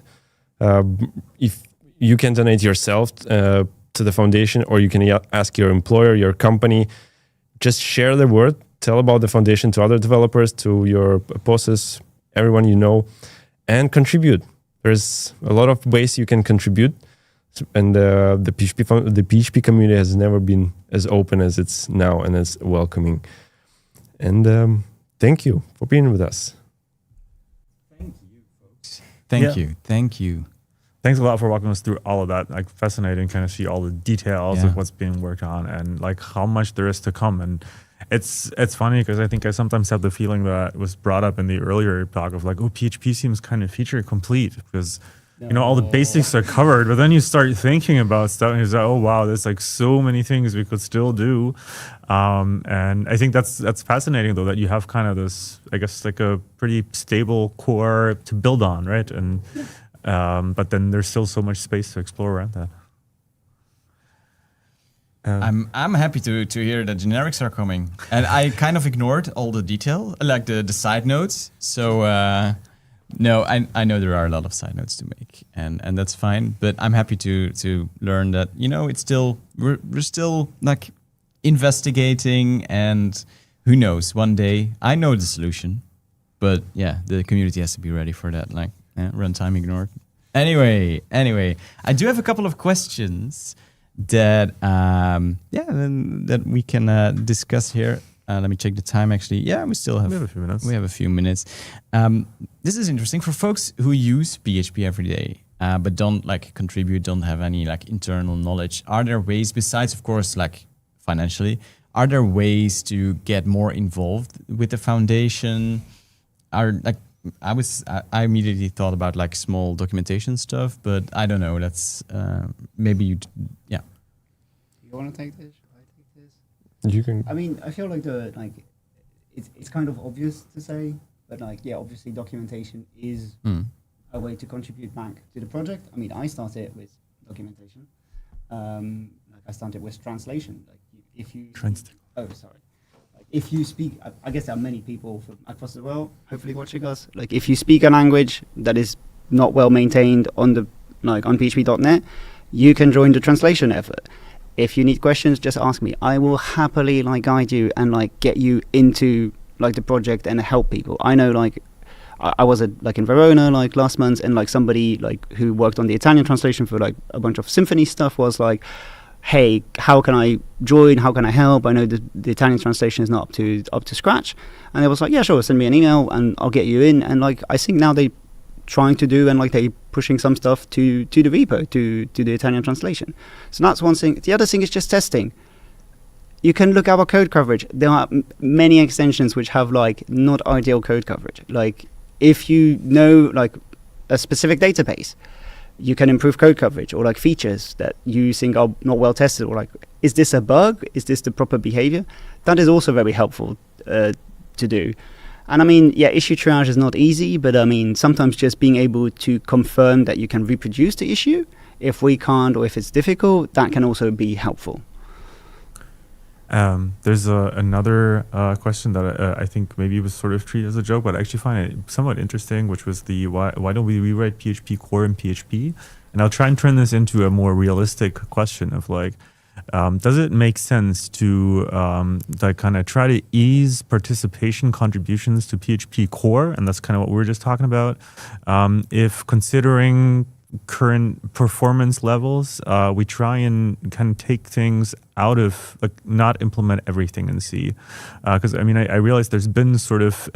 If you can donate yourself to the foundation, or you can ask your employer, your company, just share the word, tell about the foundation to other developers, to your bosses, everyone you know, and contribute. There's a lot of ways you can contribute, and the PHP community has never been as open as it's now and as welcoming. And thank you for being with us. Thank you, folks. Thank you. Thanks a lot for walking us through all of that. Like, fascinating, kind of see all the details of what's being worked on and like how much there is to come. And it's funny because I think I sometimes have the feeling that was brought up in the earlier talk of like, oh, PHP seems kind of feature complete because all the basics are covered. But then you start thinking about stuff and you're like, oh wow, there's like so many things we could still do. And I think that's fascinating though, that you have kind of this, I guess, like a pretty stable core to build on, right? And but then there's still so much space to explore around that. I'm happy to hear that generics are coming, and I kind of ignored all the detail, like the side notes. So no, I know there are a lot of side notes to make, and that's fine. But I'm happy to learn that it's still we're still like investigating, and who knows, one day I know the solution, but the community has to be ready for that. Like. Runtime ignored. Anyway, I do have a couple of questions that that we can discuss here. Let me check the time. Actually, we still have a few minutes. We have a few minutes. This is interesting for folks who use PHP every day, but don't like contribute, don't have any like internal knowledge. Are there ways, besides of course like financially, are there ways to get more involved with the foundation? I immediately thought about like small documentation stuff, but I don't know. That's maybe you. You want to take this? Should I take this? You can. I mean, I feel like it's kind of obvious to say, but obviously documentation is a way to contribute back to the project. I mean, I started with documentation. I started with translation. Like if you. If you speak, I guess there are many people from across the world, hopefully watching us. Like if you speak a language that is not well maintained on on PHP.net, you can join the translation effort. If you need questions, just ask me. I will happily guide you and get you into the project and help people. I know I was in Verona last month, and somebody who worked on the Italian translation for a bunch of Symfony stuff was like, hey, how can I join? How can I help? I know the Italian translation is not up to scratch. And they was like, yeah, sure, send me an email and I'll get you in. And I think now they trying to do and they pushing some stuff to the repo, to the Italian translation. So that's one thing. The other thing is just testing. You can look at our code coverage. There are many extensions which have not ideal code coverage. If you know a specific database, you can improve code coverage or features that you think are not well tested, or is this a bug? Is this the proper behavior? That is also very helpful to do. And I mean, issue triage is not easy, but I mean, sometimes just being able to confirm that you can reproduce the issue, if we can't or if it's difficult, that can also be helpful. There's another question that I think maybe was sort of treated as a joke, but I actually find it somewhat interesting, which was the why don't we rewrite PHP core in PHP? And I'll try and turn this into a more realistic question of does it make sense to kind of try to ease participation contributions to PHP core? And that's kind of what we were just talking about. If considering current performance levels, we try and kind of take things out of not implement everything in C, because I mean I realize there's been sort of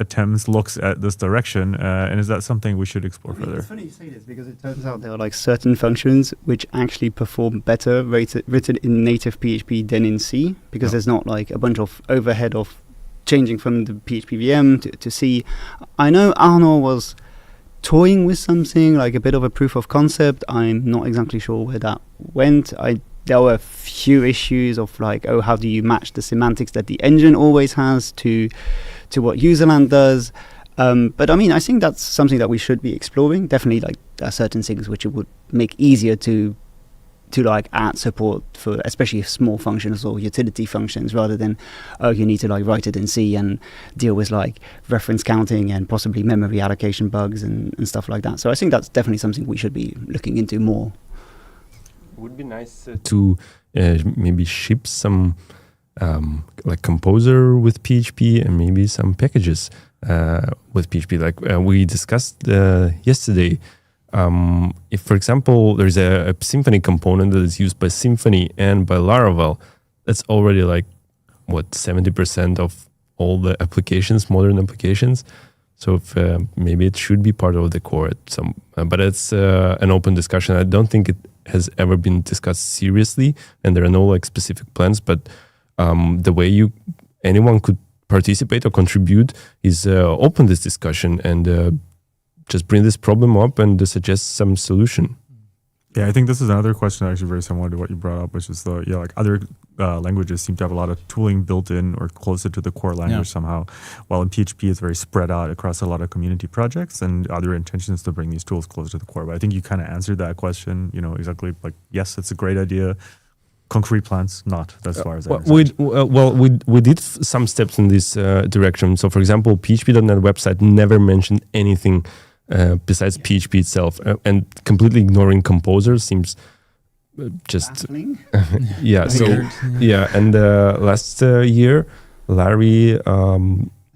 looks at this direction, and is that something we should explore further? It's funny you say this because it turns out there are certain functions which actually perform better written in native PHP than in C, because there's not a bunch of overhead of changing from the PHP VM to C. I know Arnaud was toying with something a bit of a proof of concept. I'm not exactly sure where that went. There were a few issues of how do you match the semantics that the engine always has to what userland does. But I mean, I think that's something that we should be exploring. Definitely, there are certain things which it would make easier to to like add support for especially small functions or utility functions, rather than you need to like write it in C and deal with like reference counting and possibly memory allocation bugs and stuff like that. So I think that's definitely something we should be looking into more. It would be nice to maybe ship some like Composer with PHP and maybe some packages with PHP, like we discussed yesterday. If, for example, there's a Symfony component that is used by Symfony and by Laravel, that's already like, what, 70% of all the applications, modern applications. So if, maybe it should be part of the core at some, but it's an open discussion. I don't think it has ever been discussed seriously, and there are no like specific plans, but the way anyone could participate or contribute is open this discussion and just bring this problem up and suggest some solution. Yeah, I think this is another question actually very similar to what you brought up, which is like other languages seem to have a lot of tooling built in or closer to the core language somehow, while in PHP it's very spread out across a lot of community projects, and other intentions to bring these tools closer to the core. But I think you kind of answered that question, exactly, like, yes, it's a great idea. Concrete plans, not as far as I understand. We did some steps in this direction. So, for example, PHP.NET website never mentioned anything besides PHP itself, and completely ignoring Composer seems just yeah. So yeah, and last year, Larry. I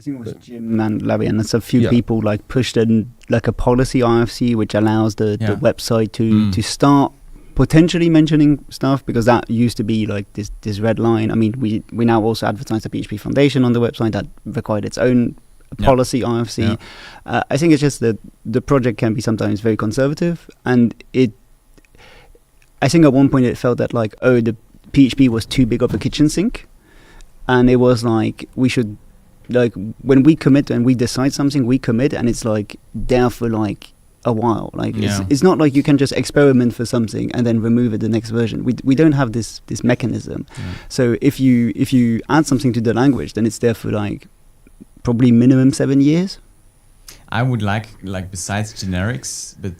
think it was Jim and Larry, and there's a few people like pushed in like a policy RFC which allows the website to start potentially mentioning stuff, because that used to be like this red line. I mean, we now also advertise the PHP Foundation on the website that required its own policy RFC. I think it's just that the project can be sometimes very conservative, and I think at one point it felt that like, the PHP was too big of a kitchen sink, and it was like we should, like, when we commit and we decide something, we commit, and it's like there for like a while. Like it's not like you can just experiment for something and then remove it the next version. We don't have this mechanism. So if you add something to the language, then it's there for like probably minimum 7 years. I would like besides generics, but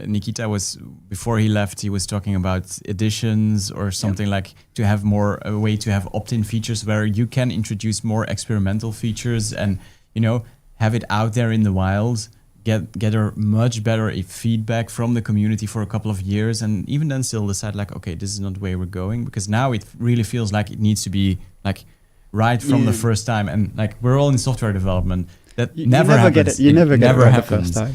Nikita was, before he left, he was talking about additions or something, like to have a way to have opt-in features where you can introduce more experimental features and have it out there in the wild. Get a much better feedback from the community for a couple of years, and even then still decide like, okay, this is not the way we're going, because now it really feels like it needs to be like right from the first time, and like we're all in software development. That never happens. You never get it right the first time.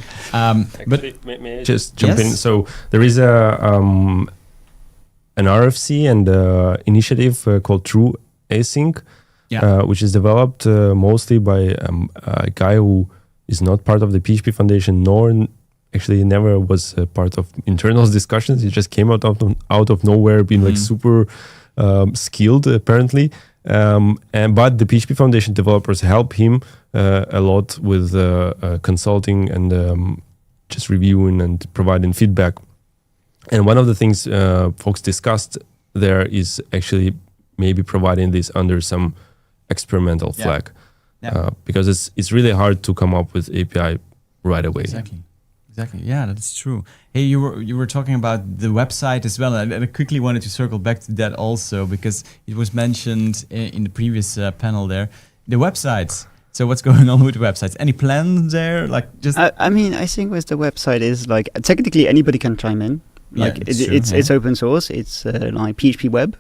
But may I just jump in? So there is an RFC and initiative called True Async, which is developed mostly by a guy who is not part of the PHP Foundation, nor actually never was part of internal discussions. He just came out of nowhere, being like super skilled apparently. But the PHP Foundation developers help him a lot with consulting and just reviewing and providing feedback. And one of the things folks discussed there is actually maybe providing this under some experimental flag. Because it's really hard to come up with API right away. Exactly. Yeah, that's true. Hey, you were talking about the website as well, and I quickly wanted to circle back to that also, because it was mentioned in the previous panel there. The websites. So what's going on with the websites? Any plans there? Like just. I mean, I think with the website is like technically anybody can chime in. Like it's open source. It's like PHP Web.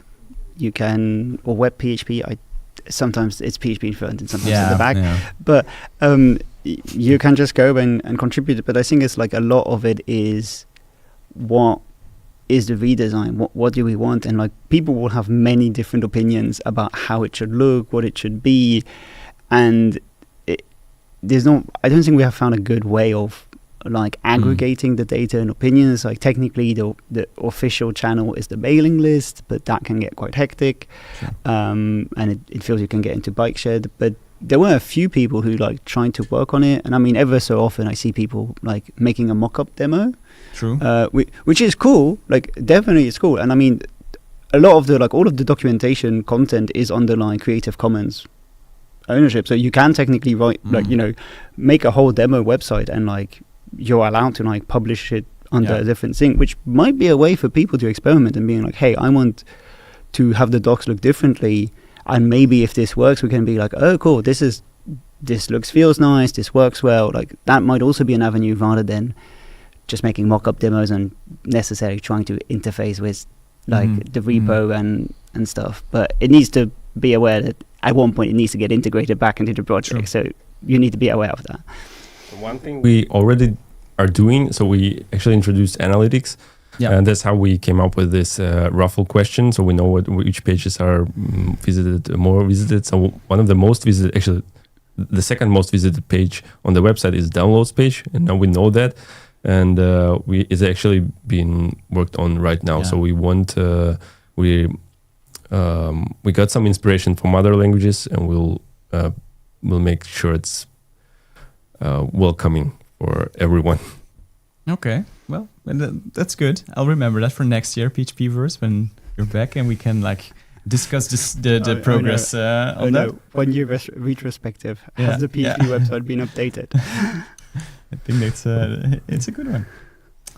You can, or Web PHP. Sometimes it's PHP in front and sometimes at the back, but you can just go and contribute. But I think it's like a lot of it is what is the redesign, what do we want, and like people will have many different opinions about how it should look, what it should be, and I don't think we have found a good way of like aggregating the data and opinions. Like technically the official channel is the mailing list, but that can get quite hectic. And it feels you can get into bike shed. But there were a few people who like trying to work on it, and I mean ever so often I see people like making a mock-up demo. Which is cool. Like definitely it's cool. And I mean a lot of the like all of the documentation content is under like Creative Commons ownership, so you can technically write like make a whole demo website, and like you're allowed to like publish it under a different thing, which might be a way for people to experiment and being like, hey, I want to have the docs look differently. And maybe if this works, we can be like, oh, cool, this feels nice, this works well. Like that might also be an avenue rather than just making mock-up demos and necessarily trying to interface with like the repo and stuff. But it needs to be aware that at one point it needs to get integrated back into the project. So you need to be aware of that. One thing we already are doing, so we actually introduced analytics. And that's how we came up with this Ruffle question. So we know which pages are more visited. So one of the most visited, actually the second most visited page on the website is downloads page. And now we know that. And it's actually being worked on right now. So we want, we got some inspiration from other languages, and we'll make sure it's welcoming for everyone. Okay, well, that's good. I'll remember that for next year, PHPverse, when you're back, and we can like discuss the progress on that. 1 year retrospective. Has the PHP website been updated? I think it's a good one.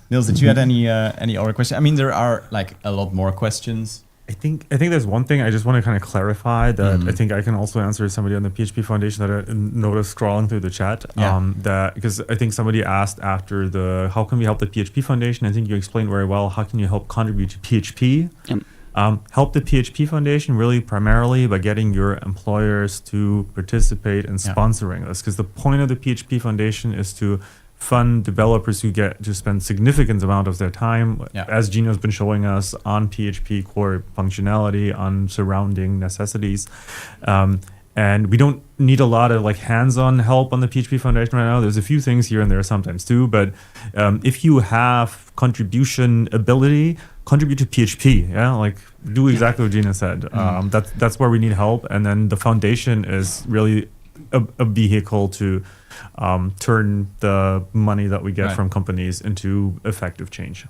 Niels, did you have any other questions? I mean, there are like a lot more questions. I think there's one thing I just want to kind of clarify that I think I can also answer somebody on the PHP Foundation that I noticed scrolling through the chat. That because I think somebody asked after how can we help the PHP Foundation? I think you explained very well. How can you help contribute to PHP? Help the PHP Foundation really primarily by getting your employers to participate in sponsoring this, because the point of the PHP Foundation is to fund developers who get to spend significant amount of their time, as Gino's been showing us, on PHP core functionality, on surrounding necessities. And we don't need a lot of like hands-on help on the PHP Foundation right now. There's a few things here and there sometimes too, but if you have contribution ability, contribute to PHP. Like do exactly what Gina said. That's where we need help. And then the foundation is really a vehicle to turn the money that we get from companies into effective change.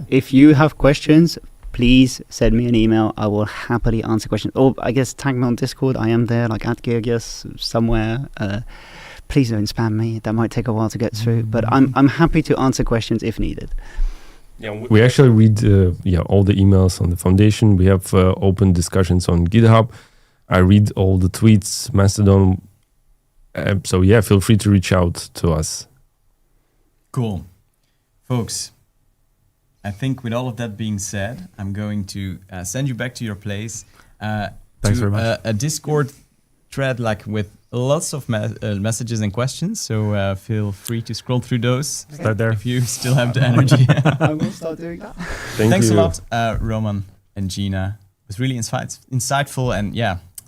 If you have questions, please send me an email. I will happily answer questions. Or I guess tag me on Discord. I am there, like at Georgios somewhere. Please don't spam me. That might take a while to get through, but I'm happy to answer questions if needed. We actually read all the emails on the foundation. We have open discussions on GitHub. I read all the tweets, Mastodon. So feel free to reach out to us. Cool. Folks, I think with all of that being said, I'm going to send you back to your place. Thanks very much. A Discord thread like with lots of messages and questions. So feel free to scroll through those. Start there. If you still have the energy. I will start doing that. Thanks a lot, Roman and Gina. It was really insightful, and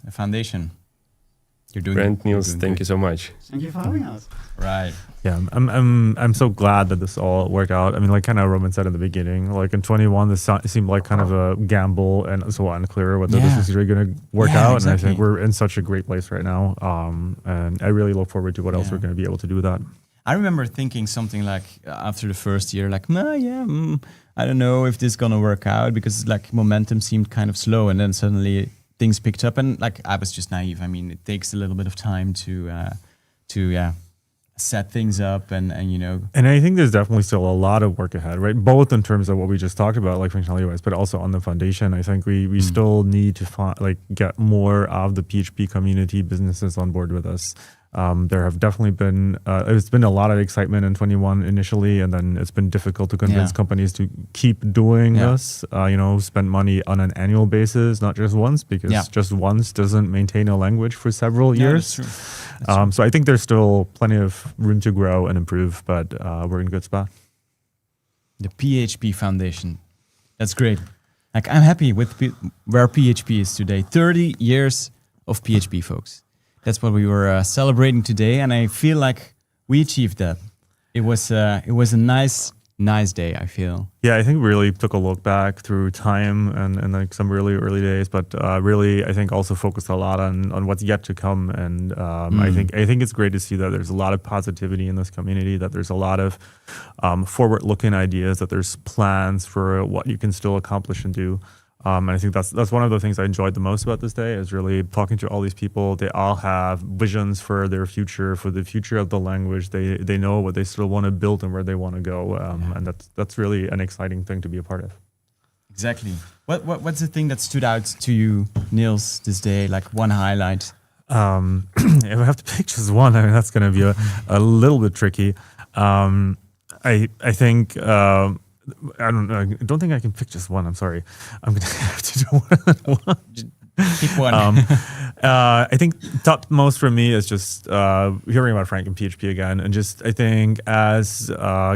the foundation. You're doing Brent, Niels, thank you so much. Thank you for having us. Right. Yeah, I'm so glad that this all worked out. I mean, like kind of Roman said in the beginning, like in 21, this seemed like kind of a gamble and so unclear whether this is really going to work out. Exactly. And I think we're in such a great place right now. And I really look forward to what else we're going to be able to do with that. I remember thinking something like after the first year, like, I don't know if this is going to work out, because like momentum seemed kind of slow, and then suddenly things picked up, and like I was just naive. I mean, it takes a little bit of time to set things up, and And I think there's definitely still a lot of work ahead, right? Both in terms of what we just talked about, like functionality wise, but also on the foundation. I think we still need to get more of the PHP community businesses on board with us. There have definitely been it's been a lot of excitement in 21 initially, and then it's been difficult to convince companies to keep doing this. Spend money on an annual basis, not just once, because just once doesn't maintain a language for several years. That's true. So I think there's still plenty of room to grow and improve, but we're in a good spot. The PHP Foundation, that's great. Like I'm happy with where PHP is today. 30 years of PHP, folks. That's what we were celebrating today, and I feel like we achieved that. It was a nice day, I feel. Yeah, I think we really took a look back through time and like some really early days, but really I think also focused a lot on what's yet to come. And I think it's great to see that there's a lot of positivity in this community, that there's a lot of forward-looking ideas, that there's plans for what you can still accomplish and do. And I think that's one of the things I enjoyed the most about this day is really talking to all these people. They all have visions for their future, for the future of the language. They know what they still want to build and where they want to go. And that's really an exciting thing to be a part of. Exactly. What's the thing that stood out to you, Niels, this day? Like one highlight? If I have to pick just one, I mean, that's going to be a little bit tricky. I think I don't think I can pick just one. I'm sorry. I'm going to have to do one. Pick one. I think topmost for me is just hearing about FrankenPHP again, and just I think as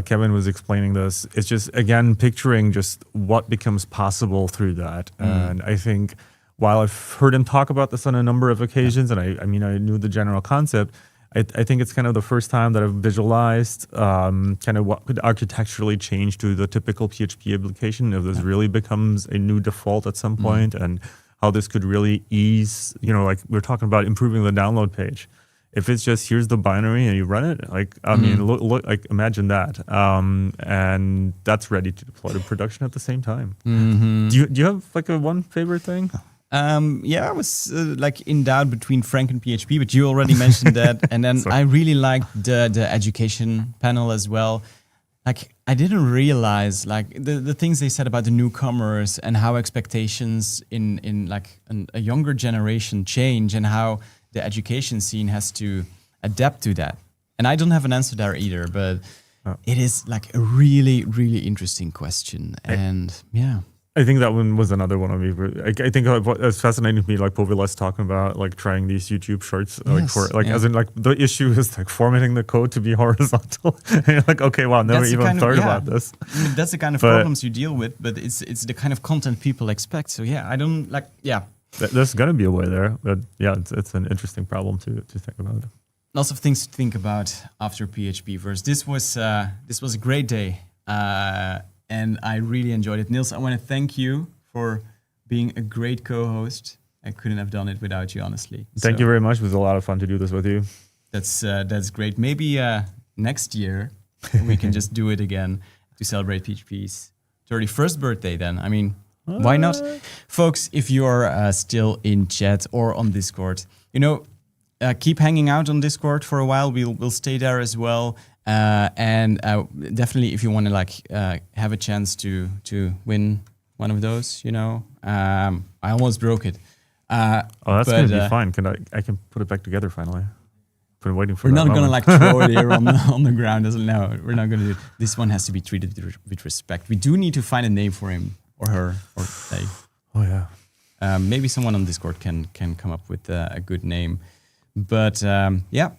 Kevin was explaining this, it's just again picturing just what becomes possible through that. And I think while I've heard him talk about this on a number of occasions, and I mean I knew the general concept, I think it's kind of the first time that I've visualized kind of what could architecturally change to the typical PHP application if this really becomes a new default at some point, and how this could really ease, like we're talking about improving the download page. If it's just here's the binary and you run it, like I mean, look, like imagine that, and that's ready to deploy to production at the same time. Do you have like a one favorite thing? I was like in doubt between FrankenPHP, but you already mentioned that. And then I really liked the education panel as well. Like I didn't realize like the things they said about the newcomers and how expectations in like a younger generation change and how the education scene has to adapt to that. And I don't have an answer there either, but it is like a really, really interesting question. And yeah. I think that one was another one of me. I think it's fascinating to me, like Povilas talking about like trying these YouTube shorts, as in like the issue is like formatting the code to be horizontal. And you're like, okay, wow, never even thought about this. I mean, that's the kind of problems you deal with, but it's the kind of content people expect. So yeah, I don't like There's gonna be a way there, but yeah, it's an interesting problem to think about. Lots of things to think about after PHPverse. This was a great day. And I really enjoyed it. Niels, I want to thank you for being a great co-host. I couldn't have done it without you, honestly. Thank you very much. It was a lot of fun to do this with you. That's great. Maybe next year we can just do it again to celebrate PHP's 31st birthday then. I mean, why not? Folks, if you're still in chat or on Discord, keep hanging out on Discord for a while. We'll stay there as well. And definitely, if you want to have a chance to win one of those, I almost broke it. That's gonna be fine. I can put it back together finally. Been waiting for. We're not gonna throw it here on the ground. No, we're not gonna do it. This one has to be treated with respect. We do need to find a name for him or her or they. Oh yeah. Maybe someone on Discord can come up with a good name. But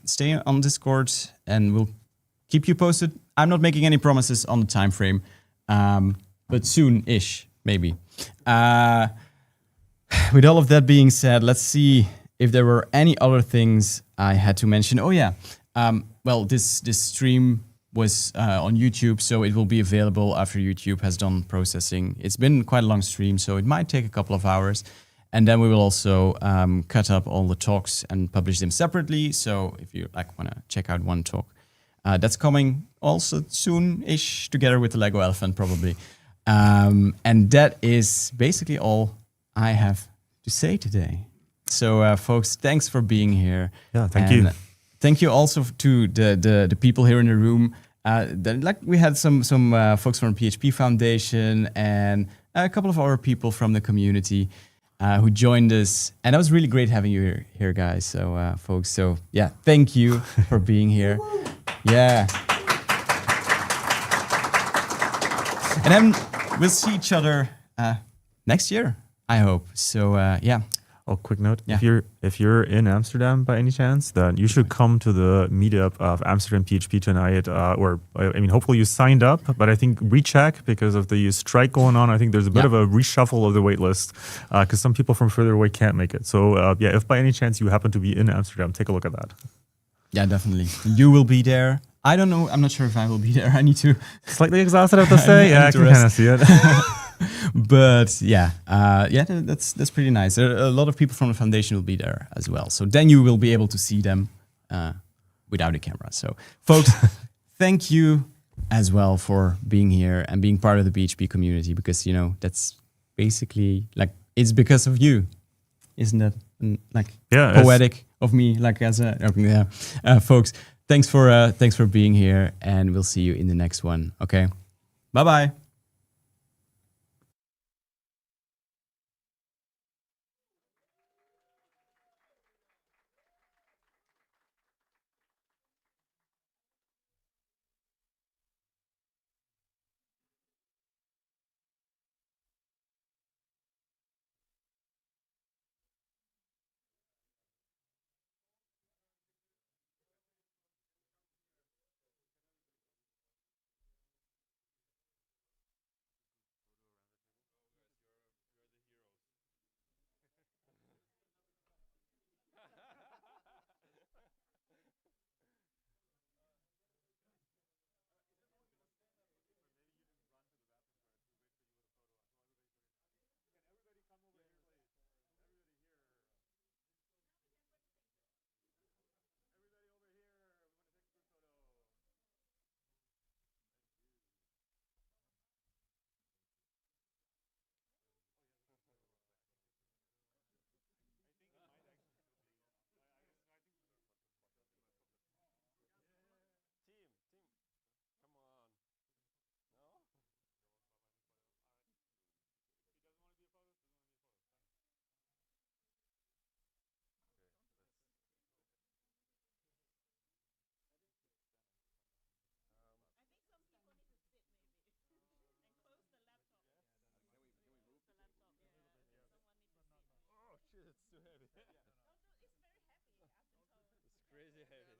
stay on Discord and we'll keep you posted. I'm not making any promises on the time frame, but soon-ish, maybe. With all of that being said, let's see if there were any other things I had to mention. Oh yeah, this stream was on YouTube, so it will be available after YouTube has done processing. It's been quite a long stream, so it might take a couple of hours. And then we will also cut up all the talks and publish them separately. So if you want to check out one talk, that's coming also soon-ish together with the Lego Elephant probably. And that is basically all I have to say today. So folks, thanks for being here. Yeah, thank you. Thank you also to the people here in the room. We had some folks from PHP Foundation and a couple of other people from the community who joined us. And it was really great having you here guys. So folks, thank you for being here. Yeah. And then we'll see each other next year, I hope. So Oh, quick note. Yeah. If you're in Amsterdam by any chance, then you should come to the meetup of Amsterdam PHP tonight. Hopefully you signed up, but I think recheck because of the strike going on. I think there's a bit of a reshuffle of the wait list because some people from further away can't make it. So if by any chance you happen to be in Amsterdam, take a look at that. Yeah, definitely. You will be there. I don't know. I'm not sure if I will be there. I need to. Slightly exhausted, I have to say. I can kind of see it. But that's pretty nice. A lot of people from the foundation will be there as well. So then you will be able to see them without a camera. So folks, thank you as well for being here and being part of the PHP community because, that's basically like it's because of you. Isn't that Yeah, poetic of me? Like as a folks, thanks for being here, and we'll see you in the next one. Okay, bye. Crazy heavy.